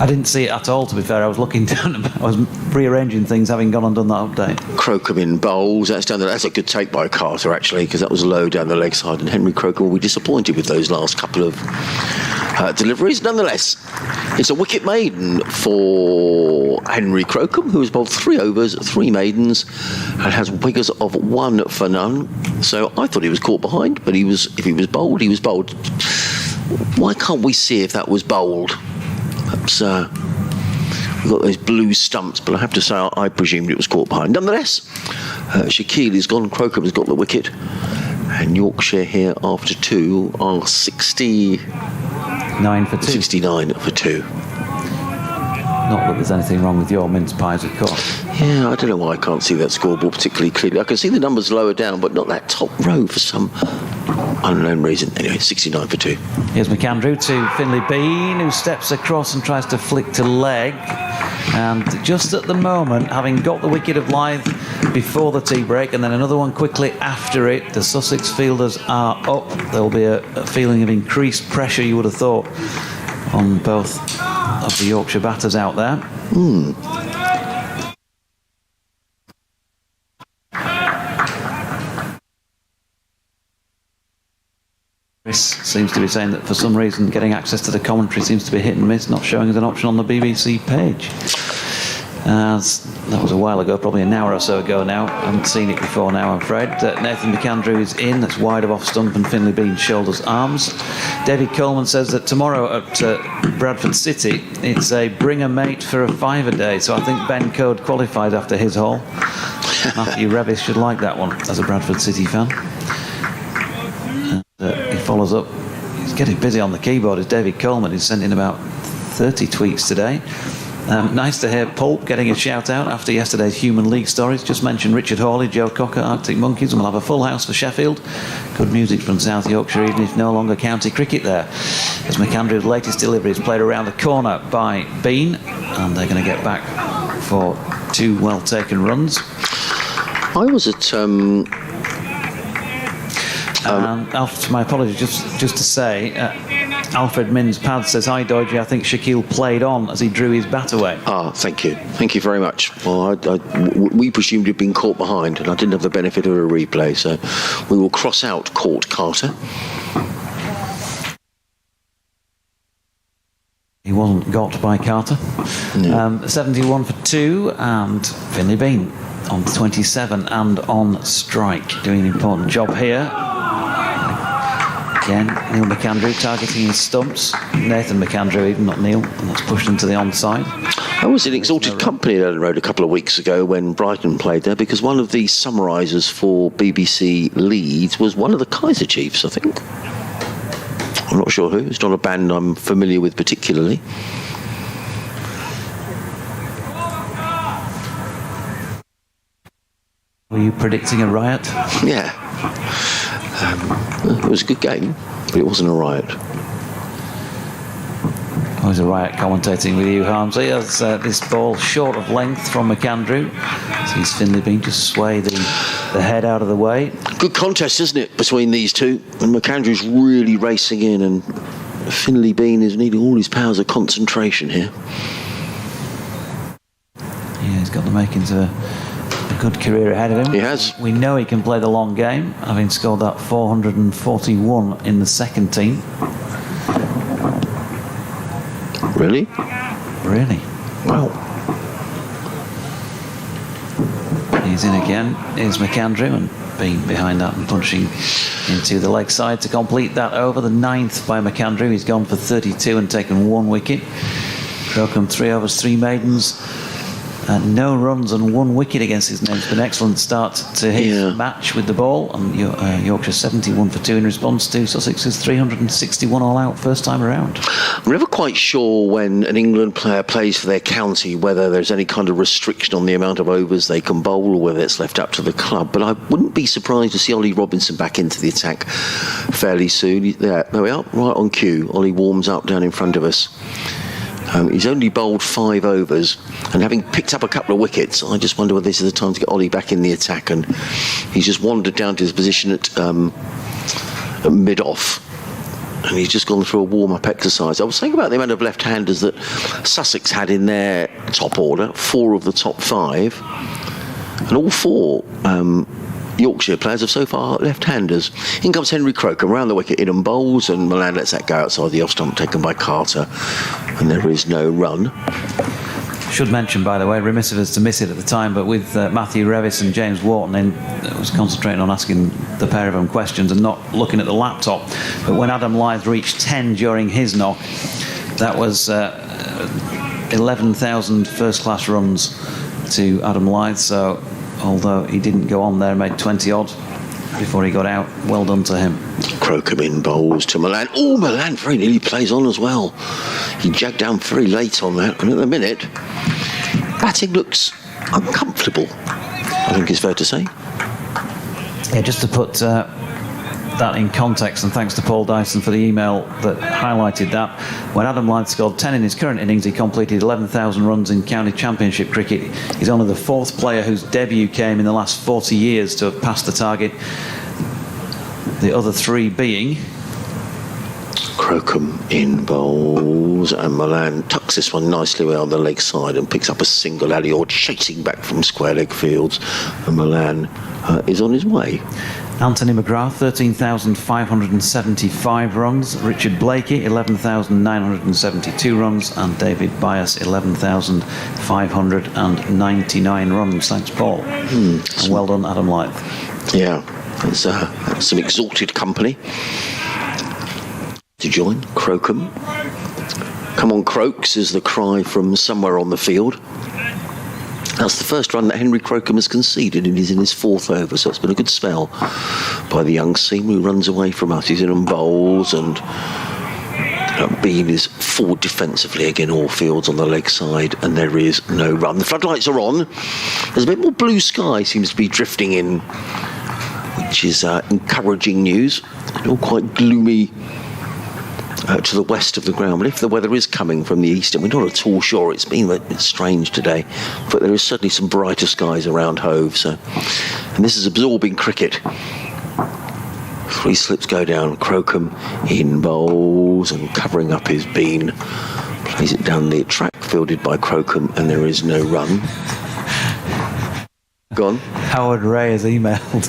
I didn't see it at all, to be fair. I was looking down, I was rearranging things, having gone and done that update. Crocombe in bowls. That's a good take by Carter, actually, because that was low down the leg side, and Henry Crocombe will be disappointed with those last couple of deliveries. Nonetheless, it's a wicket maiden for Henry Crocombe, who has bowled 3 overs, 3 maidens, and has wiggers of 1 for none. So I thought he was caught behind, but if he was bowled, he was bowled. Why can't we see if that was bowled? Perhaps we've got those blue stumps, but I have to say I presumed it was caught behind. Nonetheless, Shaquille is gone, Crocombe has got the wicket, and Yorkshire here after 2 are 69 for 2. 69 for 2. Not that there's anything wrong with your mince pies, of course. Yeah, I don't know why I can't see that scoreboard particularly clearly. I can see the numbers lower down, but not that top row for some unknown reason. Anyway, 69 for 2. Here's McAndrew to Finlay Bean, who steps across and tries to flick to leg. And just at the moment, having got the wicket of Lyth before the tea break and then another one quickly after it, the Sussex fielders are up. There'll be a feeling of increased pressure, you would have thought, on both of the Yorkshire batters out there. Chris seems to be saying that for some reason getting access to the commentary seems to be hit and miss, not showing as an option on the BBC page. That was a while ago, probably an hour or so ago now. I haven't seen it before now, I'm afraid. Nathan McAndrew is in, that's wide of off stump, and Finlay Bean shoulders arms. David Coleman says that tomorrow at Bradford City it's a bring a mate for a 5 a day, so I think Ben Code qualified after his haul. Matthew Revis should like that one as a Bradford City fan. He follows up. He's getting busy on the keyboard, is David Coleman. He's sent in about 30 tweets today. Nice to hear Pulp getting a shout out after yesterday's Human League stories. Just mentioned Richard Hawley, Joe Cocker, Arctic Monkeys, and we'll have a full house for Sheffield. Good music from South Yorkshire, even if no longer county cricket there. As McAndrew's latest delivery is played around the corner by Bean, and they're going to get back for 2 well taken runs. I was at Alfred, my apologies, just to say, Alfred Minns-Pad says, hi Dodgy, I think Shaquille played on as he drew his bat away. Thank you very much. Well, we presumed he'd been caught behind, and I didn't have the benefit of a replay, so we will cross out caught Carter. He wasn't got by Carter. No. 71 for 2, and Finlay Bean on 27 and on strike, doing an important job here. Again, Neil McAndrew targeting his stumps. Nathan McAndrew even, not Neil, and that's pushed into the onside. I was in Exalted Company at Ellen Road a couple of weeks ago when Brighton played there, because one of the summarisers for BBC Leeds was one of the Kaiser Chiefs, I think. I'm not sure who. It's not a band I'm familiar with particularly. Were you predicting a riot? Yeah. It was a good game, but it wasn't a riot. It was a riot commentating with you, Harms. He has this ball short of length from McAndrew. Sees Finlay Bean just sway the head out of the way. Good contest, isn't it, between these two? And McAndrew's really racing in, and Finlay Bean is needing all his powers of concentration here. Yeah, he's got the makings of a good career ahead of him. He has. We know he can play the long game, having scored that 441 in the second team. Really? Really. Wow. He's in again. Here's McAndrew, and Bean behind that and punching into the leg side to complete that over. The 9th by McAndrew. He's gone for 32 and taken 1 wicket. Crocombe 3 overs, 3 maidens. No runs and 1 wicket against his name. It's been an excellent start to his match with the ball. And Yorkshire 71 for 2 in response to Sussex's 361 all out first time around. I'm never quite sure when an England player plays for their county whether there's any kind of restriction on the amount of overs they can bowl or whether it's left up to the club. But I wouldn't be surprised to see Ollie Robinson back into the attack fairly soon. There we are, right on cue. Ollie warms up down in front of us. He's only bowled 5 overs, and having picked up a couple of wickets, I just wonder whether this is the time to get Ollie back in the attack. And he's just wandered down to his position at mid-off, and he's just gone through a warm-up exercise. I was saying about the amount of left-handers that Sussex had in their top order, 4 of the top 5, and all 4 Yorkshire players have so far left-handers. In comes Henry Crocombe around the wicket, in and bowls, and Milan lets that go outside the off-stump, taken by Carter, and there is no run. Should mention, by the way, remiss of us to miss it at the time, but with Matthew Revis and James Wharton in, I was concentrating on asking the pair of them questions and not looking at the laptop. But when Adam Lyth reached 10 during his knock, that was 11,000 first-class runs to Adam Lyth. So although he didn't go on there, made 20 odd before he got out. Well done to him. Crocombe in bowls to Milan. Oh, Milan very nearly plays on as well. He jagged down very late on that, and at the minute batting looks uncomfortable, I think it's fair to say. Yeah, just to put that in context, and thanks to Paul Dyson for the email that highlighted that, when Adam Lyth scored 10 in his current innings, he completed 11,000 runs in county championship cricket. He's only the 4th player whose debut came in the last 40 years to have passed the target, the other 3 being Crocombe in bowls, and Milan tucks this one nicely away on the leg side and picks up a single alley or chasing back from square leg fields, and Milan is on his way. Anthony McGrath, 13,575 runs. Richard Blakey, 11,972 runs. And David Bias, 11,599 runs. Thanks, Paul. And well done, Adam Lyth. Yeah, it's some exalted company to join. Crocombe. Come on, Croaks, is the cry from somewhere on the field. That's the first run that Henry Crocombe has conceded, and he's in his 4th over, so it's been a good spell by the young seamer who runs away from us. He's in and bowls, and Bean is forward defensively again, all fields on the leg side, and there is no run. The floodlights are on. There's a bit more blue sky seems to be drifting in, which is encouraging news. It's all quite gloomy to the west of the ground, but if the weather is coming from the east, and we're not at all sure, it's been a bit strange today, but there is certainly some brighter skies around Hove. So, and this is absorbing cricket. 3 slips go down. Crocombe in bowls and covering up his Bean, plays it down the track, fielded by Crocombe, and there is no run. Gone. Howard Ray has emailed.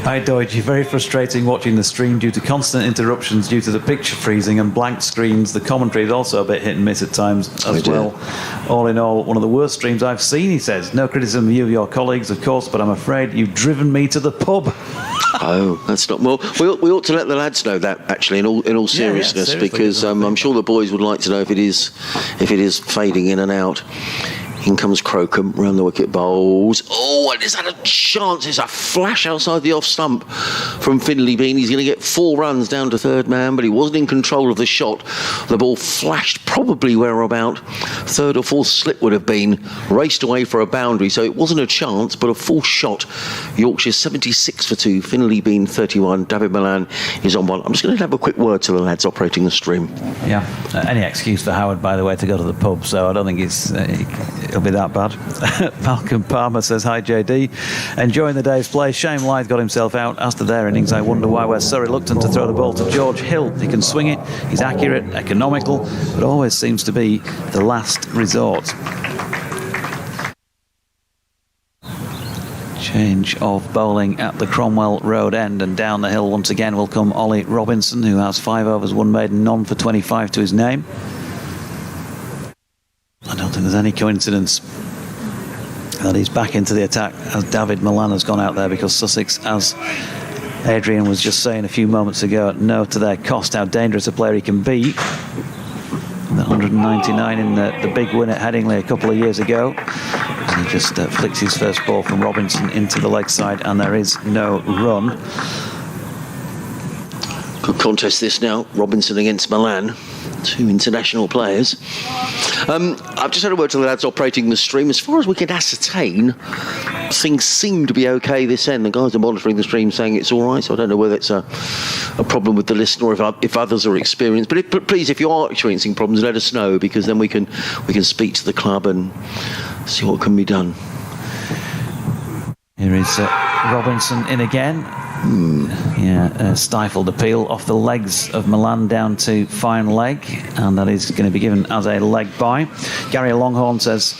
Hi Deutsche, very frustrating watching the stream due to constant interruptions due to the picture freezing and blank screens. The commentary is also a bit hit and miss at times as well. All in all, one of the worst streams I've seen, he says. No criticism of you or your colleagues, of course, but I'm afraid you've driven me to the pub. Oh, that's not more. We ought to let the lads know that, actually, in all seriousness, because I'm sure the boys would like to know if it is fading in and out. In comes Crocombe, round the wicket, bowls. Oh, and is that a chance? It's a flash outside the off stump from Finley Bean. He's going to get 4 runs down to 3rd man, but he wasn't in control of the shot. The ball flashed probably where about 3rd or 4th slip would have been, raced away for a boundary, so it wasn't a chance, but a full shot. Yorkshire 76 for 2, Finley Bean 31, David Milan is on 1. I'm just going to have a quick word to the lads operating the stream. Yeah, any excuse for Howard, by the way, to go to the pub, so I don't think it'll be that bad. Malcolm Palmer says, hi JD, enjoying the day's play. Shame Lyth got himself out. As to their innings, I wonder why we're so reluctant to throw the ball to George Hill. He can swing it, he's accurate, economical, but always seems to be the last resort. Change of bowling at the Cromwell Road end, and down the hill once again will come Ollie Robinson, who has 5 overs, 1 maiden, none for 25 to his name. I don't think there's any coincidence And he's back into the attack as David Milan has gone out there, because Sussex, as Adrian was just saying a few moments ago, know to their cost how dangerous a player he can be. The 199 in the big win at Headingley a couple of years ago. And he just flicks his first ball from Robinson into the leg side, and there is no run. Good contest this now. Robinson against Milan. 2 international players. I've just had a word to the lads operating the stream. As far as we can ascertain, things seem to be okay this end. The guys are monitoring the stream saying it's all right, so I don't know whether it's a problem with the listener or if others are experienced. But please, if you are experiencing problems, let us know, because then we can speak to the club and see what can be done. Here is Robinson in again. Stifled appeal off the legs of Milan down to fine leg, and that is going to be given as a leg bye. Gary Longhorn says,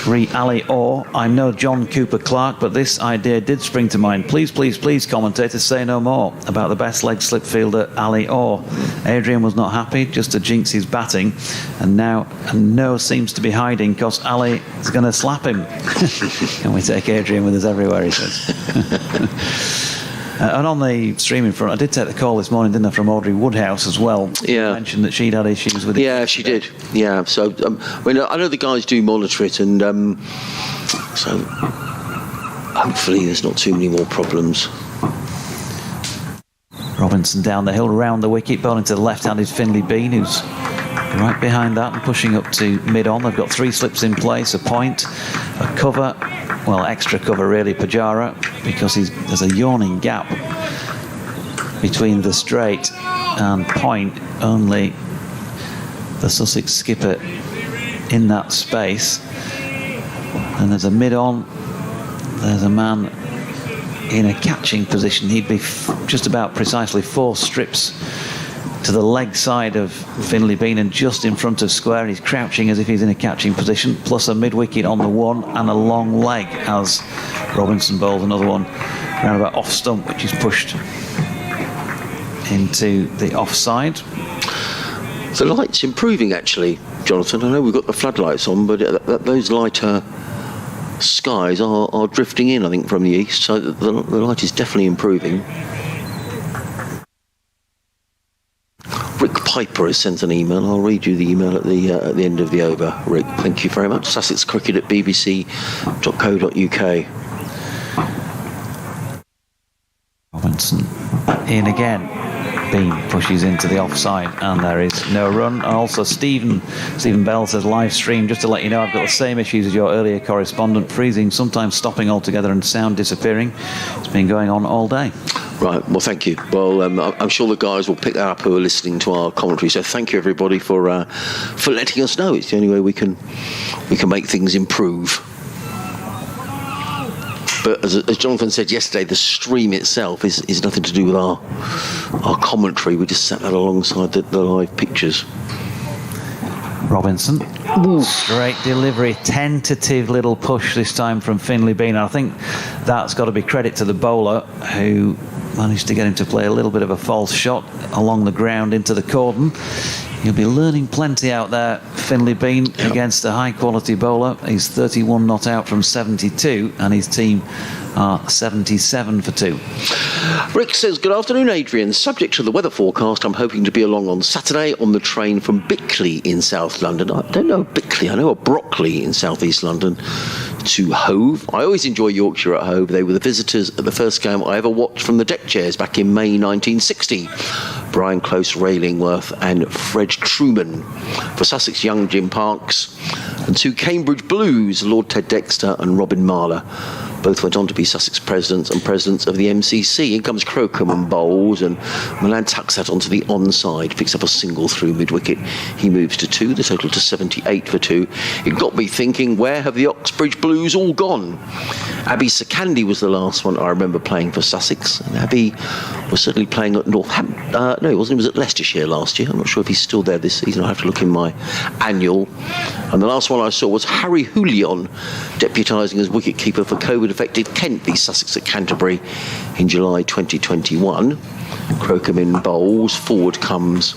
re Ali Orr, I'm no John Cooper Clarke, but this idea did spring to mind. Please, commentators, say no more about the best leg slip fielder, Ali Orr. Adrian was not happy just to jinx his batting, and now no seems to be hiding because Ali is going to slap him. Can we take Adrian with us everywhere, he says. And on the streaming front, I did take the call this morning, didn't I, from Audrey Woodhouse as well. Yeah. She mentioned that she'd had issues with it. Yeah, she did. Yeah, so I know the guys do monitor it, and so hopefully there's not too many more problems. Robinson down the hill, round the wicket, bowling to the left-handed Finlay Bean, who's right behind that and pushing up to mid-on. They've got 3 slips in place, a point, a cover, well, extra cover really, Pajara, because there's a yawning gap between the straight and point. Only the Sussex skipper in that space. And there's a mid-on, there's a man in a catching position. He'd be just about precisely 4 strips to the leg side of Finlay Bean and just in front of square. He's crouching as if he's in a catching position, plus a mid-wicket on the one and a long leg as Robinson bowls another one round about off stump, which is pushed into the offside. The light's improving actually, Jonathan. I know we've got the floodlights on, but those lighter skies are drifting in, I think, from the east, so the light is definitely improving. Rick Piper has sent an email. I'll read you the email at the end of the over. Rick, thank you very much. Sussex Cricket at bbc.co.uk. Robinson in again. Bean pushes into the offside, and there is no run. And also Stephen Bell says, live stream, just to let you know, I've got the same issues as your earlier correspondent, freezing, sometimes stopping altogether and sound disappearing. It's been going on all day. Right, well, thank you. Well, I'm sure the guys will pick that up who are listening to our commentary. So thank you, everybody, for letting us know. It's the only way we can make things improve. But as Jonathan said yesterday, the stream itself is nothing to do with our commentary. We just set that alongside the live pictures. Robinson, straight delivery, tentative little push this time from Finlay Bean. I think that's got to be credit to the bowler, who managed to get him to play a little bit of a false shot along the ground into the cordon. He'll be learning plenty out there, Finlay Bean, against a high-quality bowler. He's 31 not out from 72, and his team are 77 for 2. Rick says, good afternoon, Adrian. Subject to the weather forecast, I'm hoping to be along on Saturday on the train from Bickley in South London. I don't know Bickley, I know a Brockley in South East London, to Hove. I always enjoy Yorkshire at Hove. They were the visitors at the first game I ever watched from the deck chairs back in May 1960. Brian Close, Railingworth and Fred Truman. For Sussex, young Jim Parks, and 2 Cambridge Blues, Lord Ted Dexter and Robin Marler. Both went on to be Sussex presidents and presidents of the MCC. In comes Crocombe and bowls, and Milan tucks that onto the onside, picks up a single through mid-wicket. He moves to 2, the total to 78 for 2. It got me thinking, where have the Oxbridge Blues all gone? Abby Sakandi was the last one I remember playing for Sussex, and Abby was certainly playing at Northampton. No, he wasn't. He was at Leicestershire last year. I'm not sure if he's still there this season. I'll have to look in my annual. And the last one I saw was Harry Hoolion, deputising as wicketkeeper for COVID-affected Kent v Sussex at Canterbury in July 2021. Crocombe in bowls. Forward comes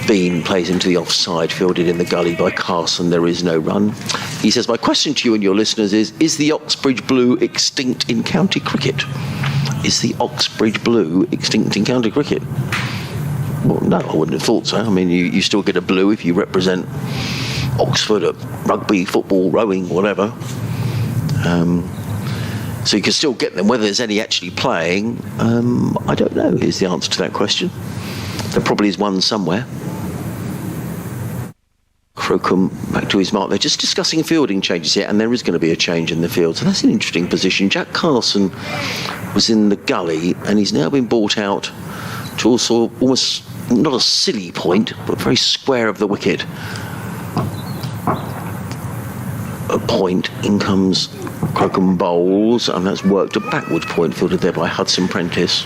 Bean plays into the offside, fielded in the gully by Carson. There is no run. He says, my question to you and your listeners is the Oxbridge Blue extinct in county cricket? Is the Oxbridge Blue extinct in county cricket? Well, no, I wouldn't have thought so. I mean, you still get a blue if you represent Oxford at rugby, football, rowing, whatever. So you can still get them. Whether there's any actually playing, I don't know, is the answer to that question. There probably is one somewhere. Crocombe back to his mark. They're just discussing fielding changes here, and there is going to be a change in the field. So that's an interesting position. Jack Carson was in the gully, and he's now been brought out to also almost not a silly point, but very square of the wicket. A point, in comes Crocombe bowls, and that's worked a backwards point, fielded there by Hudson Prentice.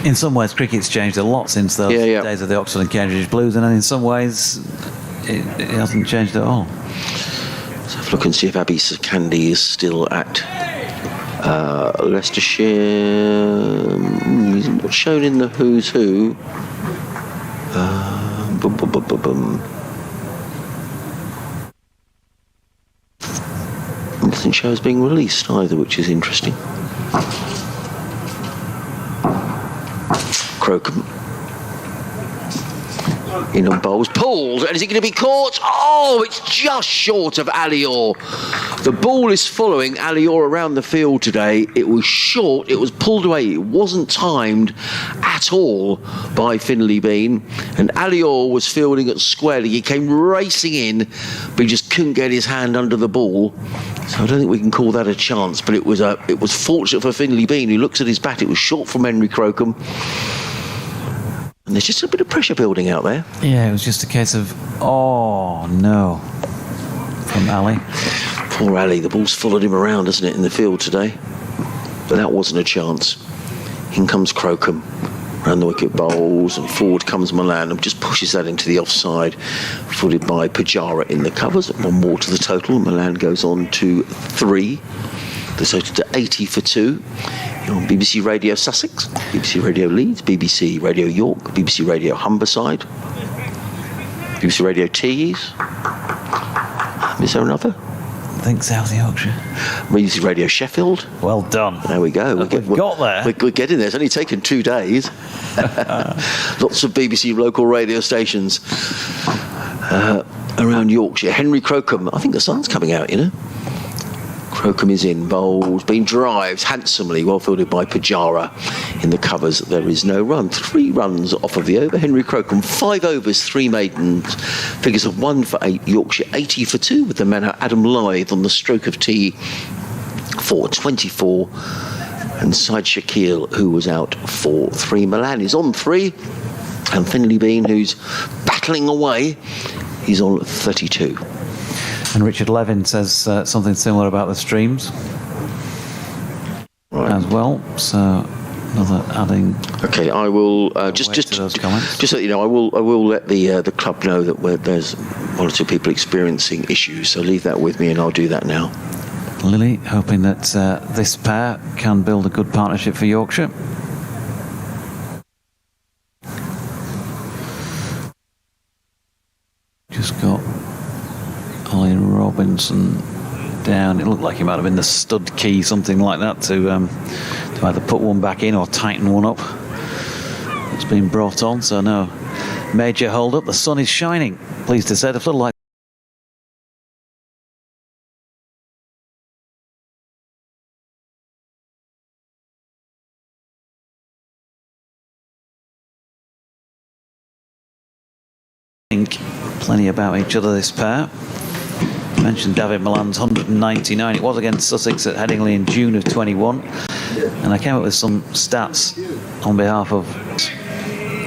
In some ways, cricket's changed a lot since those days of the Oxford and Cambridge Blues, and in some ways, it hasn't changed at all. So have a look and see if Abby Sakandi is still at Leicestershire. He's not shown in the who's who. Doesn't show as being released either, which is interesting. Crocombe in on bowls, pulled, and is it going to be caught? Oh, it's just short of Alior. The ball is following Alior around the field today. It was short, it was pulled away, it wasn't timed at all by Finley Bean, and Alior was fielding it squarely. He came racing in, but he just couldn't get his hand under the ball. So I don't think we can call that a chance, but it was fortunate for Finley Bean, who looks at his bat. It was short from Henry Crocombe. And there's just a bit of pressure building out there. Yeah, it was just a case of, oh no, from Ali. Poor Ali, the ball's followed him around, hasn't it, in the field today? But that wasn't a chance. In comes Crocombe, round the wicket bowls, and forward comes Milan and just pushes that into the offside, footed by Pajara in the covers. One more to the total. Milan goes on to 3. The total to 80 for 2. You're on BBC Radio Sussex, BBC Radio Leeds, BBC Radio York, BBC Radio Humberside, BBC Radio Tees. Is there another? I think South Yorkshire. BBC Radio Sheffield. Well done. There we go. We've got there. We're getting there. It's only taken 2 days. Lots of BBC local radio stations around Yorkshire. Henry Crocombe. I think the sun's coming out, you know. Crocombe is in, bowls, being drives handsomely, well fielded by Pajara in the covers. There is no run. 3 runs off of the over. Henry Crocombe, 5 overs, 3 maidens. Figures of 1 for 8. Yorkshire 80 for 2 with the man Adam Lythe on the stroke of tee for 24. And Syed Shakil, who was out for 3. Milan is on 3. And Finley Bean, who's battling away, he's on 32. And Richard Levin says something similar about the streams as well. So another adding. Okay, I will just to those comments. Just so you know, I will let the club know that there's 1 or 2 people experiencing issues. So leave that with me, and I'll do that now. Lily hoping that this pair can build a good partnership for Yorkshire. Just got Ollie Robinson down. It looked like he might have been the stud key, something like that, to either put one back in or tighten one up. It's been brought on, so no major hold up. The sun is shining, pleased to say. The floodlight plenty about each other, this pair. Mentioned David Milan's 199. It was against Sussex at Headingley in June of 21, and I came up with some stats on behalf of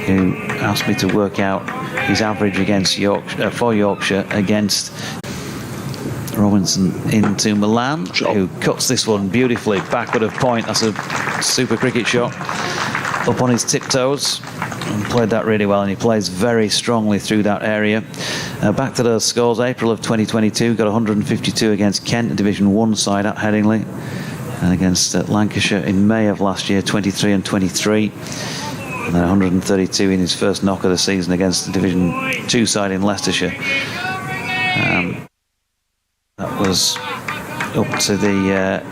who asked me to work out his average against Yorkshire for Yorkshire against Robinson into Milan, who cuts this one beautifully backward of point. That's a super cricket shot up on his tiptoes. And played that really well, and he plays very strongly through that area. Back to those scores. April of 2022 got 152 against Kent, a Division 1 side at Headingley, and against Lancashire in May of last year, 23 and 23. And then 132 in his first knock of the season against the Division 2 side in Leicestershire. That was up to the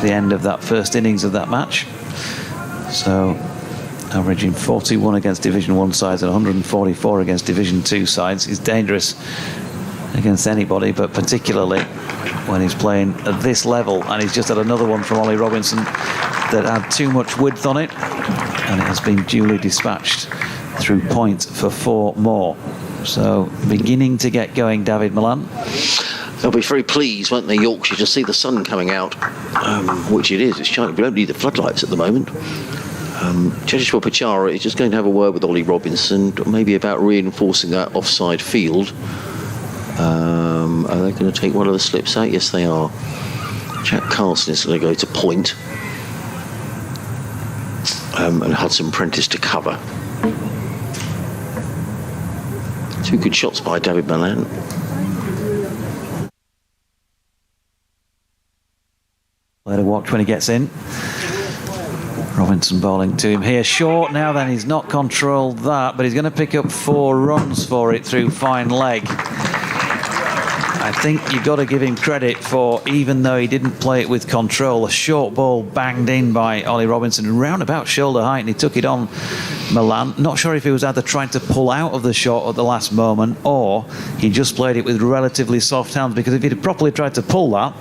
end of that first innings of that match. So averaging 41 against Division 1 sides and 144 against Division 2 sides. He's dangerous against anybody, but particularly when he's playing at this level. And he's just had another one from Ollie Robinson that had too much width on it, and it has been duly dispatched through point for 4 more. So beginning to get going, David Milan. They'll be very pleased, won't they, Yorkshire, to see the sun coming out, which it is. It's shining. We don't need the floodlights at the moment. Cheshire Pachara is just going to have a word with Ollie Robinson, maybe about reinforcing that offside field. Are they going to take one of the slips out? Yes, they are. Jack Carson is going to go to point. And Hudson Prentice to cover. 2 good shots by David Milan. Let her watch when he gets in. Robinson bowling to him here. Short now then, he's not controlled that, but he's going to pick up 4 runs for it through fine leg. I think you've got to give him credit for, even though he didn't play it with control, a short ball banged in by Ollie Robinson round about shoulder height, and he took it on Milan. Not sure if he was either trying to pull out of the shot at the last moment, or he just played it with relatively soft hands, because if he'd properly tried to pull that,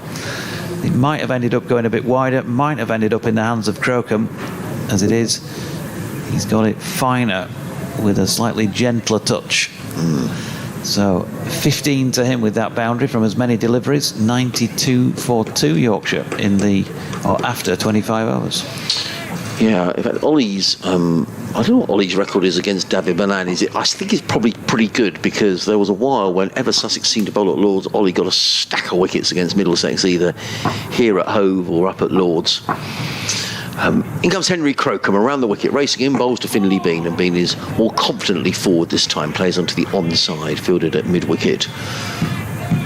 it might have ended up going a bit wider, might have ended up in the hands of Crocombe. As it is, he's got it finer with a slightly gentler touch. So 15 to him with that boundary from as many deliveries. 92 for 2 Yorkshire after 25 overs. Yeah, in fact, Ollie's, I don't know what Ollie's record is against David Milan. I think it's probably pretty good, because there was a while whenever Sussex seemed to bowl at Lords, Ollie got a stack of wickets against Middlesex, either here at Hove or up at Lords. In comes Henry Crocombe around the wicket, racing in, bowls to Finley Bean, and Bean is more confidently forward this time, plays onto the onside, fielded at mid-wicket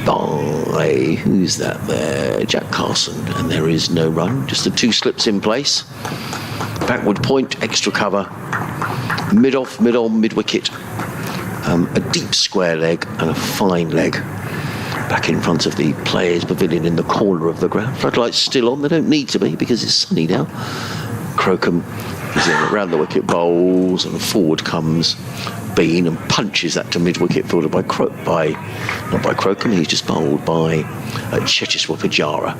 by, who's that there? Jack Carson, and there is no run, just the 2 slips in place. Backward point, extra cover, mid-off, mid-on, mid-wicket, a deep square leg and a fine leg. Back in front of the players' pavilion in the corner of the ground. Floodlights still on, they don't need to be because it's sunny now. Crocombe is in around the wicket, bowls, and forward comes Bean and punches that to mid-wicket, fielded not by Crocombe, he's just bowled by Cheshire Pajara.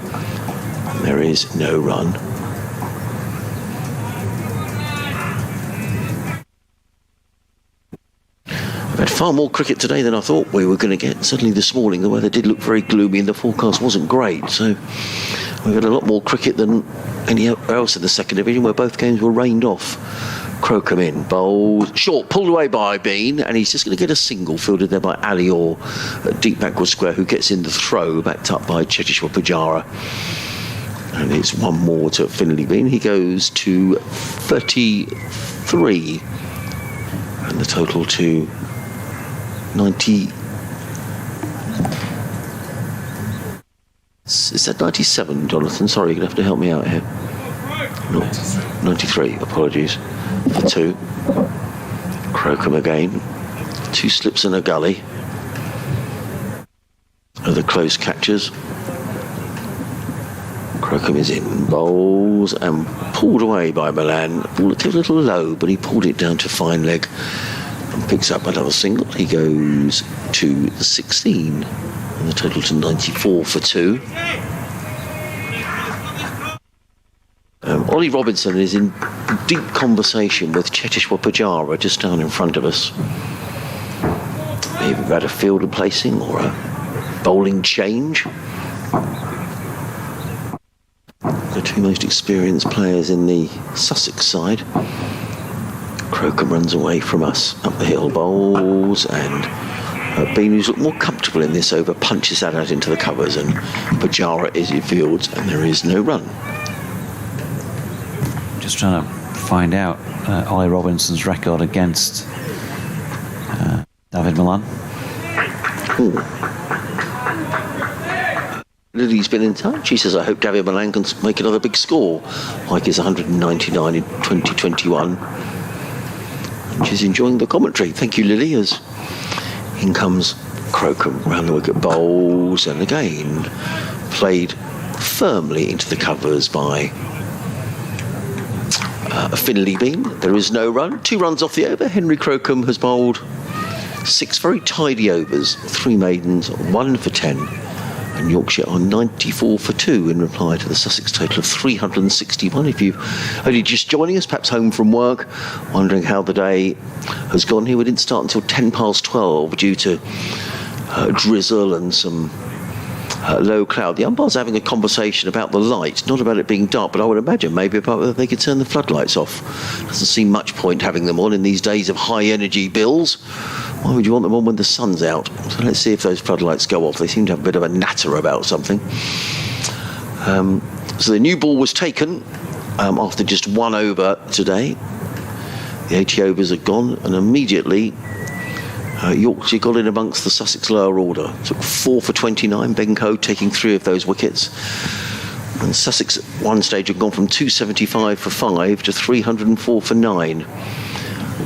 There is no run. We've had far more cricket today than I thought we were going to get. Certainly this morning the weather did look very gloomy and the forecast wasn't great, so we've had a lot more cricket than anywhere else in the second division, where both games were rained off. Crocombe in, bowled, short, pulled away by Bean, and he's just going to get a single, fielded there by Ali Orr at deep backward square, who gets in the throw, backed up by Cheshire Pajara. And it's 1 more to Finley Bean. He goes to 33, and the total to 90. Is that 97, Jonathan? Sorry, you're going to have to help me out here. No, 93, apologies. For 2. Crocombe again. 2 slips and a gully. Are the close catches. Crocombe is in, bowls, and pulled away by Milan. Ball came a little low, but he pulled it down to fine leg and picks up another single. He goes to 16, and the total to 94 for 2. Ollie Robinson is in deep conversation with Cheshire Pajara just down in front of us. Maybe about a fielder placing or a bowling change. The 2 most experienced players in the Sussex side. Crocombe runs away from us up the hill, bowls, and Bean, who's looked more comfortable in this over, punches that out into the covers, and Pajara is in fields, and there is no run. Just trying to find out Ollie Robinson's record against David Milan. Lily's been in touch. He says, I hope David Milan can make another big score, like his 199 in 2021. She's enjoying the commentary. Thank you, Lily, as in comes Crocombe round the wicket, bowls, and again played firmly into the covers by Finley Bean. There is no run. 2 runs off the over. Henry Crocombe has bowled 6 very tidy overs, 3 maidens, 1 for 10. And Yorkshire are 94 for 2 in reply to the Sussex total of 361. If you've only just joining us, perhaps home from work, wondering how the day has gone here, we didn't start until 10 past 12 due to drizzle and some low cloud. The umpire's having a conversation about the light, not about it being dark, but I would imagine maybe about whether they could turn the floodlights off. Doesn't seem much point having them on in these days of high energy bills. Why would you want them on when the sun's out? So let's see if those floodlights go off. They seem to have a bit of a natter about something. So the new ball was taken after just 1 over today. The 80 overs are gone, and immediately Yorkshire got in amongst the Sussex lower order. Took 4 for 29, Bencoe taking 3 of those wickets. And Sussex at one stage had gone from 275 for 5 to 304 for 9.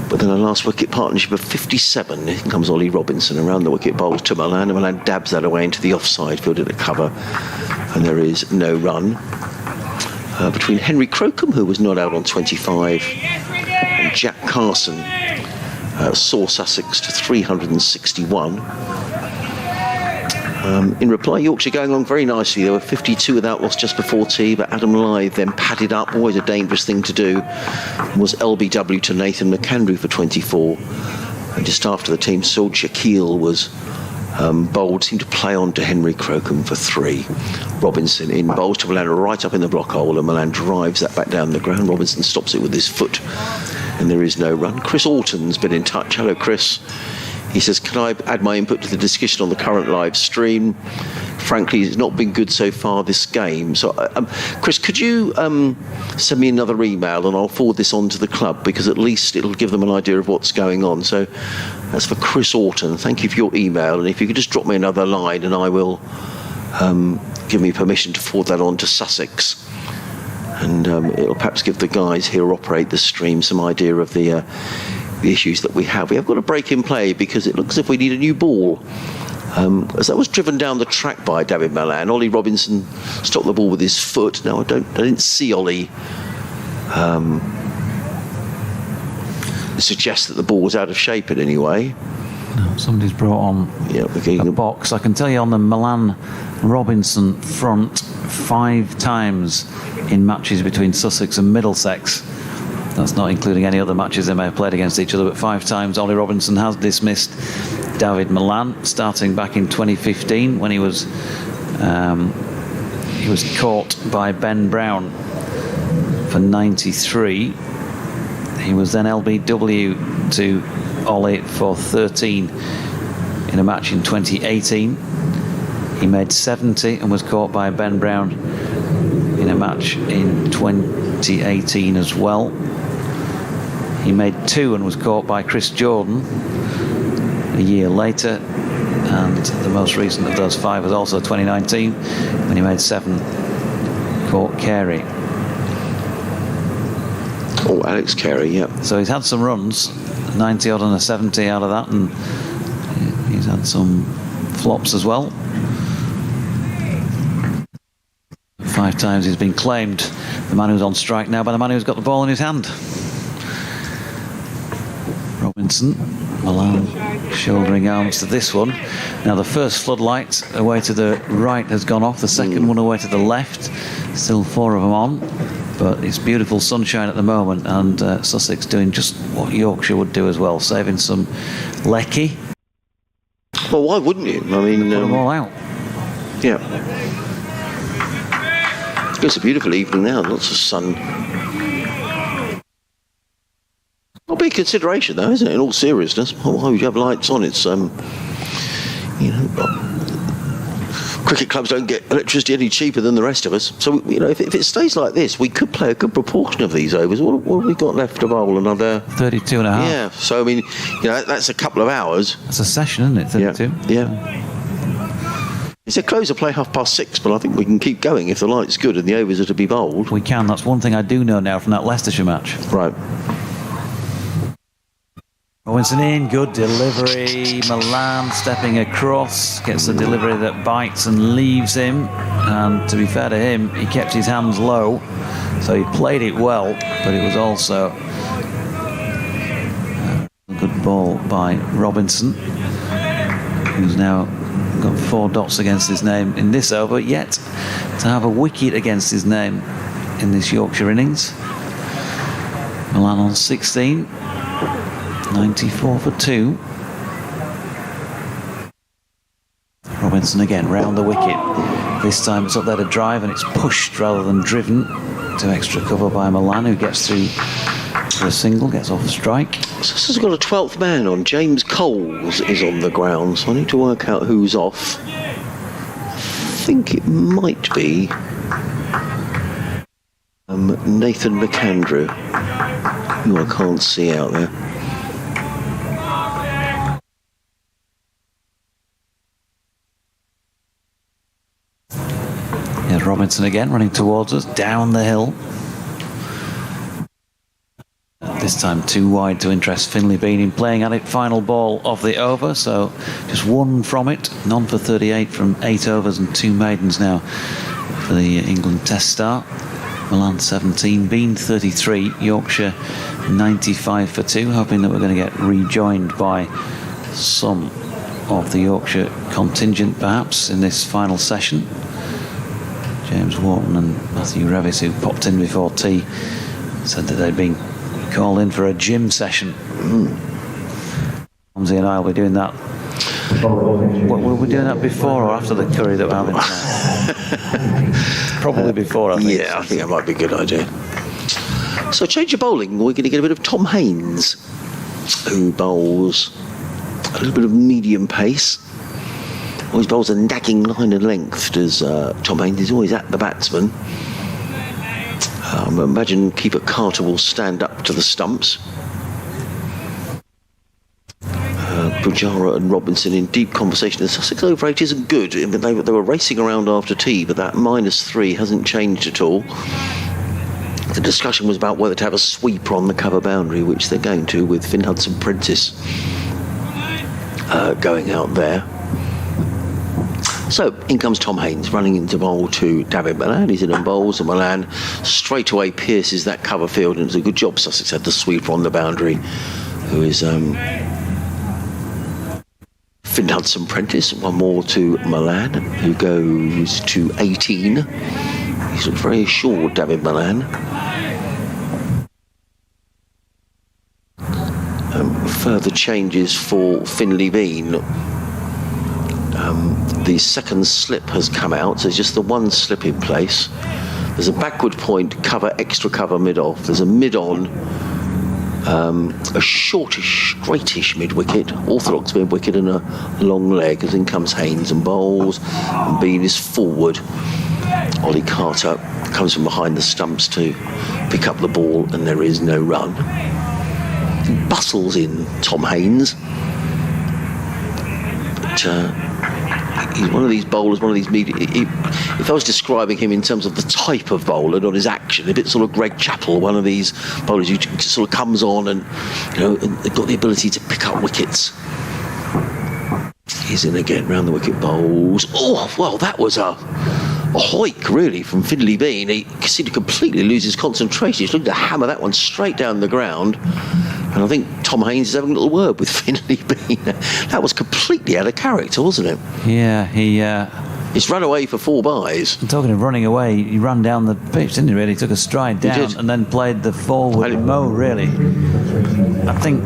But then a last wicket partnership of 57. Here comes Ollie Robinson around the wicket, bowls to Milan, and Milan dabs that away into the offside, fielded at cover, and there is no run. Between Henry Crocombe, who was not out on 25, and Jack Carson saw Sussex to 361. In reply, Yorkshire going along very nicely. There were 52 without loss just before tea, but Adam Lythe then padded up, always a dangerous thing to do, was LBW to Nathan McAndrew for 24. And just after the team sold, Shaquille was bowled, seemed to play on to Henry Crocombe for 3. Robinson in bowls to Milan right up in the block hole, and Milan drives that back down the ground. Robinson stops it with his foot, and there is no run. Chris Alton's been in touch. Hello, Chris. He says, can I add my input to the discussion on the current live stream? Frankly, it's not been good so far this game. So, Chris, could you send me another email and I'll forward this on to the club, because at least it'll give them an idea of what's going on. So that's for Chris Orton. Thank you for your email. And if you could just drop me another line, and I will give me permission to forward that on to Sussex. And it'll perhaps give the guys here who operate the stream some idea of the issues that we have. We have got a break in play because it looks as if we need a new ball. As that was driven down the track by David Milan, Ollie Robinson stopped the ball with his foot. Now I didn't see Ollie suggest that the ball was out of shape in any way. No, somebody's brought on a box. I can tell you on the Milan Robinson front, 5 times in matches between Sussex and Middlesex. That's not including any other matches they may have played against each other, but 5 times Ollie Robinson has dismissed David Milan, starting back in 2015 when he was caught by Ben Brown for 93. He was then LBW to Ollie for 13 in a match in 2018. He made 70 and was caught by Ben Brown in a match in 2018 as well. He made 2 and was caught by Chris Jordan a year later, and the most recent of those 5 was also 2019 when he made 7, caught Carey. Oh, Alex Carey, yeah. So he's had some runs, 90 odd and a 70 out of that, and he's had some flops as well. 5 times he's been claimed the man who's on strike now by the man who's got the ball in his hand. Robinson, Milan shouldering arms to this one. Now the first floodlight away to the right has gone off, the second one away to the left. Still 4 of them on, but it's beautiful sunshine at the moment, and Sussex doing just what Yorkshire would do as well, saving some lecky. Well, why wouldn't you? I mean, put them all out. Yeah. It's a beautiful evening now, lots of sun. That'll be a consideration, though, isn't it? In all seriousness, why would you have lights on? It's cricket clubs don't get electricity any cheaper than the rest of us. So if it stays like this, we could play a good proportion of these overs. What have we got left to bowl? Another 32 and a half. Yeah. So I mean, that's a couple of hours. That's a session, isn't it? 32. Yeah. It's a close of play 6:30, but I think we can keep going if the light's good and the overs are to be bowled. We can. That's one thing I do know now from that Leicestershire match. Right. Robinson in, good delivery. Milan stepping across, gets the delivery that bites and leaves him. And to be fair to him, he kept his hands low, so he played it well, but it was also a good ball by Robinson, who's now got 4 dots against his name in this over, yet to have a wicket against his name in this Yorkshire innings. Milan on 16. 94 for 2. Robinson again round the wicket. This time it's up there to drive, and it's pushed rather than driven to extra cover by Milan, who gets through for a single, gets off strike. Sussex has got a 12th man on. James Coles is on the ground, so I need to work out who's off. I think it might be Nathan McAndrew, who I can't see out there. Here's Robinson again, running towards us, down the hill. This time too wide to interest Finlay Bean in playing at it. Final ball of the over, so just 1 from it. None for 38 from 8 overs and 2 maidens now for the England Test start. Milan 17, Bean 33, Yorkshire 95 for 2. Hoping that we're going to get rejoined by some of the Yorkshire contingent perhaps in this final session. James Wharton and Matthew Revis, who popped in before tea, said that they'd been called in for a gym session. Ramsey and I will be doing that. Were we doing that before or after the curry that we're having tonight? Probably before, I think. Yeah, I think that might be a good idea. So change of bowling. We're going to get a bit of Tom Haynes, who bowls a little bit of medium pace. Always bowls a nagging line and length, does Tom Haynes. He's always at the batsman. Imagine keeper Carter will stand up to the stumps. Pujara and Robinson in deep conversation. The Sussex over 8 isn't good. I mean, they were racing around after tea, but that -3 hasn't changed at all. The discussion was about whether to have a sweeper on the cover boundary, which they're going to, with Finn Hudson-Prentice going out there. So in comes Tom Haynes running into bowl to David Milan. He's in and bowls, and Milan straight away pierces that cover field, and it's a good job Sussex had the sweeper on the boundary, who is Finn Hudson-Prentice. One more to Milan, who goes to 18. He's looked very assured, David Milan. Further changes for Finlay Bean. The second slip has come out, so there's just the one slip in place. There's a backward point, cover, extra cover mid-off. There's a mid-on, a shortish, straightish mid-wicket, orthodox mid-wicket, and a long leg. As in comes Haynes and bowls, and Bean is forward. Ollie Carter comes from behind the stumps to pick up the ball, and there is no run. He bustles in Tom Haynes. But he's one of these bowlers, one of these if I was describing him in terms of the type of bowler, not his action, a bit sort of Greg Chappell, one of these bowlers who sort of comes on and, you know, and they've got the ability to pick up wickets. He's in again, round the wicket, bowls. Oh, well, that was a hike, really, from Finlay Bean. He seemed to completely lose his concentration. He's looking to hammer that one straight down the ground. And I think Tom Haynes is having a little word with Finlay Bean. That was completely out of character, wasn't it? Yeah, he's run away for 4 byes. And talking of running away, he ran down the pitch, didn't he, really? He took a stride down and then played the forward mo, really. I think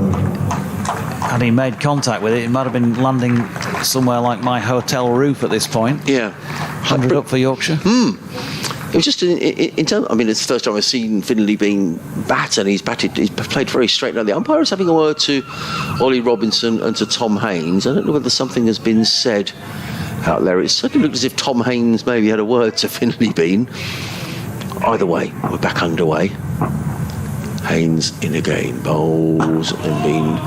had he made contact with it, it might have been landing somewhere like my hotel roof at this point. Yeah. 100 up for Yorkshire. It was just in terms. I mean, it's the first time I've seen Finlay Bean bat, and he's played very straight down. The umpire is having a word to Ollie Robinson and to Tom Haynes. I don't know whether something has been said out there. It certainly looked as if Tom Haynes maybe had a word to Finlay Bean. Either way, we're back underway. Haynes in again, bowls, and Bean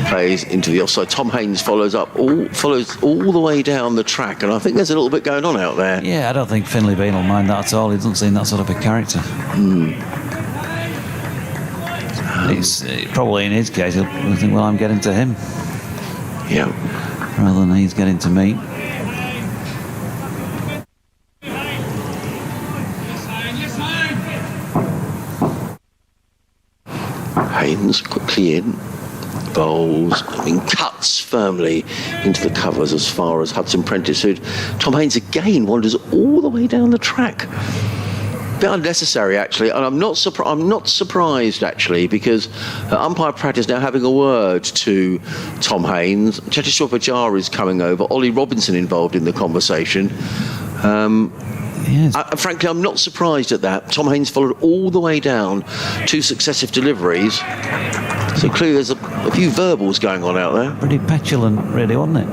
plays into the offside. Tom Haynes follows all the way down the track, and I think there's a little bit going on out there. Yeah, I don't think Finlay Bean will mind that at all. He doesn't seem that sort of a character. It's probably in his case, he'll think, well, I'm getting to him. Yeah. Rather than he's getting to me. Haynes quickly in. Bowls, cuts firmly into the covers as far as Hudson Prentice. Who Tom Haynes again wanders all the way down the track. Bit unnecessary, actually, and I'm not surprised actually, because umpire Pratt is now having a word to Tom Haynes. Cheteshwar Pujar is coming over. Ollie Robinson involved in the conversation. Yes. Frankly, I'm not surprised at that. Tom Haynes followed all the way down 2 successive deliveries. So clearly there's a few verbals going on out there. Pretty petulant, really, wasn't it?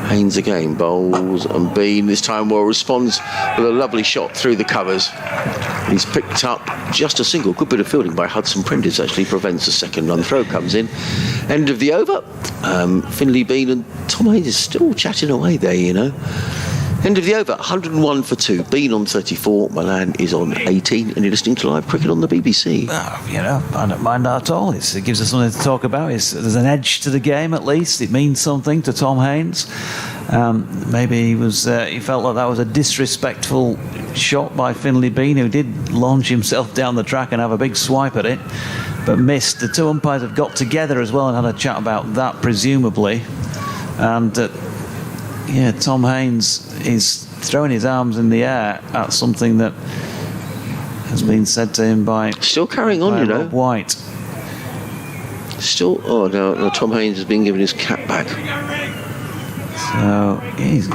Haynes again, bowls, and Bean this time responds with a lovely shot through the covers. He's picked up just a single. Good bit of fielding by Hudson Prentice, actually prevents a second run. Throw comes in. End of the over. Finley Bean and Tom Haynes is still chatting away there, you know. End of the over, 101 for 2. Bean on 34, Milan is on 18, and you're listening to live cricket on the BBC. I don't mind that at all. It gives us something to talk about. There's an edge to the game, at least. It means something to Tom Haynes. Maybe he felt like that was a disrespectful shot by Finley Bean, who did launch himself down the track and have a big swipe at it, but missed. The two umpires have got together as well and had a chat about that, presumably. And Tom Haynes is throwing his arms in the air at something that has been said to him by still carrying on, you know. Rob White. Still, no, Tom Haynes has been given his cap back. So he's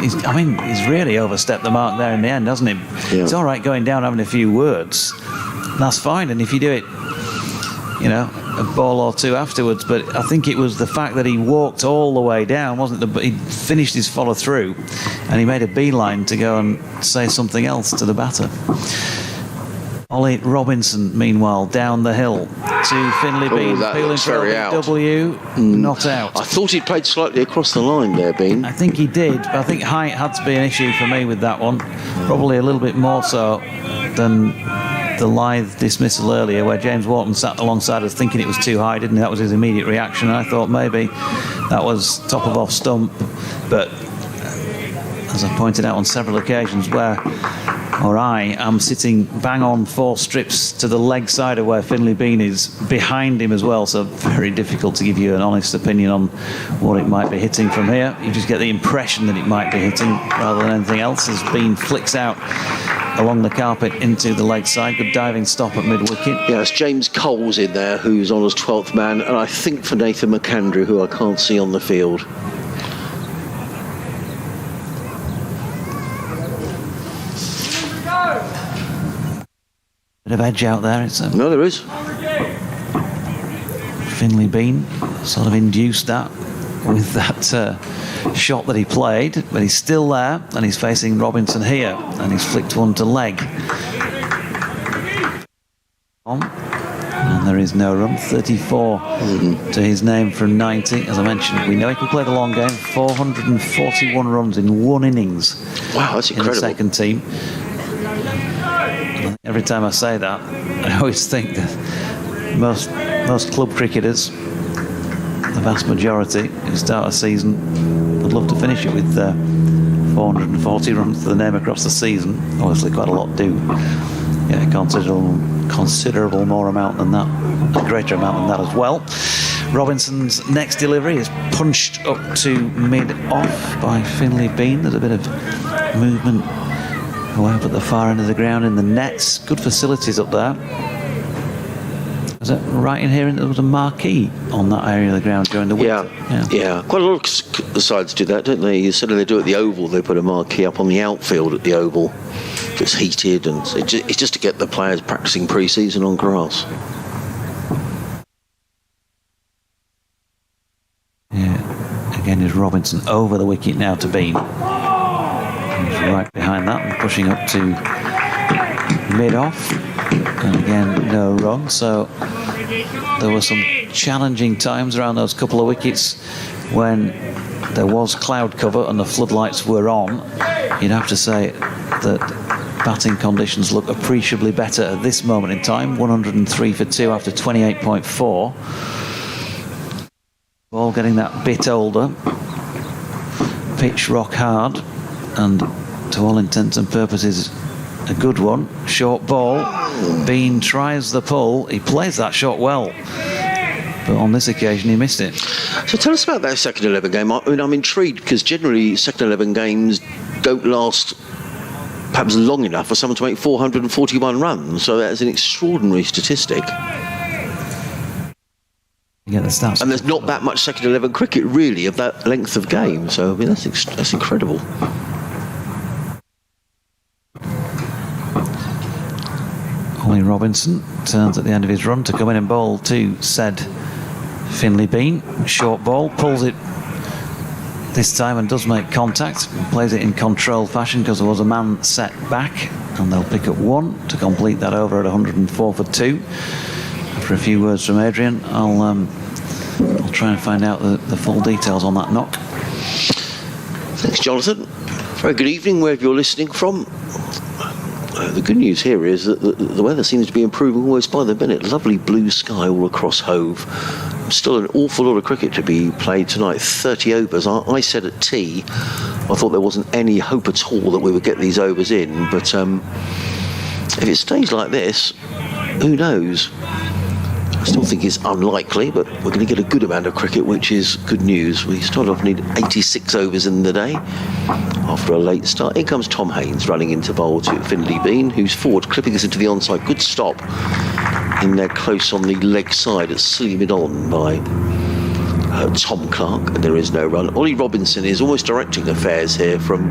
really overstepped the mark there in the end, hasn't he? Yeah. It's all right going down having a few words. That's fine, and if you do it, a ball or two afterwards, but I think it was the fact that he walked all the way down, wasn't it? He finished his follow through and he made a beeline to go and say something else to the batter. Ollie Robinson, meanwhile, down the hill to Finley Bean, peeling for W, not out. I thought he'd played slightly across the line there, Bean. I think he did, but I think height had to be an issue for me with that one. Probably a little bit more so than the lithe dismissal earlier, where James Wharton sat alongside us thinking it was too high, didn't he? That was his immediate reaction. I thought maybe that was top of off stump, but as I pointed out on several occasions, I am sitting bang on 4 strips to the leg side of where Finley Bean is, behind him as well, so very difficult to give you an honest opinion on what it might be hitting from here. You just get the impression that it might be hitting rather than anything else, as Bean flicks out along the carpet into the leg side. Good diving stop at mid-wicket. Yeah, it's James Cole's in there, who's on as 12th man, and I think for Nathan McAndrew, who I can't see on the field. Bit of edge out there. No, there is. Finley Bean sort of induced that with that shot that he played, but he's still there and he's facing Robinson here and he's flicked one to leg. And there is no run. 34 to his name from 90. As I mentioned, we know he can play the long game. 441 runs in 1 innings. Wow, that's incredible. In the second team. Every time I say that, I always think that most club cricketers, the vast majority who start a season, would love to finish it with 440 runs to the name across the season. Obviously quite a lot do. Yeah, considerable more amount than that, a greater amount than that as well. Robinson's next delivery is punched up to mid-off by Finley Bean. There's a bit of movement away up at the far end of the ground in the nets. Good facilities up there. Was it right in here? There was a marquee on that area of the ground during the week. Yeah. Quite a lot of sides do that, don't they? Instead of they do it at the Oval, they put a marquee up on the outfield at the Oval. It's heated, and it's just to get the players practicing pre-season on grass. Yeah. Again, is Robinson over the wicket now to Bean. He's right behind that and pushing up to mid-off. And again, no run. So there were some challenging times around those couple of wickets when there was cloud cover and the floodlights were on. You'd have to say that batting conditions look appreciably better at this moment in time. 103 for 2 after 28.4. Ball getting that bit older. Pitch rock hard, and to all intents and purposes a good one. Short ball. Bean tries the pull. He plays that shot well, but on this occasion he missed it. So tell us about that second 11 game. I mean, I'm intrigued because generally second 11 games don't last perhaps long enough for someone to make 441 runs. So that's an extraordinary statistic. You get the stats. And there's not that much second 11 cricket really of that length of game. So I mean, that's incredible. Ollie Robinson turns at the end of his run to come in and bowl to said Finlay Bean. Short ball, pulls it this time and does make contact. Plays it in controlled fashion because there was a man set back, and they'll pick up 1 to complete that over at 104 for 2. After a few words from Adrian, I'll try and find out the full details on that knock. Thanks, Jonathan. Very good evening, wherever you're listening from. The good news here is that the weather seems to be improving almost by the minute. Lovely blue sky all across Hove. Still an awful lot of cricket to be played tonight. 30 overs. I said at tea, I thought there wasn't any hope at all that we would get these overs in. But if it stays like this, who knows? I still think it's unlikely, but we're going to get a good amount of cricket, which is good news. We started off need 86 overs in the day after a late start. In comes Tom Haynes running into bowl to Finlay Bean, who's forward, clipping us into the onside. Good stop in there close on the leg side. It's silly mid-on by Tom Clark, and there is no run. Ollie Robinson is almost directing affairs here from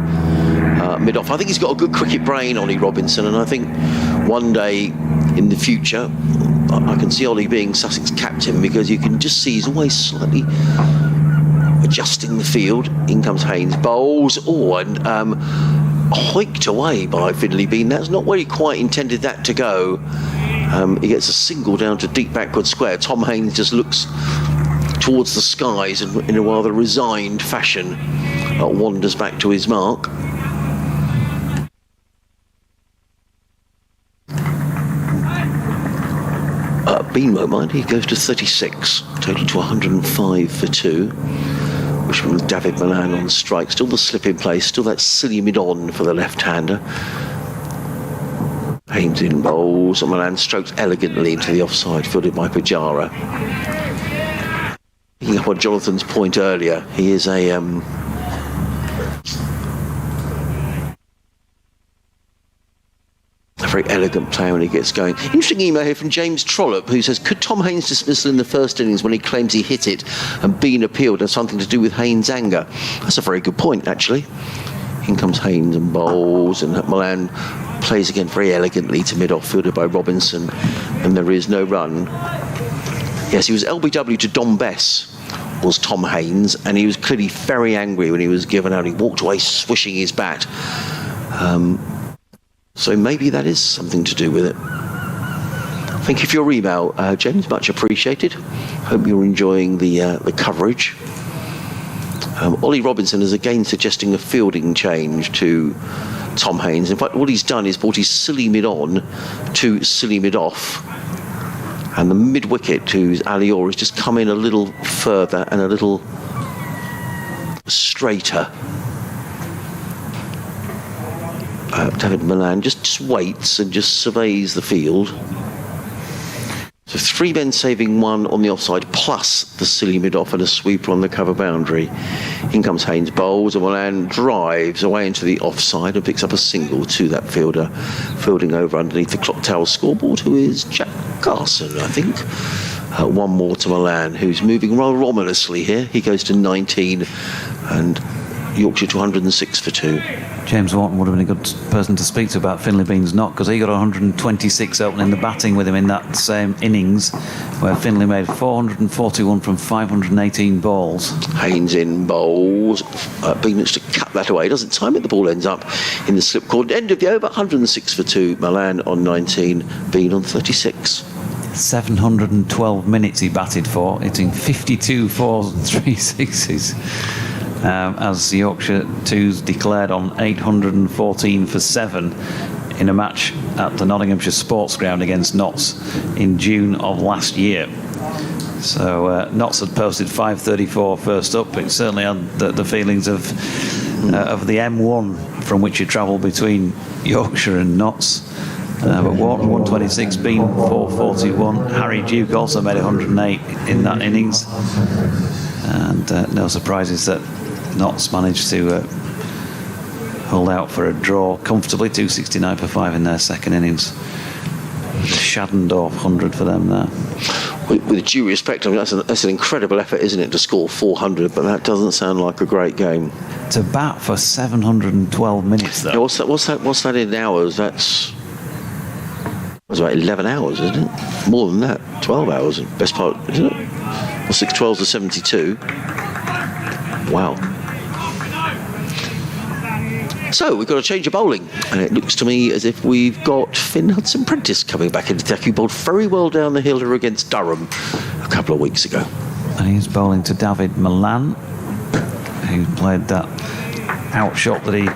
mid-off. I think he's got a good cricket brain, Ollie Robinson, and I think one day in the future I can see Ollie being Sussex captain, because you can just see he's always slightly adjusting the field. In comes Haynes, bowls, and hoiked away by Finlay Bean. That's not where he quite intended that to go. He gets a single down to deep backward square. Tom Haynes just looks towards the skies and in a rather resigned fashion wanders back to his mark. Bean won't mind. He goes to 36, total to 105 for 2, which was David Malan on strike. Still the slip in place, still that silly mid-on for the left-hander. Haynes in bowls, and Malan strokes elegantly into the offside, fielded by Pujara. Picking up on Jonathan's point earlier, he is a very elegant player when he gets going. Interesting email here from James Trollope, who says, could Tom Haynes' dismissal in the first innings when he claims he hit it and Bean appealed have something to do with Haynes' anger? That's a very good point, actually. In comes Haynes and bowls, and Milan plays again very elegantly to mid-off, fielded by Robinson, and there is no run. Yes, he was LBW to Dom Bess, was Tom Haynes, and he was clearly very angry when he was given out. He walked away swishing his bat. So maybe that is something to do with it. Thank you for your email, James. Much appreciated. Hope you're enjoying the coverage. Ollie Robinson is again suggesting a fielding change to Tom Haynes. In fact, what he's done is brought his silly mid-on to silly mid-off. And the mid-wicket to Ali Orr has just come in a little further and a little straighter. David Malan just waits and just surveys the field. So 3 men saving 1 on the offside, plus the silly mid-off and a sweeper on the cover boundary. In comes Haynes, bowls, and Malan drives away into the offside and picks up a single to that fielder, fielding over underneath the clock tower scoreboard, who is Jack Carson, I think. 1 more to Malan, who's moving rather ominously here. He goes to 19, and Yorkshire to 106 for 2. James Wharton would have been a good person to speak to about Finlay Bean's knock, because he got 126 opening the batting with him in that same innings, where Finlay made 441 from 518 balls. Haynes in bowls. Bean looks to cut that away. Doesn't time it. The ball ends up in the slip cord. End of the over. 106 for 2. Malan on 19. Bean on 36. 712 minutes he batted for, hitting 52 fours and 3 sixes. As the Yorkshire 2s declared on 814 for 7 in a match at the Nottinghamshire Sports Ground against Notts in June of last year. So Notts had posted 5:34 first up. It certainly had the feelings of the M1 from which you travel between Yorkshire and Notts. But Wharton 126, Bean 441. Harry Duke also made 108 in that innings. And no surprises that Notts managed to hold out for a draw comfortably. 269 for 5 in their second innings. Shaddendorf 100 for them there. With due respect, I mean, that's an incredible effort, isn't it, to score 400? But that doesn't sound like a great game. To bat for 712 minutes, though. Yeah, what's that in hours? That's about 11 hours, isn't it? More than that, 12 hours. Best part, isn't it? Well, 6/12 to 72. Wow. So we've got a change of bowling, and it looks to me as if we've got Finn Hudson-Prentice coming back into attack. He bowled very well down the hill against Durham a couple of weeks ago. And he's bowling to David Milan, who played that out shot that he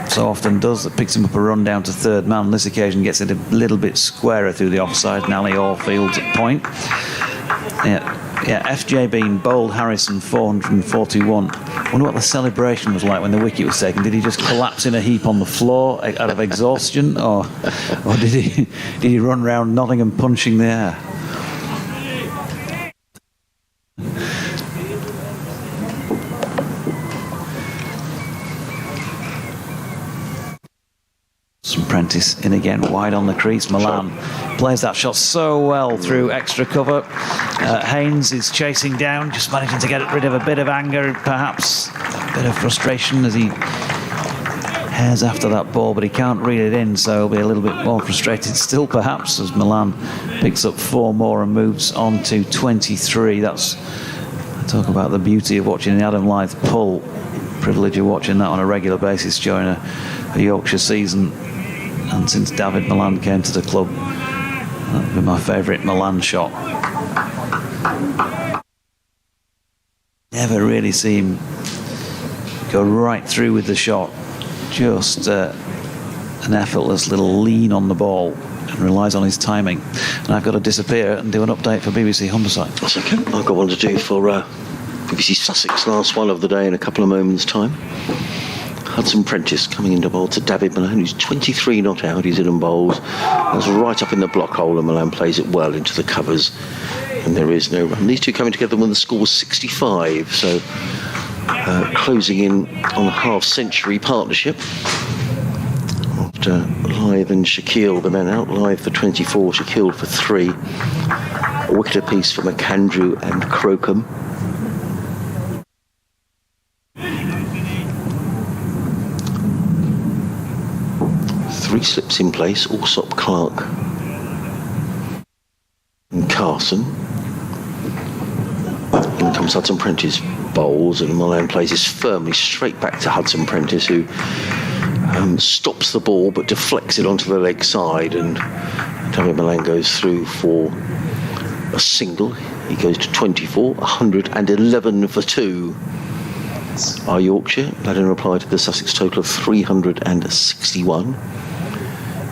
so often does, that picks him up a run down to third man. On this occasion gets it a little bit squarer through the offside, and Ali Orfield's at point. Yeah, FJ Bean bowled Harrison 441. I wonder what the celebration was like when the wicket was taken. Did he just collapse in a heap on the floor out of exhaustion, or did he run round Nottingham punching the air? Prentice in again, wide on the crease. Milan plays that shot so well through extra cover. Haynes is chasing down, just managing to get rid of a bit of anger, perhaps a bit of frustration as he hairs after that ball, but he can't reel it in, so he'll be a little bit more frustrated still, perhaps, as Milan picks up 4 more and moves on to 23. That's, talk about the beauty of watching the Adam Lyth pull. Privilege of watching that on a regular basis during a Yorkshire season. And since David Milan came to the club, that'd be my favourite Milan shot. Never really see him go right through with the shot. Just an effortless little lean on the ball, and relies on his timing. And I've got to disappear and do an update for BBC Humberside. That's okay. I've got one to do for BBC Sussex, last one of the day in a couple of moments' time. Hudson-Prentice coming into bowl to David Milan, who's 23 not out. He's in and bowls. That's right up in the block hole, and Milan plays it well into the covers. And there is no run. These two coming together when the score was 65, so closing in on a half-century partnership. After Lyth and Shaquille, the men out. Lyth for 24, Shaquille for 3. A wicket apiece for McAndrew and Crocombe. Three slips in place, Alsop, Clark and Carson. In comes Hudson-Prentice, bowls, and Milan plays this firmly straight back to Hudson-Prentice, who stops the ball but deflects it onto the leg side, and David Milan goes through for a single. He goes to 24, 111 for 2. Are Yorkshire, that in reply to the Sussex total of 361.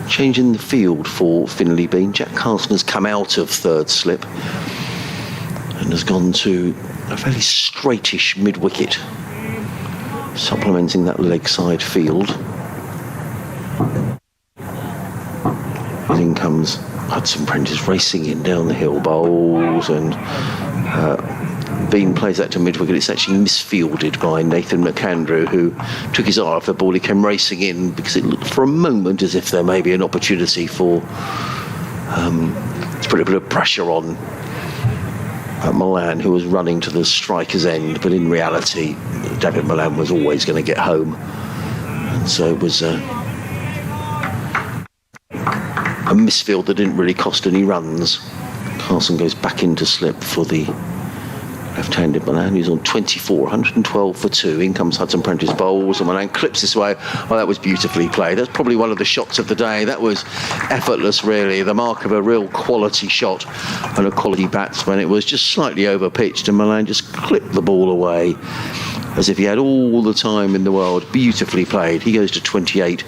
Change in the field for Finley Bean. Jack Carson has come out of third slip and has gone to a fairly straightish mid-wicket, supplementing that leg side field. And in comes Hudson-Prentice racing in down the hill, bowls, and Bean plays that to mid-wicket. It's actually misfielded by Nathan McAndrew, who took his eye off the ball. He came racing in because it looked for a moment as if there may be an opportunity for to put a bit of pressure on Milan, who was running to the striker's end. But in reality, David Milan was always going to get home. And so it was a misfield that didn't really cost any runs. Carson goes back into slip for the left-handed Milan, who's on 24, 112 for 2. In comes Hudson-Prentice, bowls, and Milan clips this way. Oh, that was beautifully played. That's probably one of the shots of the day. That was effortless, really. The mark of a real quality shot and a quality batsman. It was just slightly over-pitched, and Milan just clipped the ball away. as if he had all the time in the world. Beautifully played. He goes to 28.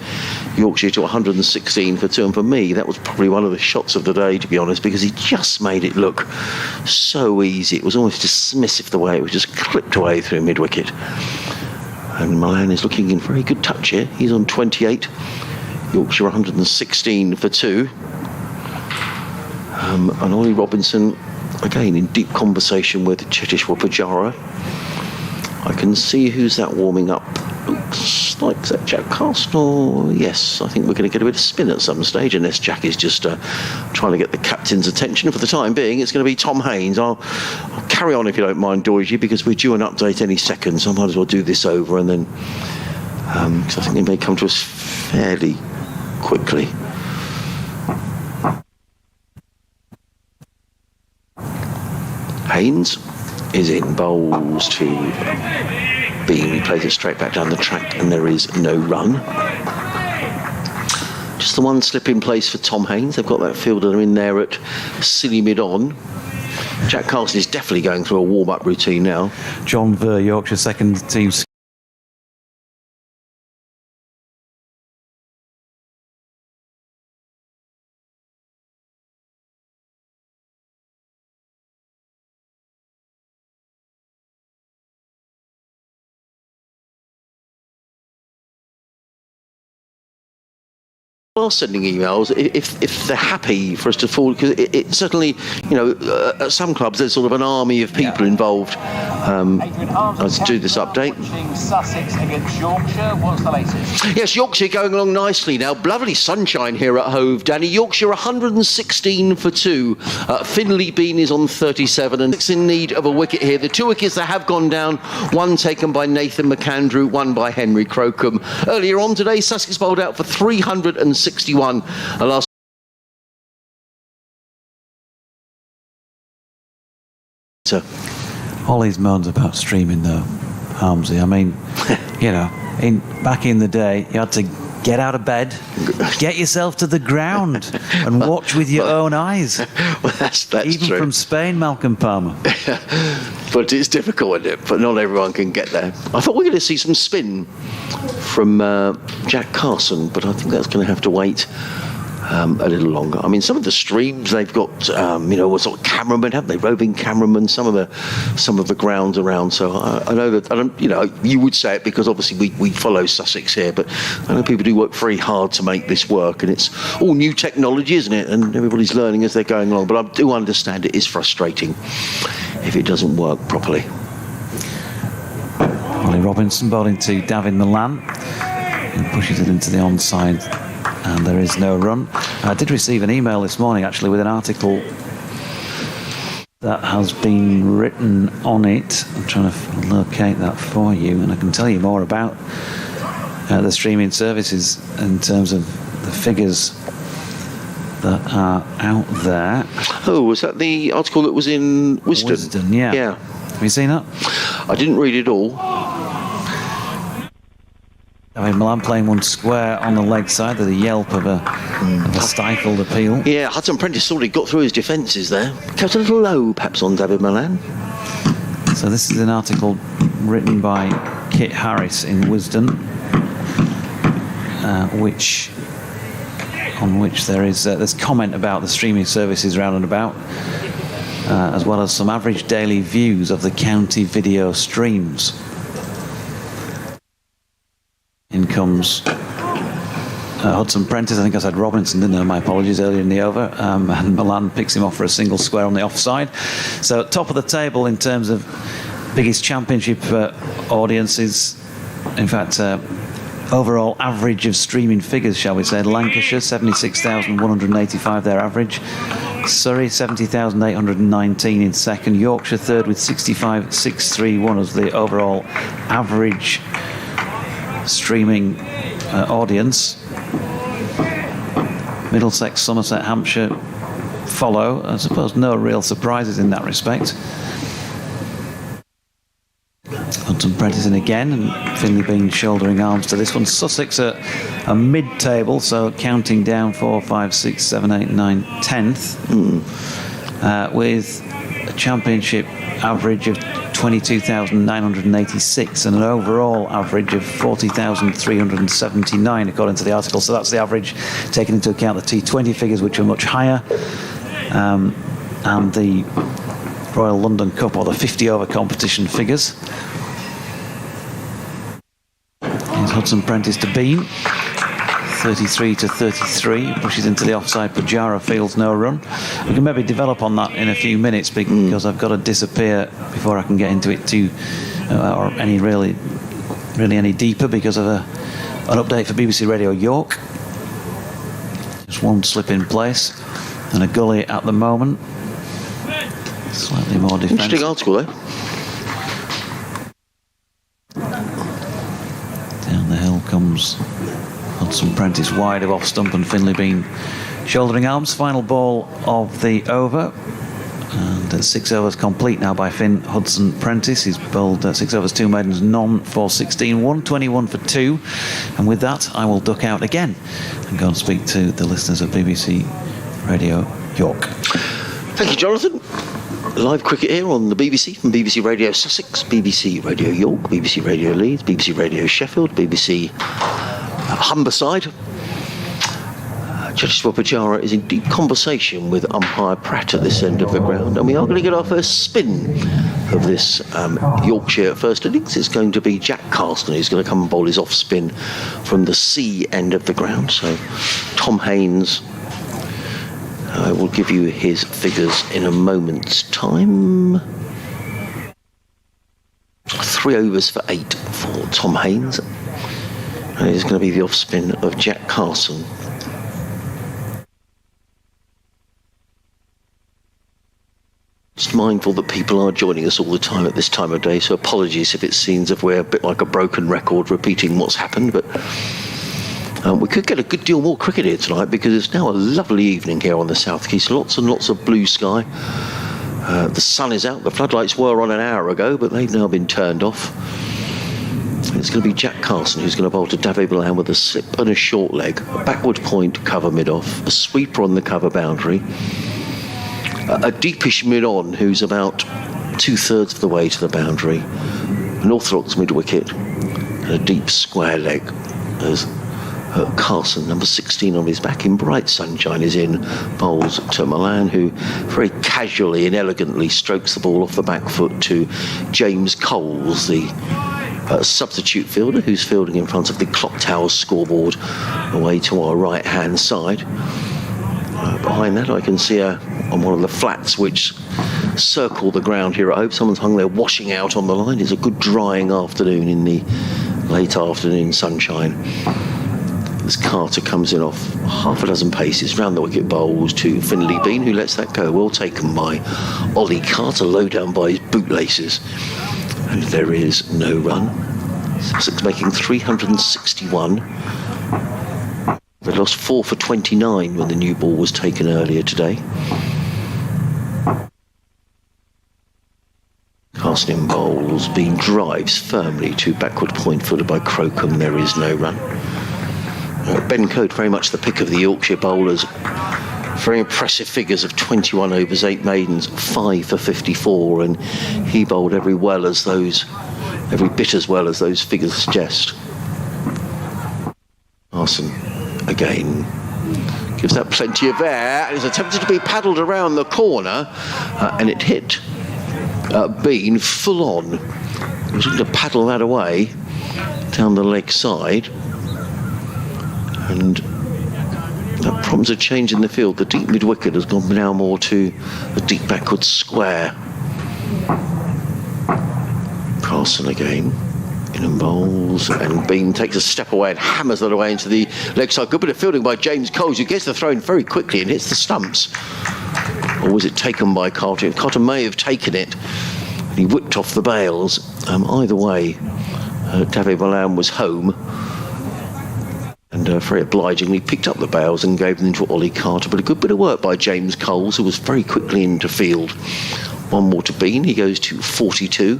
Yorkshire to 116 for 2. And for me, that was probably one of the shots of the day, to be honest, because he just made it look so easy. It was almost dismissive the way it was just clipped away through mid-wicket. And Milan is looking in very good touch here. He's on 28. Yorkshire 116 for 2. And Ollie Robinson, again, in deep conversation with Cheteshwar Pujara. I can see who's that warming up. Looks like that Jack Castle. Yes, I think we're going to get a bit of spin at some stage, unless Jack is just trying to get the captain's attention. For the time being, it's going to be Tom Haynes. I'll carry on if you don't mind, Dorji, because we're due an update any second, so I might as well do this over and then, because I think they may come to us fairly quickly. Haynes is in, bowls to Beam. He plays it straight back down the track and there is no run. Just the one slip in place for Tom Haynes. They've got that fielder in there at silly mid-on. Jack Carlson is definitely going through a warm-up routine now. John Ver, Yorkshire second team. Are sending emails if they're happy for us to forward, because it certainly, you know, at some clubs there's sort of an army of people involved. Let's do this update. Sussex against Yorkshire. What's the latest? Yes, Yorkshire going along nicely now. Lovely sunshine here at Hove, Danny. Yorkshire 116 for 2. Finley Bean is on 37 and it's in need of a wicket here. The 2 wickets that have gone down, one taken by Nathan McAndrew, one by Henry Crocombe. Earlier on today, Sussex bowled out for 361. Last Ollie's moans about streaming though, Harmsy. I mean, you know, back in the day, you had to get out of bed, get yourself to the ground and watch with your own eyes. Well, that's even true. From Spain, Malcolm Palmer. But it's difficult, isn't it? But not everyone can get there. I thought we were going to see some spin from Jack Carson, but I think that's going to have to wait a little longer. I mean, some of the streams they've got, you know, what sort of cameramen, haven't they? Roving cameramen, some of the grounds around. So I know that, I don't, you know, you would say it because obviously we follow Sussex here, but I know people do work very hard to make this work, and it's all new technology, isn't it? And everybody's learning as they're going along. But I do understand it is frustrating if it doesn't work properly. Ollie Robinson bowling to David Milan, who pushes it into the onside, and there is no run. I did receive an email this morning actually with an article that has been written on it. I'm trying to locate that for you, and I can tell you more about the streaming services in terms of the figures that are out there. Oh, was that the article that was in Wisden? Wisden, yeah. Yeah. Have you seen that? I didn't read it all. I mean, Milan playing one square on the leg side with a yelp of a stifled appeal. Yeah, Hudson Prentice already got through his defences there. Kept a little low, perhaps, on David Milan. So this is an article written by Kit Harris in Wisden, on which there's comment about the streaming services round and about, as well as some average daily views of the county video streams. In comes Hudson Prentice. I think I said Robinson, didn't I? My apologies, earlier in the over. And Milan picks him off for a single square on the offside. So top of the table in terms of biggest championship audiences. In fact, overall average of streaming figures, shall we say. Lancashire, 76,185 their average. Surrey, 70,819 in second. Yorkshire third with 65,631 as the overall average streaming audience. Middlesex, Somerset, Hampshire follow. I suppose no real surprises in that respect. Hudson Prentice in again, and Finley Bean shouldering arms to this one. Sussex a mid-table, so counting down 4, 5, 6, 7, 8, 9, 10th, with championship average of 22,986 and an overall average of 40,379 according to the article. So that's the average, taking into account the T20 figures, which are much higher, and the Royal London Cup, or the 50 over competition figures. Here's Hudson Prentice to Bean, 33 to 33, pushes into the offside. Pujara fields no run. We can maybe develop on that in a few minutes, because I've got to disappear before I can get into it or any really any deeper, because of an update for BBC Radio York. Just one slip in place and a gully at the moment. Slightly more defensive. Interesting article, though. Down the hill comes Hudson Prentice, wide of off stump, and Finlay Bean shouldering arms. Final ball of the over, and 6 overs complete now by Finn Hudson Prentice. He's bowled 6 overs, 2 maidens, none for 16, 121 for 2. And with that, I will duck out again and go and speak to the listeners of BBC Radio York. Thank you, Jonathan. Live cricket here on the BBC, from BBC Radio Sussex, BBC Radio York, BBC Radio Leeds, BBC Radio Sheffield, BBC Humberside. Judge Pujara is in deep conversation with umpire Pratt at this end of the ground, and we are going to get our first spin of this Yorkshire first innings. It's going to be Jack Carson who's going to come and bowl his off spin from the C end of the ground. So Tom Haynes will give you his figures in a moment's time. 3 overs for 8 for Tom Haynes. And it's going to be the off spin of Jack Carson. Just mindful that people are joining us all the time at this time of day, so apologies if it seems as if we're a bit like a broken record repeating what's happened, but we could get a good deal more cricket here tonight, because it's now a lovely evening here on the South Coast. Lots and lots of blue sky. The sun is out. The floodlights were on an hour ago, but they've now been turned off. It's going to be Jack Carson who's going to bowl to Dave Milan with a slip and a short leg, a backward point cover mid-off, a sweeper on the cover boundary, a deepish mid-on who's about 2/3 of the way to the boundary, an orthodox mid-wicket, and a deep square leg as Carson, number 16 on his back in bright sunshine, is in, bowls to Milan, who very casually and elegantly strokes the ball off the back foot to James Coles, the substitute fielder, who's fielding in front of the clock tower scoreboard away to our right hand side. Behind that I can see on one of the flats which circle the ground here at Hope, someone's hung their washing out on the line. It's a good drying afternoon in the late afternoon sunshine. As Carter comes in off half a dozen paces round the wicket, bowls to Finlay Bean, who lets that go. Well taken by Ollie Carter, low down by his bootlaces. And there is no run. Sussex making 361. They lost 4 for 29 when the new ball was taken earlier today. Carson in bowls. Bean drives firmly to backward point footed by Crocombe. There is no run. Ben Coate, very much the pick of the Yorkshire bowlers. Very impressive figures of 21 overs, 8 maidens, 5 for 54, and he bowled every bit as those figures suggest. Carson again gives that plenty of air, and is attempted to be paddled around the corner, and it hit Bean full on. He was looking to paddle that away down the leg side, and that prompts a change in the field. The deep mid-wicket has gone now more to a deep backward square. Carson again in and bowls, and Bean takes a step away and hammers that away into the leg side. Good bit of fielding by James Coles, who gets the throw in very quickly and hits the stumps. Or was it taken by Carter? Carter may have taken it. He whipped off the bails. Either way, David Milan was home, and very obligingly picked up the bails and gave them to Ollie Carter. But a good bit of work by James Coles, who was very quickly into field. One more to Bean. He goes to 42.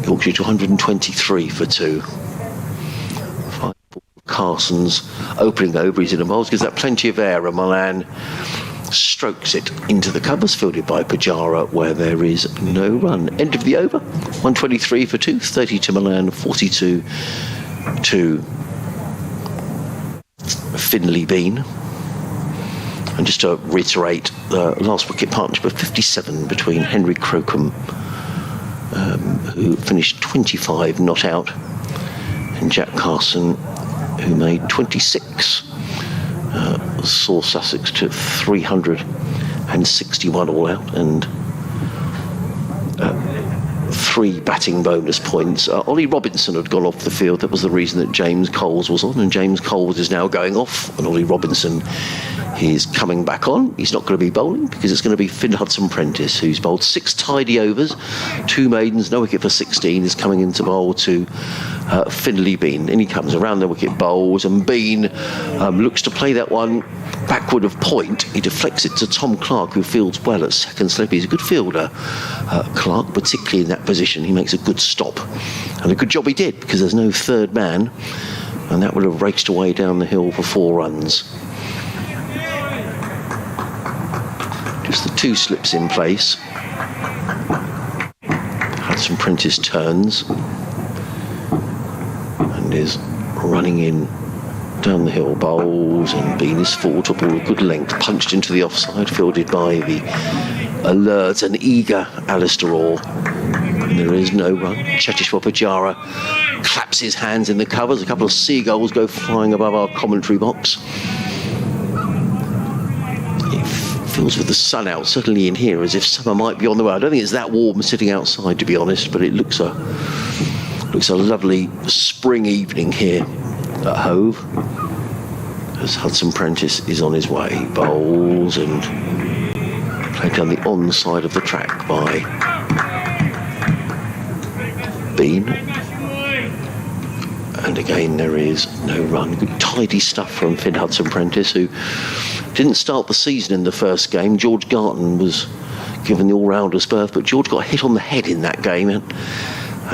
Yorkshire to 123 for 2. 5 Carson's opening over. He's in a bowls, gives that plenty of air, and Milan strokes it into the covers, fielded by Pujara, where there is no run. End of the over, 123 for 2, 30 to Milan, 42 to Finley Bean. And just to reiterate, the last wicket partnership of 57 between Henry Crocombe, who finished 25 not out, and Jack Carson, who made 26. Saw Sussex to 361 all out and 3 batting bonus points. Ollie Robinson had gone off the field. That was the reason that James Coles was on, and James Coles is now going off, and Ollie Robinson is coming back on. He's not going to be bowling because it's going to be Finn Hudson-Prentice, who's bowled 6 tidy overs, 2 maidens, no wicket for 16, is coming into bowl to Finley Bean. And he comes around the wicket, bowls, and Bean looks to play that one backward of point. He deflects it to Tom Clark, who fields well at second slip. He's a good fielder, Clark, particularly in that position. He makes a good stop, and a good job he did, because there's no third man, and that would have raced away down the hill for 4 runs. Just the 2 slips in place. Hudson-Prentice turns and is running in down the hill, bowls, and Bean is forward to ball a good length, punched into the offside, fielded by the alert and eager Alistair Orr. And there is no run. Cheteshwar Pujara claps his hands in the covers. A couple of seagulls go flying above our commentary box. Feels with the sun out, certainly in here, as if summer might be on the way. I don't think it's that warm sitting outside, to be honest, but it looks a lovely spring evening here at Hove, as Hudson-Prentice is on his way. Bowls and played down the on side of the track by Bean. And again, there is no run. Good tidy stuff from Finn Hudson-Prentice, who didn't start the season in the first game. George Garton was given the all-rounders berth, but George got hit on the head in that game and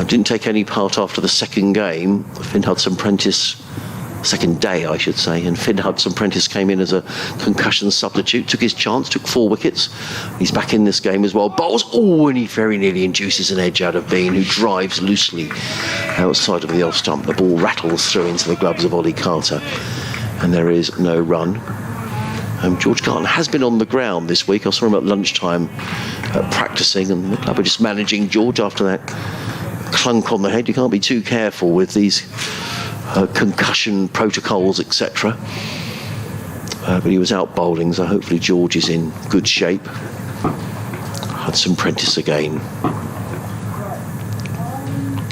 didn't take any part after the second game. Finn Hudson-Prentice, second day I should say, and Finn Hudson-Prentice came in as a concussion substitute, took his chance, took 4 wickets. He's back in this game as well. Bowls, and he very nearly induces an edge out of Bean, who drives loosely outside of the off stump. The ball rattles through into the gloves of Ollie Carter, and there is no run. George Garton has been on the ground this week. I saw him at lunchtime practising, and the club are just managing George after that clunk on the head. You can't be too careful with these concussion protocols, etc. But he was out bowling, so hopefully George is in good shape. Hudson-Prentice again.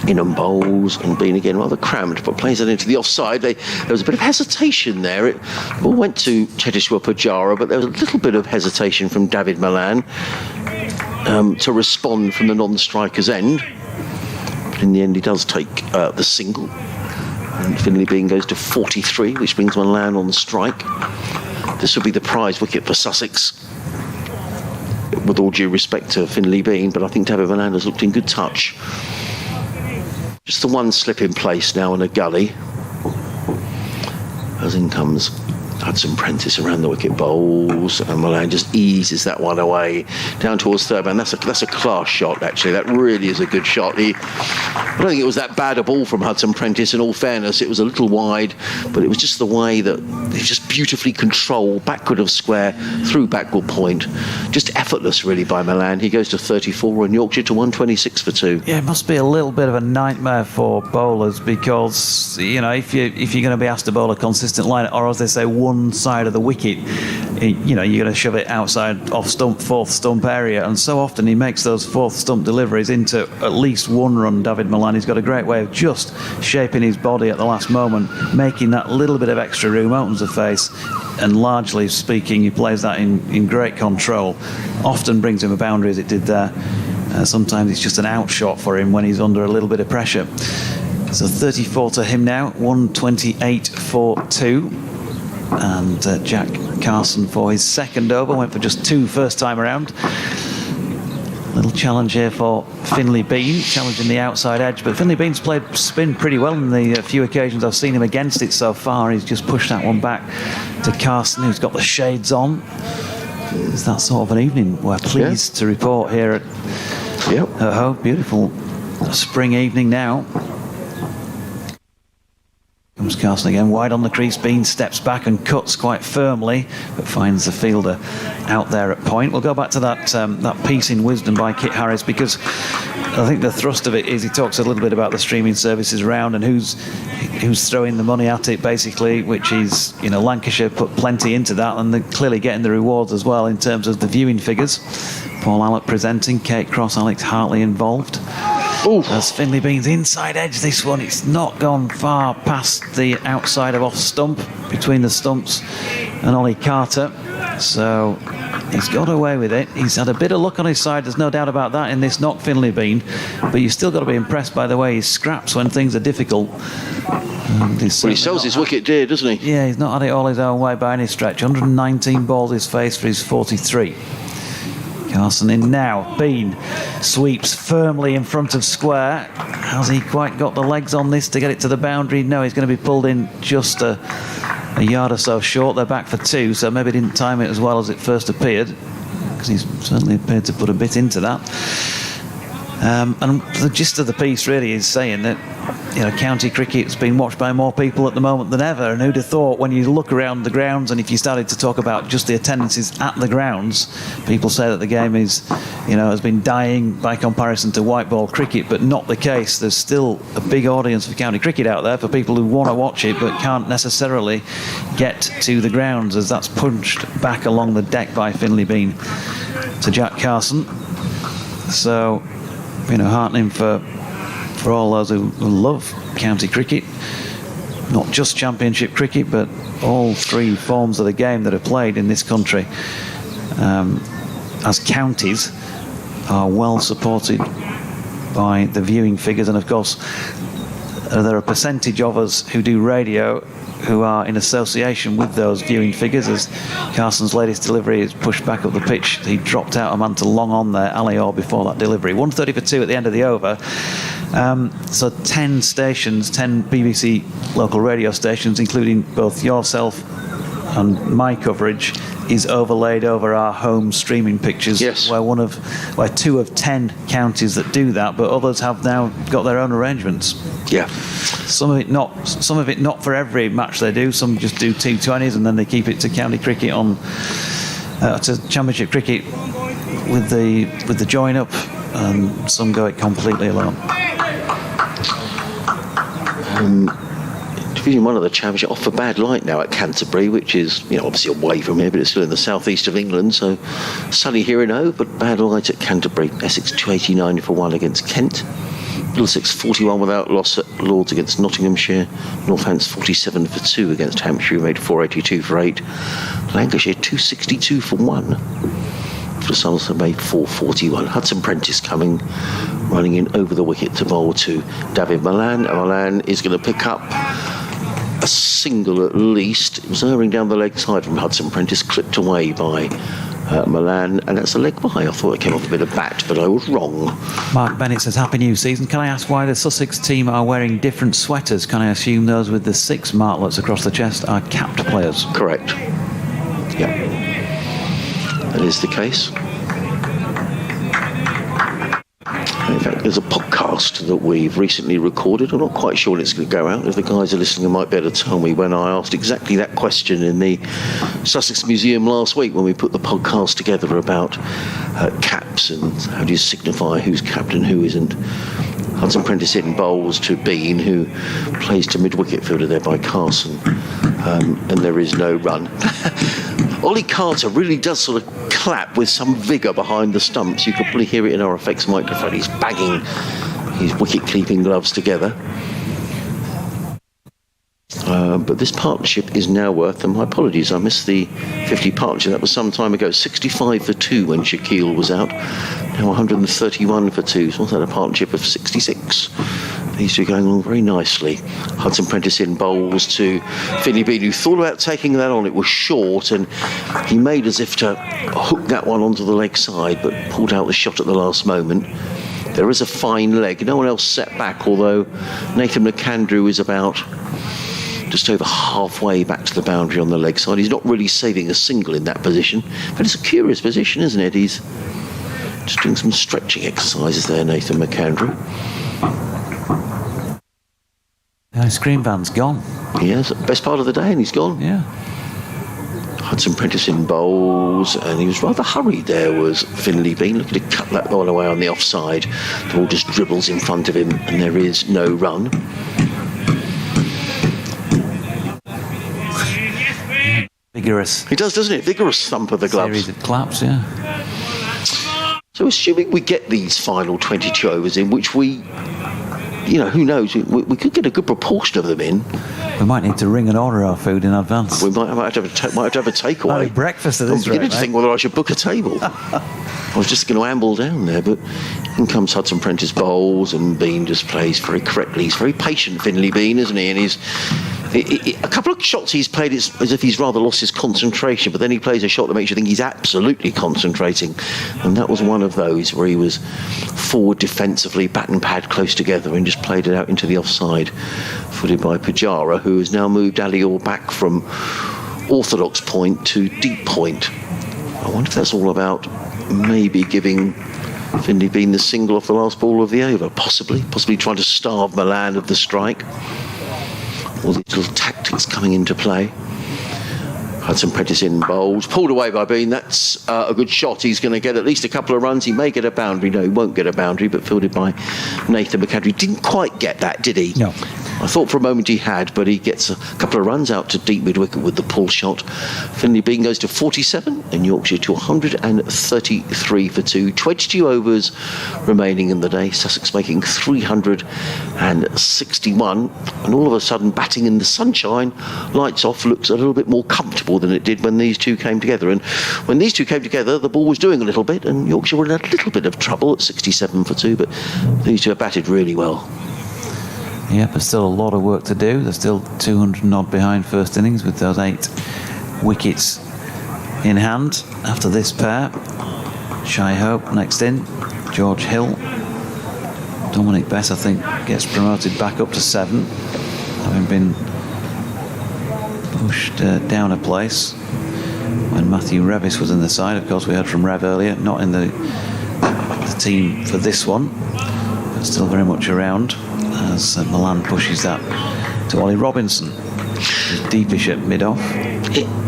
In and bowls, and Bean again rather crammed, but plays it into the offside. There was a bit of hesitation there. It all went to Cheteshwar Pujara, but there was a little bit of hesitation from David Malan to respond from the non-striker's end. But in the end, he does take the single. And Finley Bean goes to 43, which brings Malan on strike. This will be the prize wicket for Sussex, with all due respect to Finley Bean, but I think David Malan has looked in good touch. Just the 1 slip in place now in a gully, as in comes Hudson-Prentice around the wicket, bowls, and Malan just eases that one away down towards third man. That's a class shot, actually. That really is a good shot. I don't think it was that bad a ball from Hudson-Prentice. In all fairness, it was a little wide, but it was just the way that he just beautifully controlled backward of square, through backward point. Just effortless, really, by Malan. He goes to 34 and Yorkshire to 126 for 2. Yeah, it must be a little bit of a nightmare for bowlers, because, you know, if you're going to be asked to bowl a consistent line, or as they say, one side of the wicket, you know, you're going to shove it outside off stump, 4th stump area, and so often he makes those 4th stump deliveries into at least 1 run. David Malan, he's got a great way of just shaping his body at the last moment, making that little bit of extra room, opens the face, and largely speaking, he plays that in great control. Often brings him a boundary, as it did there. Sometimes it's just an out shot for him when he's under a little bit of pressure. So 34 to him now, 128 for 2. And Jack Carson for his second over, went for just 2 first time around. Little challenge here for Finley Bean, challenging the outside edge, but Finley Bean's played spin pretty well in the few occasions I've seen him against it so far. He's just pushed that one back to Carson, who's got the shades on. It's that sort of an evening. We're pleased to report here at home. Beautiful spring evening now. Comes Carson again, wide on the crease. Bean steps back and cuts quite firmly, but finds the fielder out there at point. We'll go back to that piece in Wisdom by Kit Harris, because I think the thrust of it is he talks a little bit about the streaming services round and who's throwing the money at it, basically, which is, Lancashire put plenty into that, and they're clearly getting the rewards as well in terms of the viewing figures. Paul Alec presenting, Kate Cross, Alex Hartley involved. As Finley Bean's inside edge this one, it's not gone far past the outside of off stump, between the stumps and Ollie Carter, so he's got away with it. He's had a bit of luck on his side, there's no doubt about that, in this knock, Finley Bean, but you've still got to be impressed by the way he scraps when things are difficult. He sells his wicket dear, doesn't he? Yeah, he's not had it all his own way by any stretch. 119 balls he's faced for his 43. Carson in now. Bean sweeps firmly in front of square. Has he quite got the legs on this to get it to the boundary? No, he's going to be pulled in just a yard or so short. They're back for 2, so maybe didn't time it as well as it first appeared, because he's certainly appeared to put a bit into that. And the gist of the piece really is saying that county cricket's been watched by more people at the moment than ever, and who'd have thought, when you look around the grounds, and if you started to talk about just the attendances at the grounds, people say that the game is, has been dying by comparison to white ball cricket, but not the case. There's still a big audience for county cricket out there, for people who want to watch it but can't necessarily get to the grounds, as that's punched back along the deck by Finley Bean to Jack Carson. So, heartening for all those who love county cricket, not just championship cricket, but all 3 forms of the game that are played in this country, as counties are well supported by the viewing figures. And of course, there are a percentage of us who do radio who are in association with those viewing figures. As Carson's latest delivery is pushed back up the pitch, he dropped out a man to long on there, Ali Orr, before that delivery. 130 for 2 at the end of the over. So 10 stations, 10 BBC local radio stations, including both yourself and my coverage, is overlaid over our home streaming pictures. Yes. Where 2 of 10 counties that do that, but others have now got their own arrangements. Yeah. Some of it not for every match they do. Some just do T20s and then they keep it to county cricket to championship cricket with the join up, and some go it completely alone. Division 1 of the Championship off for bad light now at Canterbury, which is obviously away from here, but it's still in the southeast of England, so sunny here in Hove, but bad light at Canterbury. Essex 289 for 1 against Kent. Middlesex 41 without loss at Lords against Nottinghamshire. Northants 47 for 2 against Hampshire, who made 482 for 8. Lancashire 262 for 1. For Somerset made 441. Hudson Prentice running in over the wicket to bowl to David Malan. And Malan is going to pick up a single at least. It was erring down the leg side from Hudson Prentice, clipped away by Malan, and that's a leg by. I thought it came off a bit of bat, but I was wrong. Mark Bennett says, Happy New Season. Can I ask why the Sussex team are wearing different sweaters? Can I assume those with the 6 martlets across the chest are capped players? Correct. Yeah. That is the case. In fact, there's a podcast that we've recently recorded. I'm not quite sure when it's going to go out. If the guys are listening, they might be able to tell me, when I asked exactly that question in the Sussex Museum last week, when we put the podcast together about caps and how do you signify who's capped and who isn't. Hudson Prentice in bowls to Bean, who plays to mid-wicket fielder there by Carson, and there is no run. Ollie Carter really does sort of clap with some vigour behind the stumps. You could probably hear it in our effects microphone. He's banging his wicket-keeping gloves together. But this partnership is now worth, and my apologies, I missed the 50 partnership. That was some time ago. 65 for 2 when Shaquille was out. Now 131 for 2. So wasn't that a partnership of 66? These two going along very nicely. Hudson Prentice in bowls to Finley Bean, who thought about taking that on. It was short, and he made as if to hook that one onto the leg side, but pulled out the shot at the last moment. There is a fine leg. No one else set back, although Nathan McAndrew is about just over halfway back to the boundary on the leg side. He's not really saving a single in that position, but it's a curious position, isn't it? He's just doing some stretching exercises there, Nathan McAndrew. His screen band's gone. Yes, best part of the day, and he's gone. Yeah. Hudson Prentice in bowls, and he was rather hurried there, was Finlay Bean, looking to cut that ball away on the offside. The ball just dribbles in front of him, and there is no run. Vigorous. He does, doesn't it? Vigorous thump of the gloves. Series of claps, yeah. So assuming we get these final 22 overs in, which we, you know, who knows, we could get a good proportion of them in. We might need to ring and order our food in advance. We might have to have a takeaway. Breakfast at this I'm rate, beginning to think whether I should book a table. I was just going to amble down there, but in comes Hudson Prentice bowls, and Bean just plays very correctly. He's very patient, Finlay Bean, isn't he? And he's a couple of shots he's played as if he's rather lost his concentration, but then he plays a shot that makes you think he's absolutely concentrating, and that was one of those where he was forward defensively, bat and pad close together, and just played it out into the offside, footed by Pujara, who has now moved Alior back from orthodox point to deep point. I wonder if that's all about maybe giving Finlay Bean the single off the last ball of the over, possibly trying to starve Milan of the strike. All these little tactics coming into play. Hudson Prentice in bowls, pulled away by Bean. That's a good shot. He's going to get at least a couple of runs. He may get a boundary. No, he won't get a boundary, but fielded by Nathan McAndrew. Didn't quite get that, did he? No. I thought for a moment he had, but he gets a couple of runs out to deep mid-wicket with the pull shot. Finlay Bean goes to 47 and Yorkshire to 133 for 2. 22 overs remaining in the day. Sussex making 361, and all of a sudden batting in the sunshine, lights off, looks a little bit more comfortable than it did when these two came together. And when these two came together, the ball was doing a little bit, and Yorkshire were in a little bit of trouble at 67 for 2, but these two have batted really well. Yeah, but still a lot of work to do. They're still 200 and odd behind first innings with those 8 wickets in hand. After this pair, Shai Hope next in, George Hill. Dominic Bess, I think, gets promoted back up to 7, having been pushed down a place when Matthew Revis was in the side. Of course, we heard from Rev earlier, not in the team for this one, but still very much around, as Milan pushes that to Ollie Robinson, who's deepish at mid-off.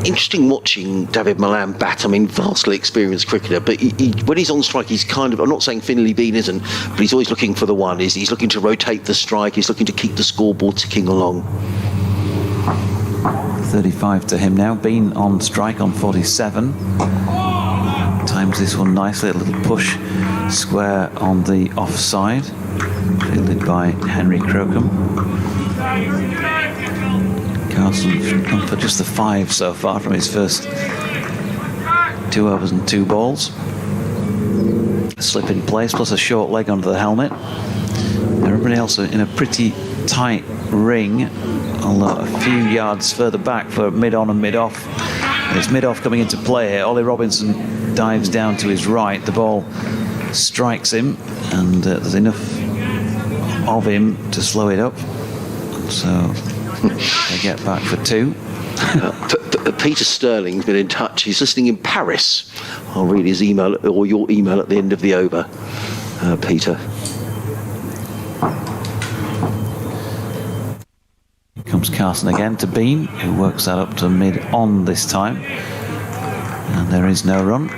Interesting watching David Milan bat. I mean, vastly experienced cricketer, but when he's on strike, he's kind of, I'm not saying Finlay Bean isn't, but he's always looking for the one. He's looking to rotate the strike, he's looking to keep the scoreboard ticking along. 35 to him now. Bean on strike on 47. Times this one nicely, a little push square on the offside, fielded by Henry Crocombe. Carson gone for just the 5 so far from his first 2 overs and 2 balls. A slip in place plus a short leg under the helmet. Everybody else in a pretty tight ring, although a few yards further back for mid-on and mid-off. It's mid-off coming into play here. Ollie Robinson dives down to his right. The ball strikes him, and there's enough of him to slow it up. So they get back for 2. Peter Sterling's been in touch. He's listening in Paris. I'll read his email, or your email, at the end of the over, Peter. Here comes Carson again to Bean, who works that up to mid-on this time. And there is no run.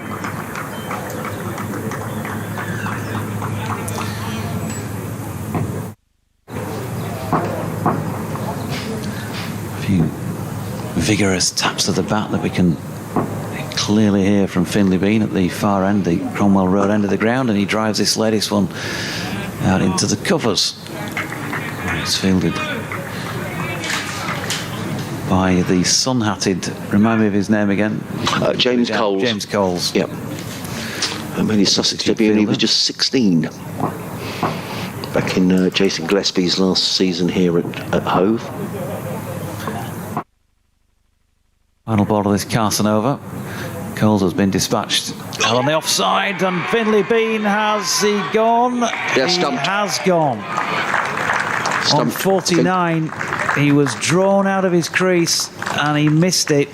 Vigorous taps of the bat that we can clearly hear from Finlay Bean at the far end, the Cromwell Road end of the ground, and he drives this latest one out into the covers. It's fielded by the sun-hatted, remind me of his name again? James Coles. James Coles. Yep. And when his Sussex debut, he was just 16. Back in Jason Gillespie's last season here at Hove. Final ball of this Carson over. Coles has been dispatched out on the offside, and Finlay Bean, has he gone? Yeah, stumped. He has gone. Stumped. On 49, He was drawn out of his crease and he missed it.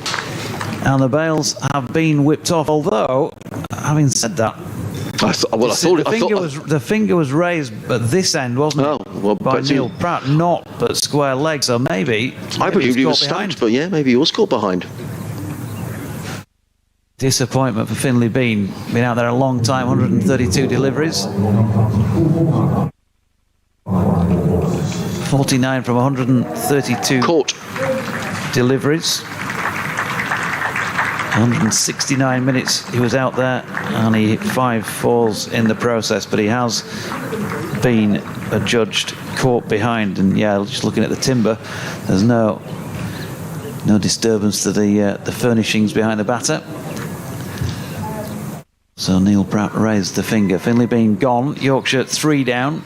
And the bails have been whipped off. Although, having said that, the finger was raised at this end, wasn't it? By Neil Pratt, not at square leg. So maybe I believe he was stunned, but yeah, maybe he was caught behind. Disappointment for Finlay Bean. Been out there a long time, 132 deliveries. 49 from 132 caught deliveries. 169 minutes he was out there, and he hit 5 fours in the process, but he has been adjudged caught behind. And yeah, just looking at the timber, there's no disturbance to the furnishings behind the batter. So Neil Pratt raised the finger. Finlay Bean gone. Yorkshire 3 down.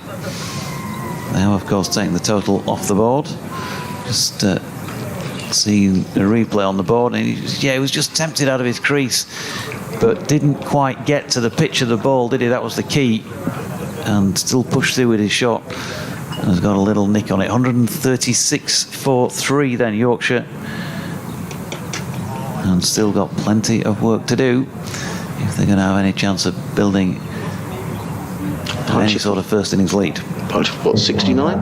They have, of course, taken the total off the board. Just seeing the replay on the board, and he was just tempted out of his crease, but didn't quite get to the pitch of the ball, did he? That was the key, and still pushed through with his shot, and has got a little nick on it. 136 for 3 then, Yorkshire, and still got plenty of work to do if they're going to have any chance of building any sort of first innings lead. What, 69?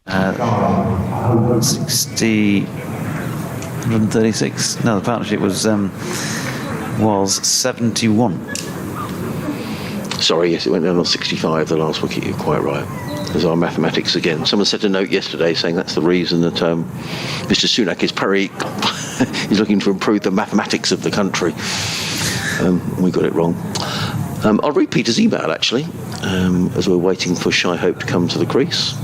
136. No, the partnership was 71. Sorry, yes, it went down on 65, the last wicket. You're quite right. There's our mathematics again. Someone sent a note yesterday saying that's the reason that Mr. Sunak is he's looking to improve the mathematics of the country. We got it wrong. I'll read Peter's email, actually, as we're waiting for Shy Hope to come to the crease.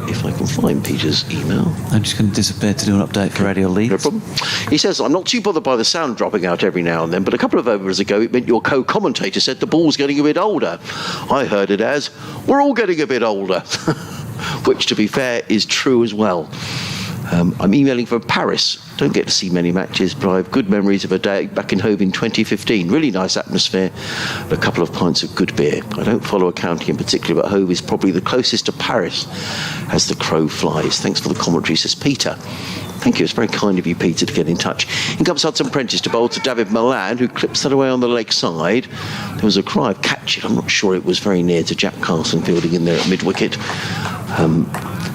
If I can find Peter's email. I'm just going to disappear to do an update for Radio Leeds. No problem. He says, I'm not too bothered by the sound dropping out every now and then, but a couple of overs ago it meant your co-commentator said the ball's getting a bit older. I heard it as, we're all getting a bit older. Which, to be fair, is true as well. I'm emailing from Paris. Don't get to see many matches, but I have good memories of a day back in Hove in 2015. Really nice atmosphere, and a couple of pints of good beer. I don't follow accounting in particular, but Hove is probably the closest to Paris as the crow flies. Thanks for the commentary, says Peter. Thank you. It's very kind of you, Peter, to get in touch. In comes Hudson Prentice to bowl to David Milan, who clips that away on the leg side. There was a cry of catch it. I'm not sure it was very near to Jack Carson fielding in there at mid-wicket.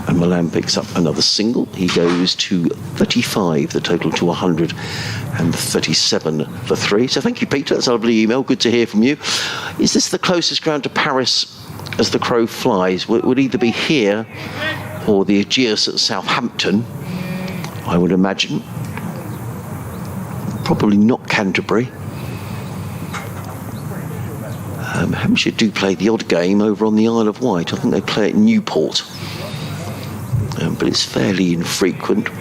And Milan picks up another single. He goes to 35, the total to 137 for 3. So thank you, Peter. That's a lovely email. Good to hear from you. Is this the closest ground to Paris as the crow flies? Would either be here or the Aegeus at Southampton, I would imagine. Probably not Canterbury. Hampshire do play the odd game over on the Isle of Wight. I think they play at Newport. But it's fairly infrequent.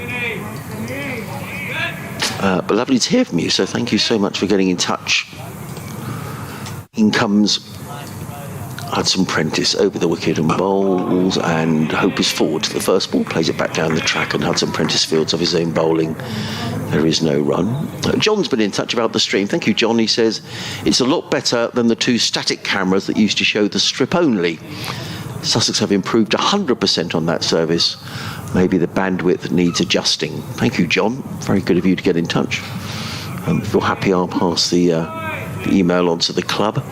But lovely to hear from you, so thank you so much for getting in touch. In comes Hudson Prentice over the wicket and bowls, and Hope is forward to the first ball, plays it back down the track, and Hudson Prentice fields off his own bowling. There is no run. John's been in touch about the stream. Thank you, John. He says it's a lot better than the 2 static cameras that used to show the strip only. Sussex have improved 100% on that service. Maybe the bandwidth needs adjusting. Thank you, John. Very good of you to get in touch. If you're happy, I'll pass the email on to the club.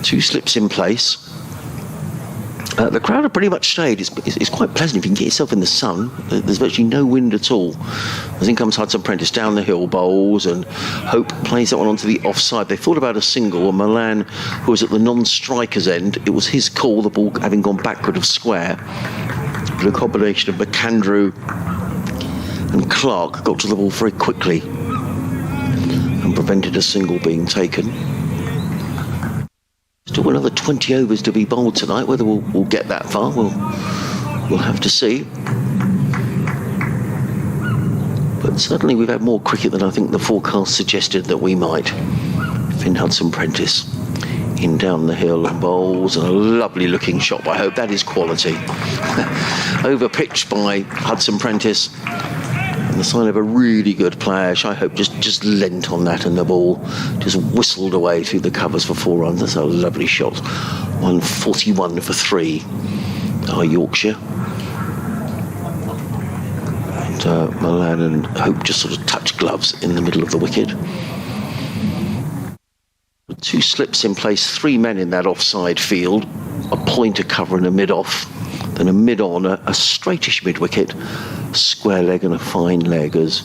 2 slips in place. The crowd have pretty much stayed. It's quite pleasant if you can get yourself in the sun. There's virtually no wind at all. As in comes Hudson Prentice down the hill, bowls, and Hope plays that one onto the offside. They thought about a single, and Milan, who was at the non-striker's end, it was his call, the ball having gone backward of square. But a combination of McAndrew and Clark got to the ball very quickly and prevented a single being taken. Still another 20 overs to be bowled tonight. Whether we'll get that far, we'll have to see. But certainly we've had more cricket than I think the forecast suggested that we might. Finn Hudson Prentice in down the hill and bowls, and a lovely looking shot by Hope. That is quality. Over pitched by Hudson Prentice. The sign of a really good player. I hope just leant on that and the ball just whistled away through the covers for 4 runs. That's a lovely shot. 141 for 3. Yorkshire. And Milan and Hope just sort of touch gloves in the middle of the wicket. 2 slips in place, 3 men in that offside field. A pointer cover and a mid-off. Then a mid-on, a straightish mid-wicket, square leg and a fine leg as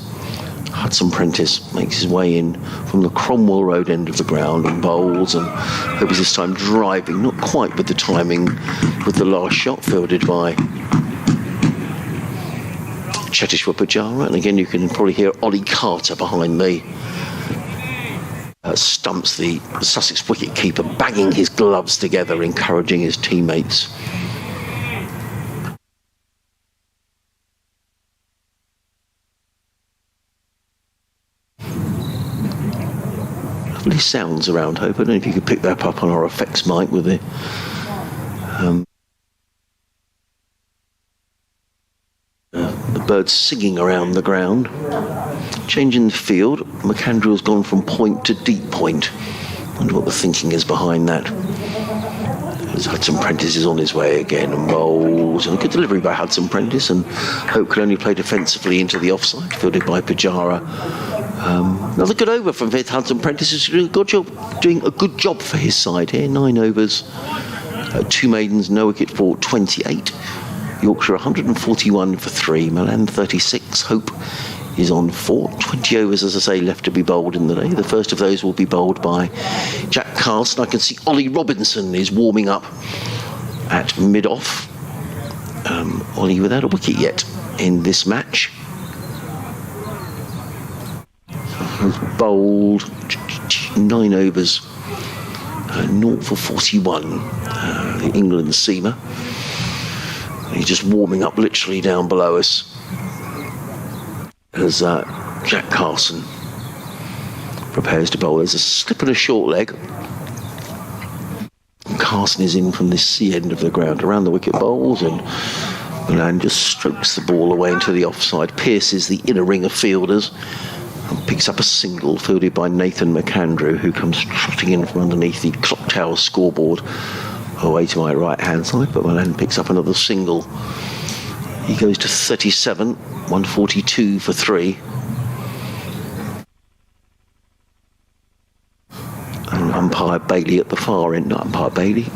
Hudson Prentice makes his way in from the Cromwell Road end of the ground and bowls, and Hope is this time driving, not quite with the timing with the last shot, fielded by Cheteshwar Pujara. And again you can probably hear Ollie Carter behind the stumps, the Sussex wicket-keeper, banging his gloves together, encouraging his teammates. Lovely sounds around Hope. I don't know if you could pick that up on our effects mic with the birds singing around the ground. Changing the field, McAndrew has gone from point to deep point. Wonder what the thinking is behind that. As Hudson Prentice is on his way again and bowls, and a good delivery by Hudson Prentice, and Hope can only play defensively into the offside, fielded by Pujara. Another good over from Hudson Prentice, is doing a good job for his side here. 9 overs, 2 maidens, no wicket for 28. Yorkshire 141 for 3, Milan 36. Hope is on 4. 20 overs, as I say, left to be bowled in the day. The first of those will be bowled by Jack Carson. I can see Ollie Robinson is warming up at mid-off. Ollie without a wicket yet in this match. Bowled 9 overs, 0 for 41, the England seamer. He's just warming up literally down below us as Jack Carson prepares to bowl. There's a slip and a short leg. Carson is in from this sea end of the ground around the wicket bowls, and Milan just strokes the ball away into the offside, pierces the inner ring of fielders, and picks up a single fielded by Nathan McAndrew, who comes trotting in from underneath the clock tower scoreboard away to my right hand side. But Milan picks up another single. He goes to 37, 142 for 3. And umpire Bailey at the far end, not umpire Bailey,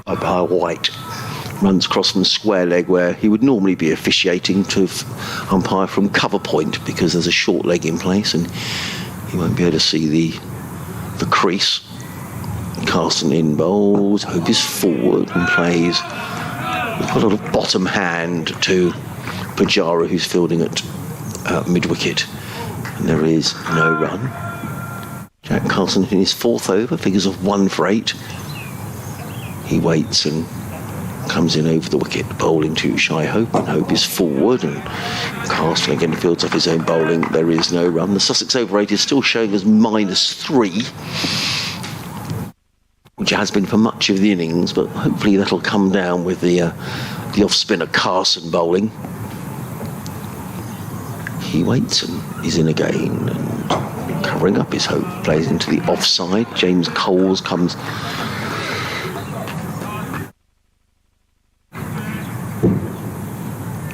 umpire White, runs across from square leg where he would normally be officiating to umpire from cover point, because there's a short leg in place and he won't be able to see the crease. Carson in bowls, Hope is forward and plays with a lot of bottom hand to Pujara, who's fielding at mid-wicket, and there is no run. Jack Carson in his 4th over, figures of 1 for 8. He waits and comes in over the wicket, bowling to Shy Hope, and Hope is forward, and Carson again fields off his own bowling. There is no run. The Sussex over 8 is still showing as -3, which has been for much of the innings, but hopefully that'll come down with the off-spinner Carson bowling. He waits and he's in again, and covering up his Hope, plays into the offside. James Coles comes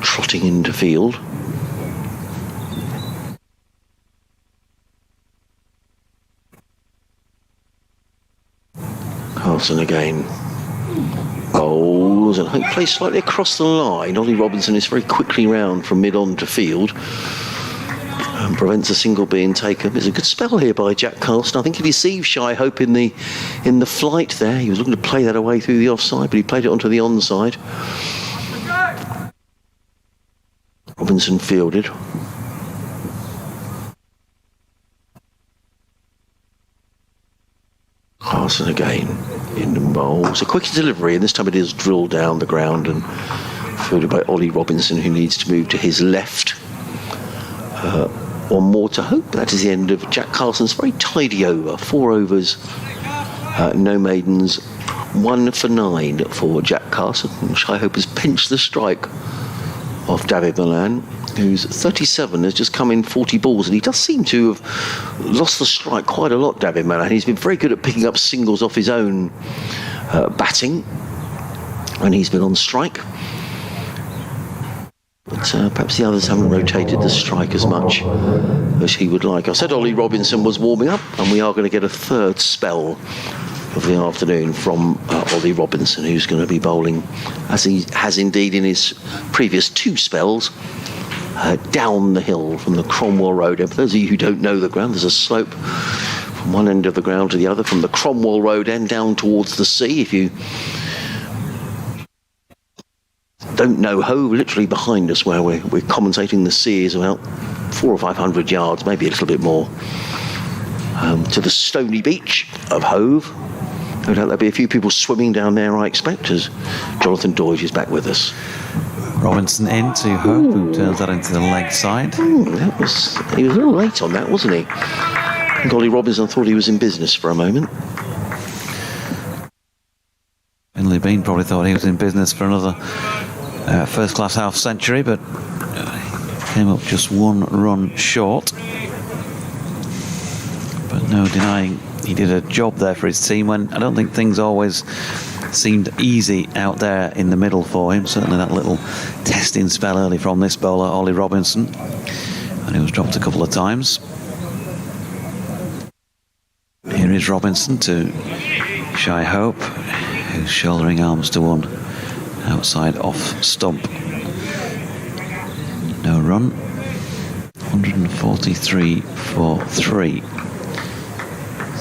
trotting into field. Carson again bowls, and Hope plays slightly across the line. Ollie Robinson is very quickly round from mid-on to field and prevents a single being taken. It's a good spell here by Jack Carson. I think he deceived Shy Hope in the flight there. He was looking to play that away through the offside, but he played it onto the onside. Robinson fielded. Carson again in the bowls. A quick delivery, and this time it is drilled down the ground and fielded by Ollie Robinson, who needs to move to his left. One more to Hope. That is the end of Jack Carson's very tidy over. 4 overs, no maidens, 1 for 9 for Jack Carson. And Shy Hope has pinched the strike off David Milan. who's 37, has just come in 40 balls, and he does seem to have lost the strike quite a lot, David Malan. He's been very good at picking up singles off his own batting when he's been on strike. But perhaps the others haven't rotated the strike as much as he would like. I said Ollie Robinson was warming up, and we are going to get a third spell of the afternoon from Ollie Robinson, who's going to be bowling, as he has indeed in his previous 2 spells, down the hill from the Cromwell Road. And for those of you who don't know the ground, there's a slope from one end of the ground to the other, from the Cromwell Road end down towards the sea. If you don't know Hove, literally behind us where we're commentating, the sea is about 400 or 500 yards, maybe a little bit more, to the stony beach of Hove. No doubt there'll be a few people swimming down there, I expect, as Jonathan Doidge is back with us. Robinson into Hope, who turns that into the leg side. He was a little late on that, wasn't he? I think Ollie Robinson thought he was in business for a moment. Finley Bean probably thought he was in business for another first-class half-century, but came up just 1 run short. But no denying he did a job there for his team when I don't think things always seemed easy out there in the middle for him. Certainly that little testing spell early from this bowler, Ollie Robinson, and he was dropped a couple of times. Here is Robinson to Shy Hope, who's shouldering arms to one outside off stump. No run. 143 for 3.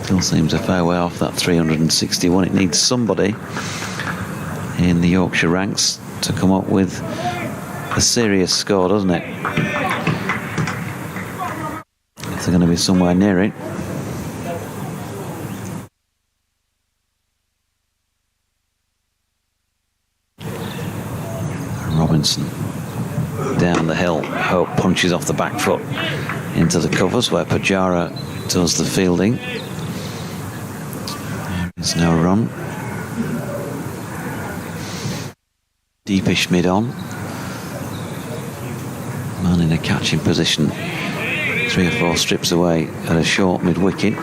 Still seems a fair way off that 361. It needs somebody in the Yorkshire ranks to come up with a serious score, doesn't it? If they're going to be somewhere near it. Robinson down the hill. Hope punches off the back foot into the covers where Pujara does the fielding. There's no run. Deepish mid-on. Man in a catching position. 3 or 4 strips away at a short mid-wicket.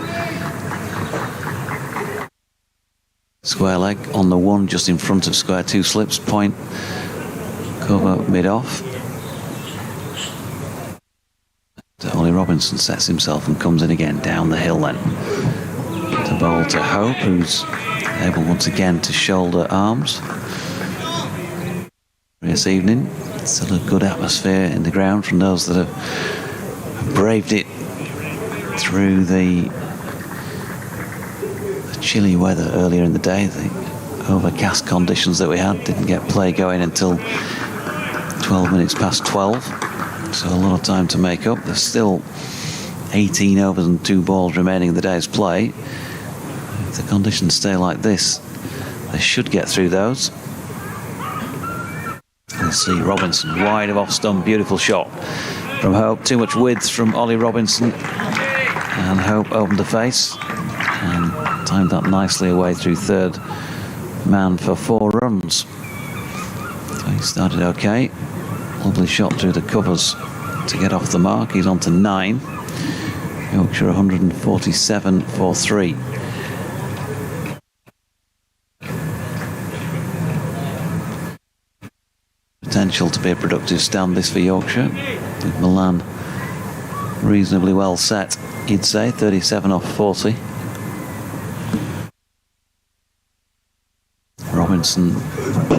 Square leg on the 1 just in front of square 2 slips. Point. Cover mid-off. Ollie Robinson sets himself and comes in again down the hill then. To bowl to Hope, who's able once again to shoulder arms. This evening, still a good atmosphere in the ground from those that have braved it through the chilly weather earlier in the day. The overcast conditions that we had didn't get play going until 12 minutes past 12, so a lot of time to make up. There's still 18 overs and 2 balls remaining in the day's play. If the conditions stay like this, they should get through those. We'll see Robinson wide of off stump, beautiful shot from Hope. Too much width from Ollie Robinson, and Hope opened the face and timed that nicely away through third man for 4 runs. So he started okay. Lovely shot through the covers to get off the mark. He's on to 9. Yorkshire 147 for 3. Potential to be a productive stand this for Yorkshire, with Milan reasonably well set, you'd say. 37 off 40. Robinson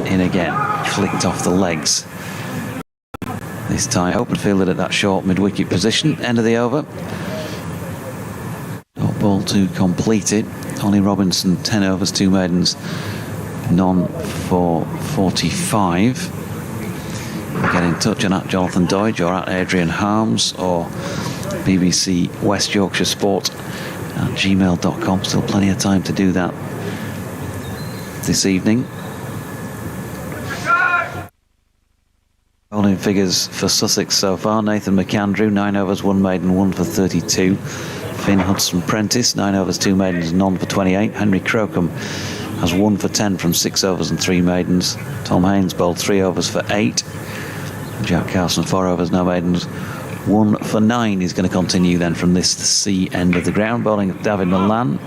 in again, flicked off the legs. This time Hope had fielded at that short mid-wicket position. End of the over. Not ball to complete it. Ollie Robinson 10 overs, 2 maidens, none for 45. Get in touch on at Jonathan Doidge or at Adrian Harms or BBC West Yorkshire Sport at gmail.com. Still plenty of time to do that this evening. Bowling figures for Sussex so far. Nathan McAndrew, 9 overs, 1 maiden, 1 for 32. Finn Hudson-Prentice, 9 overs, 2 maidens, none for 28. Henry Crocombe has 1 for 10 from 6 overs and 3 maidens. Tom Haynes bowled 3 overs for 8. Jack Carson, 4 overs, no maidens, 1 for 9. He's going to continue then from this C end of the ground, bowling David Malan.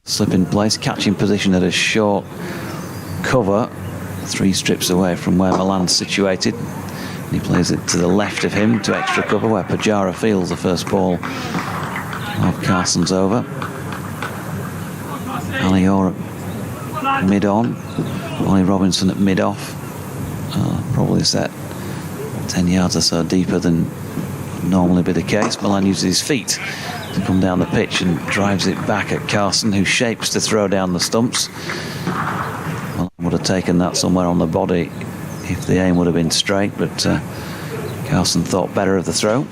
Slip in place, catching position at a short cover, 3 strips away from where Malan's situated. And he plays it to the left of him to extra cover where Pujara fields the first ball of Carson's over. Ali Orr at mid-on, Ollie Robinson at mid-off. Probably set 10 yards or so deeper than normally be the case. Malan uses his feet to come down the pitch and drives it back at Carson, who shapes to throw down the stumps. Malan would have taken that somewhere on the body if the aim would have been straight, but Carson thought better of the throw.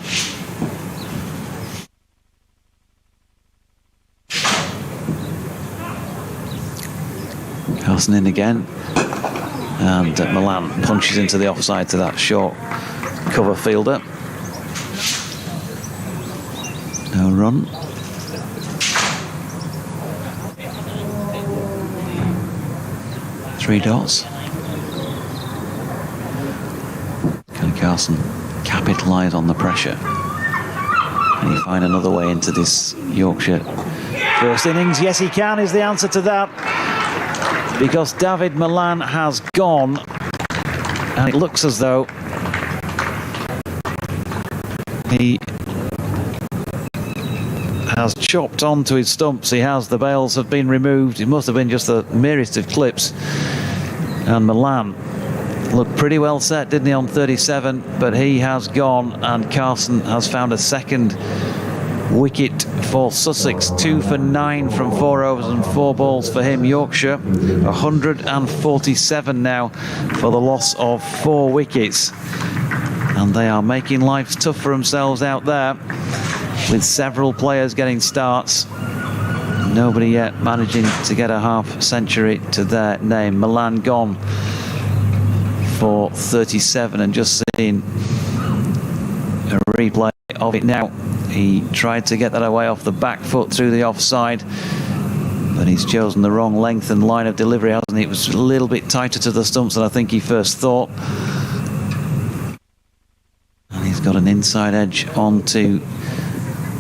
Carson in again, and Malan punches into the offside to that short cover fielder. No run. Three dots. Can Carson capitalise on the pressure? Can he find another way into this Yorkshire first innings? Yes, he can, is the answer to that. Because David Malan has gone, and it looks as though he has chopped onto his stumps. He has. The bails have been removed. It must have been just the merest of clips. And Malan looked pretty well set, didn't he, on 37? But he has gone, and Carson has found a second wicket for Sussex. 2 for 9 from 4 overs and 4 balls for him. Yorkshire 147 now for the loss of 4 wickets, and they are making life tough for themselves out there, with several players getting starts. Nobody yet managing to get a half century to their name. Malan gone for 37, and just seeing a replay of it now. He tried to get that away off the back foot through the offside, but he's chosen the wrong length and line of delivery, hasn't he? It was a little bit tighter to the stumps than I think he first thought. And he's got an inside edge onto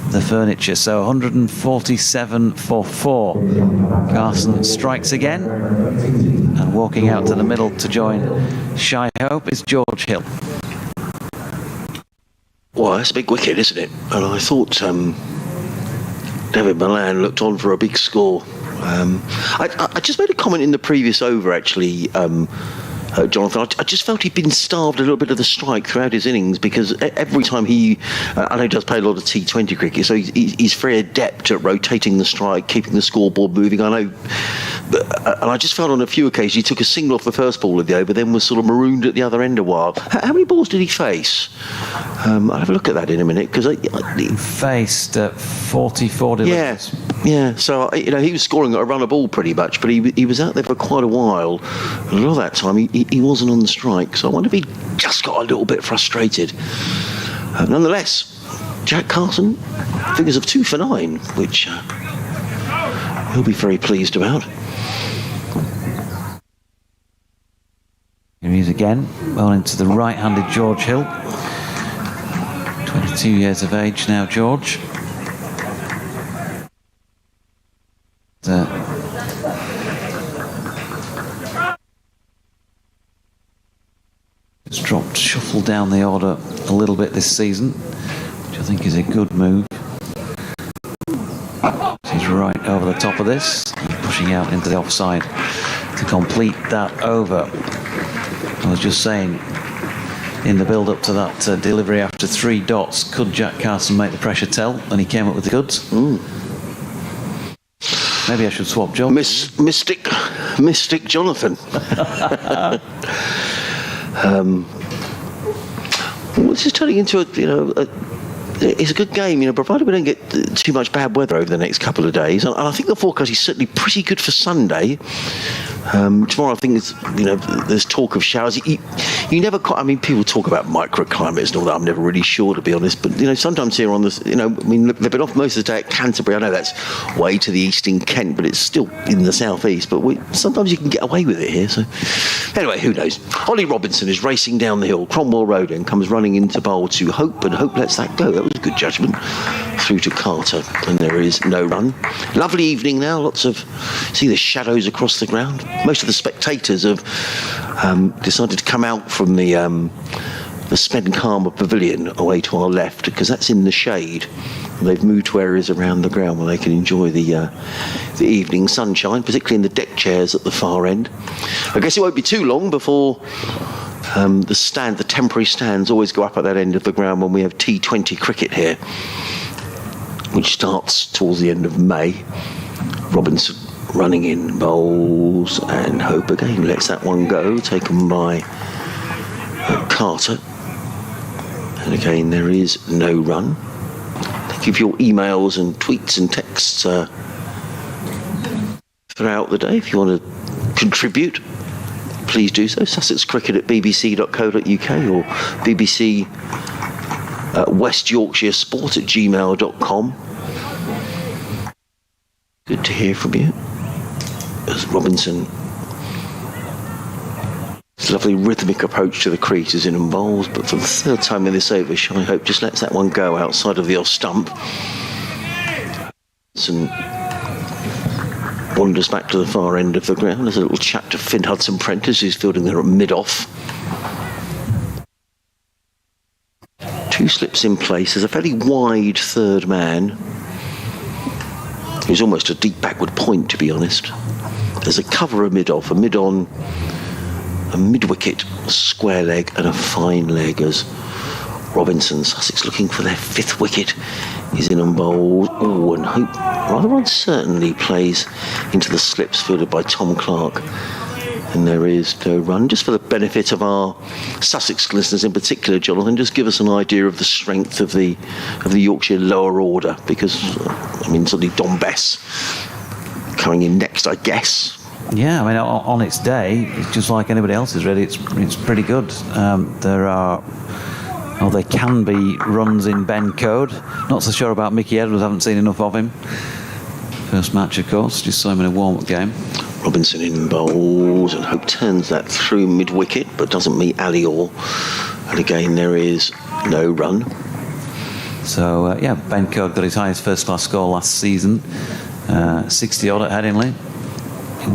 the furniture. So 147 for 4. Carson strikes again, and walking out to the middle to join Shy Hope is George Hill. Well, that's a big wicket, isn't it? And I thought David Malan looked on for a big score. I just made a comment in the previous over, actually, Jonathan. I just felt he'd been starved a little bit of the strike throughout his innings, because every time I know he does play a lot of T20 cricket, so he's very adept at rotating the strike, keeping the scoreboard moving. I know, and I just felt on a few occasions he took a single off the first ball of the over, then was sort of marooned at the other end a while. How many balls did he face? I'll have a look at that in a minute, because he faced 44 deliveries. Yeah. So he was scoring a run a ball pretty much, but he was out there for quite a while. A lot of that time he wasn't on the strike, so I wonder if he just got a little bit frustrated. Nonetheless, Jack Carson, figures of 2 for 9, which he'll be very pleased about. Here he is again, well into the right-handed George Hill. 22 years of age now, George. It's dropped, shuffled down the order a little bit this season, which I think is a good move. He's right over the top of this, pushing out into the offside to complete that over. I was just saying, in the build-up to that delivery after 3 dots, could Jack Carson make the pressure tell? And he came up with the goods. Maybe I should swap jobs. Mystic Jonathan. This is turning into it's a good game, provided we don't get too much bad weather over the next couple of days. And I think the forecast is certainly pretty good for Sunday. Tomorrow, I think there's talk of showers. You never. I mean, people talk about microclimates and all that. I'm never really sure, to be honest. But sometimes here on this, I mean, they've been off most of the day at Canterbury. I know that's way to the east in Kent, but it's still in the southeast. But sometimes you can get away with it here. So anyway, who knows? Ollie Robinson is racing down the hill, Cromwell Road, and comes running into bowl to Hope, and Hope lets that go. That was a good judgment. Through to Carter, and there is no run. Lovely evening now. See the shadows across the ground. Most of the spectators have decided to come out from the Spend Karma Pavilion away to our left, because that's in the shade. And they've moved to areas around the ground where they can enjoy the evening sunshine, particularly in the deck chairs at the far end. I guess it won't be too long before the temporary stands always go up at that end of the ground when we have T20 cricket here, which starts towards the end of May. Robinson running in, bowls, and Hope again lets that one go, taken by Carter. And again, there is no run. Thank you for your emails and tweets and texts throughout the day. If you want to contribute, please do so. SussexCricket@bbc.co.uk or BBC West Yorkshire Sport @gmail.com. Good to hear from you. As Robinson, it's a lovely rhythmic approach to the crease as in bowls, but for the third time in this over, Shy Hope just lets that one go outside of the off stump. And wanders back to the far end of the ground. There's a little chat to Finn Hudson-Prentice, who's fielding there at mid-off. Two slips in place. There's a fairly wide third man. It's almost a deep backward point, to be honest. There's a cover a mid-off, a mid-on, a mid-wicket, a square leg and a fine leg as Robinson, Sussex looking for their fifth wicket. He's in on bowls. Oh, and Hope rather uncertainly plays into the slips fielded by Tom Clark. And there is no run. Just for the benefit of our Sussex listeners in particular, Jonathan, just give us an idea of the strength of the Yorkshire lower order, because suddenly Don Bess coming in next, I guess. Yeah, I mean, on its day, it's just like anybody else's, really. It's pretty good. There can be runs in Ben Code. Not so sure about Mickey Edwards. Haven't seen enough of him. First match, of course. Just saw him in a warm-up game. Robinson in bowls, and Hope turns that through mid-wicket, but doesn't meet Ali Orr. And again, there is no run. So, Ben Code got his highest first-class score last season. 60-odd at Headingley.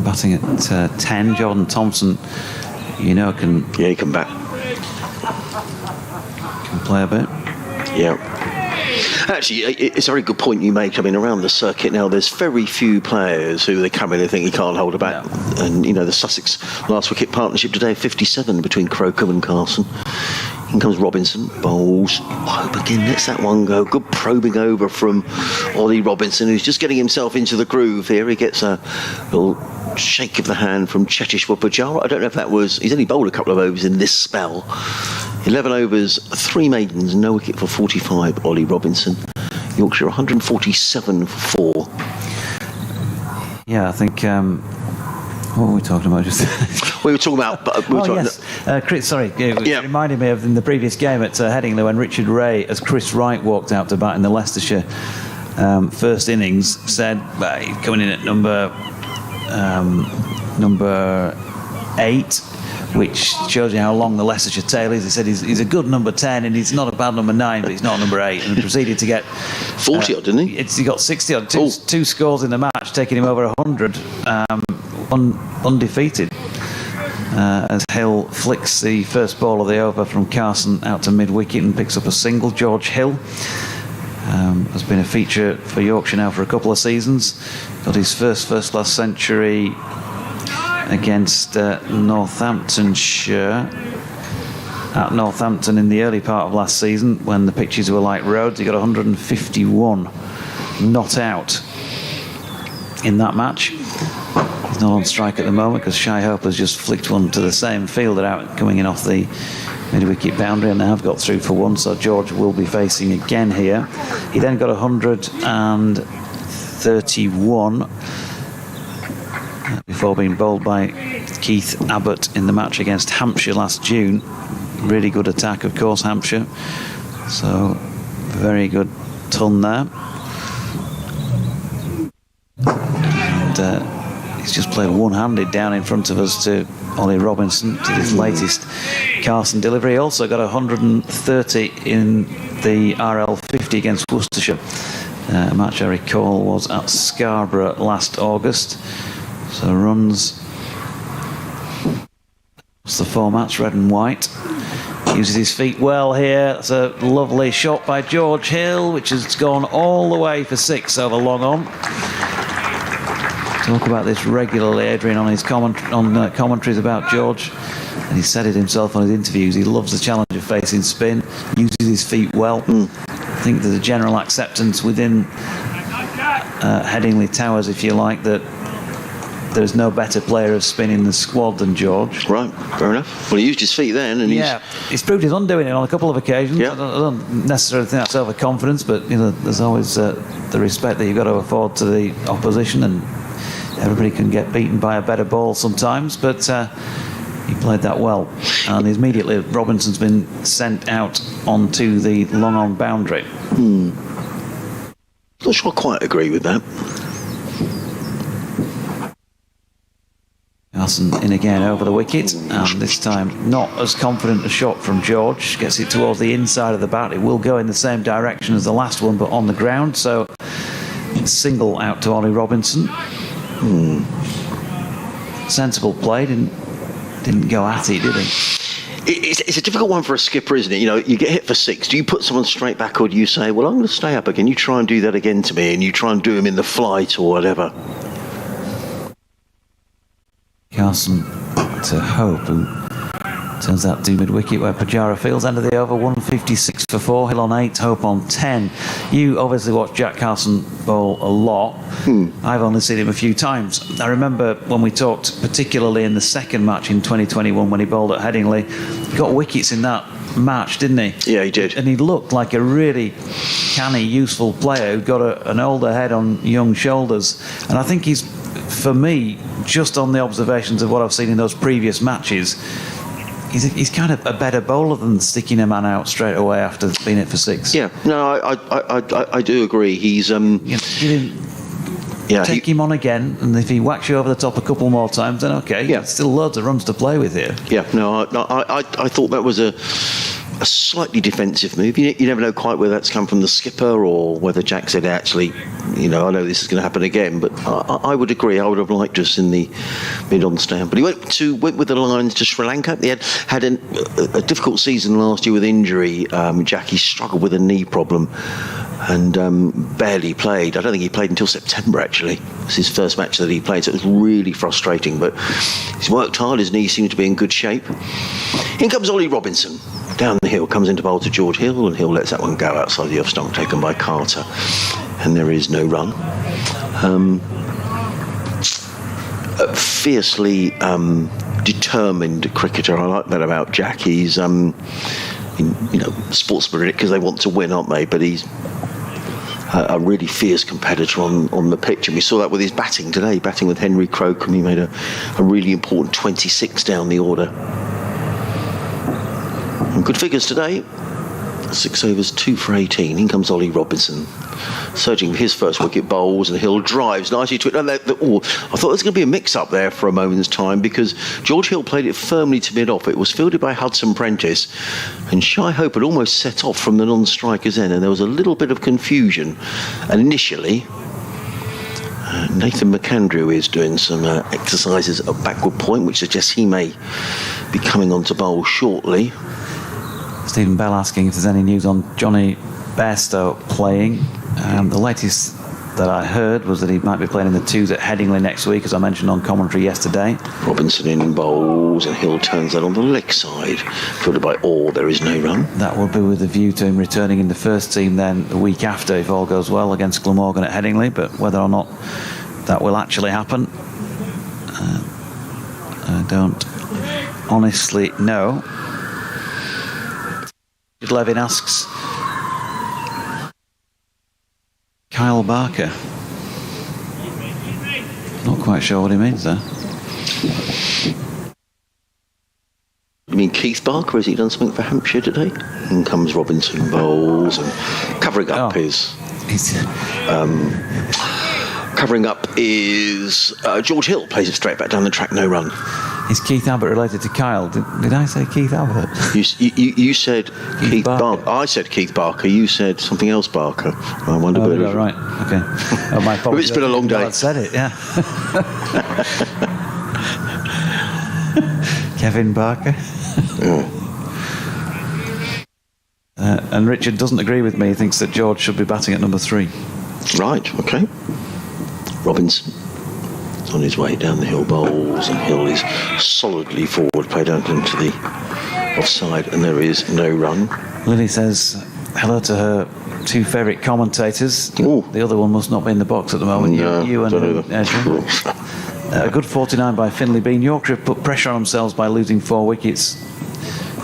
Batting at 10. Jordan Thompson, can... Yeah, he can bat. Can play a bit. Yeah. Actually, it's a very good point you make. I mean, around the circuit now, there's very few players who they come in and think you can't hold a bat. Yeah. And, the Sussex last wicket partnership today, 57 between Crocombe and Carson. In comes Robinson, bowls. Hope again lets that one go. Good probing over from Ollie Robinson, who's just getting himself into the groove here. He gets a little shake of the hand from Chetishwar Pujara. I don't know if that was... He's only bowled a couple of overs in this spell. 11 overs, 3 maidens, no wicket for 45, Ollie Robinson. Yorkshire 147 for 4. Yeah, I think... what were we talking about just We were talking about... Chris, sorry. It reminded me of in the previous game at Headingley when Richard Ray, as Chris Wright walked out to bat in the Leicestershire first innings, said coming in at number 8, which shows you how long the Leicestershire tail is. He said he's a good number 10 and he's not a bad number 9, but he's not number 8. And proceeded to get 40 odd, didn't he? He got 60 odd, two scores in the match, taking him over 100, undefeated. As Hill flicks the first ball of the over from Carson out to mid-wicket and picks up a single. George Hill has been a feature for Yorkshire now for a couple of seasons. Got his first-class century against Northamptonshire at Northampton in the early part of last season when the pitches were like roads. He got 151 not out in that match. He's not on strike at the moment because Shy Hope has just flicked one to the same fielder out coming in off the mid-wicket boundary, and they have got through for 1, so George will be facing again here. He then got 131 before being bowled by Keith Abbott in the match against Hampshire last June. Really good attack, of course, Hampshire. So, very good ton there. And he's just played one-handed down in front of us to Ollie Robinson, to this latest Carson delivery. He also got 130 in the RL50 against Worcestershire. A match I recall was at Scarborough last August. So runs, what's the formats, red and white. Uses his feet well here. That's a lovely shot by George Hill, which has gone all the way for 6 over long on. Talk about this regularly, Adrian, on his commentaries about George, and he said it himself on his interviews. He loves the challenge of facing spin, uses his feet well. I think there's a general acceptance within Headingley Towers, if you like, that there's no better player of spin in the squad than George. Right, fair enough. Well, he used his feet then, and he's proved his undoing it on a couple of occasions. Yeah. I don't necessarily think that's overconfidence, but there's always the respect that you've got to afford to the opposition, and everybody can get beaten by a better ball sometimes, but he played that well. And immediately Robinson's been sent out onto the long-on boundary. Not sure I quite agree with that. Carson in again over the wicket, and this time not as confident a shot from George. Gets it towards the inside of the bat. It will go in the same direction as the last one, but on the ground. So single out to Ollie Robinson. Sensible play. Didn't go at it, did he? It's a difficult one for a skipper, isn't it? You get hit for 6. Do you put someone straight back, or do you say, well, I'm going to stay up again, you try and do that again to me, and you try and do him in the flight or whatever? Carson to Hope, who turns out to mid-wicket where Pajara fields. End of the over, 156 for 4, Hill on 8, Hope on 10. You obviously watch Jack Carson bowl a lot. I've only seen him a few times. I remember when we talked, particularly in the second match in 2021 when he bowled at Headingley, he got wickets in that match, didn't he? Yeah, he did. And he looked like a really canny, useful player who'd got an older head on young shoulders. And I think he's, for me, just on the observations of what I've seen in those previous matches, he's kind of a better bowler than sticking a man out straight away after being hit for 6. Yeah, no, I do agree. He's take him on again, and if he whacks you over the top a couple more times, then okay, still loads of runs to play with here. Yeah, no, I thought that was a slightly defensive move. You never know quite whether that's come from the skipper or whether Jack said, actually, I know this is going to happen again, but I would agree. I would have liked us in the mid-on stand. But he went with the Lions to Sri Lanka. He had a difficult season last year with injury. Jack, he struggled with a knee problem and barely played. I don't think he played until September, actually. It was his first match that he played, so it was really frustrating. But he's worked hard. His knee seems to be in good shape. In comes Ollie Robinson. Down the hill, comes into bowl to George Hill, and Hill lets that one go outside the off stump, taken by Carter, and there is no run. A fiercely determined cricketer. I like that about Jack. He's sports spirit because they want to win, aren't they? But he's a really fierce competitor on the pitch, and we saw that with his batting today. Batting with Henry Crocombe, he made a really important 26 down the order. Good figures today. 6 overs, 2 for 18. In comes Ollie Robinson, surging for his first wicket, bowls, and Hill drives nicely to it. I thought there was going to be a mix-up there for a moment's time, because George Hill played it firmly to mid-off. It was fielded by Hudson Prentice, and Shy Hope had almost set off from the non-striker's end, and there was a little bit of confusion. And initially, Nathan McAndrew is doing some exercises at backward point, which suggests he may be coming on to bowl shortly. Stephen Bell asking if there's any news on Johnny Bairstow playing. The latest that I heard was that he might be playing in the 2s at Headingley next week, as I mentioned on commentary yesterday. Robinson in bowls, and Hill turns that on the leg side. Fielded by Orr, there is no run. That would be with a view to him returning in the first team then the week after, if all goes well, against Glamorgan at Headingley. But whether or not that will actually happen, I don't honestly know. Levin asks Kyle Barker Not quite sure what he means there. You mean Keith Barker? Has he done something for Hampshire today? In comes Robinson, bowls, and covering up covering up is George Hill, plays it straight back down the track, no run. Is Keith Abbott related to Kyle? Did I say Keith Abbott? You said Keith Barker. I said Keith Barker. You said something else, Barker. I wonder. Oh, right. Okay. Oh, my apologies. It's been a long day. I said it. Yeah. Kevin Barker. And Richard doesn't agree with me. He thinks that George should be batting at number 3. Right. Okay. Robinson on his way down the Hill bowls, and Hill is solidly forward, played out into the offside, and there is no run. Lily says hello to her 2 favourite commentators. Ooh. The other one must not be in the box at the moment. No, you and Adrian. A good 49 by Finlay Bean. Yorkshire put pressure on themselves by losing 4 wickets.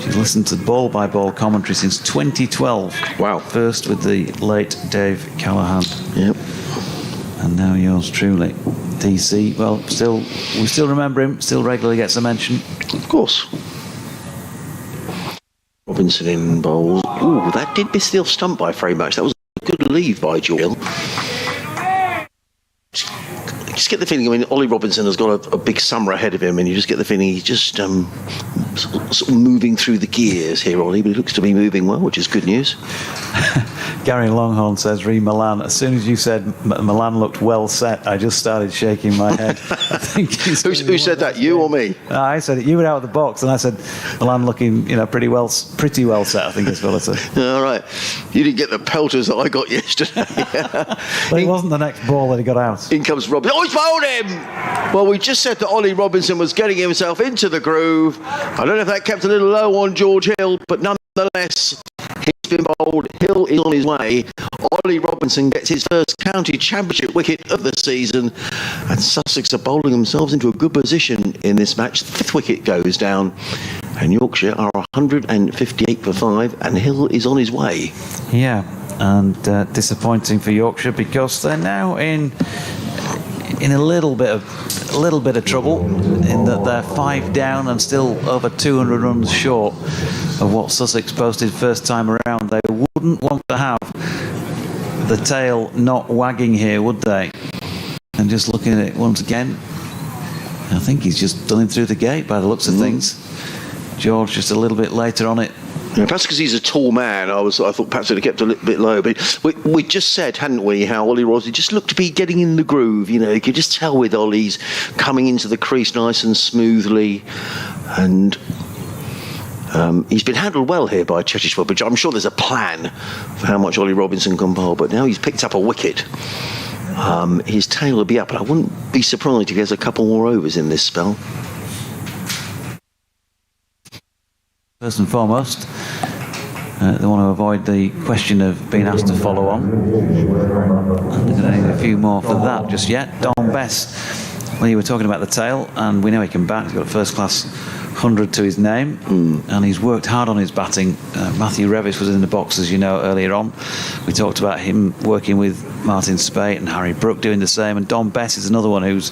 She's listened to ball-by-ball commentary since 2012. Wow. First with the late Dave Callaghan. Yep. And now yours truly, DC. Well, we still remember him. Still regularly gets a mention. Of course. Robinson in bowls. Ooh, that did miss the off stump by very much. That was a good leave by George Hill. Just get the feeling, I mean, Ollie Robinson has got a big summer ahead of him, and you just get the feeling he's just sort of moving through the gears here, Ollie, but he looks to be moving well, which is good news. Gary Longhorn says, re Milan. As soon as you said Milan looked well set, I just started shaking my head. I think Who said that, you or me? No, I said it. You were out of the box, and I said Milan looking, pretty well set, I think is what I said. All right. You didn't get the pelters that I got yesterday. But it wasn't the next ball that he got out. In comes Robinson. Oh, he's bowled him! Well, we just said that Ollie Robinson was getting himself into the groove. I don't know if that kept a little low on George Hill, but nonetheless, he's been bowled. Hill is on his way. Ollie Robinson gets his first county championship wicket of the season, and Sussex are bowling themselves into a good position in this match. The 5th wicket goes down, and Yorkshire are 158 for 5, and Hill is on his way. Yeah, and disappointing for Yorkshire because they're now in a little bit of trouble in that they're 5 down and still over 200 runs short of what Sussex posted first time around. They wouldn't want to have the tail not wagging here, would they? And just looking at it once again, I think he's just done him through the gate by the looks of things. George just a little bit later on it. Yeah, perhaps because he's a tall man, I thought perhaps it had kept a little bit low. But we just said, hadn't we, how Ollie Robinson just looked to be getting in the groove. You could just tell with Ollie's coming into the crease nice and smoothly, and he's been handled well here by Cheshire, but I'm sure there's a plan for how much Ollie Robinson can bowl. But now he's picked up a wicket. His tail will be up, but I wouldn't be surprised if he has a couple more overs in this spell. First and foremost, they want to avoid the question of being asked to follow on. And they're going to need a few more for that just yet. Don Bess, well, you were talking about the tail, and we know he can bat. He's got a first-class 100 to his name, and he's worked hard on his batting. Matthew Revis was in the box, as you know, earlier on. We talked about him working with Martin Spate and Harry Brook doing the same, and Don Bess is another one who's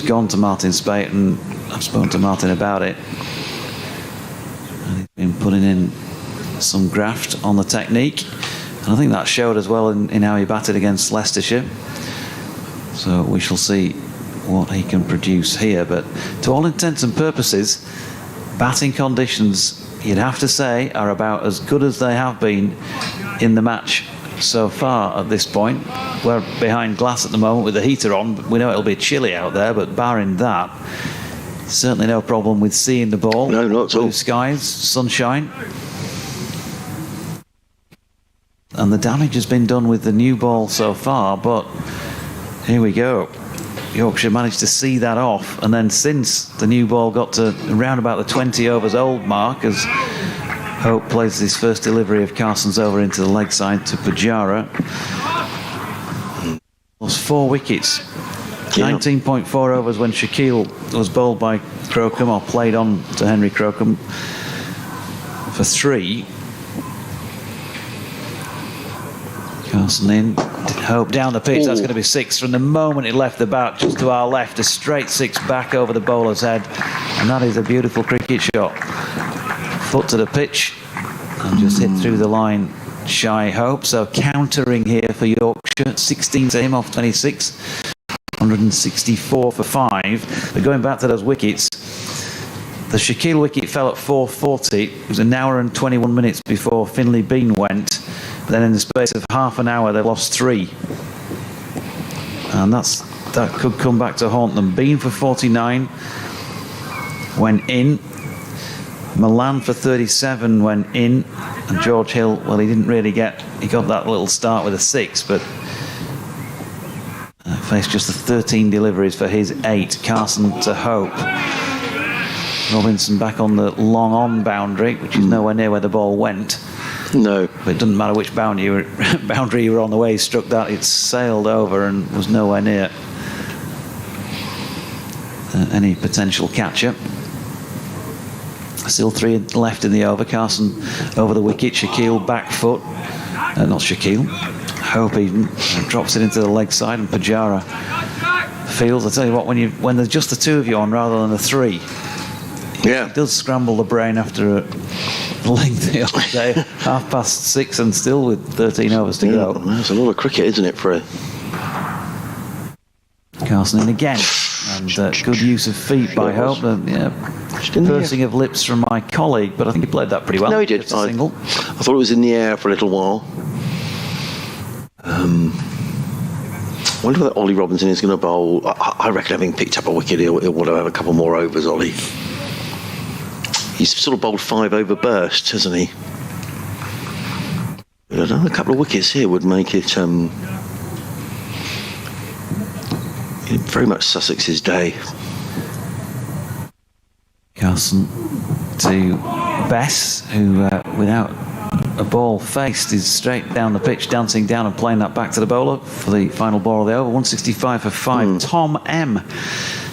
gone to Martin Spate, and I've spoken to Martin about it. And he's been putting in some graft on the technique, and I think that showed as well in how he batted against Leicestershire. So we shall see what he can produce here, but to all intents and purposes, batting conditions, you'd have to say, are about as good as they have been in the match so far at this point. We're behind glass at the moment with the heater on, but we know it'll be chilly out there, but barring that, certainly no problem with seeing the ball. No, not at all. Blue skies, sunshine. And the damage has been done with the new ball so far, but here we go. Yorkshire managed to see that off, and then since the new ball got to around about the 20 overs old mark, as Hope plays his first delivery of Carson's over into the leg side to Pujara, lost 4 wickets. 19.4 overs when Shaquille was bowled by Crocombe, or played on to Henry Crocombe for 3. Carson in. Hope down the pitch. That's going to be 6 from the moment it left the bat, just to our left. A straight 6 back over the bowler's head. And that is a beautiful cricket shot. Foot to the pitch and just hit through the line. Shy Hope. So countering here for Yorkshire. 16 to him off 26. 164 for 5. But going back to those wickets, the Shaquille wicket fell at 4:40. It was an hour and 21 minutes before Finlay Bean went. But then in the space of half an hour, they lost 3. And that could come back to haunt them. Bean for 49 went in. Milan for 37 went in. And George Hill, well, he got that little start with a 6, but faced just the 13 deliveries for his 8. Carson to Hope. Robinson back on the long on boundary, which is nowhere near where the ball went. No. But it doesn't matter which boundary you were on the way he struck that, it sailed over and was nowhere near any potential catcher. Still 3 left in the over. Carson over the wicket. Shaquille back foot. Not Shaquille. Hope even drops it into the leg side, and Pujara fields. I tell you what, when there's just the 2 of you on rather than the 3, it does scramble the brain after a lengthy old day. 6:30 and still with 13 overs to go. That's a lot of cricket, isn't it, for Carson in again, and good use of feet by Hope. Pursing of lips from my colleague, but I think he played that pretty well. No, he did. I thought it was in the air for a little while. I wonder whether Ollie Robinson is going to bowl. I reckon, having picked up a wicket, he'll want to have a couple more overs, Ollie. He's sort of bowled 5 over bursts, hasn't he? But another couple of wickets here would make it very much Sussex's day. Carson to Bess, who without a ball faced is straight down the pitch, dancing down and playing that back to the bowler for the final ball of the over. 165 for 5. Tom M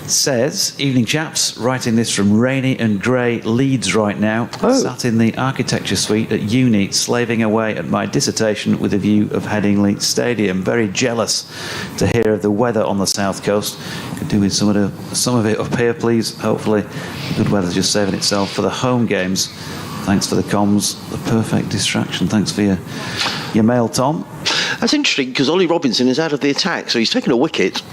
says, evening chaps, writing this from rainy and grey Leeds right now. Sat in the architecture suite at uni, slaving away at my dissertation with a view of Headingley Stadium. Very jealous to hear of the weather on the south coast. Could do with some of it up here, please. Hopefully good weather's just saving itself for the home games. Thanks for the comms, the perfect distraction. Thanks for your mail, Tom. That's interesting, because Ollie Robinson is out of the attack, so he's taken a wicket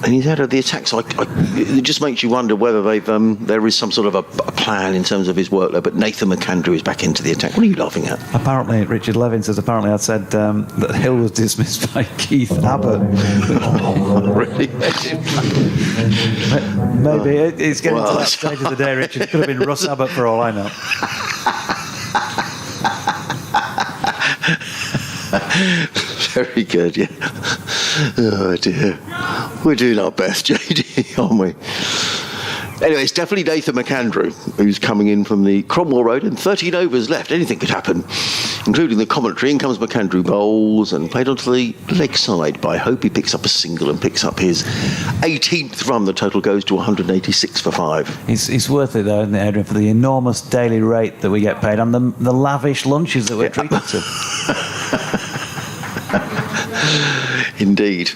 and he's out of the attack. So it just makes you wonder whether there is some sort of a plan in terms of his workload. But Nathan McAndrew is back into the attack. What are you laughing at? Apparently, Richard Levin says, I said that Hill was dismissed by Keith Abbott. Really? Maybe it's getting to that stage of the day, Richard. It could have been Russ Abbott for all I know. Very good, yeah. Oh dear. We're doing our best, JD, aren't we? Anyway, it's definitely Nathan McAndrew who's coming in from the Cromwell Road, and 13 overs left. Anything could happen, including the commentary. In comes McAndrew, bowls and played onto the leg side by Hope. He picks up a single and picks up his 18th run. The total goes to 186 for 5. It's worth it, though, isn't it, Adrian, for the enormous daily rate that we get paid and the lavish lunches that we're treated to. Indeed.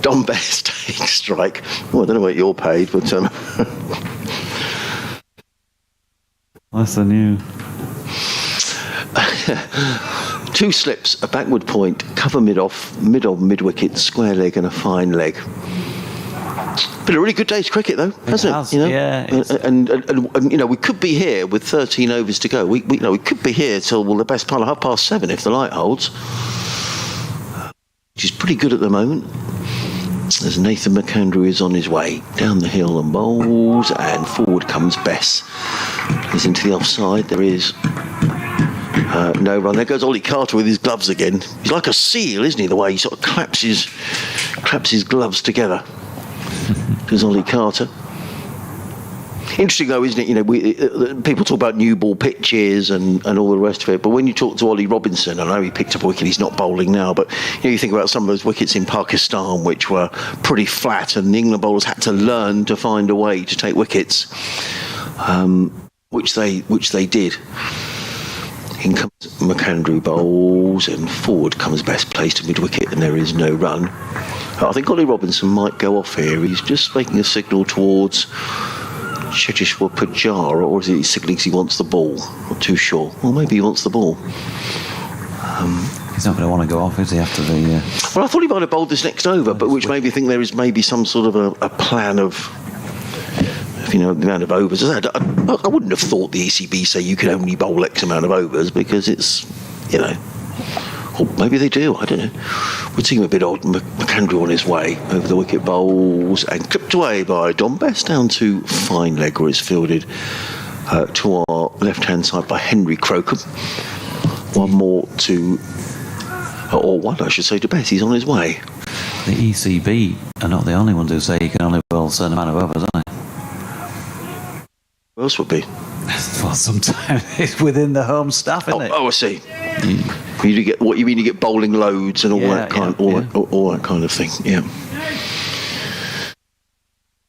Don Best takes strike. Well, I don't know what you're paid, but that's the new. 2 slips, a backward point, cover mid wicket, square leg, and a fine leg. Been a really good day's cricket, though, hasn't it? You know? Yeah. And we could be here with 13 overs to go. We could be here till the best part of 7:30 if the light holds, which is pretty good at the moment. As Nathan McAndrew is on his way down the hill and bowls, and forward comes Bess. He's into the offside. There is no run. There goes Ollie Carter with his gloves again. He's like a seal, isn't he? The way he sort of claps his gloves together. There's Ollie Carter. Interesting, though, isn't it? People talk about new ball pitches and all the rest of it, but when you talk to Ollie Robinson, I know he picked up a wicket, he's not bowling now, but you think about some of those wickets in Pakistan, which were pretty flat, and the England bowlers had to learn to find a way to take wickets, which they did. In comes McAndrew bowls, and forward comes best placed to mid-wicket, and there is no run. I think Ollie Robinson might go off here. He's just making a signal towards Cheteshwar Pujara, or is he signalling because he wants the ball? Not too sure. Well, maybe he wants the ball. He's not going to want to go off, is he, after the... Well, I thought he might have bowled this next over, but which made me think there is maybe some sort of a plan of, you know, the amount of overs. I wouldn't have thought the ECB say you can only bowl X amount of overs, because it's, you know, or maybe they do, I don't know. Would seem a bit odd. McAndrew on his way over the wicket, bowls and clipped away by Dom Bess down to fine leg, where it's fielded to our left-hand side by Henry Crocombe. One more to, or one I should say, to Bess. He's on his way. The ECB are not the only ones who say you can only bowl a certain amount of overs, are they? Who else would be? Well, sometimes it's within the home staff, isn't it? Oh, I see. You get what you mean? You get bowling loads and all that kind, all that kind of thing. Yeah.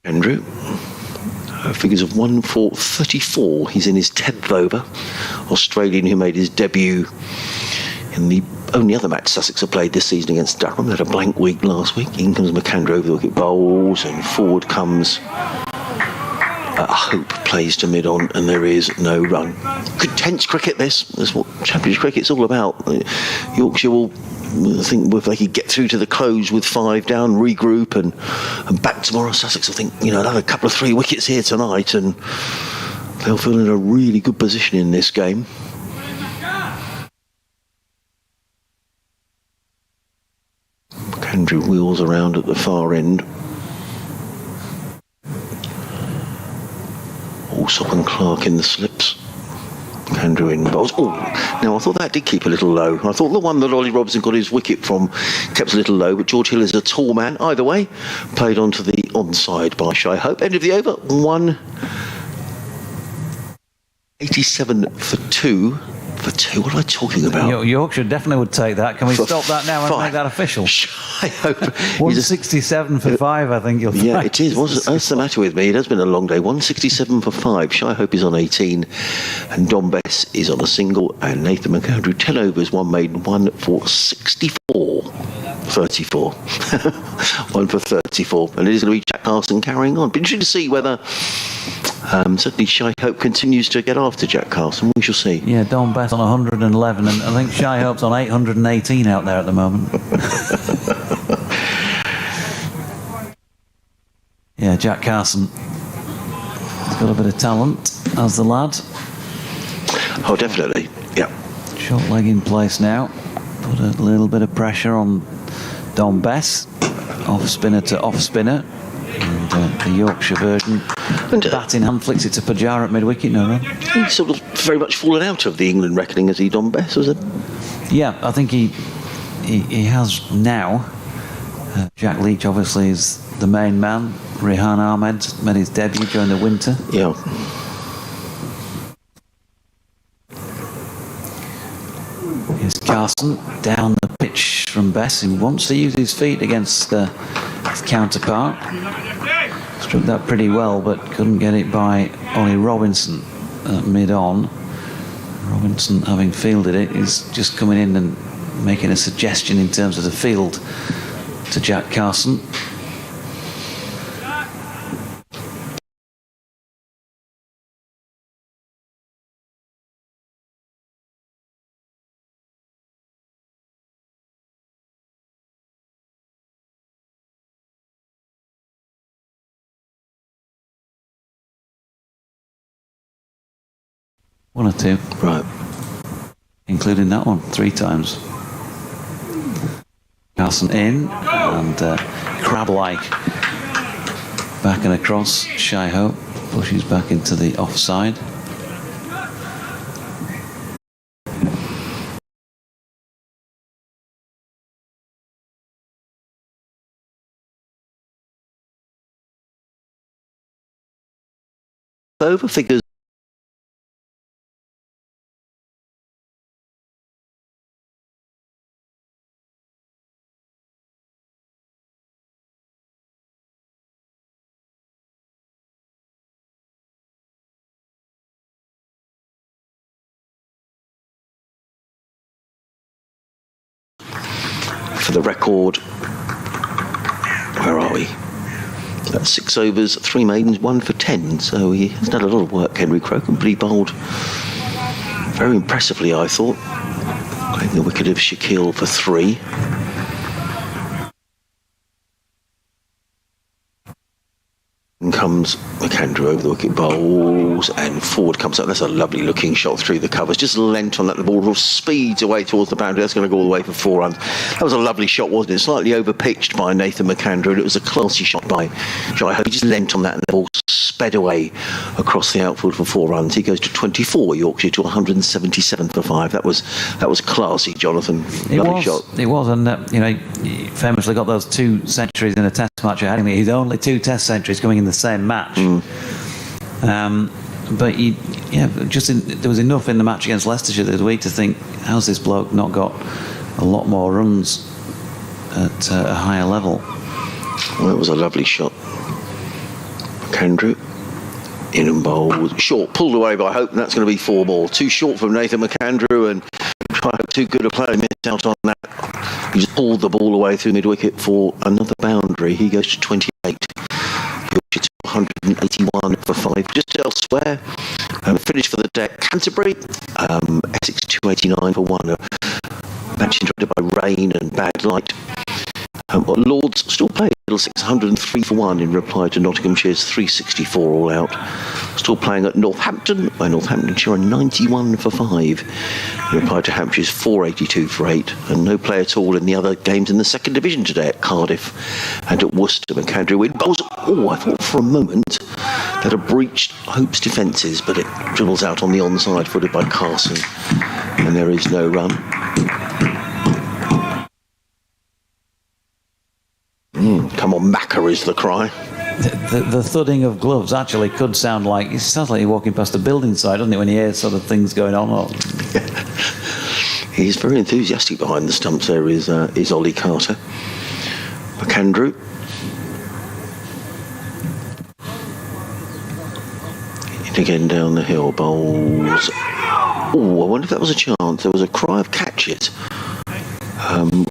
Andrew, figures of 1 for 34. He's in his 10th over. Australian who made his debut in the only other match Sussex have played this season against Durham. They had a blank week last week. In comes McAndrew over the wicket, bowls, and forward comes Hope, plays to mid-on, and there is no run. Good tense cricket, this. That's what Championship cricket's all about. Yorkshire will, I think, if they could get through to the close with 5 down, regroup, and back tomorrow. Sussex, I think, you know, they'll have a couple of 3 wickets here tonight, and they'll feel in a really good position in this game. McAndrew wheels around at the far end. Allsop and Clark in the slips. McAndrew in bowls. Oh, now I thought that did keep a little low. I thought the one that Ollie Robinson got his wicket from kept a little low, but George Hill is a tall man. Either way, played onto the onside by Shy Hope. End of the over, 187 for 2. For 2, what am I talking about? Yorkshire definitely would take that. Can we stop that now and make that official? I hope. 167 for 5, I think you'll find. Yeah, it is. What's the matter with me? It has been a long day. 167 for 5. Shy Hope is on 18, and Dom Bess is on a single, and Nathan McAndrew 10 overs, 1 made, 1 for 64. 34. 1 for 34. And it is going to be Jack Carson carrying on. Be interesting to see whether certainly Shy Hope continues to get after Jack Carson. We shall see. Yeah, Dom Bess on 111, and I think Shy Hope's on 818 out there at the moment. Yeah, Jack Carson. He's got a bit of talent, as the lad. Oh, definitely. Yeah. Short leg in place now. Put a little bit of pressure on Dom Bess. Off spinner to off spinner. And the Yorkshire version, bat in hand, flicks it to Pujara at mid-wicket, no run. He's sort of very much fallen out of the England reckoning, as he, Dom Bess, was it? Yeah, I think he has now. Jack Leach obviously is the main man. Rehan Ahmed made his debut during the winter. Yeah. Here's Carson down the pitch from Bess, who wants to use his feet against his counterpart. Struck that pretty well, but couldn't get it by Ollie Robinson at mid-on. Robinson, having fielded it, is just coming in and making a suggestion in terms of the field to Jack Carson. One or two. Right. Including that one, 3 times. Carson in, and crab-like back and across. Shy Hope pushes back into the offside. Over figures. for the record. Where are we? That's 6 overs, 3 maidens, 1 for 10. So he has done a lot of work, Henry Crocombe, but he bowled very impressively, I thought. Playing the wicket of Shaquille for 3. And comes McAndrew over the wicket, bowls, and forward comes up. That's a lovely looking shot through the covers. Just lent on that, the ball speeds away towards the boundary. That's going to go all the way for 4 runs. That was a lovely shot, wasn't it? Slightly over pitched by Nathan McAndrew. It was a classy shot by Jai Ho. He just lent on that, and the ball sped away across the outfield for 4 runs. He goes to 24, Yorkshire to 177 for 5. That was classy, Jonathan. Lovely shot. It was, and he famously got those 2 centuries in a Test match at Headingley. His only 2 Test centuries coming in the same match. But there was enough in the match against Leicestershire the other week to think, how's this bloke not got a lot more runs at a higher level? Well, it was a lovely shot. McAndrew in and bowled short, pulled away by Hope, and that's going to be 4 ball. Too short from Nathan McAndrew, and too good a player, missed out on that. He just pulled the ball away through mid-wicket for another boundary. He goes to 28. Yorkshire to 181 for 5. Just elsewhere, finish for the deck. Canterbury, Essex 289 for 1. Match interrupted by rain and bad light. Lords still playing 603 for 1 in reply to Nottinghamshire's 364 all out. Still playing at Northampton, where Northamptonshire are 91 for 5 in reply to Hampshire's 482 for 8. And no play at all in the other games in the second division today at Cardiff and at Worcester. McAndrew win. I thought for a moment that had breached Hope's defences, but it dribbles out on the onside, footed by Carson, and there is no run. Come on, Macca is the cry. The thudding of gloves actually could sound like, it sounds like you're walking past a building site, doesn't it, when you hear sort of things going on? He's very enthusiastic behind the stumps. There is Ollie Carter. McAndrew. In again down the hill, bowls. I wonder if that was a chance. There was a cry of catch it.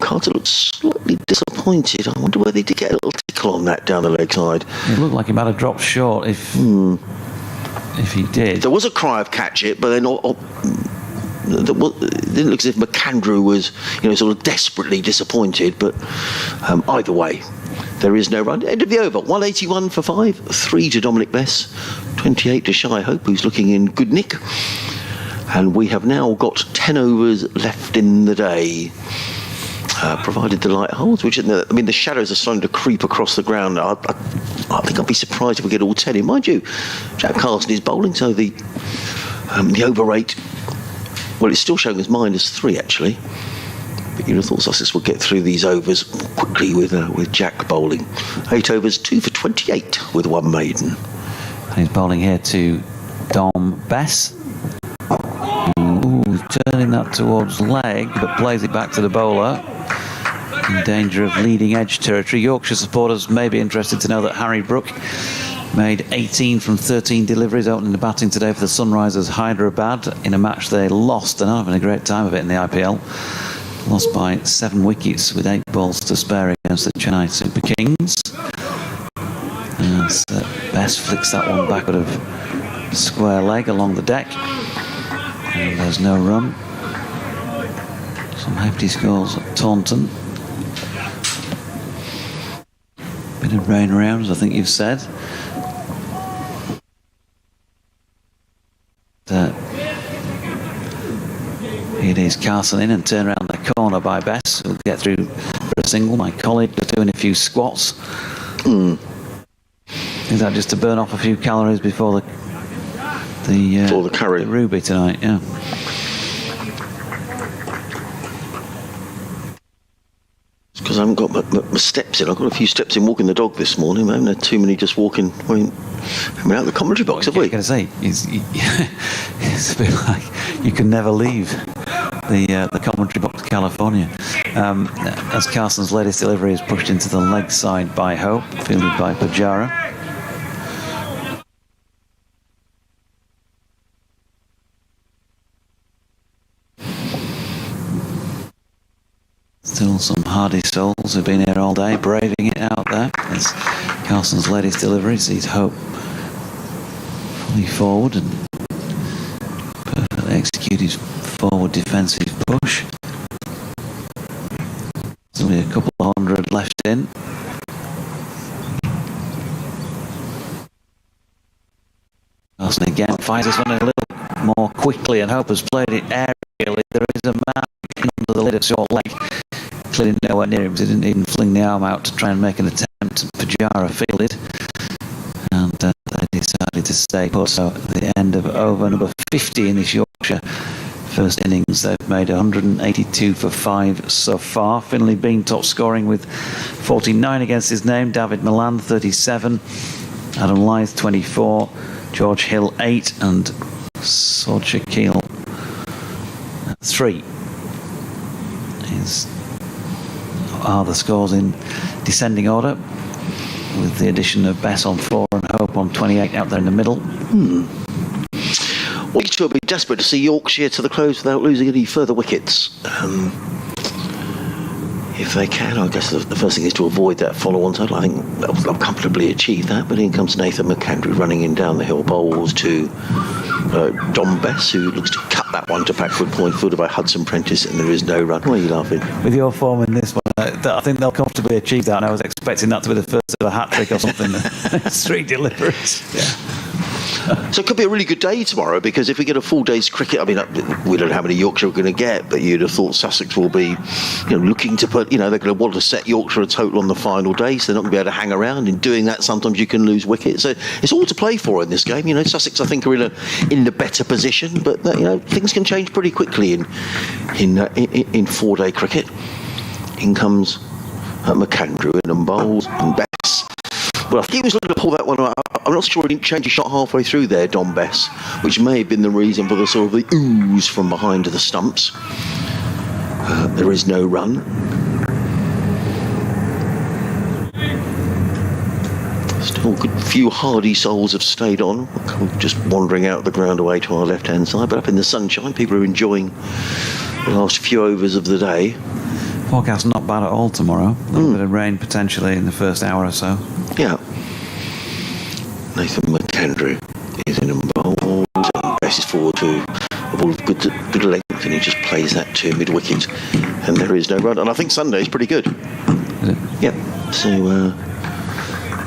Carter looked slightly disappointed. I wonder whether he did get a little tickle on that down the leg side. It looked like he might have dropped short if he did. There was a cry of catch it, but then it didn't look as if McAndrew was, sort of desperately disappointed. But either way, there is no run. End of the over. 181 for 5. 3 to Dominic Bess. 28 to Shy Hope, who's looking in good nick. And we have now got 10 overs left in the day. Provided the light holds, the shadows are starting to creep across the ground. I think I'd be surprised if we get all 10 in. Mind you, Jack Carson is bowling, so the over rate, well, it's still showing as -3 actually. But you'd have thought Sussex would get through these overs quickly with Jack bowling. 8 overs, 2 for 28 with 1 maiden. And he's bowling here to Dom Bess. Turning that towards leg, but plays it back to the bowler. In danger of leading edge territory. Yorkshire supporters may be interested to know that Harry Brook made 18 from 13 deliveries opening the batting today for the Sunrisers Hyderabad in a match they lost. They're not having a great time of it in the IPL. Lost by 7 wickets with 8 balls to spare against the Chennai Super Kings. As Best flicks that one back out of square leg along the deck. And there's no run. Some hefty scores at Taunton. Bit of rain around, as I think you've said. It is Carson in and turn around the corner by Bess. Who'll get through for a single. My colleague is doing a few squats. Is that just to burn off a few calories before the curry? The Ruby tonight, yeah. Because I haven't got my steps in. I've got a few steps in walking the dog this morning. I haven't had too many just walking. Out the commentary box, have we? I was going to say, it's a bit like you can never leave the commentary box, California. As Carson's latest delivery is pushed into the leg side by Hope, fielded by Pajara. Still some hardy souls who've been here all day, braving it out there. As Carson's led his delivery, sees Hope fully forward and perfectly executed forward defensive push. There's only a couple of hundred left in. Carson again fires this one a little more quickly, and Hope has played it aerially. There is a man under the lid of short leg. Clearly nowhere near him, because he didn't even fling the arm out to try and make an attempt. Pajara fielded, and they decided to stay put. So at the end of over number 50 in this Yorkshire first innings, they've made 182 for 5 so far. Finlay Bean top scoring with 49 against his name. David Milan 37, Adam Lyth 24, George Hill 8, and Sord Shakil 3. Are the scores in descending order, with the addition of Bess on 4 and Hope on 28 out there in the middle. Well, you two will be desperate to see Yorkshire to the close without losing any further wickets. If they can, I guess the first thing is to avoid that follow-on total. I think they'll comfortably achieve that. But in comes Nathan McAndrew running in down the hill, bowls to Dom Bess, who looks to cut that one to backward point, fielded by Hudson Prentice, and there is no run. Why are you laughing? With your form in this one, I think they'll comfortably achieve that, and I was expecting that to be the first of a hat-trick or something. 3 deliveries. Yeah. So it could be a really good day tomorrow, because if we get a full day's cricket, I mean, we don't know how many Yorkshire we're going to get, but you'd have thought Sussex will be, looking to put, they're going to want to set Yorkshire a total on the final day, so they're not going to be able to hang around. In doing that, sometimes you can lose wickets. So it's all to play for in this game. Sussex, I think, are in the better position, but things can change pretty quickly in 4-day cricket. In comes McAndrew and bowls and Bess. Well, I think he was looking to pull that one out. I'm not sure he didn't change his shot halfway through there, Dom Bess, which may have been the reason for the sort of the ooze from behind the stumps. There is no run. Still a good few hardy souls have stayed on, just wandering out the ground away to our left-hand side. But up in the sunshine, people are enjoying the last few overs of the day. Forecast not bad at all tomorrow. A little bit of rain potentially in the first hour or so. Yeah. Nathan McAndrew is in and bowls, and Bess is forward to a ball of good length, and he just plays that to mid-wicket, and there is no run. And I think Sunday's pretty good. Is it? Yep. So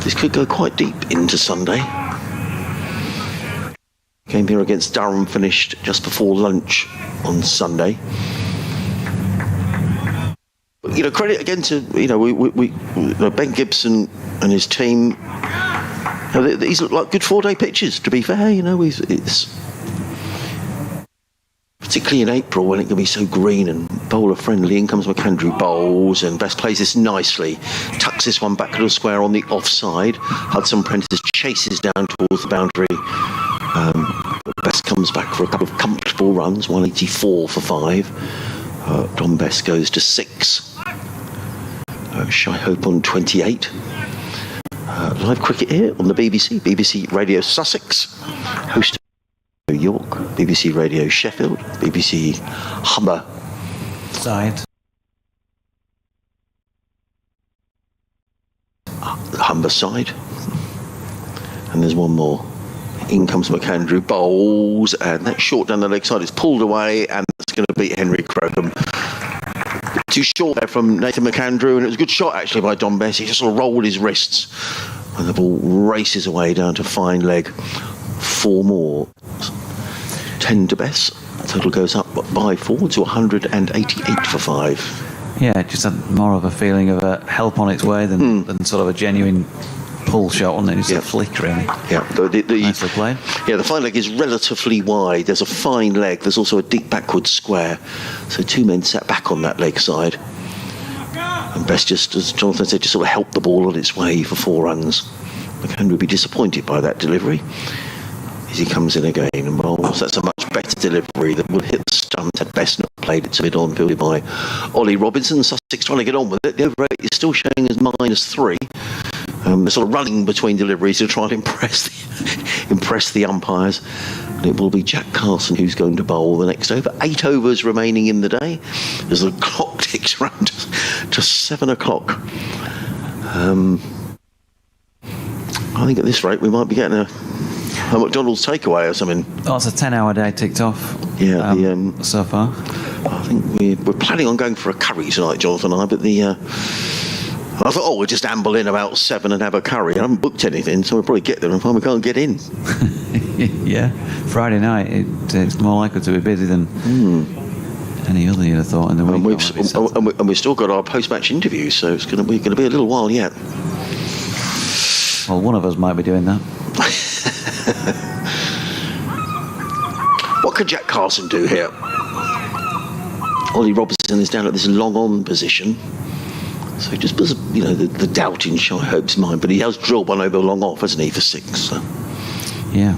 this could go quite deep into Sunday. Game here against Durham finished just before lunch on Sunday. Credit again to Ben Gibson and his team. These look like good 4-day pitches. To be fair, it's particularly in April when it can be so green and bowler friendly. In comes McAndrew, bowls, and Best plays this nicely. Tucks this one back to the square on the offside. Hudson Prentice chases down towards the boundary. Best comes back for a couple of comfortable runs. 184 for 5. Dom Bess goes to 6. Shy Hope on 28. Live cricket here on the BBC Radio Sussex, hosted by New York, BBC Radio Sheffield, BBC Humber Side. Humber side. And there's one more. In comes McAndrew, bowls, and that short down the leg side is pulled away, and that's going to beat Henry Crocombe. Too short there from Nathan McAndrew, and it was a good shot actually by Dom Bess. He just sort of rolled his wrists, and the ball races away down to fine leg. 4 more. 10 to Bess. Total goes up by 4 to 188 for 5. Yeah, just had more of a feeling of a help on its way than sort of a genuine pull shot, wasn't it? It's a flick, really. Yeah, nicely played. Yeah, the fine leg is relatively wide. There's a fine leg. There's also a deep backward square. So 2 men sat back on that leg side. And Best, just as Jonathan said, just sort of helped the ball on its way for 4 runs. McAndrew would be disappointed by that delivery as he comes in again and bowls. That's a much better delivery that will hit the stumps. Had Best not played it to mid-on, fielded by Ollie Robinson. Sussex trying to get on with it. The over rate is still showing as -3. They're sort of running between deliveries to try and impress the umpires. And it will be Jack Carson who's going to bowl the next over. 8 overs remaining in the day as the clock ticks round just 7 o'clock. I think at this rate we might be getting a McDonald's takeaway or something. Oh, it's a 10-hour day ticked off. Yeah, so far. I think we're planning on going for a curry tonight, Jonathan and I, but I thought, we'll just amble in about 7 and have a curry. I haven't booked anything, so we'll probably get there and find we can't get in. Yeah, Friday night, it's more likely to be busy than any other you'd have thought in the week. And we've still got our post-match interviews, so it's going to be a little while yet. Well, one of us might be doing that. What could Jack Carson do here? Ollie Robinson is down at this long-on position. So he just puts, the doubt in Shy Hope's mind. But he has drilled one over long off, hasn't he, for 6? So. Yeah.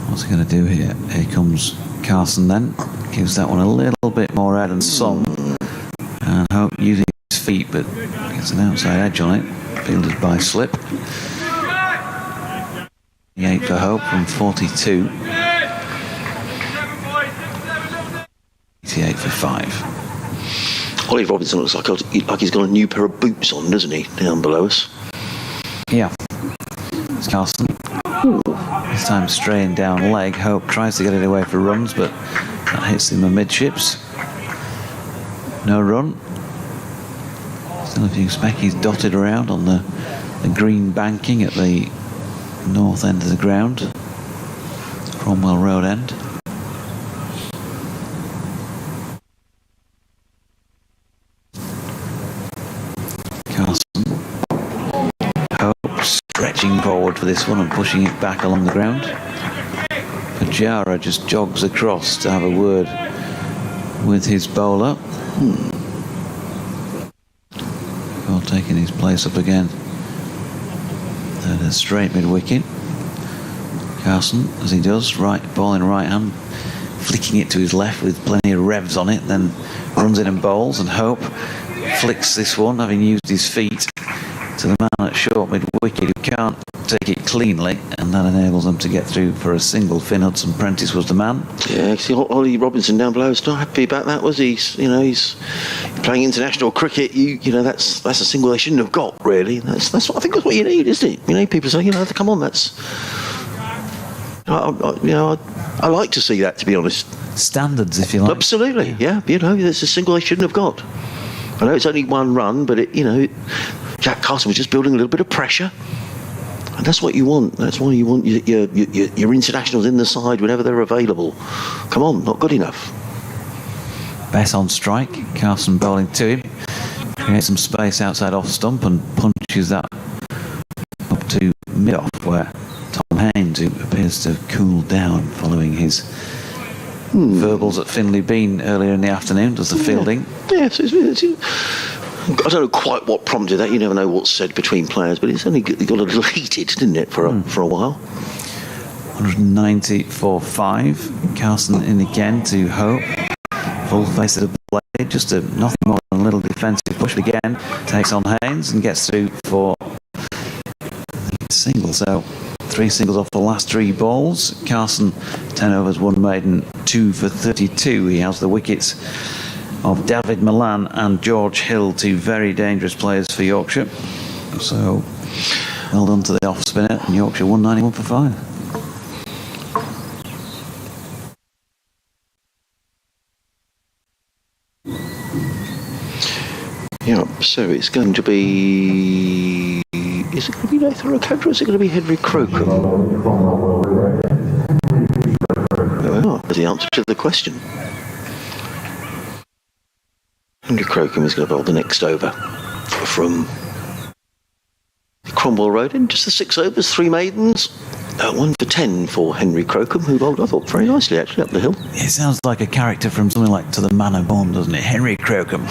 What's he going to do here? Here comes Carson then. Gives that one a little bit more head and song. And Hope using his feet, but gets an outside edge on it. Fielded by Slip. 8 for Hope from 42. 88 for 5. Ollie Robinson looks like he's got a new pair of boots on, doesn't he, down below us? Yeah. It's Carson. This time straying down leg. Hope tries to get it away for runs, but that hits him amidships. No run. Still a few speckies dotted around on the green banking at the north end of the ground. Cromwell Road end. Stretching forward for this one and pushing it back along the ground. Pajara just jogs across to have a word with his bowler. Before taking his place up again at a straight mid-wicket. Carson, as he does, ball in right hand, flicking it to his left with plenty of revs on it, then runs in and bowls, and Hope flicks this one, having used his feet, to the man at short mid-wicket who can't take it cleanly, and that enables them to get through for a single. Finn Hudson-Prentice was the man. Yeah, see, Ollie Robinson down below is not happy about that, was he? He's playing international cricket. That's a single they shouldn't have got, really. That's what I think that's what you need, isn't it? People say, come on, that's. I like to see that, to be honest. Standards, if you like. Absolutely, yeah. It's a single they shouldn't have got. I know it's only one run, but Jack Carson was just building a little bit of pressure, and that's what you want. That's why you want your internationals in the side whenever they're available. Come on, not good enough. Bess on strike. Carson bowling to him. Creates some space outside off stump and punches that up to mid-off, where Tom Haynes, who appears to have cooled down following his verbals at Finley Bean earlier in the afternoon, does the fielding. Yes, I don't know quite what prompted that. You never know what's said between players, but it's only got a little heated, didn't it, for a while? 190 for 5. Carson in again to Hope. Full face of the blade, just nothing more than a little defensive push again. Takes on Haynes and gets through for the single. So 3 singles off the last 3 balls. Carson 10 overs, 1 maiden, 2 for 32. He has the wickets of David Milan and George Hill, 2 very dangerous players for Yorkshire. So well done to the off spinner, and Yorkshire 191 for 5. Yeah, so it's going to be. Is it going to be Nathan McAndrew or is it going to be Henry Crocombe? There we are. That's the answer to the question. Henry Crocombe is going to bowl the next over from Cromwell Road in. Just the 6 overs, 3 maidens. 1 for 10 for Henry Crocombe, who bowled, I thought, very nicely actually up the hill. It sounds like a character from something like To the Man of Bond, doesn't it? Henry Crocombe.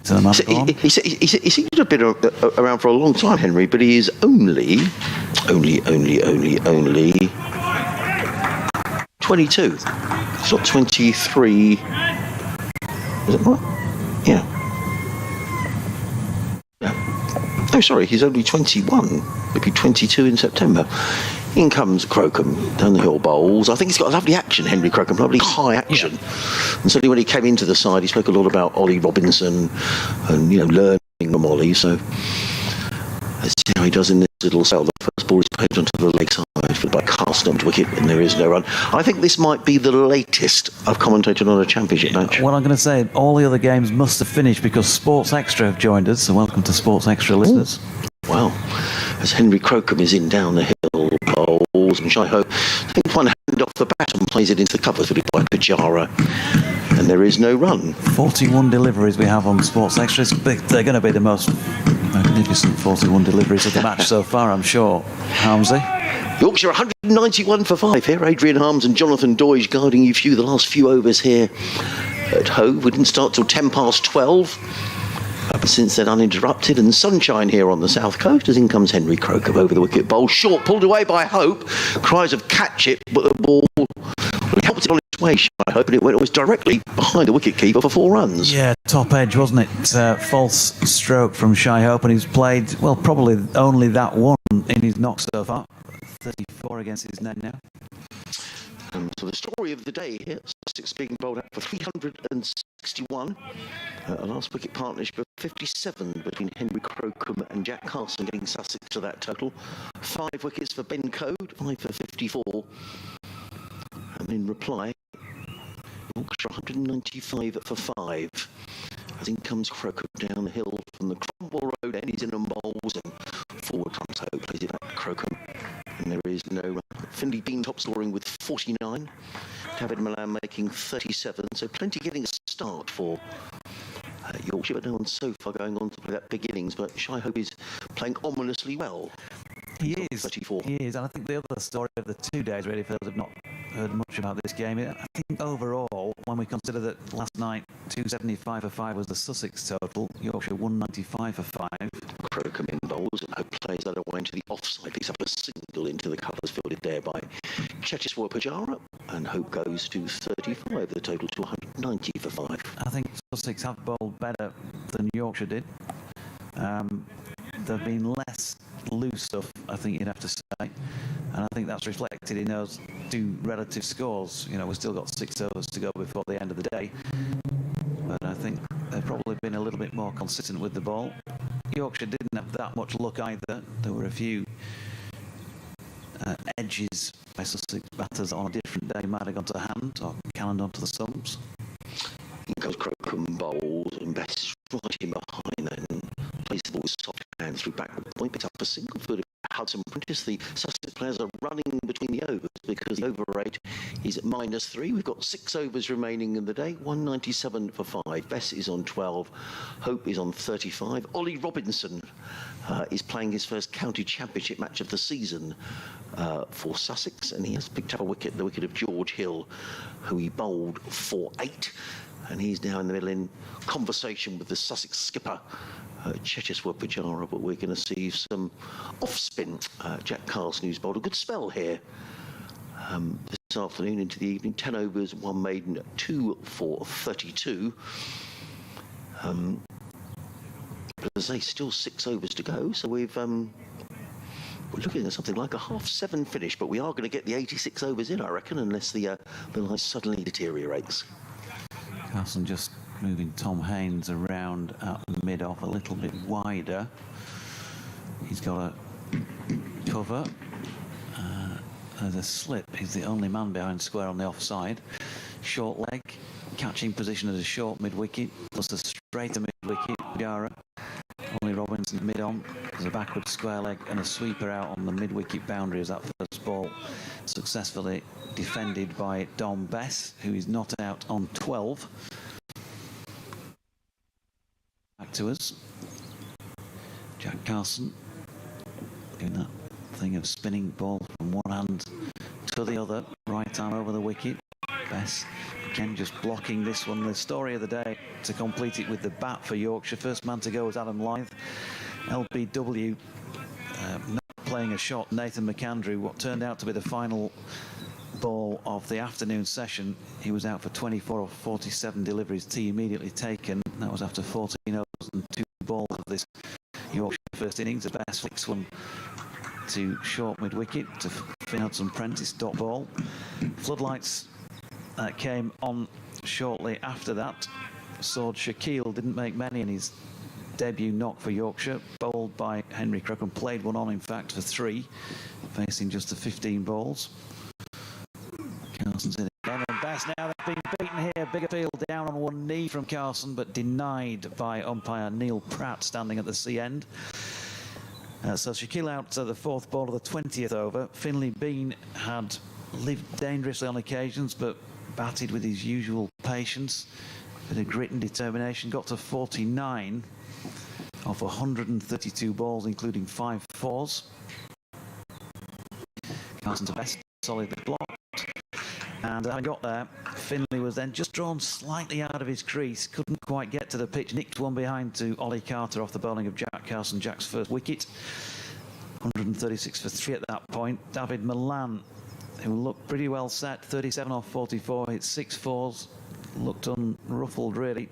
He seems to have been around for a long time, Henry, but he is only 22. He's not 23. Is it right? Yeah. Oh, sorry, he's only 21. He'll be 22 in September. In comes Crocombe, down the hill bowls. I think he's got a lovely action, Henry Crocombe, lovely high action. And certainly when he came into the side, he spoke a lot about Ollie Robinson and, learning from Ollie. So let's see how he does in this little cell. The first ball is played onto the leg side, followed by Carson onto wicket, and there is no run. I think this might be the latest I've commentated on a championship match. Well, I'm going to say all the other games must have finished because Sports Extra have joined us. So welcome to Sports Extra listeners. Wow. As Henry Crocombe is in down the hill bowls, and Shai Hope takes one hand off the bat and plays it into the covers with by Pajara, and there is no run. 41 deliveries we have on Sports Extra. They're going to be the most magnificent 41 deliveries of the match so far, I'm sure. Harmsy? Yorkshire 191 for 5 here. Adrian Harms and Jonathan Doige guarding you through the last few overs here at Hove. We didn't start till 10 past 12. But since then, uninterrupted, and sunshine here on the south coast as in comes Henry Crocombe over the wicket bowl. Short, pulled away by Hope. Cries of catch it, but the ball helped it on its way, I hope, and it went almost directly behind the wicket keeper for 4 runs. Yeah, top edge, wasn't it? False stroke from Shai Hope, and he's played, well, probably only that one in his knock so far. 34 against his name now. So the story of the day here, Sussex being bowled out for 361. A last wicket partnership of 57 between Henry Crocombe and Jack Carson, getting Sussex to that total. 5 wickets for Ben Code, 5 for 54. And in reply, Yorkshire 195 for 5. As in comes Crocombe down the hill from the Cromwell Road end. He's in and bowls, and forward comes Hope, plays it back to Crocombe. And there is no run. Finley Bean top scoring with 49. David Milan making 37. So plenty getting a start for Yorkshire, but no one so far going on to play that big innings. But Shai Hope is playing ominously well. He is. 34. He is. And I think the other story of the 2 days, really, for those who have not heard much about this game, I think overall, when we consider that last night 275 for 5 was the Sussex total, Yorkshire 195 for 5. Crocombe in bowls, and Hope plays that away into the offside. Picks up a single into the covers, fielded there by Checheswa Pujara, and Hope goes to 35, the total to 190 for 5. I think Sussex have bowled better than Yorkshire did. There have been less loose stuff, I think you'd have to say, and I think that's reflected in those 2 relative scores. We've still got 6 overs to go before the end of the day, but I think they've probably been a little bit more consistent with the ball. Yorkshire didn't have that much luck either. There were a few edges by Sussex batters on a different day might have gone to hand or cannoned onto the stumps. In goes Crocombe bowls, and Best right in behind then. Plays the ball with soft hands through backward point, picks up a single for Hudson Prentice. The Sussex players are running between the overs because the over rate is at -3. We've got 6 overs remaining in the day, 197 for 5. Bess is on 12, Hope is on 35. Ollie Robinson is playing his first county championship match of the season for Sussex, and he has picked up a wicket, the wicket of George Hill, who he bowled for 8. And he's now in the middle in conversation with the Sussex skipper, Checheswa Pujara, but we're going to see some off-spin. Jack Carson, who's bowled a good spell here this afternoon into the evening. 10 overs, 1 maiden, 2 for 32. But as I say, still 6 overs to go, so we're looking at something like a 7:30 finish, but we are going to get the 86 overs in, I reckon, unless the line suddenly deteriorates. Carson just moving Tom Haynes around at mid-off a little bit wider. He's got a cover. There's a slip. He's the only man behind square on the offside. Short leg, catching position as a short mid-wicket, plus a straighter mid-wicket. Pujara. Ollie Robinson mid-on. There's a backward square leg and a sweeper out on the mid-wicket boundary as that first ball successfully defended by Dom Bess, who is not out on 12. Back to us. Jack Carson doing that thing of spinning ball from one hand to the other, right arm over the wicket. Bess again just blocking this one. The story of the day to complete it with the bat for Yorkshire. First man to go was Adam Lythe. LBW not playing a shot. Nathan McAndrew, what turned out to be the final ball of the afternoon session. He was out for 24 or 47 deliveries. Tee immediately taken. That was after 14 overs and 2 balls of this Yorkshire first innings. The best flicks one to short mid-wicket to Finhudson Prentice dot ball. Floodlights came on shortly after that. Sword Shaquille didn't make many in his debut knock for Yorkshire, bowled by Henry Crocombe, played one on in fact for 3, facing just the 15 balls. Carson's in again, and Best now they've been beaten here. Big appeal down on one knee from Carson, but denied by umpire Neil Pratt standing at the sea end. So Shaquille out to the 4th ball of the 20th over. Finlay Bean had lived dangerously on occasions, but batted with his usual patience, bit of grit and determination. Got to 49 off 132 balls, including 5 fours. Carson to Best, solidly blocked. And I got there. Finlay was then just drawn slightly out of his crease, couldn't quite get to the pitch, nicked one behind to Ollie Carter off the bowling of Jack Carson, Jack's first wicket. 136 for 3 at that point. David Milan, who looked pretty well set, 37 off 44, hit 6 fours, looked unruffled really,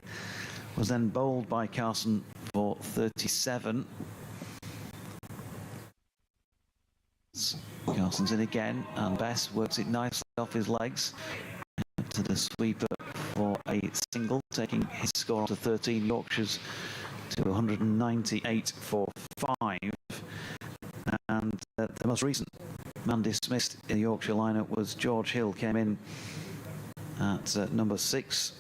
was then bowled by Carson for 37. Carson's in again, and Bess works it nicely off his legs to the sweeper for a single, taking his score to 13 Yorkshires to 198 for 5. And the most recent man dismissed in the Yorkshire lineup was George Hill, came in at number 6,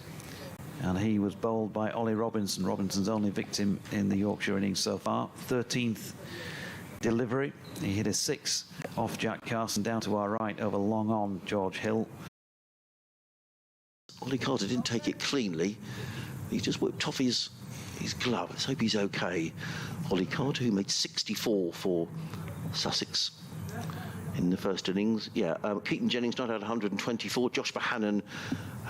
and he was bowled by Ollie Robinson. Robinson's only victim in the Yorkshire innings so far. 13th delivery, he hit a 6 off Jack Carson down to our right over long on George Hill. Ollie Carter didn't take it cleanly. He just whipped off his glove. Let's hope he's okay. Ollie Carter, who made 64 for Sussex in the first innings. Keaton Jennings not out 124. Josh Bohannon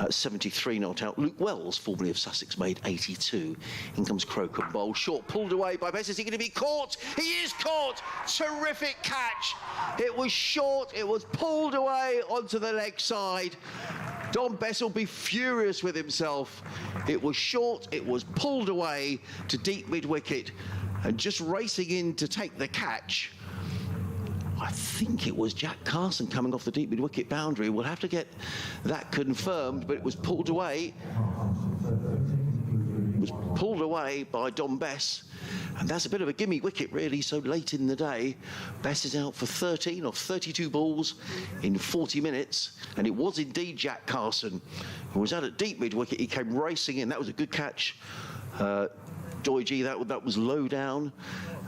73 not out. Luke Wells, formerly of Sussex, made 82. In comes Crocombe, bowl short, pulled away by Bess. Is he going to be caught? He is caught. Terrific catch. It was short. It was pulled away onto the leg side. Don Bess will be furious with himself. It was short. It was pulled away to deep mid-wicket, and just racing in to take the catch, I think it was Jack Carson coming off the deep mid-wicket boundary. We'll have to get that confirmed, but it was pulled away. It was pulled away by Don Bess, and that's a bit of a gimme wicket really so late in the day. Bess is out for 13 off 32 balls in 40 minutes, and it was indeed Jack Carson who was out at deep mid-wicket. He came racing in. That was a good catch. Doige, that was low down,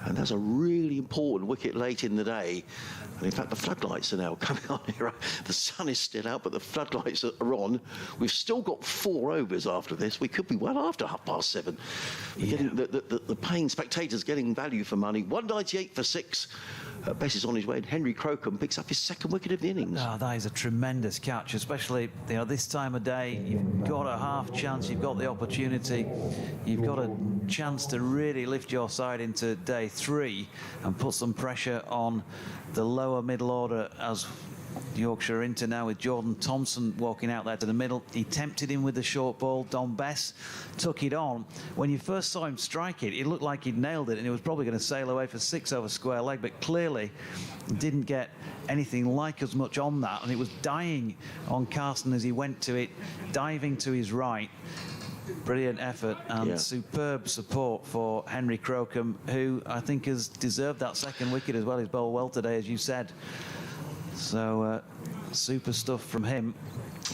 and that's a really important wicket late in the day. And in fact, the floodlights are now coming on here. The sun is still out, but the floodlights are on. We've still got 4 overs after this. We could be well after 7:30. Getting the paying spectators getting value for money. 198 for 6. Bess is on his way, and Henry Crocombe picks up his 2nd wicket of the innings. Oh, that is a tremendous catch, especially this time of day. You've got a half chance, you've got the opportunity, you've got a chance to really lift your side into day 3 and put some pressure on the lower middle order, as Yorkshire into now with Jordan Thompson walking out there to the middle. He tempted him with the short ball. Don Bess took it on. When you first saw him strike it, it looked like he'd nailed it and he was probably going to sail away for 6 over square leg, but clearly didn't get anything like as much on that, and it was dying on Carson as he went to it, diving to his right. Brilliant effort and superb support for Henry Crocombe, who I think has deserved that 2nd wicket as well. He's bowled well today, as you said. So, super stuff from him.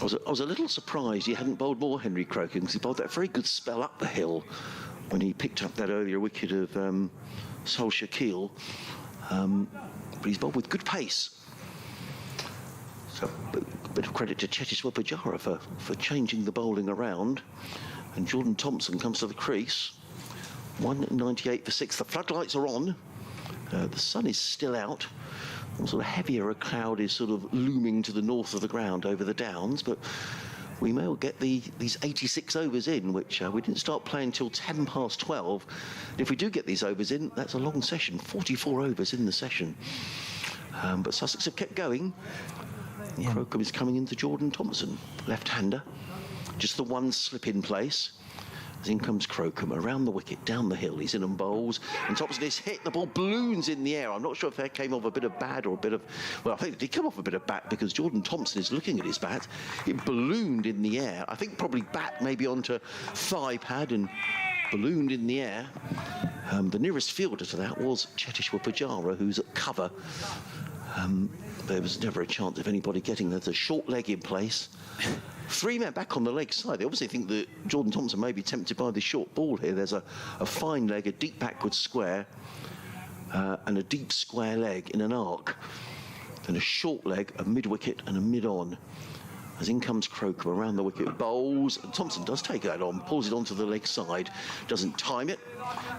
I was a little surprised he hadn't bowled more, Henry Crocombe, because he bowled that very good spell up the hill when he picked up that earlier wicket of Sol Shakil. But he's bowled with good pace. So, a bit of credit to Cheteshwar Pujara for changing the bowling around. And Jordan Thompson comes to the crease. 198 for 6. The floodlights are on. The sun is still out. Also, heavier a cloud is sort of looming to the north of the ground over the downs, but we may well get these 86 overs in, which we didn't start playing until 10 past 12. And if we do get these overs in, that's a long session, 44 overs in the session. But Sussex have kept going. Crocombe is coming into Jordan Thompson, left-hander. Just the one slip in place. As in comes Crocombe around the wicket, down the hill. He's in and bowls, and Thompson is hit. The ball balloons in the air. I'm not sure if that came off a bit of bat or a bit of... Well, I think it did come off a bit of bat because Jordan Thompson is looking at his bat. It ballooned in the air. I think probably bat maybe onto thigh pad and ballooned in the air. The nearest fielder to that was Cheteshwar Pujara, who's at cover. There was never a chance of anybody getting there. There's a short leg in place. 3 men back on the leg side. They obviously think that Jordan Thompson may be tempted by the short ball here. There's a fine leg, a deep backward square, and a deep square leg in an arc. Then a short leg, a mid-wicket and a mid-on. As in comes Crocombe around the wicket, bowls, and Thompson does take that on, pulls it onto the leg side, doesn't time it.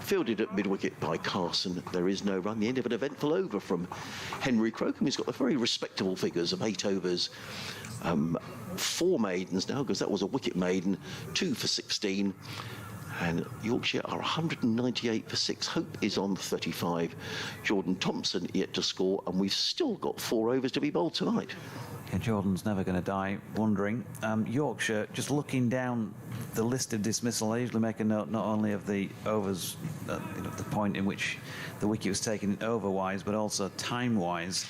Fielded at mid-wicket by Carson. There is no run. The end of an eventful over from Henry Crocombe. He's got the very respectable figures of 8 overs, 4 maidens now, because that was a wicket maiden, 2 for 16. And Yorkshire are 198 for 6. Hope is on 35. Jordan Thompson yet to score, and we've still got 4 overs to be bowled tonight. Yeah, Jordan's never going to die wondering. Yorkshire, just looking down the list of dismissal, I usually make a note not only of the overs, the point in which the wicket was taken over-wise, but also time-wise.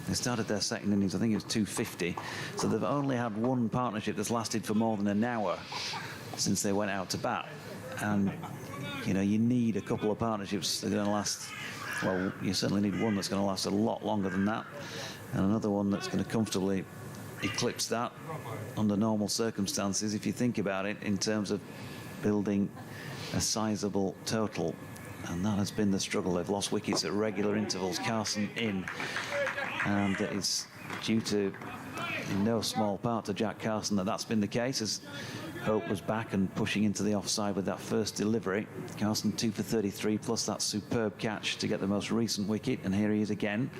They started their second innings, I think it was 250. So they've only had one partnership that's lasted for more than an hour since they went out to bat. And, you need a couple of partnerships that are going to last... Well, you certainly need one that's going to last a lot longer than that, and another one that's going to comfortably eclipse that under normal circumstances, if you think about it, in terms of building a sizable total. And that has been the struggle. They've lost wickets at regular intervals. Carson in, and it's due to, in no small part, to Jack Carson that's been the case, as Hope was back and pushing into the offside with that first delivery. Carson 2 for 33, plus that superb catch to get the most recent wicket, and here he is again.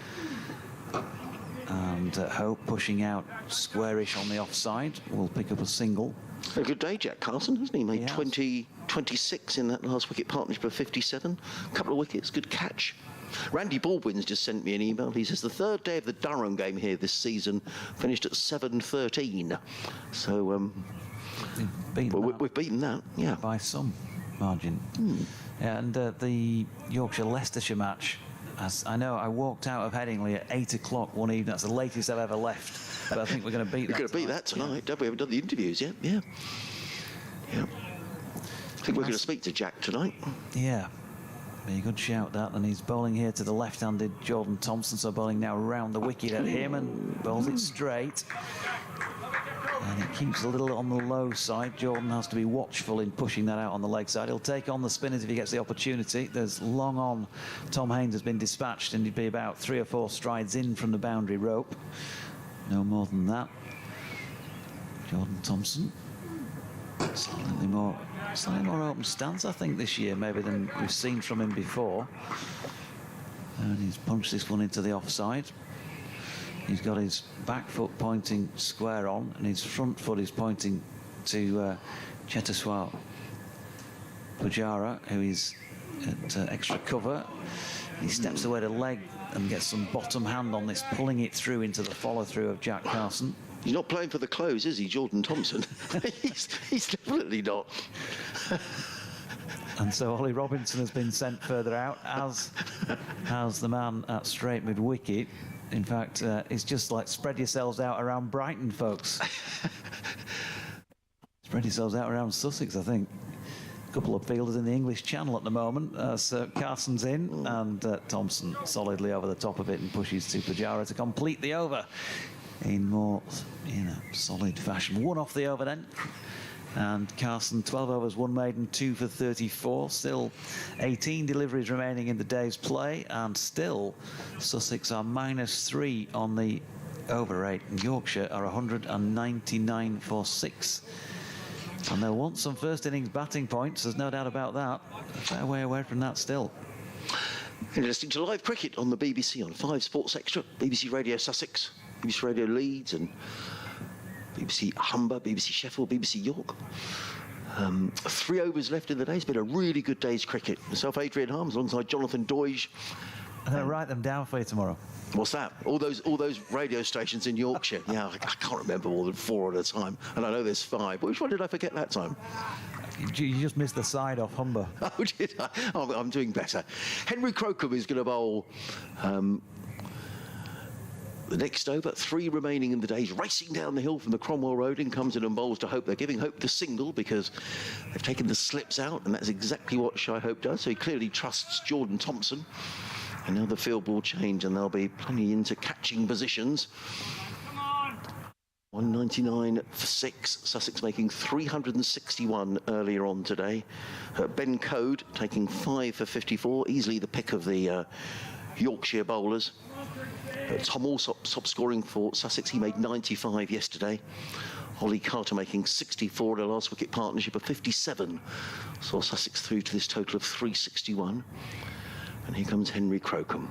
And Hope pushing out squarish on the offside will pick up a single. A good day, Jack Carson, hasn't he? Made 26 in that last wicket partnership of 57. A couple of wickets, good catch. Randy Baldwin's just sent me an email. He says the 3rd day of the Durham game here this season finished at 7:13. So we've beaten that, yeah, by some margin. And the Yorkshire-Leicestershire match, as I know, I walked out of Headingley at 8 o'clock one evening. That's the latest I've ever left. But I think we're going to beat that. We're going to beat that tonight, don't we? We haven't done the interviews yet. Yeah. I think we're going to speak to Jack tonight. Yeah. Be a good shout, that. And he's bowling here to the left-handed Jordan Thompson, so bowling now round the wicket at him and bowls it straight. And it keeps a little on the low side. Jordan has to be watchful in pushing that out on the leg side. He'll take on the spinners if he gets the opportunity. There's long on. Tom Haines has been dispatched, and he'd be about 3 or 4 strides in from the boundary rope. No more than that. Jordan Thompson. Slightly more open stance, I think, this year, maybe than we've seen from him before. And he's punched this one into the offside. He's got his back foot pointing square on, and his front foot is pointing to Cheteshwar Pujara, who is at extra cover. He steps away to leg and gets some bottom hand on this, pulling it through into the follow-through of Jack Carson. He's not playing for the close, is he, Jordan Thompson? he's definitely not. And so Ollie Robinson has been sent further out, as has the man at straight mid-wicket. In fact, it's just like spread yourselves out around Brighton, folks. Spread yourselves out around Sussex, I think. A couple of fielders in the English Channel at the moment. So Carson's in, and Thompson solidly over the top of it and pushes to Pujara to complete the over in more, solid fashion. 1 off the over then. And Carson, 12 overs, 1 maiden, 2 for 34. Still 18 deliveries remaining in the day's play, and still Sussex are -3 on the over rate, and Yorkshire are 199 for 6. And they'll want some first innings batting points, there's no doubt about that. A fair way away from that still. You're listening to live cricket on the BBC on 5 Sports Extra, BBC Radio Sussex, BBC Radio Leeds, and BBC Humber, BBC Sheffield, BBC York. 3 overs left in the day. It's been a really good day's cricket. Myself, Adrian Harms, alongside Jonathan Doige. I'm going to write them down for you tomorrow. What's that? All those radio stations in Yorkshire. Yeah, I can't remember more than 4 at a time, and I know there's 5. But which one did I forget that time? You just missed the side off Humber. Oh, did I? Oh, I'm doing better. Henry Crocombe is going to bowl the next over. 3 remaining in the day. He's racing down the hill from the Cromwell Road. In comes in and bowls to Hope. They're giving Hope the single because they've taken the slips out, and that's exactly what Shy Hope does. So he clearly trusts Jordan Thompson. And now the field will change, and they'll be plenty into catching positions. 199 for 6. Sussex making 361 earlier on today. Ben Code taking 5 for 54. Easily the pick of the Yorkshire bowlers. Tom Alsop top scoring for Sussex. He made 95 yesterday. Ollie Carter making 64 in a last wicket partnership of 57. Saw Sussex through to this total of 361. And here comes Henry Crocombe.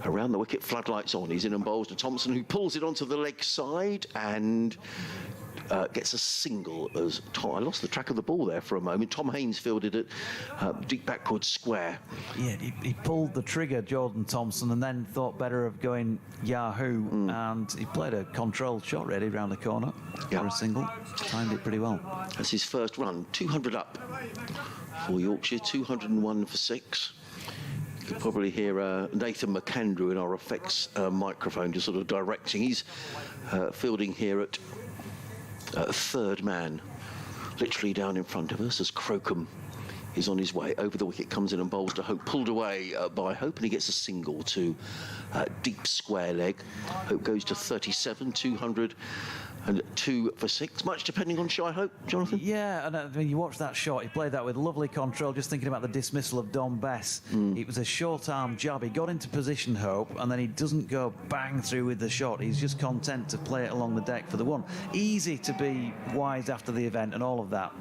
Around the wicket, floodlights on. He's in and bowls to Thompson, who pulls it onto the leg side and gets a single as Tom. I lost the track of the ball there for a moment. Tom Haynes fielded it deep backward square. Yeah, he pulled the trigger, Jordan Thompson, and then thought better of going Yahoo, and he played a controlled shot really round the corner for a single. Timed it pretty well. That's his first run. 200 up for Yorkshire, 201 for 6. You could probably hear Nathan McAndrew in our effects microphone just sort of directing. He's fielding here at third man, literally down in front of us as Crocombe is on his way. Over the wicket, comes in and bowls to Hope. Pulled away by Hope, and he gets a single to deep square leg. Hope goes to 37, 202 for 6. Much depending on Shy Hope, Jonathan? Yeah, and I mean, you watch that shot. He played that with lovely control. Just thinking about the dismissal of Don Bess. It was a short arm jab. He got into position, Hope, and then he doesn't go bang through with the shot. He's just content to play it along the deck for the one. Easy to be wise after the event and all of that.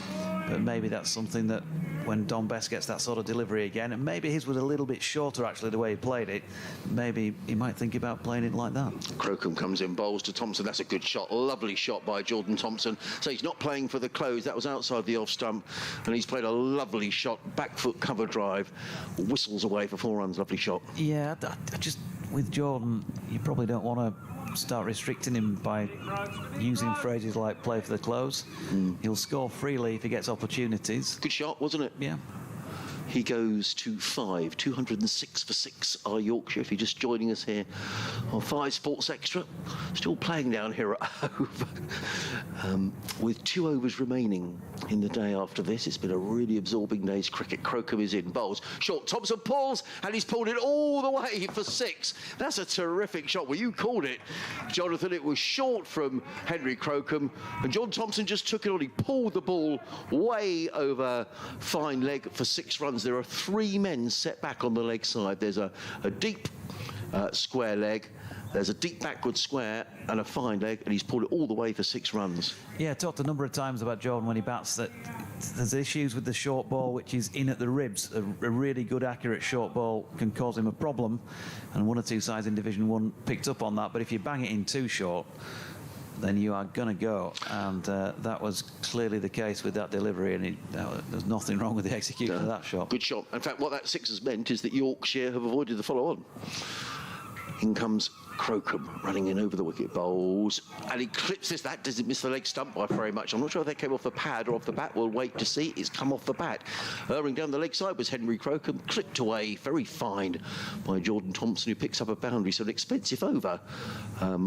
But maybe that's something that when Don Bess gets that sort of delivery again, and maybe his was a little bit shorter actually the way he played it, maybe he might think about playing it like that. Crocombe comes in, bowls to Thompson. That's a good shot. Lovely shot by Jordan Thompson. So he's not playing for the close. That was outside the off stump, and he's played a lovely shot. Back foot cover drive. Whistles away for 4 runs. Lovely shot. Yeah, I just with Jordan, you probably don't want to start restricting him by using phrases like play for the close. He'll score freely if he gets opportunities. Good shot, wasn't it? Yeah. He goes to 5, 206 for 6 are Yorkshire. If you're just joining us here on 5 Sports Extra, still playing down here at Hove. With 2 overs remaining in the day after this. It's been a really absorbing day's cricket. Crocombe is in, bowls short. Thompson pulls, and he's pulled it all the way for 6. That's a terrific shot. Well, you called it, Jonathan. It was short from Henry Crocombe, and John Thompson just took it on. He pulled the ball way over fine leg for 6 runs. There are 3 men set back on the leg side. There's a deep square leg, there's a deep backward square and a fine leg, and he's pulled it all the way for 6 runs. Yeah, I talked a number of times about Jordan when he bats that there's issues with the short ball which is in at the ribs. A really good accurate short ball can cause him a problem, and 1 or 2 sides in Division 1 picked up on that. But if you bang it in too short, then you are going to go, and that was clearly the case with that delivery, and there's nothing wrong with the execution of that shot. Good shot. In fact, what that 6 has meant is that Yorkshire have avoided the follow-on. In comes Crocombe running in over the wicket, bowls, and he clips this. That doesn't miss the leg stump by very much. I'm not sure if that came off the pad or off the bat. We'll wait to see. It's come off the bat. Erring down the leg side was Henry Crocombe, clipped away, very fine by Jordan Thompson, who picks up a boundary. So an expensive over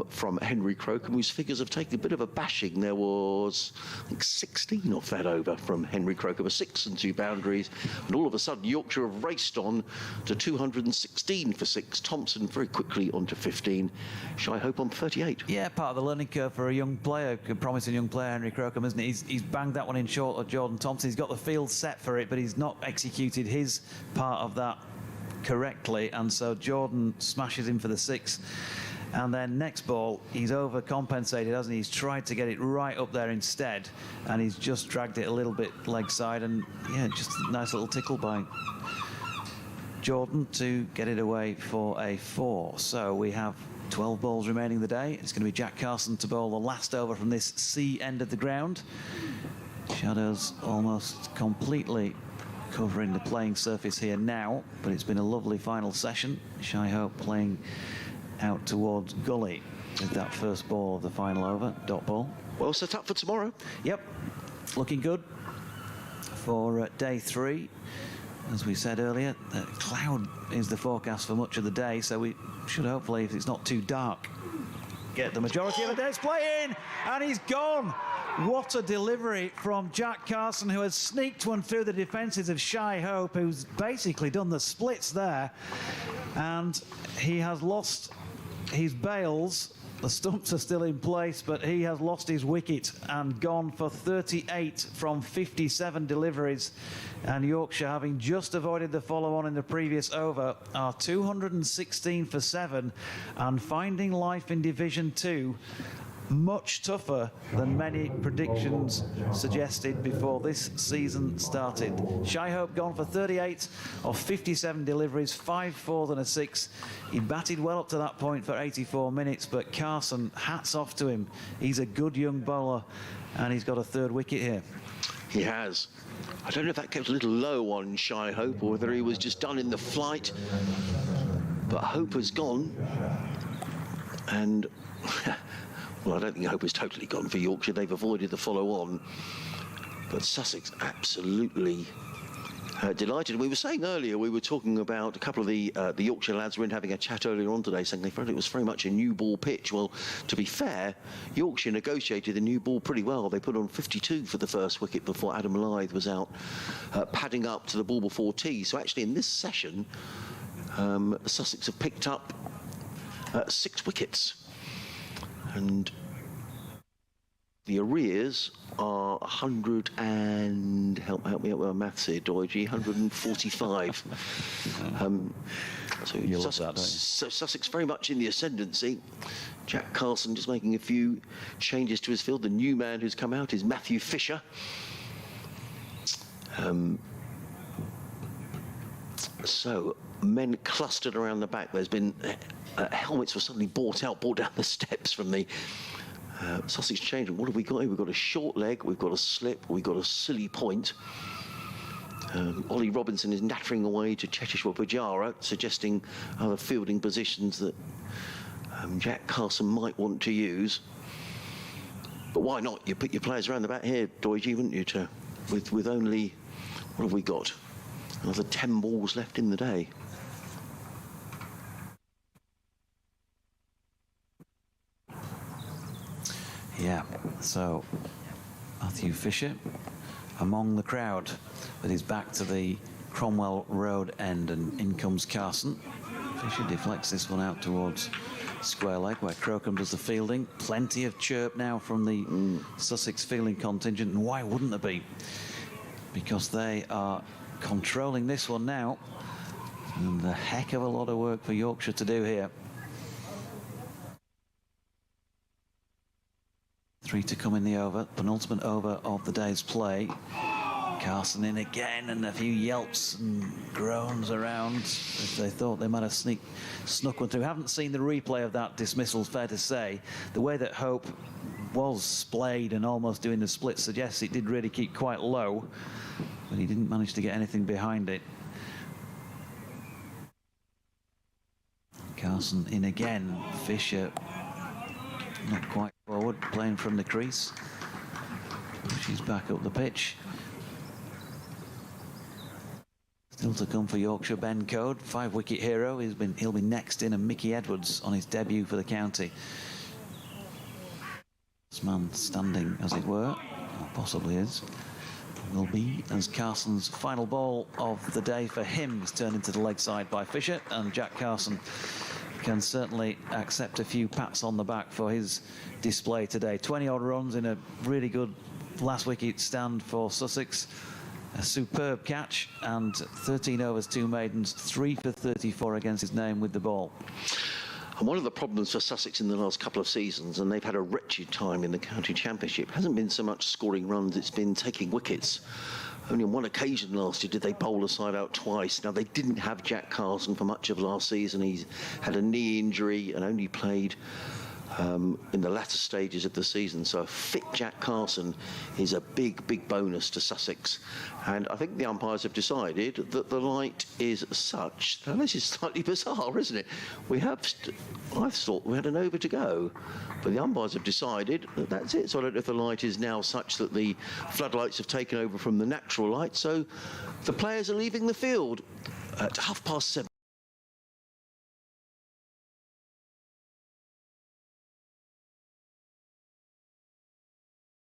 from Henry Crocombe, whose figures have taken a bit of a bashing. There was, I think, 16 off that over from Henry Crocombe, a 6 and 2 boundaries, and all of a sudden Yorkshire have raced on to 216 for 6. Thompson very quickly onto 15. Shy Hope on 38. Yeah, part of the learning curve for a young player, a promising young player, Henry Crocombe, isn't he? He's banged that one in short of Jordan Thompson. He's got the field set for it, but he's not executed his part of that correctly, and so Jordan smashes him for the 6. And then next ball, he's overcompensated, hasn't he? He's tried to get it right up there instead, and he's just dragged it a little bit leg side, and yeah, just a nice little tickle by Jordan to get it away for a 4. So we have 12 balls remaining the day. It's going to be Jack Carson to bowl the last over from this C end of the ground. Shadows almost completely covering the playing surface here now, but it's been a lovely final session. Shy Hope playing out towards Gully with that first ball of the final over, dot ball. Well set up for tomorrow. Yep, looking good. for day 3. As we said earlier, cloud is the forecast for much of the day, so we should hopefully, if it's not too dark, get the majority of the day's play in, and he's gone. What a delivery from Jack Carson, who has sneaked one through the defences of Shy Hope, who's basically done the splits there, and he has lost his bails. The stumps are still in place, but he has lost his wicket and gone for 38 from 57 deliveries. And Yorkshire, having just avoided the follow-on in the previous over, are 216 for 7 and finding life in Division 2 much tougher than many predictions suggested before this season started. Shy Hope gone for 38 of 57 deliveries, 5 4 and a 6. He batted well up to that point for 84 minutes, but Carson, hats off to him. He's a good young bowler, and he's got a 3rd wicket here. He has. I don't know if that kept a little low on Shy Hope or whether he was just done in the flight, but Hope has gone, and well, I don't think Hope is totally gone for Yorkshire. They've avoided the follow-on. But Sussex absolutely delighted. We were saying earlier, we were talking about a couple of the Yorkshire lads were in having a chat earlier on today, saying they felt it was very much a new ball pitch. Well, to be fair, Yorkshire negotiated the new ball pretty well. They put on 52 for the first wicket before Adam Lyth was out padding up to the ball before tea. So actually in this session, Sussex have picked up 6 wickets. And the arrears are 100 and help me out with my maths here, Doige, 145. So Sussex very much in the ascendancy. Jack Carson just making a few changes to his field. The new man who's come out is Matthew Fisher. So men clustered around the back. There's been helmets were suddenly brought down the steps from the Sussex change. What have we got here? We've got a short leg, we've got a slip, we've got a silly point. Ollie Robinson is nattering away to Cheteshwar Pujara, suggesting other fielding positions that Jack Carson might want to use. But why not? You put your players around the back here, Doige, wouldn't you? With only, what have we got? Another 10 balls left in the day. Yeah, so Matthew Fisher among the crowd with his back to the Cromwell Road end, and in comes Carson. Fisher deflects this one out towards square leg where Crocombe does the fielding. Plenty of chirp now from the Sussex fielding contingent, and why wouldn't there be? Because they are controlling this one now, and a heck of a lot of work for Yorkshire to do here. 3 to come in the over, penultimate over of the day's play. Carson in again, and a few yelps and groans around as they thought they might have snuck one through. Haven't seen the replay of that dismissal, fair to say. The way that Hope was splayed and almost doing the split suggests it did really keep quite low, but he didn't manage to get anything behind it. Carson in again. Fisher not quite forward, playing from the crease. She's back up the pitch. Still to come for Yorkshire, Ben Code, 5-wicket hero. He'll be next in, and Mickey Edwards on his debut for the county. This man standing, as it were, or possibly is, will be, as Carson's final ball of the day for him is turned into the leg side by Fisher, and Jack Carson can certainly accept a few pats on the back for his display today. 20-odd runs in a really good last wicket stand for Sussex. A superb catch, and 13 overs, 2 maidens, 3 for 34 against his name with the ball. And one of the problems for Sussex in the last couple of seasons, and they've had a wretched time in the county championship, hasn't been so much scoring runs, it's been taking wickets. Only on one occasion last year did they bowl a side out twice. Now, they didn't have Jack Carson for much of last season. He's had a knee injury and only played in the latter stages of the season. So a fit Jack Carson is a big bonus to Sussex. And I think the umpires have decided that the light is such. Now, this is slightly bizarre, isn't it? I thought we had an over to go, but the umpires have decided that that's it. So I don't know if the light is now such that the floodlights have taken over from the natural light. So the players are leaving the field at 7:30.